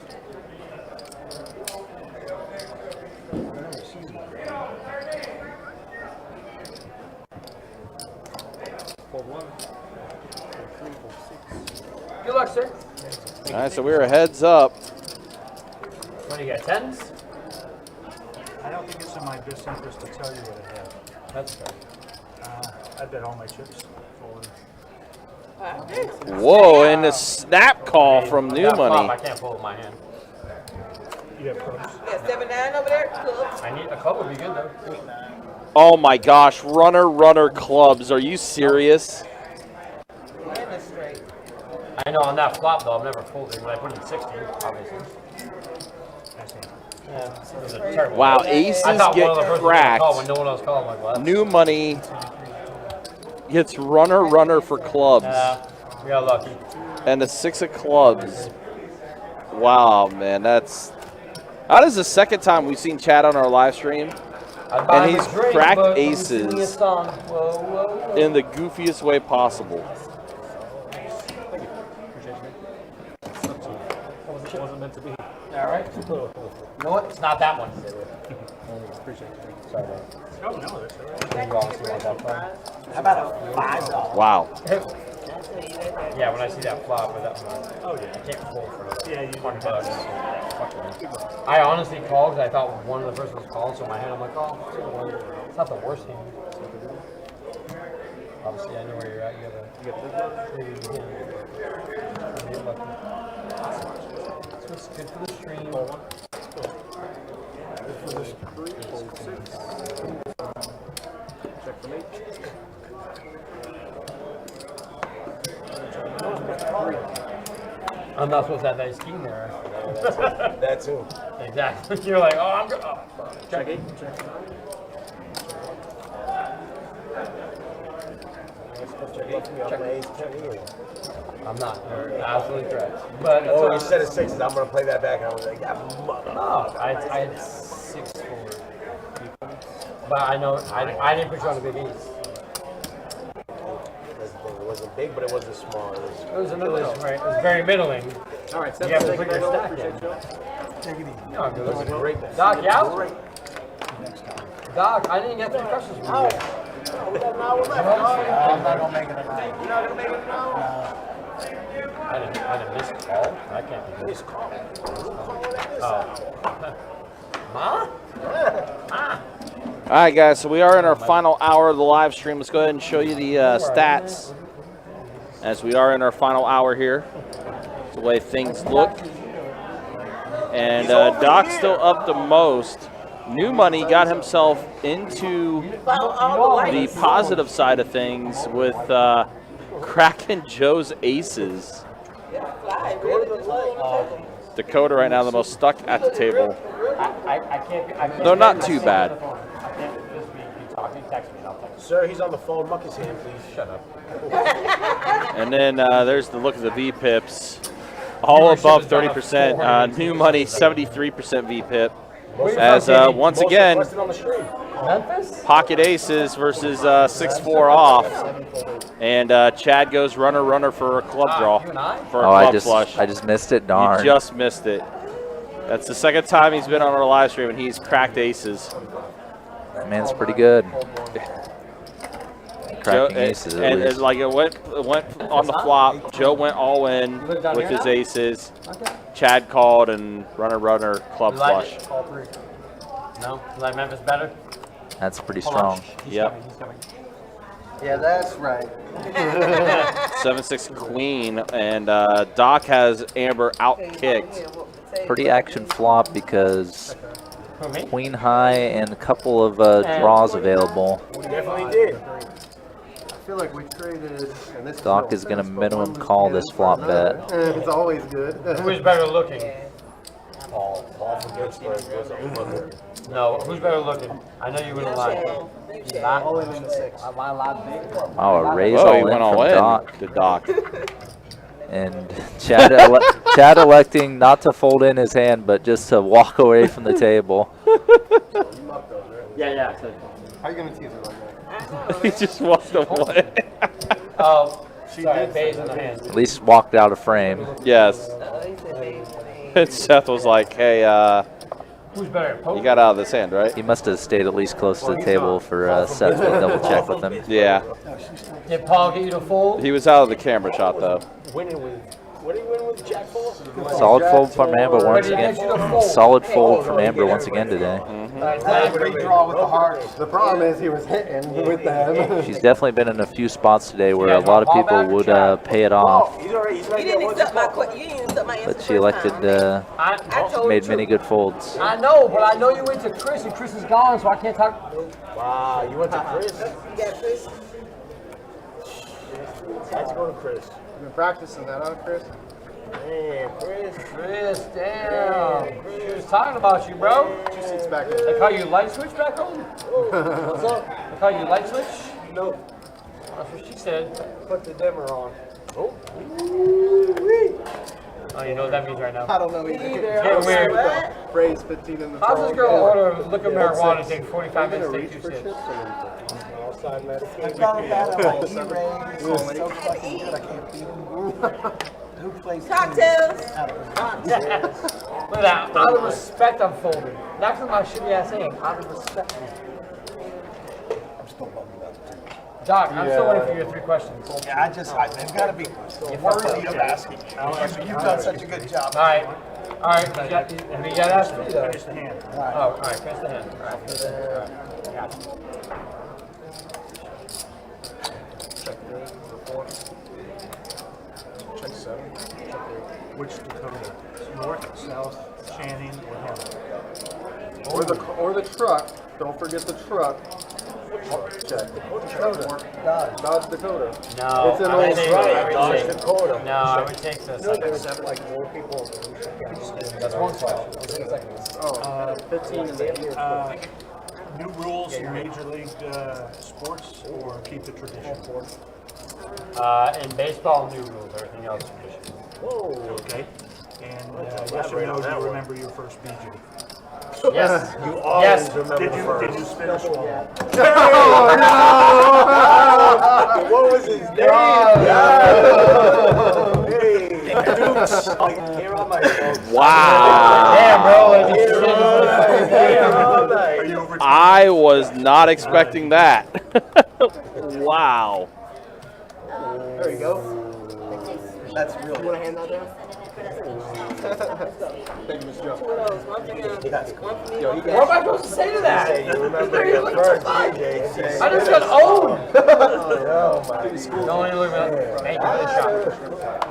Good luck, sir. All right, so we were heads up. What do you got, 10s? I don't think it's in my best interest to tell you what I have. That's fair. I bet all my chips. Whoa, and a snap call from New That flop, Money. I can't pull with my hand. You have clubs? Yeah, 7-9 over there. Clubs. I need a club would be good though. Oh my gosh, runner clubs. Are you serious? I know on that flop though, I've never folded when I put in 60, obviously. Yeah, it was a terrible Wow, call. aces I thought get one of the first cracked. call when no one else called. I'm like, well, New Money gets runner for clubs. we got lucky. And a 6 of clubs. Wow, man, that is the second time we've seen Chad on our live stream. And he's cracked aces in the goofiest way possible. It wasn't meant to be. All right. You know what? It's not that one. Appreciate it. Sorry, man. Oh, no, that's all right. How about a 5? Wow. Yeah, when I see that flop with that one, Oh, yeah. I can't fold for it. Yeah, you $20. I honestly called because I thought one of the first ones called, so in my head I'm like, oh, it's not the worst hand. Obviously, I know where you're at. You got it's good for the stream. I'm not supposed to have that scheme there. That too. Exactly. You're like, oh, I'm good. Oh, check it. I'm not. You're absolutely correct. But oh, you said it's 6s. I'm gonna play that back. And I was like, yeah, mother. No, I had 6-4. But I know I didn't put you on the big E's. It wasn't big, but it wasn't small. It was in the middle. Right. It was very middling. All right, you have to put your stack in. Take it easy. No, I'm good. was a great. Doc, you out? Doc, I didn't get 3 questions from you. I'm not gonna make it a 9. You're not gonna make it now? I didn't miss a call. I can't be missed call. Ma? All right, guys, so we are in our final hour of the live stream. Let's go ahead and show you the stats as we are in our final hour here. That's the way things look. And Doc's still up the most. New Money got himself into the positive side of things with cracking Joe's aces. Dakota right now the most stuck at the table. I can't. Though not too bad. Sir, he's on the phone. Muck his hand, please. Shut up. And then there's the look of the V-pips. All above 30%. New Money, 73% V-pip. As once again, pocket aces versus 6-4 off. And Chad goes runner for a club draw. For a club flush. I just missed it, darn. You just missed it. That's the second time he's been on our live stream and he's cracked aces. That man's pretty good. Cracking aces, at least. Like it went on the flop. Joe went all in with his aces. Chad called and runner club flush. All 3. No, you like Memphis better? That's pretty strong. Yep. Yeah, that's right. 7-6 queen, and Doc has Amber out-kicked. Pretty action flop because queen high and a couple of draws available. We definitely did. I feel like we traded. And this Doc is going to minimum call this flop bet. It's always good. Who's better looking? Paul forgets where it goes over. No, who's better looking? I know you wouldn't lie. All in the 6. Oh, a raise Oh, he all in went all from in Doc. to Doc. And Chad, Chad electing not to fold in his hand, but just to walk away from the table. Yeah. How are you going to tease her like that? He just walked away. Oh, sorry, bays in the hand. At least walked out of frame. Yes. And Seth was like, hey, Who's better? you got out of this hand, right? He must have stayed at least close to the table for Seth to double check with him. Yeah. Did Paul get you to fold? He was out of the camera shot, though. Winning with, what did he win with Jack 4? Solid fold from Amber once again. Solid fold from Amber once again today. Redraw with the hearts. The problem is he was hitting with them. She's definitely been in a few spots today where a lot of people would pay it off, He's already You didn't accept my question. You didn't accept my answer. but she elected, made many good folds. I know, but I know you went to Chris, and Chris is gone, so I can't talk. Wow, you went to Chris. You got Chris. Let's go to Chris. You've been practicing that, huh, Chris? Damn, Chris. Chris, damn. He was talking about you, bro. 2 seats back They in. call you light switch back home? What's up? They call you light switch? Nope. That's what she said. Put the dimmer on. Oh, you know what that means right now. I don't know either. Getting weird. Phrase 15 in the How's this girl order a liquor marijuana and take 45 minutes to take 2 sips? Outside I medication. thought about it like E-Rays. So fucking good, I can't beat them. Who plays Cocktails. Look at that. Out of respect, I'm folding. Not because my shitty ass hand. Out of respect. I'm still bummed about it. Doc, I'm still waiting for your 3 questions. Yeah, they've got to be worthy of asking. You've done such a good job. All right. You got to ask me though. Finish the hand. Oh, all right. Finish the hand. All right. Got you. Check 7. Which Dakota? North, south, Shannon, or Hamlet? Or the truck. Don't forget the truck. Check. Dodge Dakota. No. It's an I old would take- truck. I would Dodge take- Dakota. No, I would take the second. Like more people. That's one question. 15 in the year. New rules in Major League sports, or keep the tradition? In baseball, new rules. Everything else tradition. Whoa. Okay. And yes or no, do you remember your first BJ? Yes. You always Yes. remember Did you first. spin or swallow? What was his name? Here on my phone. Wow. Damn, bro. Are you over? I was not expecting that. Wow. There you go. That's real. You want to hand that down? Thank you, Mr. Joe. Two of those. One for him. One for me. Yo, One he for What am I supposed to say to that? You remember your first BJ. I just got owned. Oh my God. Don't even look at me. Thank you for the shot.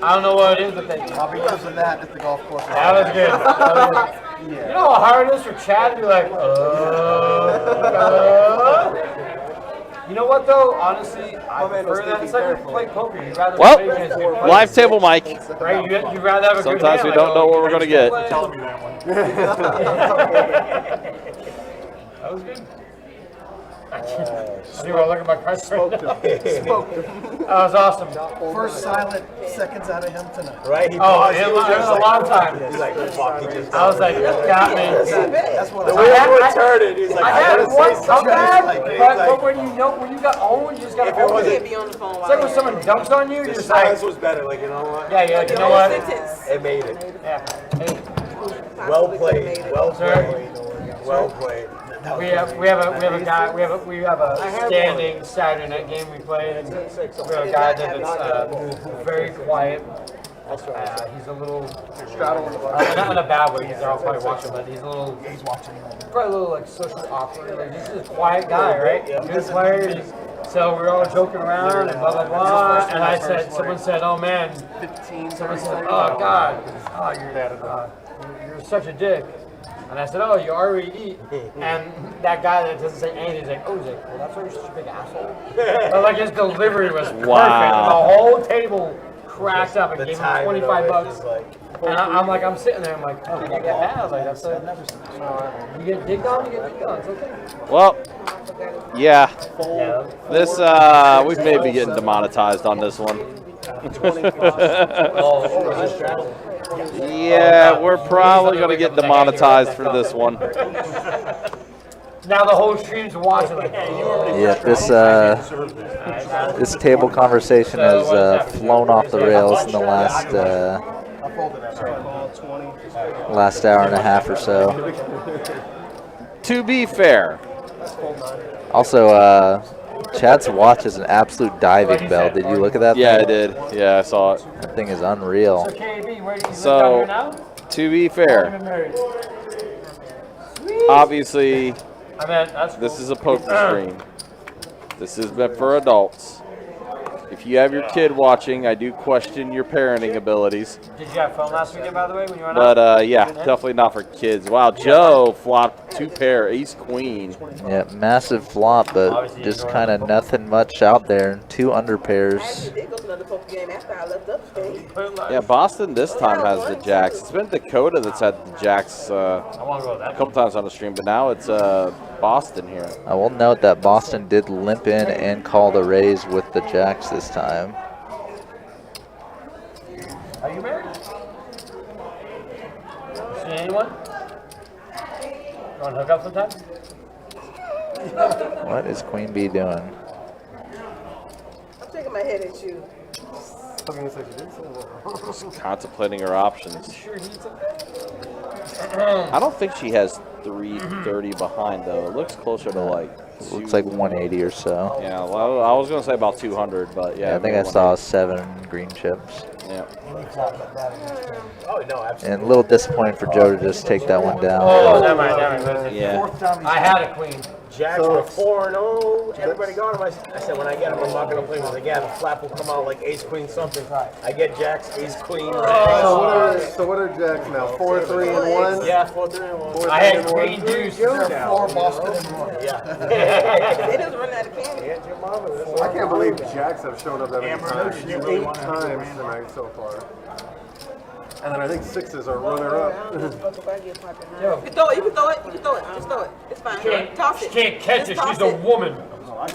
I don't know what it is, but thank you. I'll be using that at the golf course. That was good. That was good. You know how hard it is for Chad to be like, You know what though? Honestly, I prefer that. It's like when you play poker. You'd rather Well, play against good players. live table mic. Right? You'd rather have a good Sometimes hand, we don't know what we're going to get. Tell me that one. That was good. I think we'll look at my cards. Smoked him. That was awesome. First silent seconds out of him tonight. Right? He Oh, paused. it He was just a long time. He's like, fuck, he just. I was like, got me. That's what The I way everyone turned it, he's like, I I had gotta one say something. comeback, He's but like, when you got owned, you just got If it owned. You wasn't- can't be on the phone It's while like when someone dumps on you, you're the just like, silence was better. Like, you know what? yeah, you're like, you know what? It made it. Yeah. Hey, Well played. Well played. Well played. we have a standing Saturday night game we play. We have a guy that is very quiet. He's a little not in a bad way. He's all probably watching, but he's a little. He's watching. Probably a little like socially awkward. Like, he's just a quiet guy, right? Good player. So we were all joking around and blah, blah, blah. And I said, someone said, oh man, someone said, oh God, you're such a dick. And I said, oh, you already eat. And that guy that doesn't say anything, he's like, oh, he's like, well, that's why you're such a big asshole. But like his delivery was perfect. Wow. The whole table cracked up and gave him 25 bucks. And I'm like, I'm sitting there, I'm like, oh, you get mad? I was like, that's it. You get dicked on, you get dicked on, it's okay. Well, yeah. This, we may be getting demonetized on this one. Yeah, we're probably going to get demonetized for this one. Now the whole stream's watching. Like, Yeah, this table conversation has flown off the rails in the last hour and a half or so. To be fair. Also, Chad's watch is an absolute diving bell. Did you look at that? Yeah, thing? I did. Yeah, I saw it. That thing is unreal. So, to be fair, obviously, this is a poker stream. This is meant for adults. If you have your kid watching, I do question your parenting abilities. Did you have fun last weekend, by the way, when you went out? But, yeah, definitely not for kids. Wow, Joe flopped 2 pair, ace queen. Yeah, massive flop, but just kind of nothing much out there. 2 under pairs. Yeah, Boston this time has the jacks. It's been Dakota that's had the jacks a couple times on the stream, but now it's Boston here. I will note that Boston did limp in and call the raise with the jacks this time. Are you married? See anyone? You want to hook up sometime? What is Queen Bee doing? I'm shaking my head at you. Just contemplating her options. I don't think she has 330 behind though. It looks closer to like. Looks like 180 or so. Yeah, well, I was gonna say about 200, but yeah. I think I saw 7 green chips. Yeah. Oh no, absolutely. And a little disappointing for Joe to just take that one down. Oh, never mind. Yeah. I had a queen. Jacks were 4-0. Everybody got them. I said when I get them, I'm not gonna play with. Again, the flap will come out like ace queen something. I get jacks, ace queen. So what are jacks now? 4, 3, and 1. Yeah, 4, 3, and 1. I had queen deuce. There are 4 Boston and 1. Yeah. They just run out of candy. I can't believe jacks have shown up that many times. 8 times tonight so far. And then I think 6s are runner-up. You can throw it. You can throw it. Just throw it. It's fine. Toss it. She can't catch it. She's a woman. I'm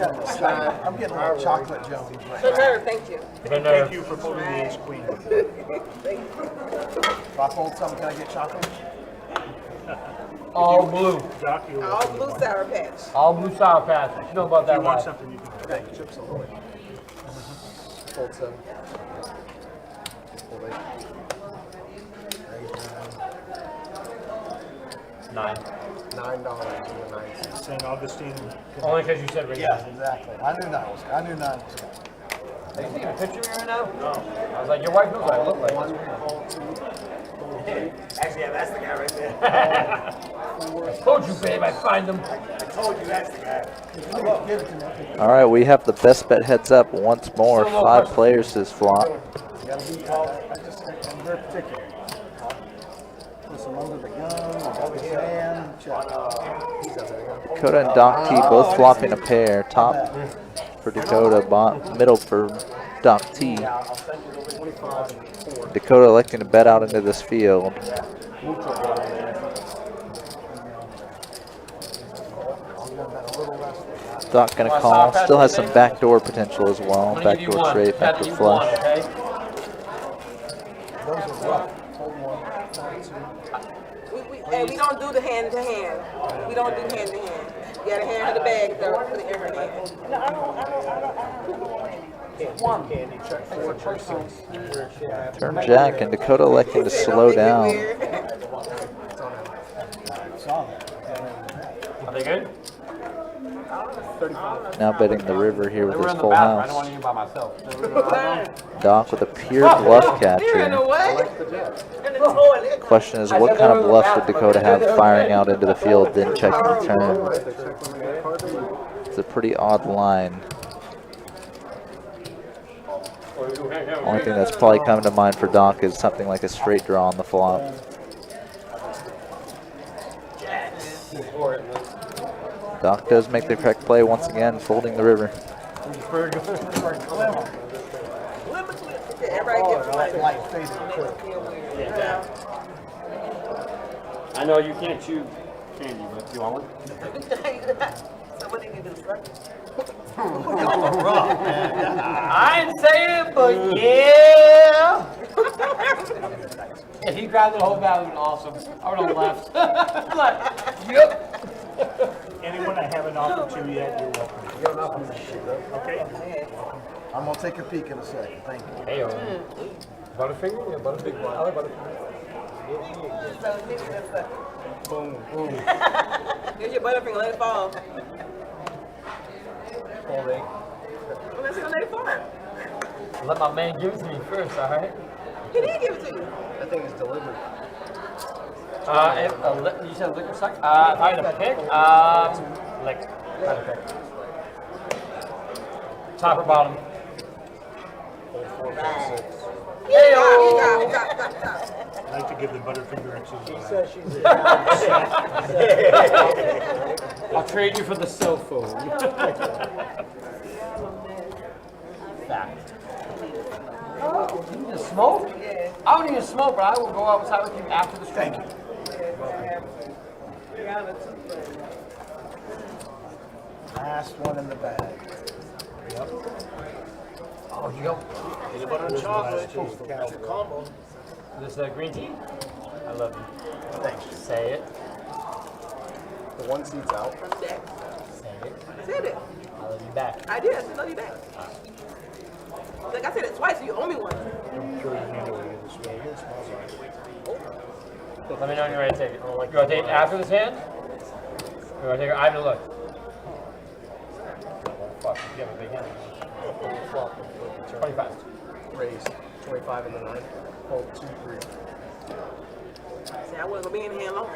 getting a little chocolate Jones right Good nerve, thank you. Thank you for folding the ace queen. If I fold something, can I get chocolate? All blue. All blue Sour Patch. All blue Sour Patch. What you know about that? If you want something, you can Okay, chips all the way. Fold 7. Fold 8. 9. $9 St. Augustine. Only because you said regular. Yeah, exactly. I knew 9 was good. Are you taking a picture of me right now? No. I was like, your wife knows what I look like. Actually, yeah, that's the guy right there. I told you, babe, I find them. I told you that's the guy. All right, we have the best bet heads up once more. 5 players this flop. I'm very particular. Put some under the gun, over his hand, check. Dakota and Doc T both flopping a pair. Top for Dakota, middle for Doc T. Dakota electing to bet out into this field. Doc gonna call. Still has some backdoor potential as well. Backdoor straight, backdoor flush. And we don't do the hand to hand. We don't do hand to hand. You gotta hand her the bag though, put it in her hand. Turn jack and Dakota electing to slow down. Are they good? Now betting the river here with his full house. I don't want to eat by myself. Doc with a pure bluff catcher. Question is, what kind of bluff would Dakota have firing out into the field, then checking the turn? It's a pretty odd line. Only thing that's probably coming to mind for Doc is something like a straight draw on the flop. Doc does make the correct play once again, folding the river. I know you can't chew candy, but you want one? Somebody need to do I ain't saying, but yeah. If he grabbed the whole bag, it would be awesome. I would have left. Like, yep. Anyone I haven't offered to yet, you're welcome. You're welcome to shit. Okay? I'm gonna take a peek in a second. Thank you. Hey, Butterfinger? Yeah, Butterfinger. I like Butterfinger. Boom, boom. Here's your Butterfinger, let it fall. Folding. Well, let's let it fall. Let my man give it to me first, alright? He did give it to you. That thing is delivered. You said liquor suck? If I had to pick, lick. If I had to pick. Top or bottom? 4, 5, 6. Hey, I like to give the Butterfinger She exercise. says she's I'll trade you for the cell phone. Fact. You need to smoke? I don't need to smoke, but I will go outside with you after the stream. Thank you. Last one in the bag. Yep. Oh, you go. Peanut butter and chocolate. That's a combo. This green tea? I love you. Thank you. Say it. The one seat's out. I'm back. Say it. Said it. I love you back. I did. I said, love you back. Like I said it twice, so you owe me one. I'm sure you handle it in this way. It smells like. Let me know when you're ready to take it. You want to take it after this hand? You want to take it? I haven't looked. Fuck, you have a big hand. 25. Raise 25 and the 9. Hold 2, 3. See, I wasn't gonna be in here long.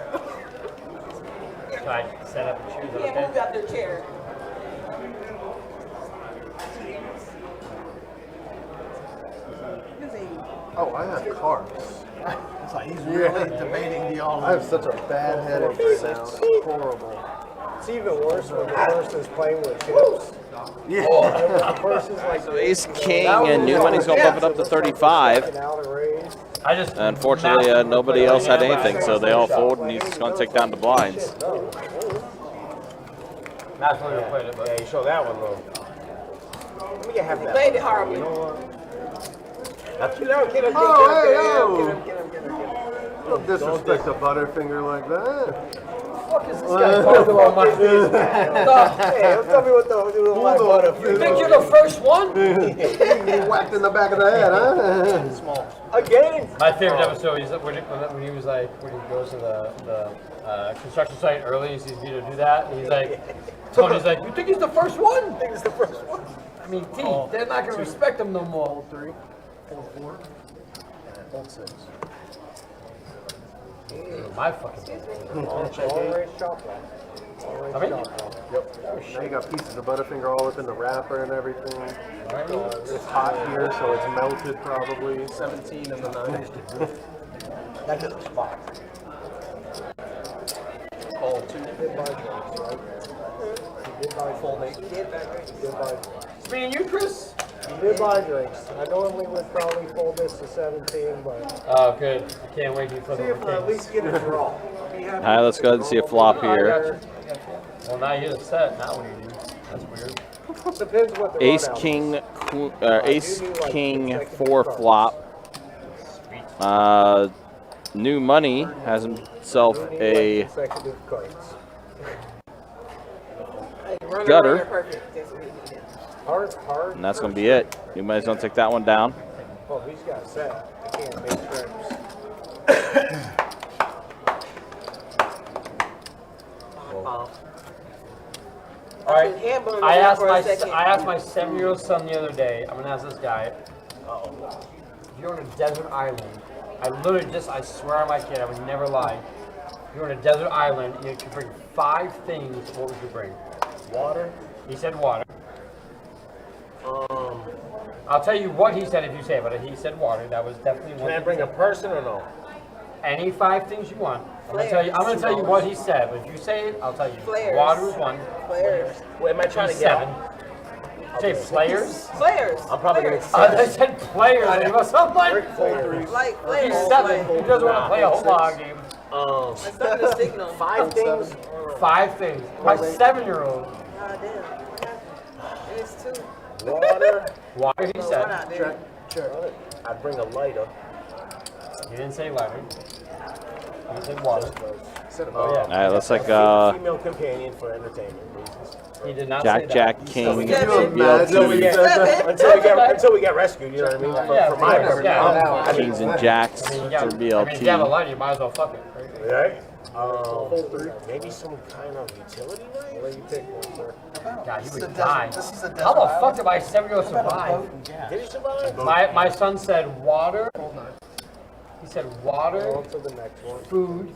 Can I set up and choose? You can't move out their chair. Oh, I have cards. It's like he's really debating the all. I have such a bad headache right now. It's horrible. It's even worse when the person's playing with chips. Yeah. The person's like, So ace king and new money's gonna bump it up to 35. out of raise. I just Unfortunately, nobody else had anything, so they all fold, and he's just gonna take down the blinds. That's where we played it, but Yeah, you show that one though. Let me get half He that. played it horribly. Get him, get him, get him. Don't disrespect a Butterfinger like that. fuck is this guy talking about my face? Hey, don't tell me what to do with my Butterfinger. You think you're the first one? You whacked in the back of the head, huh? Small. Again? My favorite episode is when he was like, when he goes to the construction site early, he sees Vito do that, and he's like, Tony's like, you think he's the first one? I think it's the first one. I mean, T, they're not gonna respect him no more. Hold 3, hold 4, and hold 6. My fucking. All raise chocolate. I mean, Yep. Now you got pieces of Butterfinger all up in the wrapper and everything. It's hot here, so it's melted probably. 17 and the 9. That hit the spot. Oh, 2 did buy drinks, right? You did buy full date. You did buy drinks. it's me and you, Chris. You did buy drinks. I normally would probably fold this to 17, but Oh, good. I can't wait to flip see it if for I at kings. least get a draw. All right, let's go ahead and see a flop here. Well, now you're set. Now what do you do? That's weird. Depends what the Ace rundown is. king, ace king 4 flop. New money has himself a Consecutive cards. gutter, Perfect. That's what he did. Hard. and that's going to be it. New money's going to take that one down. Oh, he's got set. I can't make trips. All right. Hand bone I asked for a my second. 7-year-old son the other day. I'm gonna ask this guy. If you're on a desert island, I swear on my kid, I would never lie. If you're on a desert island, you can bring 5 things. What would you bring? Water. He said water. I'll tell you what he said if you say it, but he said water. That was definitely one. Can I bring a person or no? Any 5 things you want. I'm gonna tell you what he said, but if you say it, I'll tell you. Flares. Water is 1. Flares. Wait, am I trying to get 7. out? Say players? Players. I'm probably going to I said players. I was something like Like players. he's 7. He doesn't want to play a whole log game. That's not the signal. 5 things? 5 things. My 7-year-old. God damn. And it's 2. Water. Water, he said. Check. I'd bring a lighter. He didn't say lighter. He said water. Oh, All right, looks like female companion for entertainment reasons. He did not say Jack, that. King, Until we get rescued, you know what I mean? For my purpose. Yeah. Kings and Jacks for I mean, if you have a BLT. lighter, you might as well fuck it. Right? Right? Maybe some kind of utility knife? Let you pick one, sir. God, you would die. How the fuck did my 7-year-old survive? Did he survive? My son said water. He said water, On to the next one. food,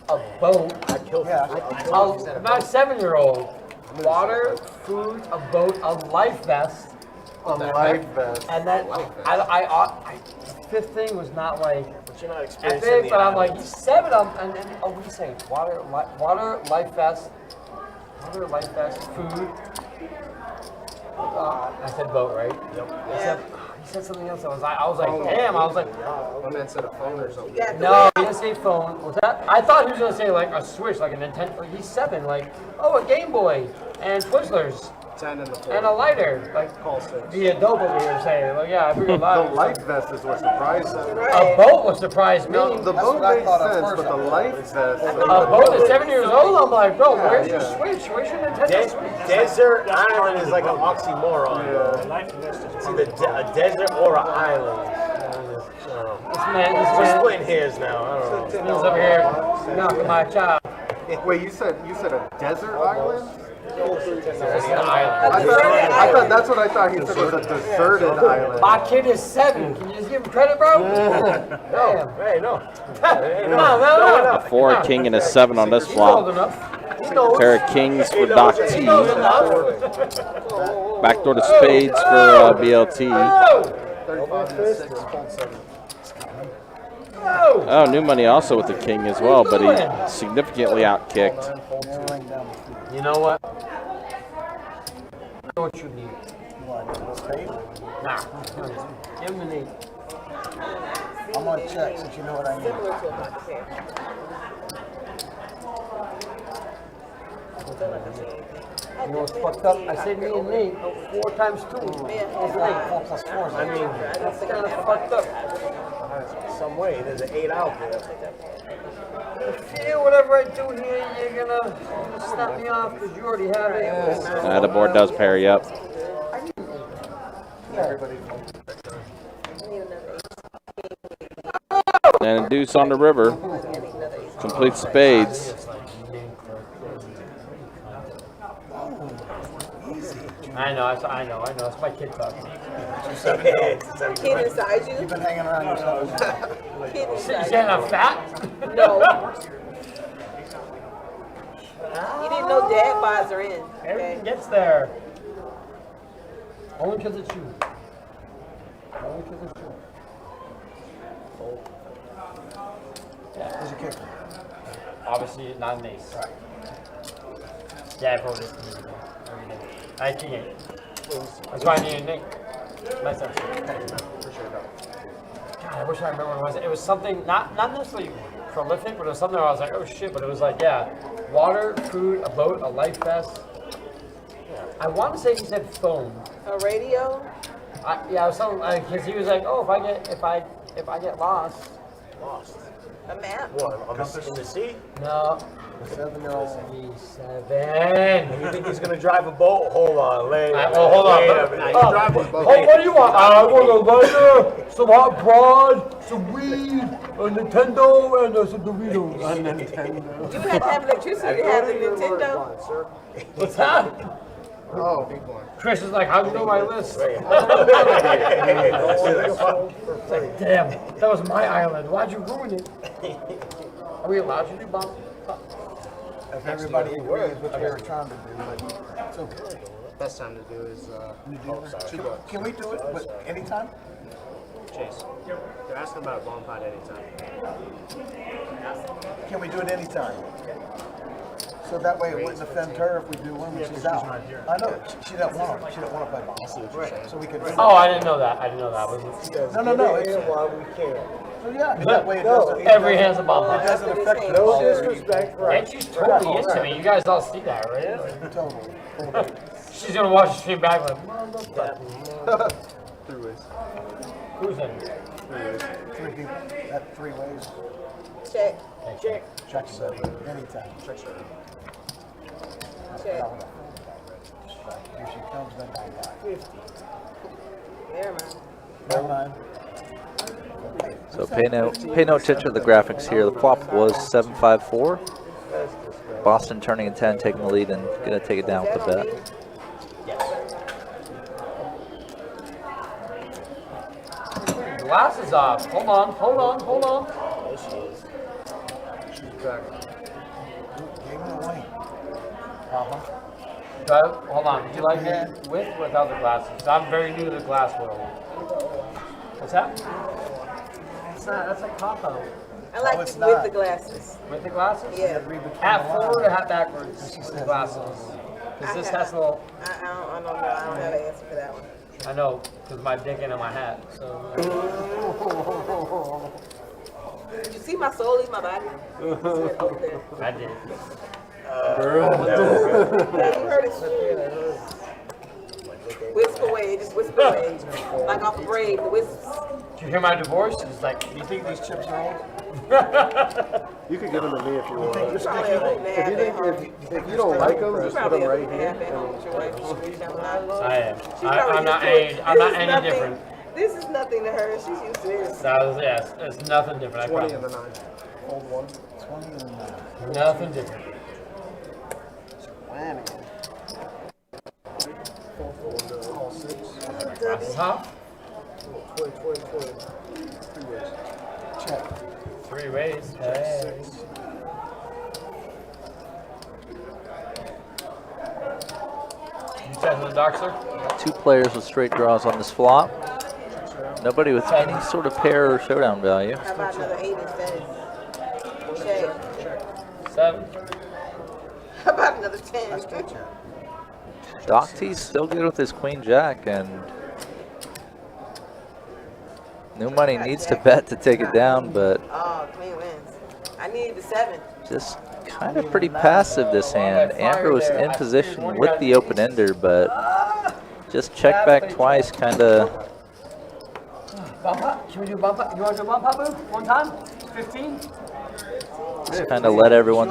a boat. I'd kill My 7-year-old. Water, food, a boat, a life vest. A life vest. And then I 5th thing was not like But you're not experiencing epic, the but I'm like, islands. he's 7. What do you say? Water, life vest. Water, life vest, food. I said boat, right? Yep. He said something else. I was like, damn. I was like, One man said a phone or something. no, he didn't say phone. Was that? I thought he was gonna say like a Switch, like a Nintendo. He's 7, like, oh, a Game Boy and Twizzlers 10 and the 4. and a lighter. Like, Call 6. the adult over here saying, like, yeah, I figured The life. life vest is what surprised them. A boat would surprise me. No, the boat makes sense, but the life vest. A boat at 7 years old, I'm like, bro, where's your Switch? Where's your Nintendo Switch? Desert island is like an oxymoron. It's either a desert or an island. We're splitting hairs now. I don't know. This man's over here knocking my child. Wait, you said a desert island? It's an island. I thought that's what I thought he said was a deserted island. My kid is 7. Can you just give him credit, bro? No, hey, no. No. 4, a King, and a 7 on this He's old flop. enough. Pair of Kings for Doc T. He's old enough. Backdoor to spades for BLT. 35 and 6, call 7. Oh. Oh, new money also with the King as well, but he significantly outkicked. You know what? I know what you need. You want to do a spade? Nah. Give him an 8. I'm on check since you know what I need. Similar to a pocket pair. You know what's fucked up? I said me and Nate, 4 times 2. That's 8. 4 plus 4 is I mean, That's kind of fucked up. some way, there's an 8 out there. I feel whatever I do here, you're gonna snap me off because you already have it. The board does pair you up. And a deuce on the river. Complete spades. I know. It's my kid talking. Kid inside you? You've been hanging around yourself. Kid You inside saying I'm fat? No. You didn't know dad buys are in. Everything Okay? gets there. Only because it's you. Only because it's you. Who's your kicker? Obviously, not an ace. Right. Yeah, I wrote it. Every day. I think 8. That's why I need an 8. Nice sense. God, I wish I remember what it was. It was something, not necessarily prolific, but it was something where I was like, oh shit, but it was like, yeah, water, food, a boat, a life vest. I want to say he said phone. A radio? Yeah, it was something, because he was like, oh, if I get lost. Lost. A map? What, in the sea? No. 7-year-old. 7. You think he's going to drive a boat? Hold on, Hold on. Wait a minute. He's driving a boat. What do you want? I want a lighter, some hot broad, some weed, a Nintendo, and some Doritos. You had to have electricity to have the Nintendo. What's that? Oh, big one. Chris is like, how'd you know my list? It's like, damn, that was my island. Why'd you ruin it? Are we allowed to do bomb? If everybody agrees with what they were trying to do, but it's okay. best time to do is, Can we do it anytime? Chase. They're asking about a bomb pod anytime. Can we do it anytime? So that way it wouldn't offend her if we do one when she's out. I know, she doesn't want to. She doesn't want to play ball. So we could. Oh, I didn't know that. I didn't know that. No. It's, while we can. so yeah, that way it doesn't. Every hand's a bomb. It doesn't affect her. No disrespect, right? And she's totally into me. You guys all see that, right? Totally. She's gonna watch the stream back like, who's in? Three people. That 3 ways. Check. Check anytime. Check. Here she comes, then I 50. Never mind. So pay no attention to the graphics here. The flop was 7-5-4. Boston turning in 10, taking the lead, and gonna take it down with the bet. Glasses off. Hold on. There she is. She's back. Gave me away. Hold on. Do you like it with or without the glasses? I'm very new to the glass world. What's that? That's like combo. I like it with the glasses. With the glasses? Yeah. Half forward or half backwards with the glasses? Because this has a little. I don't know. I don't have an answer for that one. I know, because my dick ain't in my hat. So. Did you see my soul leave my body? I did. You heard it. Whisper away, just whisper away. Like off a braid, the wisps. Did you hear my divorce? It's like, You think these chips are old? You can give them to me if you want. You're probably a little mad at home. If you don't like them, just put them right here. I am. I'm not any different. This is nothing to her. She's used to this. Yes, it's nothing different. 20 and the 9. Hold one. 20 and 9. Nothing different. All 6. Glasses off. 20. 3 ways. Check. 3 ways. Hey. You check the dock, sir? 2 players with straight draws on this flop. Nobody with any sort of pair or showdown value. How about another 8 instead? Check. 7. How about another 10? Doc T's still good with his queen jack, and New Money needs to bet to take it down, but Oh, queen wins. I need the 7. just kind of pretty passive this hand. Amber was in position with the open ender, but just check back twice, kind of. Bump up? Can we do bump up? You want to do bump up move? One time? 15? Just kind of let everyone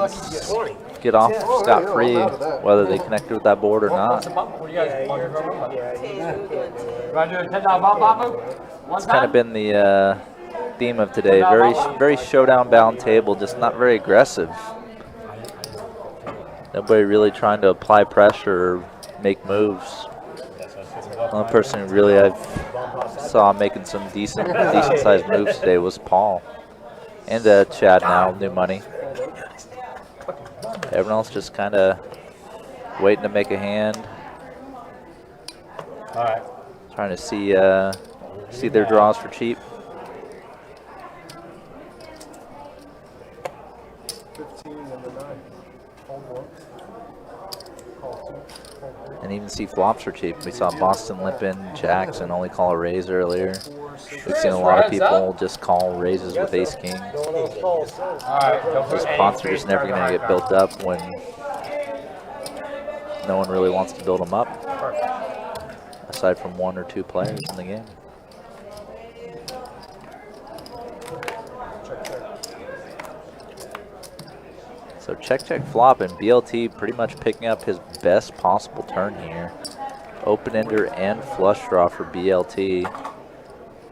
get off scot-free, whether they connected with that board or What's the not. bump? What do you guys want to do? Bump up? 10. We're doing 10. You want to do a $10 bump up move? One It's kind time? of been the theme of today. Very showdown-bound table, just not very aggressive. Nobody really trying to apply pressure or make moves. The only person who really I saw making some decent-sized moves today was Paul. And Chad now, New Money. Everyone else just kind of waiting to make a hand. All right. Trying to see their draws for cheap. 15 and the 9. Hold one. Call 2. And even see flops for cheap. We saw Boston limp in jacks and only call a raise earlier. We've seen a lot of people just call raises with ace king. Those pots are just never going to get built up when no one really wants to build them up, aside from 1 or 2 players in the game. So check flop, and BLT pretty much picking up his best possible turn here. Open ender and flush draw for BLT.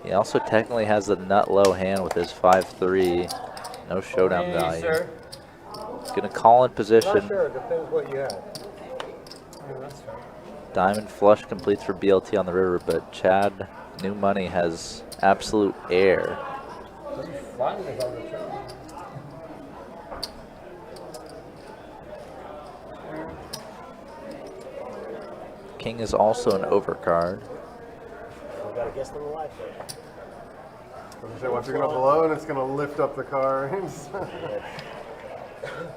He also technically has the nut low hand with his 5-3. No showdown value. Gonna call in position. Not sure, depends what you have. Diamond flush completes for BLT on the river, but Chad, New Money, has absolute air. King is also an overcard. We gotta guess them alive. So once you're gonna blow, and it's gonna lift up the cards.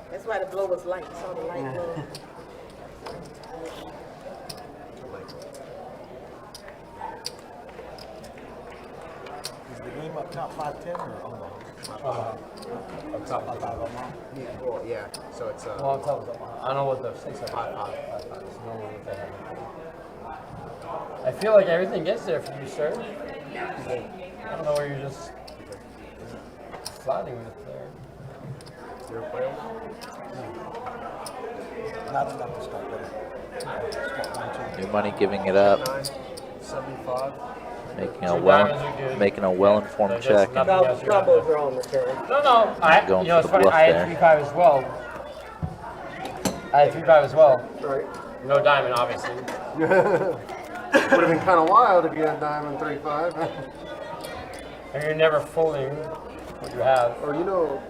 That's why the blow was light. You saw the light blow. Is the game up top 5-10 or almost? Up top 5-5. Well, yeah. So it's Well, on top of the, I don't know what the stakes are. 5-5. I feel like everything gets there for you, sir. I don't know where you're just sliding with there. Not enough to start with. New money giving it up. 75. Making a well-informed check. And Combos are on the turn. No. Going You know, for it's the funny. bluff I had there. 3-5 as well. I had 3-5 as well. Right. No diamond, obviously. Would have been kind of wild if you had diamond 3-5. And you're never folding what you have. Or you know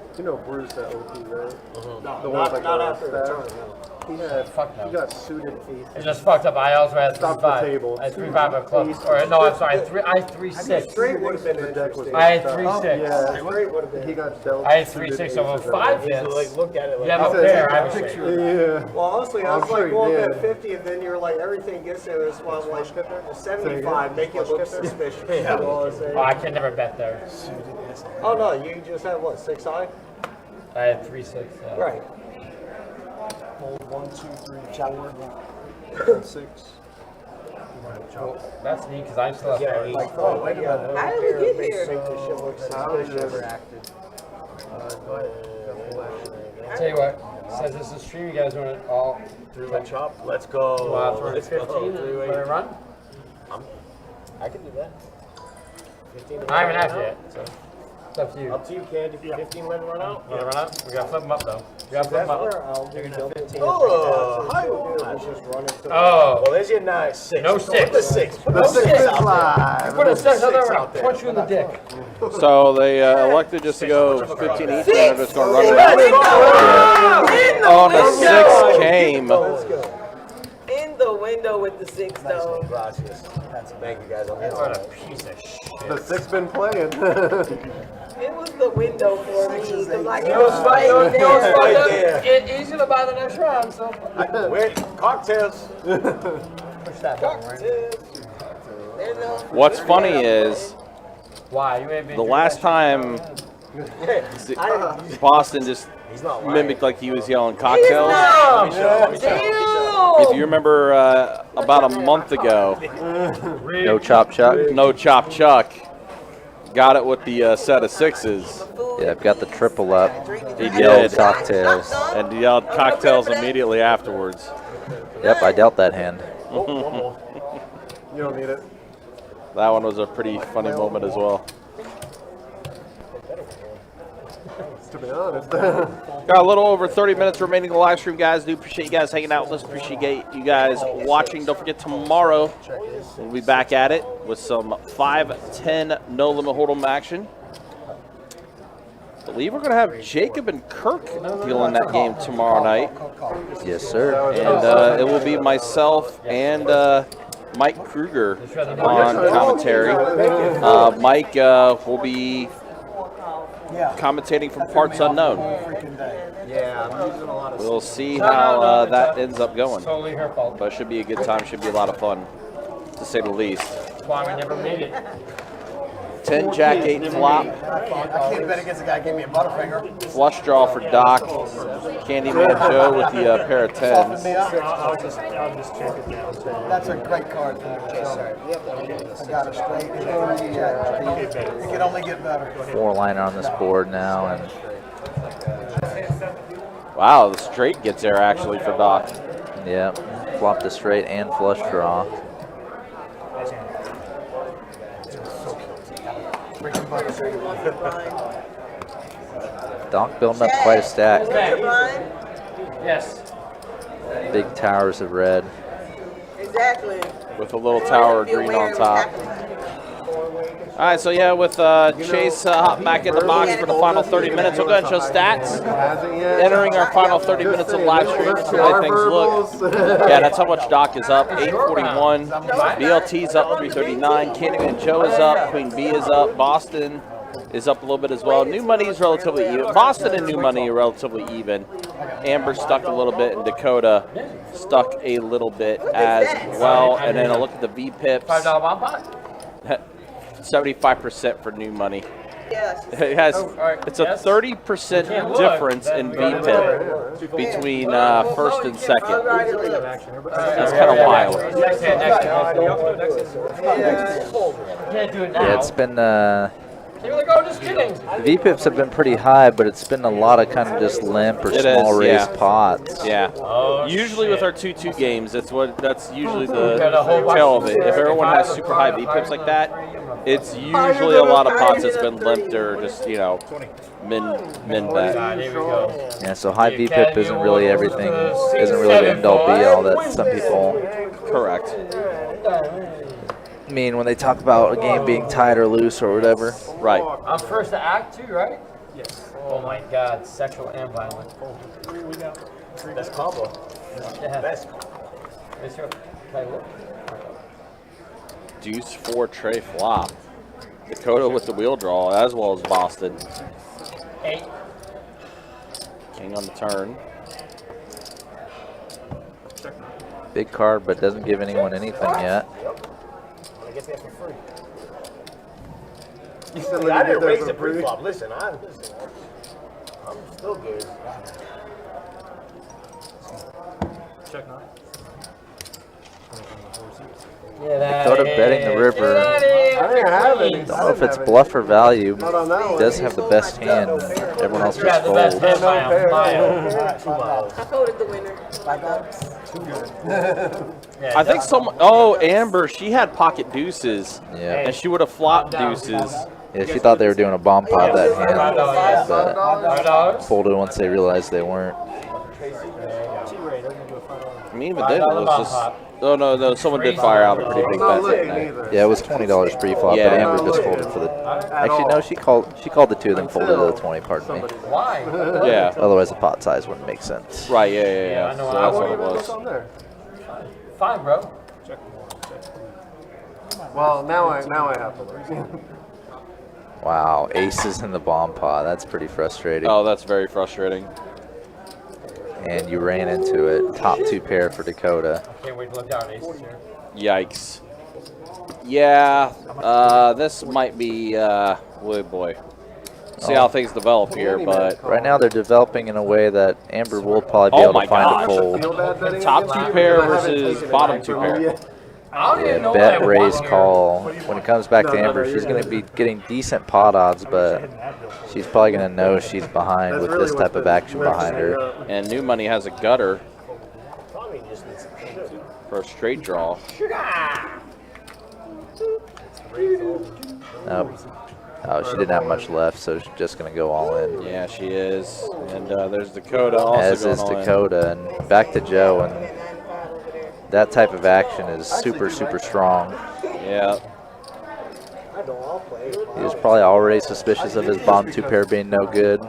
Bruce at OP, right? No, The ones like not the after the staff. turn, no. He had. Fuck no. He got suited. It's just fucked up. I also had Stop the 3-5. table. I had 3-5 of clubs. Or no, I'm sorry. I had 3-6. Straight would have been The deck was. interesting. I had messed up. 3-6. Yeah, Straight would have been. he got dealt. I had suited 3-6 over aces 5 and- hits. Like, look at it. You Like, have a pair. I have a straight. Yeah. Well, honestly, I I'm was sure like, he well, did. at 50, and then you're like, everything gets there. That's why I'm like, 75, make it look suspicious. You know what I'm saying? Oh, I can never bet there. Oh, no, you just have what, 6 high? I had 3-6. Yeah. Right. hold 1, 2, 3, 4, 6. Well, that's neat because I'm still up there. Like, oh, wait a minute. How did we get here? Make this shit look suspicious. Tell you what, since this is a stream, you guys want to all Three-way chop. Let's go. throw it Let's 15 go. and Three-way. let it run? I can do that. 15 I haven't had yet, so it's up to you. Up to you, Candy. 15 let it run out. Want to run up? We got to flip them up though. We got to flip That's them where up. I'll do double 10. Oh, hi. Let's just run it. Oh, Well, there's your 9, 6. No Let's go with 6. The 6. Put No the 6. 6 out Live. put a 6 Six other out there. punch you in the dick. So they elected just to go 15 each, and they're just going to run it out. Oh, and the 6 came. Let's go. In the window with the 6 though. Gracias. Thank you, guys. What a piece of shit. The 6 been playing. It was the window for me. 'Cause like, You know what's fucked up? You know what's fucked Right up? there. He's gonna buy the next round, so Wait, cocktails. push that button, right? There's no. What's funny is Why? You ain't been the last time Boston just He's not lying. mimicked like he was yelling cocktails. Damn! If you remember about a month ago, No chop chuck. No Chop Chuck got it with the set of 6s. Yeah, I've got the triple up. He Yelled did, cocktails. and yelled cocktails immediately afterwards. Yep, I dealt that hand. One more. You don't need it. That one was a pretty funny moment as well. To be honest. Got a little over 30 minutes remaining in the live stream, guys. Do appreciate you guys hanging out with us. Appreciate you guys watching. Don't forget, tomorrow we'll be back at it with some 5-10 no limit hold'em action. I believe we're going to have Jacob and Kirk dealing that game tomorrow night. Yes, sir. And it will be myself and Mike Kruger on commentary. Mike will be commentating from parts unknown. Yeah, I'm using a lot of. We'll see how that ends up going. Totally her fault. But it should be a good time. Should be a lot of fun, to say the least. That's why we never made it. 10 Jack 8 flop. I can't bet against a guy who gave me a butterfinger. Flush draw for Doc. Candyman Joe with the pair of 10s. I'll just check it down. That's a great card. I got it straight. It can only get better. 4-liner on this board now, and Wow, the straight gets there actually for Doc. yeah, flop the straight and flush draw. Doc building up quite a stack. Yes. Big towers of red. Exactly. With a little tower of green on top. All right, so yeah, with Chase hopping back in the box for the final 30 minutes, we'll go ahead and show stats. Entering our final 30 minutes of live stream, see the way things look. Yeah, that's how much Doc is up, 841. BLT's up 339. Candyman Joe is up. Queen Bee is up. Boston is up a little bit as well. New Money is relatively even. Boston and New Money are relatively even. Amber stuck a little bit, and Dakota stuck a little bit as well. And then a look at the V-Pips. $5 bomb pot. 75% for New Money. Yes. It has, it's a 30% difference in VPIP between first and second. That's kind of wild. Yeah, it's been Here we go, just kidding. the VPIPs have been pretty high, but it's been a lot of kind of just limp or small raised pots. Yeah. Usually with our 2-2 games, that's usually the tail of it. If everyone has super high VPIPs like that, it's usually a lot of pots that's been limped or just, you know, min bet. Yeah, so high VPIP isn't really everything, isn't really the end all be all that some people correct mean when they talk about a game being tight or loose or whatever. Right. I'm first to act too, right? Yes. Oh my God, sexual and violent. We got best combo. Yeah. Best. It's your, like, look. Deuce 4 tray flop. Dakota with the wheel draw as well as Boston. 8. King on the turn. Big card, but doesn't give anyone anything yet. I get that for free. See, I didn't raise the pre-flop. Listen, I'm still good. Check 9. Dakota betting the river. I didn't have it. Don't know if it's bluff or value. He does have the best hand. Everyone else just folds. I voted the winner. I think someone. Oh, Amber, she had pocket deuces. Yeah. And she would have flopped deuces. Yeah, she thought they were doing a bomb pot that hand, but folded once they realized they weren't. I mean, even then it was just. Oh no, someone did fire out a pretty big bet that night. Yeah, it was $20 pre-flop, Yeah. but Amber just folded for the. Actually, no, she called the 2, then folded to the 20. Pardon me. Why? Yeah. Otherwise, the pot size wouldn't make sense. Right. Yeah. So that's what it was. Fine, bro. Well, now I have to lose. Wow, aces in the bomb pot. That's pretty frustrating. Oh, that's very frustrating. And you ran into it. Top 2 pair for Dakota. Can't wait to look down aces here. Yikes. Yeah. This might be. Oh boy. See how things develop here, but right now they're developing in a way that Amber will probably be able to find a fold. Top 2 pair versus bottom 2 pair. Yeah, bet, raise, call. When it comes back to Amber, she's going to be getting decent pot odds, but she's probably going to know she's behind with this type of action behind her. And New Money has a gutter for a straight draw. Nope. Oh, she didn't have much left, so she's just going to go all in. Yeah, she is. And there's Dakota also As going is all in. Dakota. And back to Joe. And that type of action is super, super strong. Yeah. He was probably already suspicious of his bomb 2 pair being no good.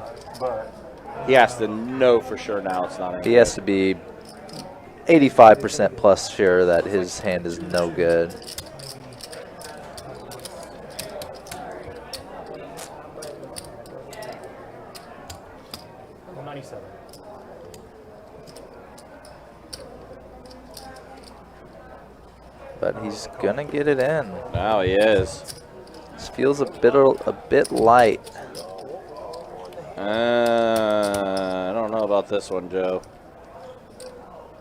He has to know for sure now it's not. He has to be 85% plus sure that his hand is no good. But he's gonna get it in. Now he is. This feels a bit light. I don't know about this one, Joe.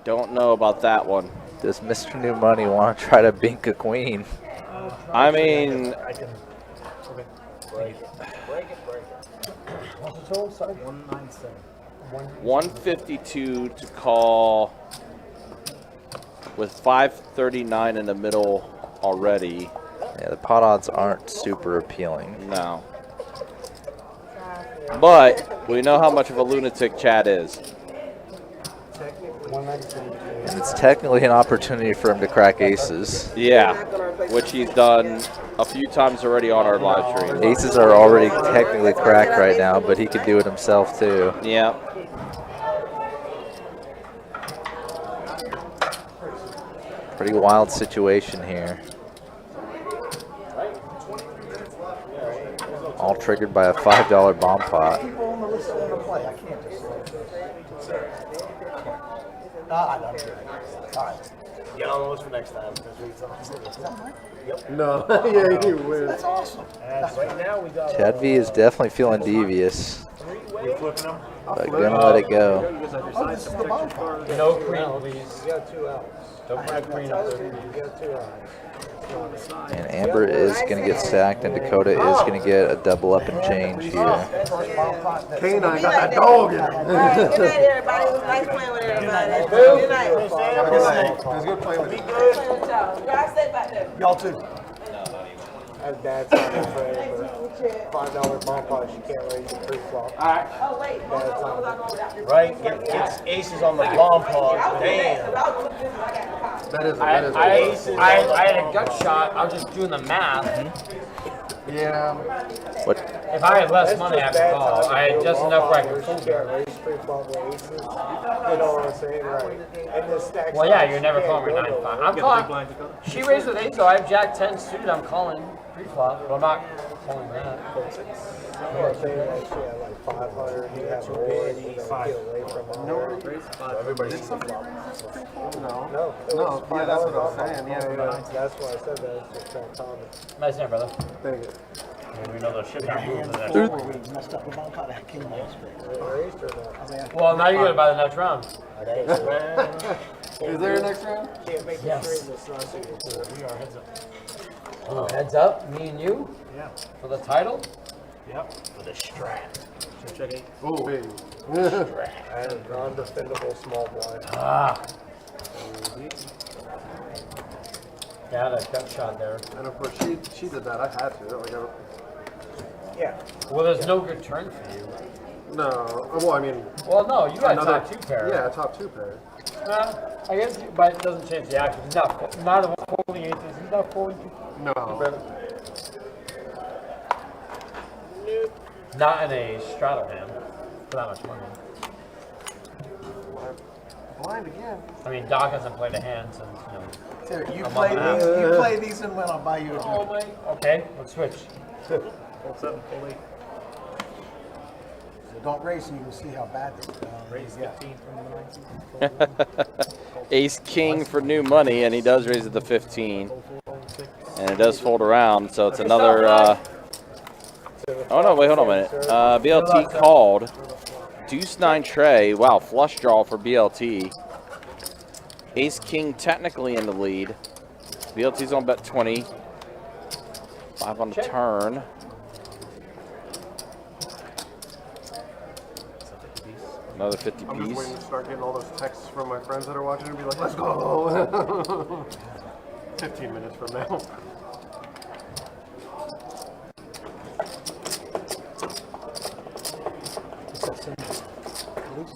Don't know about that one. Does Mr. New Money want to try to bink a queen? I mean, Break it. What's the total? Sorry. 197. 152 to call with 539 in the middle already. Yeah, the pot odds aren't super appealing. No. But we know how much of a lunatic Chad is. And it's technically an opportunity for him to crack aces. Yeah. which he's done a few times already on our live stream. Aces are already technically cracked right now, but he could do it himself too. Yeah. Pretty wild situation here. All triggered by a $5 bomb pot. People on the list want to play. I can't just. I don't do it. All right. Get on the list for next time. Yep. No, yeah, you win. That's awesome. Right now we got. Chad V is definitely feeling devious, We flipping them? but gonna let it go. Oh, this is the bomb part. No queen, please. You got 2 outs. Don't have queen up there. You got 2 outs. And Amber is gonna get sacked, and Dakota is gonna get a double up and change here. First bomb pot. Canine got that dog in him. Good night, everybody. It was nice playing with everybody. Good night. It was good playing with you. Playing with y'all. Drive safe back there. Y'all too. That's bad timing for her. $5 bomb pot, she can't raise the pre-flop. Oh, wait. What was I going without this? Right, gets aces on the bomb pot. Damn. That is I had a gut shot. I was just doing the math. Yeah. What? If I had less money, I could call. I had just enough where I could She can't raise pre-flop with aces. You know what I'm saying? Right. And the stack Well, yeah, size, you're she never can't calling me go 9-5. to I'm calling. She raised with 8, so I have Jack 10 suited. I'm calling pre-flop, but I'm not calling that. You know what I'm saying? Like, she had like 500, you have more, and you gotta get away from her. Everybody No, needs to flop. no, it was $5 that's what I'm bomb saying, pot. yeah. That's why I said that. It's just that common. Nice hand, brother. Thank you. We know the shit got moved to that. We messed up the bomb pot. I had king balls. Raised or not? Well, now you're gonna buy the next round. Is there a next round? Can't make the Yes. stream, it's not suited. We are heads up. Oh, heads up, me and you Yeah. for the title. Yep. For the strat. Check it. Oh, baby. And a non-defendable small blind. Ah. Yeah, that gut shot there. And of course, she did that. I had to. Like, Yeah. Well, there's no good turn for you. no. Well, I mean. Well, no, you got another top 2 pair. Yeah, top 2 pair. I guess, but it doesn't change the action. Not a folding aces. He's not folding. No. Not in a straddle hand for that much money. Blind again. I mean, Doc hasn't played a hand since, you know. Here, you I'm play on these. You play these, and when I'll buy you a Oh drink. my. Okay, let's switch. Full 7, full 8. So don't race, and you can see how bad this is. Raise 15 from the 19. Ace King for new money, and he does raise it to 15. And it does fold around, so it's another. Oh no! Wait, hold on a minute. BLT called. Deuce 9 tray. Wow, flush draw for BLT. Ace King technically in the lead. BLT's on bet 20. 5 on the turn. Another 50 I'm just piece. waiting to start getting all those texts from my friends that are watching and be like, let's go. 15 minutes from now.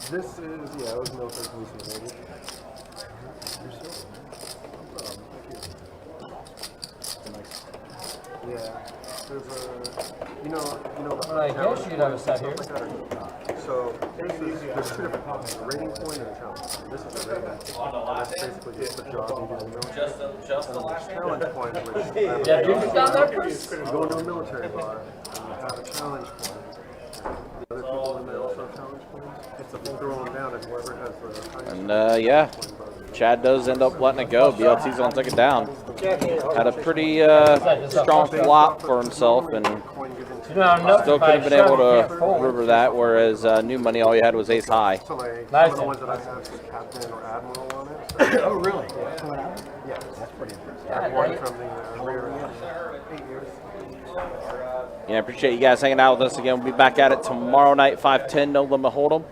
This is, yeah, it was military police related. Yeah, there's a, you know. Well, I guess you'd have a set here. So this is, there's 2 different points, a rating point and a challenge point. This is a rating point. That's basically just the job you do in the military. And there's a challenge point, which Yeah, dude, down there. you go into a military bar and you have a challenge point. The other people in there also have challenge points. It's a throw them down, and whoever has the highest. And yeah, Chad does end up letting it go. BLT's gonna take it down. Had a pretty strong flop for himself, and still could have been able to river that. Whereas new money, all you had was ace high. So like, one of the ones that I have is captain or admiral on it. So Oh, really? yeah, That's pretty impressive. I won from the rear 8 years. Yeah, I appreciate you guys hanging out with us again. We'll be back at it tomorrow night, 5:10, No Limit Hold'em.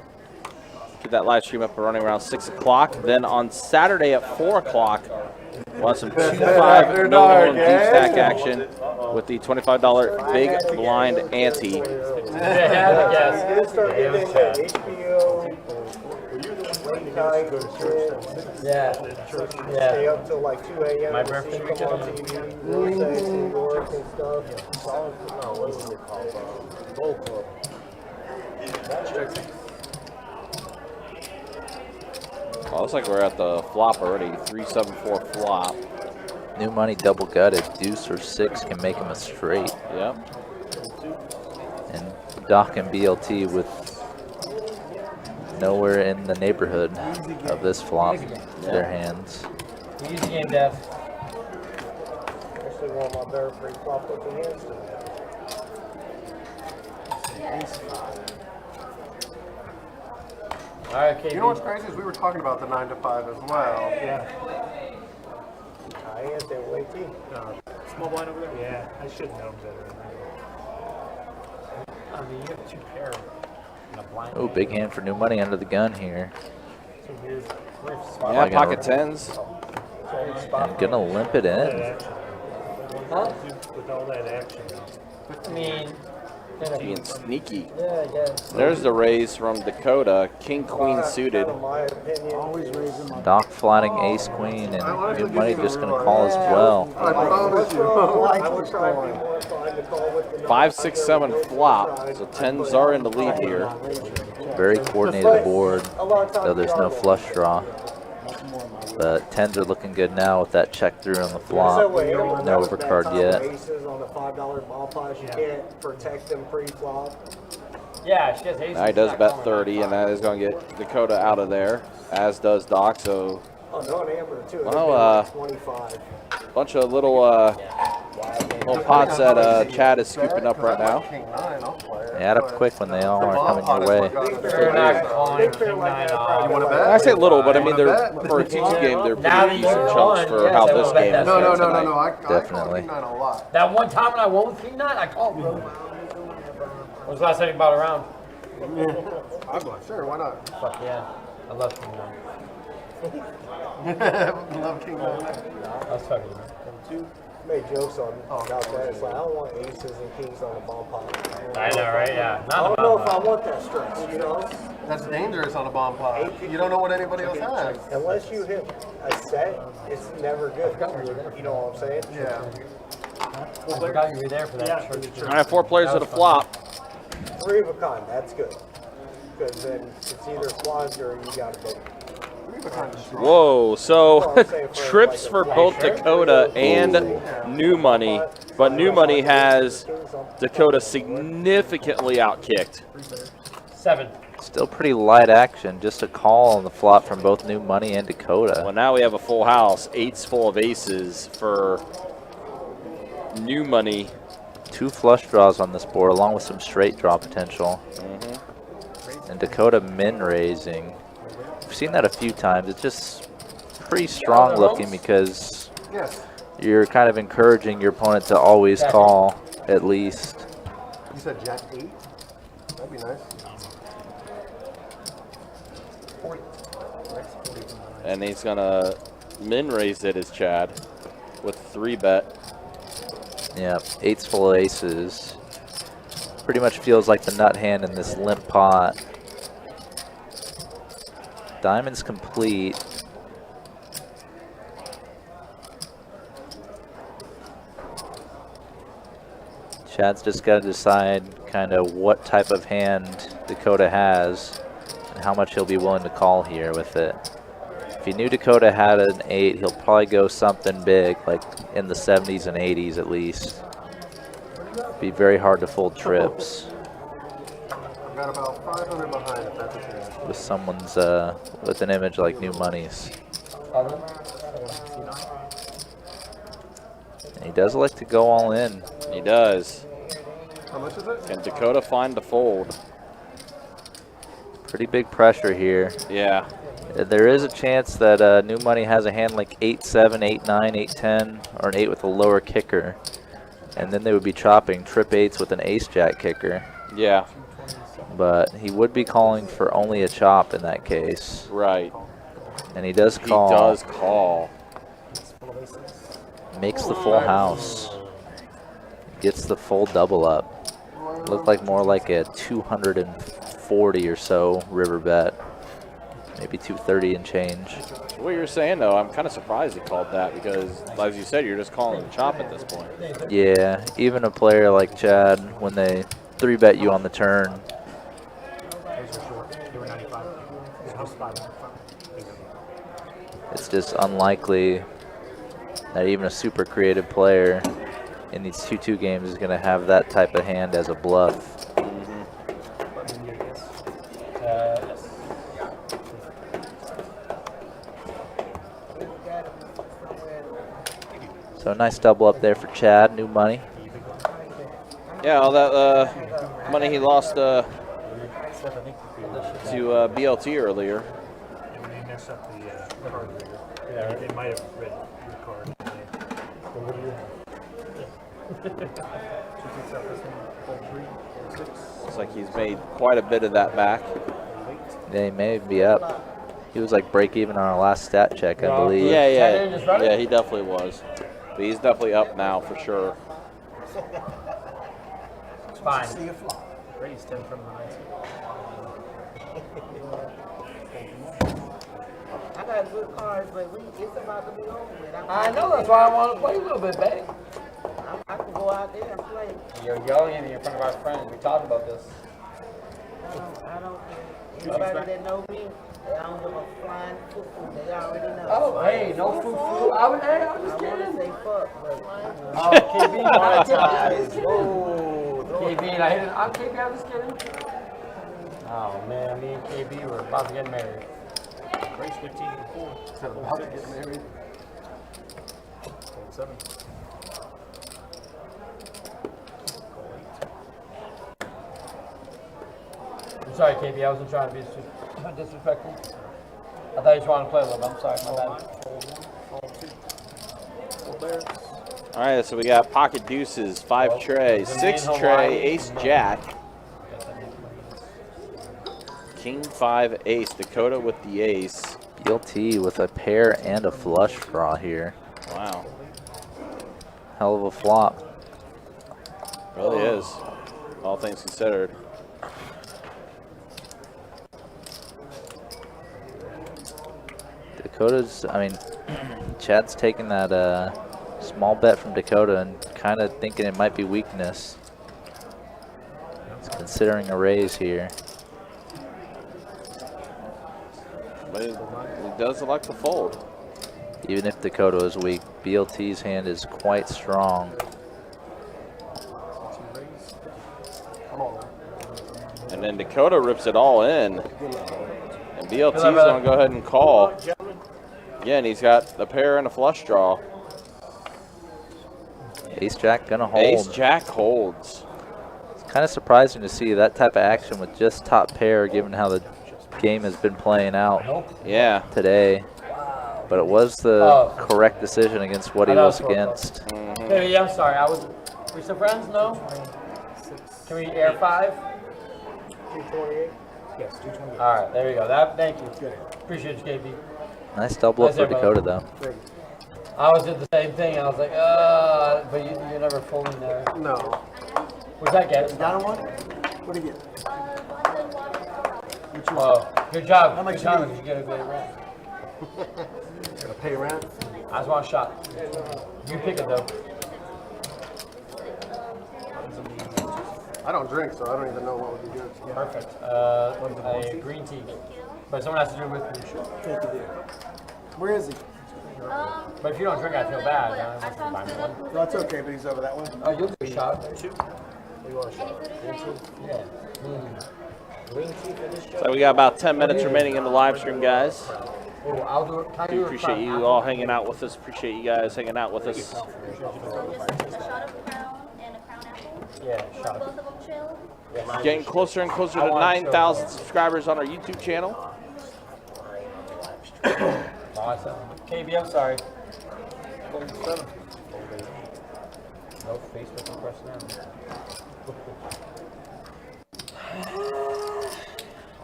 Get that live stream up and running around 6 o'clock. Then on Saturday at 4 o'clock, we'll have some 2-5 No Limit deep stack action with the $25 big blind ante. Start getting HBO. night and shit. Yeah. Stay up till like 2 a.m. My to birthday see weekend. come on TV, Vortex and York and stuff. No, what is it called? Goal Club. Well, looks like we're at the flop already. 3-7-4 flop. New money double gutted. Deuce or 6 can make him a straight. Yep. And Doc and BLT with nowhere in the neighborhood of this flop. Their hands. Easy game, Dev. Actually, one of my better pre-flop looking hands today. All right, KB. You know what's crazy is we were talking about the 9 to 5 as well. Yeah. I ain't there waiting. Small blind over there? Yeah, I should know better. I mean, you have 2 pair and a blind. Oh, big hand for new money under the gun here. Yeah, pocket tens. And gonna limp it in. Huh? With all that action. I mean, Being sneaky. yeah, I guess. There's the raise from Dakota. King, queen suited. In my opinion, Always raising my. Doc flatting ace queen and new money just gonna call as well. I promise you. I would try to be more inclined to call with the 5, 6, 7 flop. So tens are in the lead here. Very coordinated board, though there's no flush draw. But tens are looking good now with that check through on the flop. No overcard yet. Aces on the $5 ball pots, you can't protect them pre-flop. Yeah, she has aces. Now he does bet 30, and that is going to get Dakota out of there, as does Doc. So Oh, no, an amber too. Well, 25. bunch of little pots that Chad is scooping up right now. They add up quick when they all are coming your way. They're not calling King 9 off. You want to bet? I say little, but I mean, they're for a TT game, they're pretty decent chunks for how this game is No, going no, no, tonight. no. I Definitely. call King 9 a lot. That one time when I won with King 9, I called, bro. When was the last time you bought a round? I'm like, sure, why not? Fuck yeah. I love King 9. Love King 9. That's fucking right. Two made jokes on about that. It's like, I don't want aces and kings on the ball pot. I know, right? Yeah. I don't know if I want that stretch, you know? That's dangerous on a bomb pot. You don't know what anybody else has. Unless you hit a set, it's never good. You know what I'm saying? Yeah. I forgot you were there for that. All right, 4 players at a flop. 3 of a kind, that's good. Because then it's either flush or you got a big. Whoa, so trips for both Dakota and New Money, but New Money has Dakota significantly outkicked. 7. Still pretty light action, just a call on the flop from both New Money and Dakota. Well, now we have a full house, 8's full of aces for New Money. 2 flush draws on this board, along with some straight draw potential. And Dakota min raising. We've seen that a few times. It's just pretty strong looking because you're kind of encouraging your opponent to always call, at least. You said Jack 8? That'd be nice. And he's going to min raise it as Chad with 3 bet. Yeah, 8's full of aces. Pretty much feels like the nut hand in this limp pot. Diamond's complete. Chad's just got to decide kind of what type of hand Dakota has and how much he'll be willing to call here with it. If he knew Dakota had an 8, he'll probably go something big, like in the 70s and 80s at least. Be very hard to fold trips. I've got about 500 behind if that's what you're asking. With someone's, with an image like New Money's. And he does like to go all in. He does. How much is it? Can Dakota find the fold? Pretty big pressure here. Yeah. There is a chance that New Money has a hand like 8-7, 8-9, 8-10, or an 8 with a lower kicker. And then they would be chopping trip 8s with an ace-jack kicker. Yeah. But he would be calling for only a chop in that case. Right. And he does call. He does call. Makes the full house. Gets the full double up. Looked like more like a 240 or so river bet. maybe 230 and change. What you're saying, though, I'm kind of surprised he called that because, as you said, you're just calling the chop at this point. Yeah, even a player like Chad, when they 3-bet you on the turn, it's just unlikely that even a super creative player in these 2-2 games is going to have that type of hand as a bluff. So a nice double up there for Chad, new money. Yeah, all that money he lost to BLT earlier. They mess up the card reader. Yeah, they might have read the card. Looks like he's made quite a bit of that back. Yeah, he may be up. He was like break even on our last stat check, I believe. Yeah, he definitely was. But he's definitely up now for sure. It's fine. Raised him from the night. I got good cards, but it's about to be over with. I know, that's why I want to play a little bit, babe. I can go out there and play. You're yelling at me in front of our friends. We talked about this. I don't care. Anybody that know me, I don't give a flying foo-foo. They already know. Oh, hey, no foo-foo. I was just I want kidding. to say fuck, but Oh, KB, monetized. Whoa. KB, and I hit it. I'm KB, I was just kidding. Oh, man, me and KB were about to get married. Race 15 and 4. About to get married. 7. I'm sorry, KB, I wasn't trying to be disrespectful. I thought you just wanted to play a little bit. I'm sorry, my bad. All right, so we got pocket deuces, 5 tray, 6 tray, ace jack, king 5 ace, Dakota with the ace. BLT with a pair and a flush draw here. Wow. Hell of a flop. Really is, all things considered. Dakota's, I mean, Chad's taking that small bet from Dakota and kind of thinking it might be weakness. He's considering a raise here. But he does elect to fold. Even if Dakota is weak, BLT's hand is quite strong. And then Dakota rips it all in. And BLT's going to go ahead and call. Yeah, and he's got a pair and a flush draw. Ace Jack gonna hold. Ace Jack holds. It's kind of surprising to see that type of action with just top pair, given how the game has been playing out today. But it was the correct decision against what he was against. Hey, yeah, I'm sorry. We still friends? No? Can we air 5? 228? Yes, 228. All right, there we go. Thank you. Good. Appreciate you, KB. Nice double up for Dakota, though. I was did the same thing. I was like, but you're never fully there. No. What's that get? Down one? What do you get? Oh, good job. How much good job. you You get a good rent. Gotta pay rent. I just want a shot. You pick it, though. I don't drink, so I don't even know what would be good. Perfect. A green tea. But someone has to do it with me. Where is he? But if you don't drink, I feel bad. No, that's okay, but he's over that one. Oh, you'll do a shot. What do you want a shot? Green tea? Yeah. Green tea for this show? So we got about 10 minutes remaining in the live stream, guys. Oh, I'll do it. Can I do it? Appreciate you all hanging out with us. Appreciate you guys hanging out with us. A shot of Crown and a Crown Apple. Yeah, shot. Both of them chill. Getting closer and closer to 9,000 subscribers on our YouTube channel. Awesome. KB, I'm sorry. 47. No Facebook request now.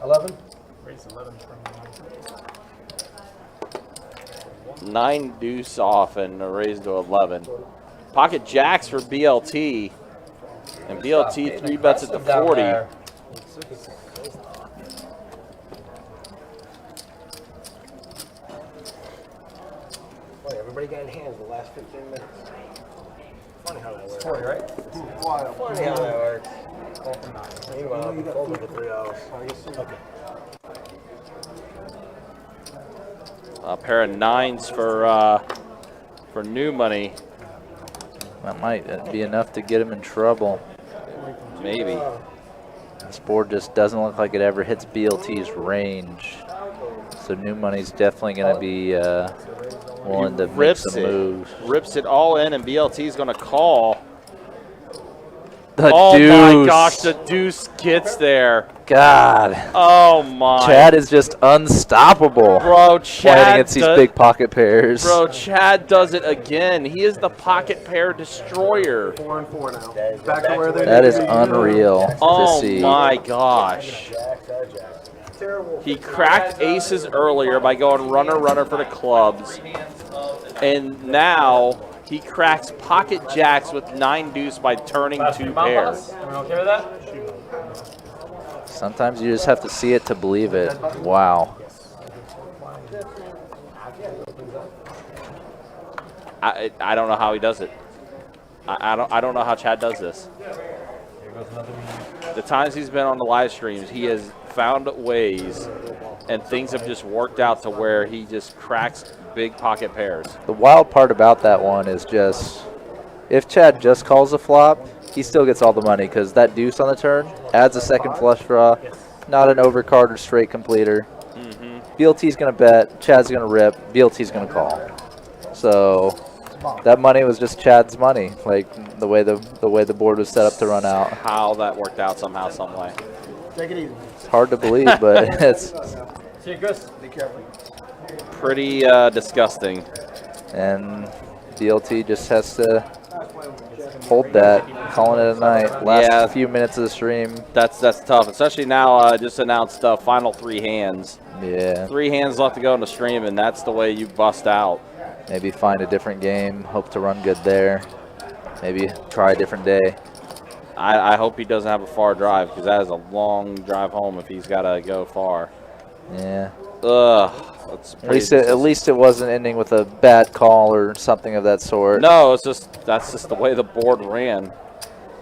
11? Raise 11 from 9 deuce off and a raise to 11. Pocket jacks for BLT. And BLT 3 bets at the 40. Everybody got in hands the last 15 minutes. Funny how that works. 40, right? Funny how that works. Meanwhile, I've been folding for 3 hours. Okay. A pair of 9s for new money. That might be enough to get him in trouble. Maybe. This board just doesn't look like it ever hits BLT's range. So new money's definitely going to be willing to make some moves. Rips it all in, and BLT's going to call. The oh deuce. My gosh, the deuce gets there. God. Oh my. Chad is just unstoppable. Bro, Chad playing against these big pocket pairs. Bro, Chad does it again. He is the pocket pair destroyer. 4 and 4 now. Back to where they That is unreal to see. Oh my gosh. He cracked aces earlier by going runner for the clubs. And now he cracks pocket jacks with 9 deuce by turning 2 pairs. Everyone okay with that? Sometimes you just have to see it to believe it. Wow. I don't know how he does it. I don't know how Chad does this. The times he's been on the live streams, he has found ways, and things have just worked out to where he just cracks big pocket pairs. The wild part about that one is just, if Chad just calls a flop, he still gets all the money because that deuce on the turn adds a second flush draw, not an overcard or straight completer. BLT's going to bet, Chad's going to rip, BLT's going to call. So that money was just Chad's money, like the way the board was set up to run out. How that worked out somehow, some way. Take it easy. It's hard to believe, but it's See you, Chris. Be careful. Pretty disgusting. And BLT just has to hold that, calling it a night. Last few minutes of the stream. That's tough, especially now. Just announced final 3 hands. Yeah. 3 hands left to go in the stream, and that's the way you bust out. Maybe find a different game. Hope to run good there. Maybe try a different day. I hope he doesn't have a far drive because that is a long drive home if he's got to go far. Yeah. Ugh. That's at least it wasn't ending with a bad call or something of that sort. No, that's just the way the board ran.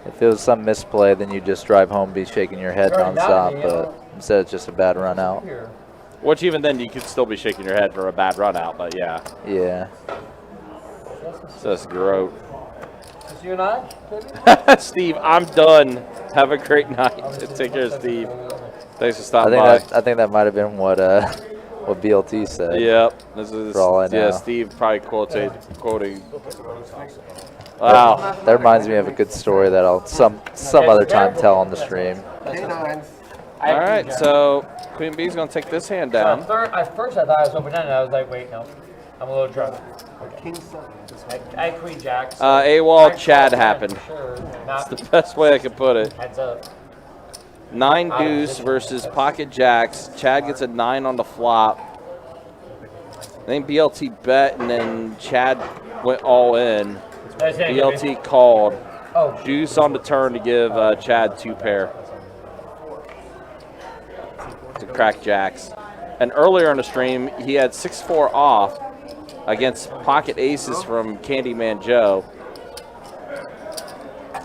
If it was some misplay, then you just drive home, be shaking your head nonstop. But instead, it's just a bad run out. Which even then, you could still be shaking your head for a bad run out. But yeah. Yeah. It's just gross. Just you and I, Steve, I'm done. Have a great night. Take care, Steve. Thanks for stopping by. I think that might have been what BLT said. Yep. This is, for all I know. Yeah, Steve probably quoting. Wow. That reminds me of a good story that I'll some other time tell on the stream. All right, so Queen Bee's gonna take this hand down. At first I thought I was open-ended. I was like, wait, no, I'm a little drunk. I Queen Jacks. AWOL Chad happened. That's the best way I could put it. Heads up. 9 deuce versus pocket jacks. Chad gets a 9 on the flop. I think BLT bet, and then Chad went all in. BLT called. Deuce on the turn to give Chad 2 pair to crack jacks. And earlier in the stream, he had 6-4 off against pocket aces from Candyman Joe.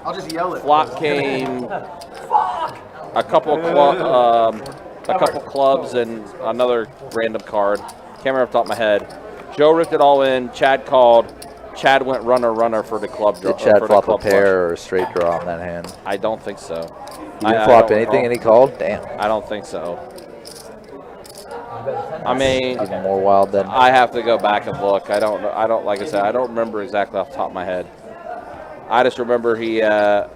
I'll just yell it. Flop came. A couple clubs and another random card. Can't remember off the top of my head. Joe ripped it all in. Chad called. Chad went runner for the club draw. Did Chad flop a pair or a straight draw on that hand? I don't think so. He didn't flop anything and he called? Damn. I don't think so. I mean, even more wild than. I have to go back and look. I don't like I said, I don't remember exactly off the top of my head. I just remember he had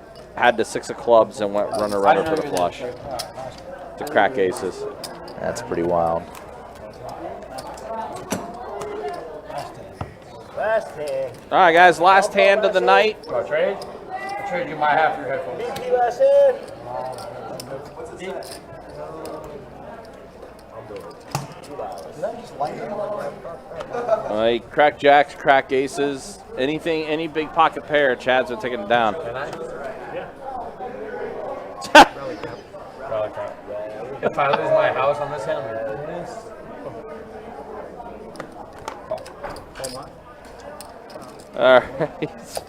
the 6 of clubs and went runner for the flush to crack aces. That's pretty wild. Last hand. All right, guys, last hand of the night. I'll trade you my half your headphones. BP last hand. He crack jacks, crack aces, any big pocket pair. Chad's been taking it down. If I lose my house on this hand, All right. Let's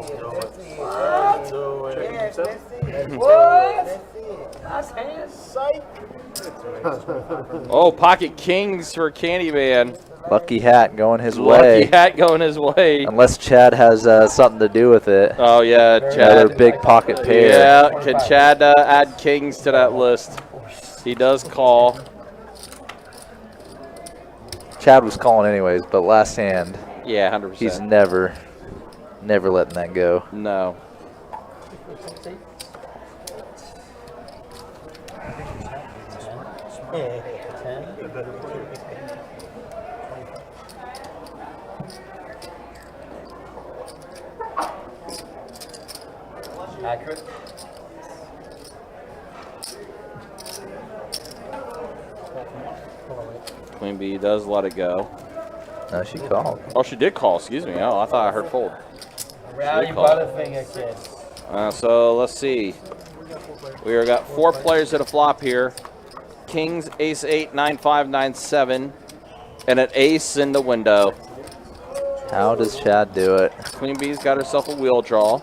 do it. Let's do it. Yes, let's see it. What? Let's see it. Nice hands. Psych. Oh, pocket kings for Candyman. Lucky hat going his way. Lucky hat going his way. Unless Chad has something to do with it. Oh, yeah, Another Chad. big pocket pair. Yeah, can Chad add kings to that list? He does call. Chad was calling anyways, but last hand, Yeah, 100%. he's never letting that go. No. Accurate. Queen Bee does let it go. No, she called. Oh, she did call. Excuse me. Oh, I thought I heard fold. Rowdy Butterfinger kid. So let's see. We got 4 players at a flop here. Kings, ace 8, 9, 5, 9, 7, and an ace in the window. How does Chad do it? Queen Bee's got herself a wheel draw.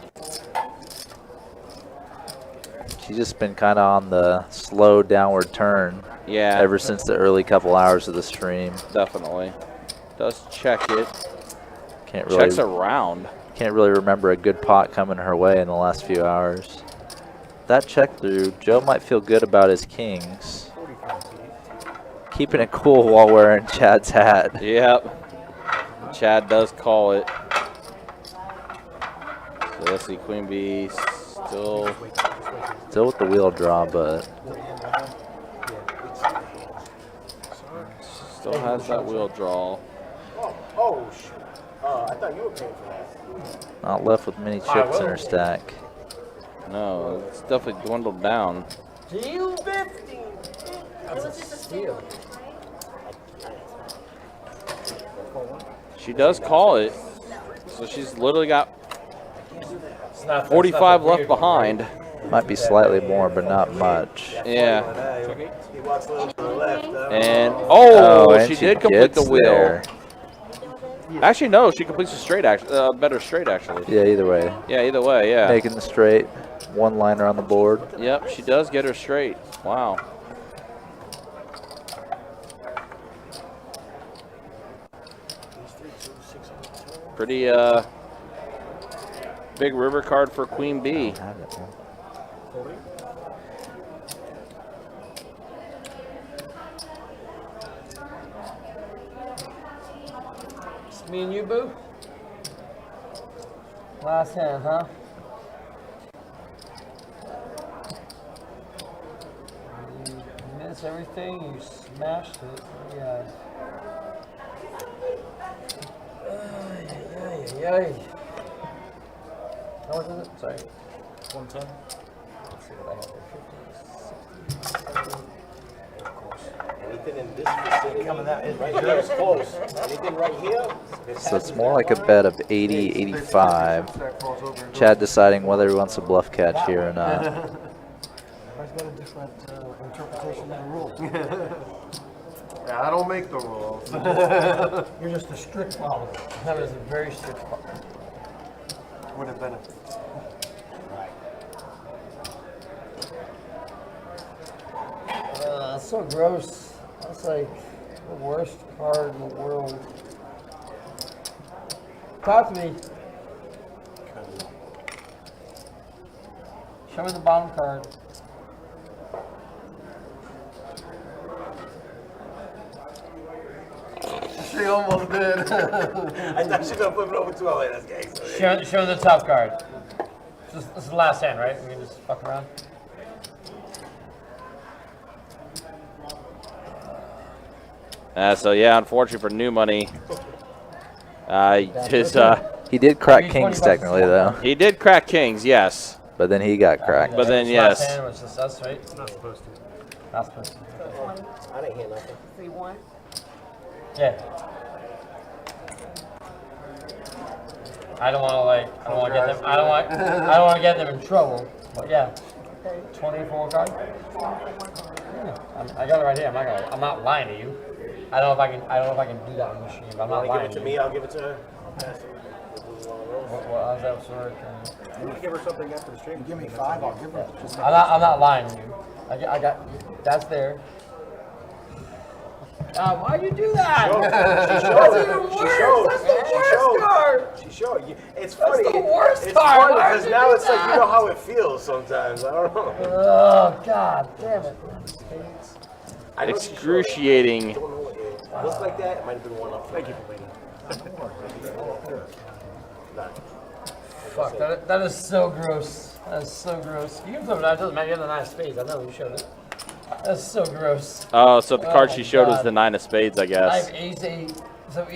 She's just been kind of on the slow downward turn. Yeah. Ever since the early couple hours of the stream. Definitely. Does check it. Can't really. Checks around. Can't really remember a good pot coming her way in the last few hours. That check through, Joe might feel good about his kings. Keeping it cool while wearing Chad's hat. Yep. Chad does call it. So let's see, Queen Bee still with the wheel draw, but still has that wheel draw. Oh, shoot. I thought you were paying for that. not left with many chips in her stack. No, it's definitely dwindled down. Deal 15. It was just a steal. She does call it. So she's literally got 45 left behind. Might be slightly more, but not much. Yeah. He walks a little to the left. And and she did complete the gets wheel. there. Actually, no, she completes a straight. Better straight actually. Yeah, either way. Yeah, either way, yeah. Making the straight. One liner on the board. Yep, she does get her straight. Wow. Pretty big river card for Queen Bee. It's me and you, boo. Last hand, huh? You missed everything. You smashed it. Yeah. Ay. How much is it? Sorry. 110. Let's see what I have there. 50, 60, 70. Anything in this vicinity coming out right here is close. Anything right here? So it's more like a bet of 80, 85. Chad deciding whether he wants a bluff catch here or not. Everybody's got a different interpretation of the rules. Yeah, I don't make the rules. You're just a strict follower. That is a very strict follower. What a benefit. That's so gross. That's like the worst card in the world. Talk to me. Show me the bottom card. She almost did. I thought she was gonna flip it over to her. That's gangster. Show me the top card. This is the last hand, right? We can just fuck around. So yeah, unfortunately for new money, he did crack kings technically though. He did crack kings, yes. But then he got cracked. But then Last yes. hand was just us, right? It's not supposed to. Not supposed to. I didn't hear nothing. 3-1. Yeah. I don't want to get them. I don't want to get them in trouble. But yeah. 24 card. Yeah, I got it right here. I'm not lying to you. I don't know if I can do that on the machine. But I'm not lying. Give it to me. I'll give it to her. How's that work? You need to give her something after the stream. Give me 5, I'll give her. I'm not lying to you. I got that's there. Why do you do that? She That's even worse. That's the worst card. She showed you. It's funny. That's the worst it's card. funny Why because would now do it's like you that? know how it feels sometimes. I don't know. Oh God, damn it. I know she Excruciating. showed it. I don't know what it looks like that. It might have been one up. Thank you for waiting. Fuck, that is so gross. That is so gross. You can flip it out. It doesn't matter. You have the 9 of spades. I know you showed it. That's so gross. Oh, so the card Oh she my showed was God. the 9 of spades, I I guess. have ace-8. So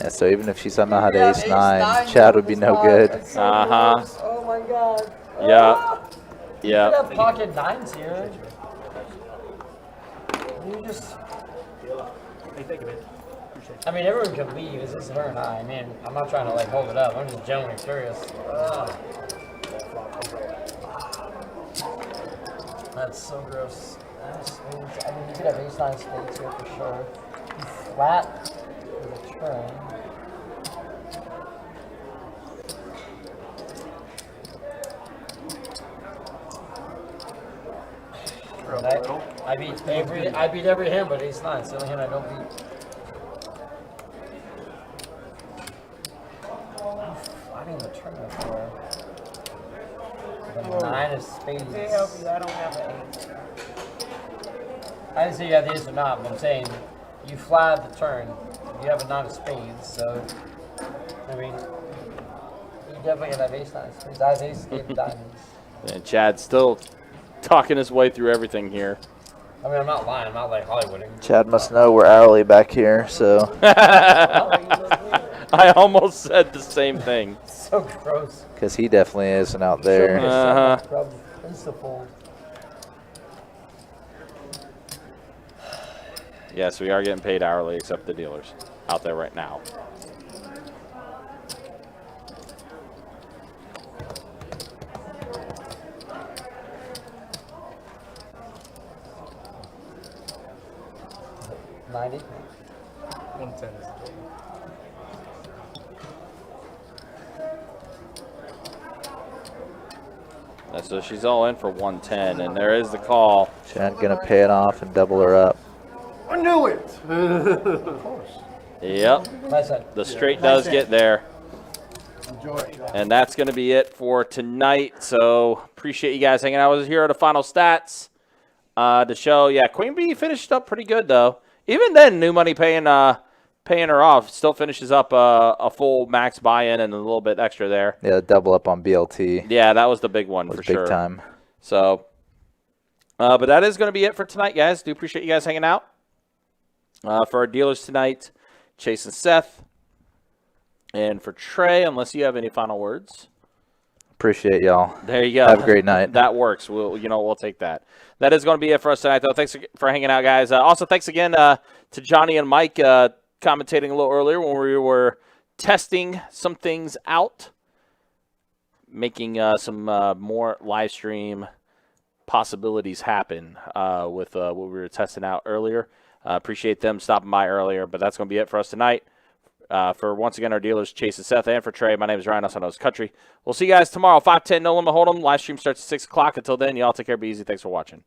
Yeah, so even if she somehow had Yeah, ace 9, ace-9, Chad would be no spot. good. That's so Uh-huh. gross. Oh my God. Yeah. You Yeah. could have pocket 9s here. You just. Hey, thank you, man. I mean, everyone can leave. It's just her and I. I mean, I'm not trying to like hold it up. I'm just genuinely curious. That's so gross. I mean, you could have ace-9 spades here for sure. Flat with a turn. I beat every hand but ace-9. It's the only hand I don't beat. Flatting the turn up there. The 9 of spades. To help you, I don't have an ace. I didn't say you had the ace or not, but I'm saying you flat the turn. You have a 9 of spades, so I mean, you definitely have ace-9 spades. I have ace-8 diamonds. And Chad's still talking his way through everything here. I mean, I'm not lying. I'm not like Hollywooding. Chad must know we're hourly back here, so. I almost said the same thing. So gross. Because he definitely isn't out there. Uh-huh. Insta-fold. Yes, we are getting paid hourly, except the dealers out there right now. $90. 110 is So she's all in for 110, and there is the call. Chad gonna pay it off and double her up. I knew it. Of course. Yep. The straight does get there. Enjoy it. And that's going to be it for tonight. So appreciate you guys hanging out with us. Here are the final stats. The show, yeah, Queen Bee finished up pretty good, though. Even then, New Money paying her off still finishes up a full max buy-in and a little bit extra there. Yeah, double up on BLT. Yeah, that was the big one for sure. Big time. So, but that is going to be it for tonight, guys. Do appreciate you guys hanging out. For our dealers tonight, Chase and Seth. And for Trey, unless you have any final words. Appreciate y'all. There you go. Have a great night. That works. We'll take that. That is going to be it for us tonight, though. Thanks for hanging out, guys. Also, thanks again to Johnny and Mike commentating a little earlier when we were testing some things out, making some more live stream possibilities happen with what we were testing out earlier. Appreciate them stopping by earlier, but that's going to be it for us tonight. For, once again, our dealers, Chase and Seth, and for Trey, my name is Ryan, also known as Country. We'll see you guys tomorrow, 5:10, No Limit Hold'em. Live stream starts at 6 o'clock. Until then, y'all take care, be easy. Thanks for watching.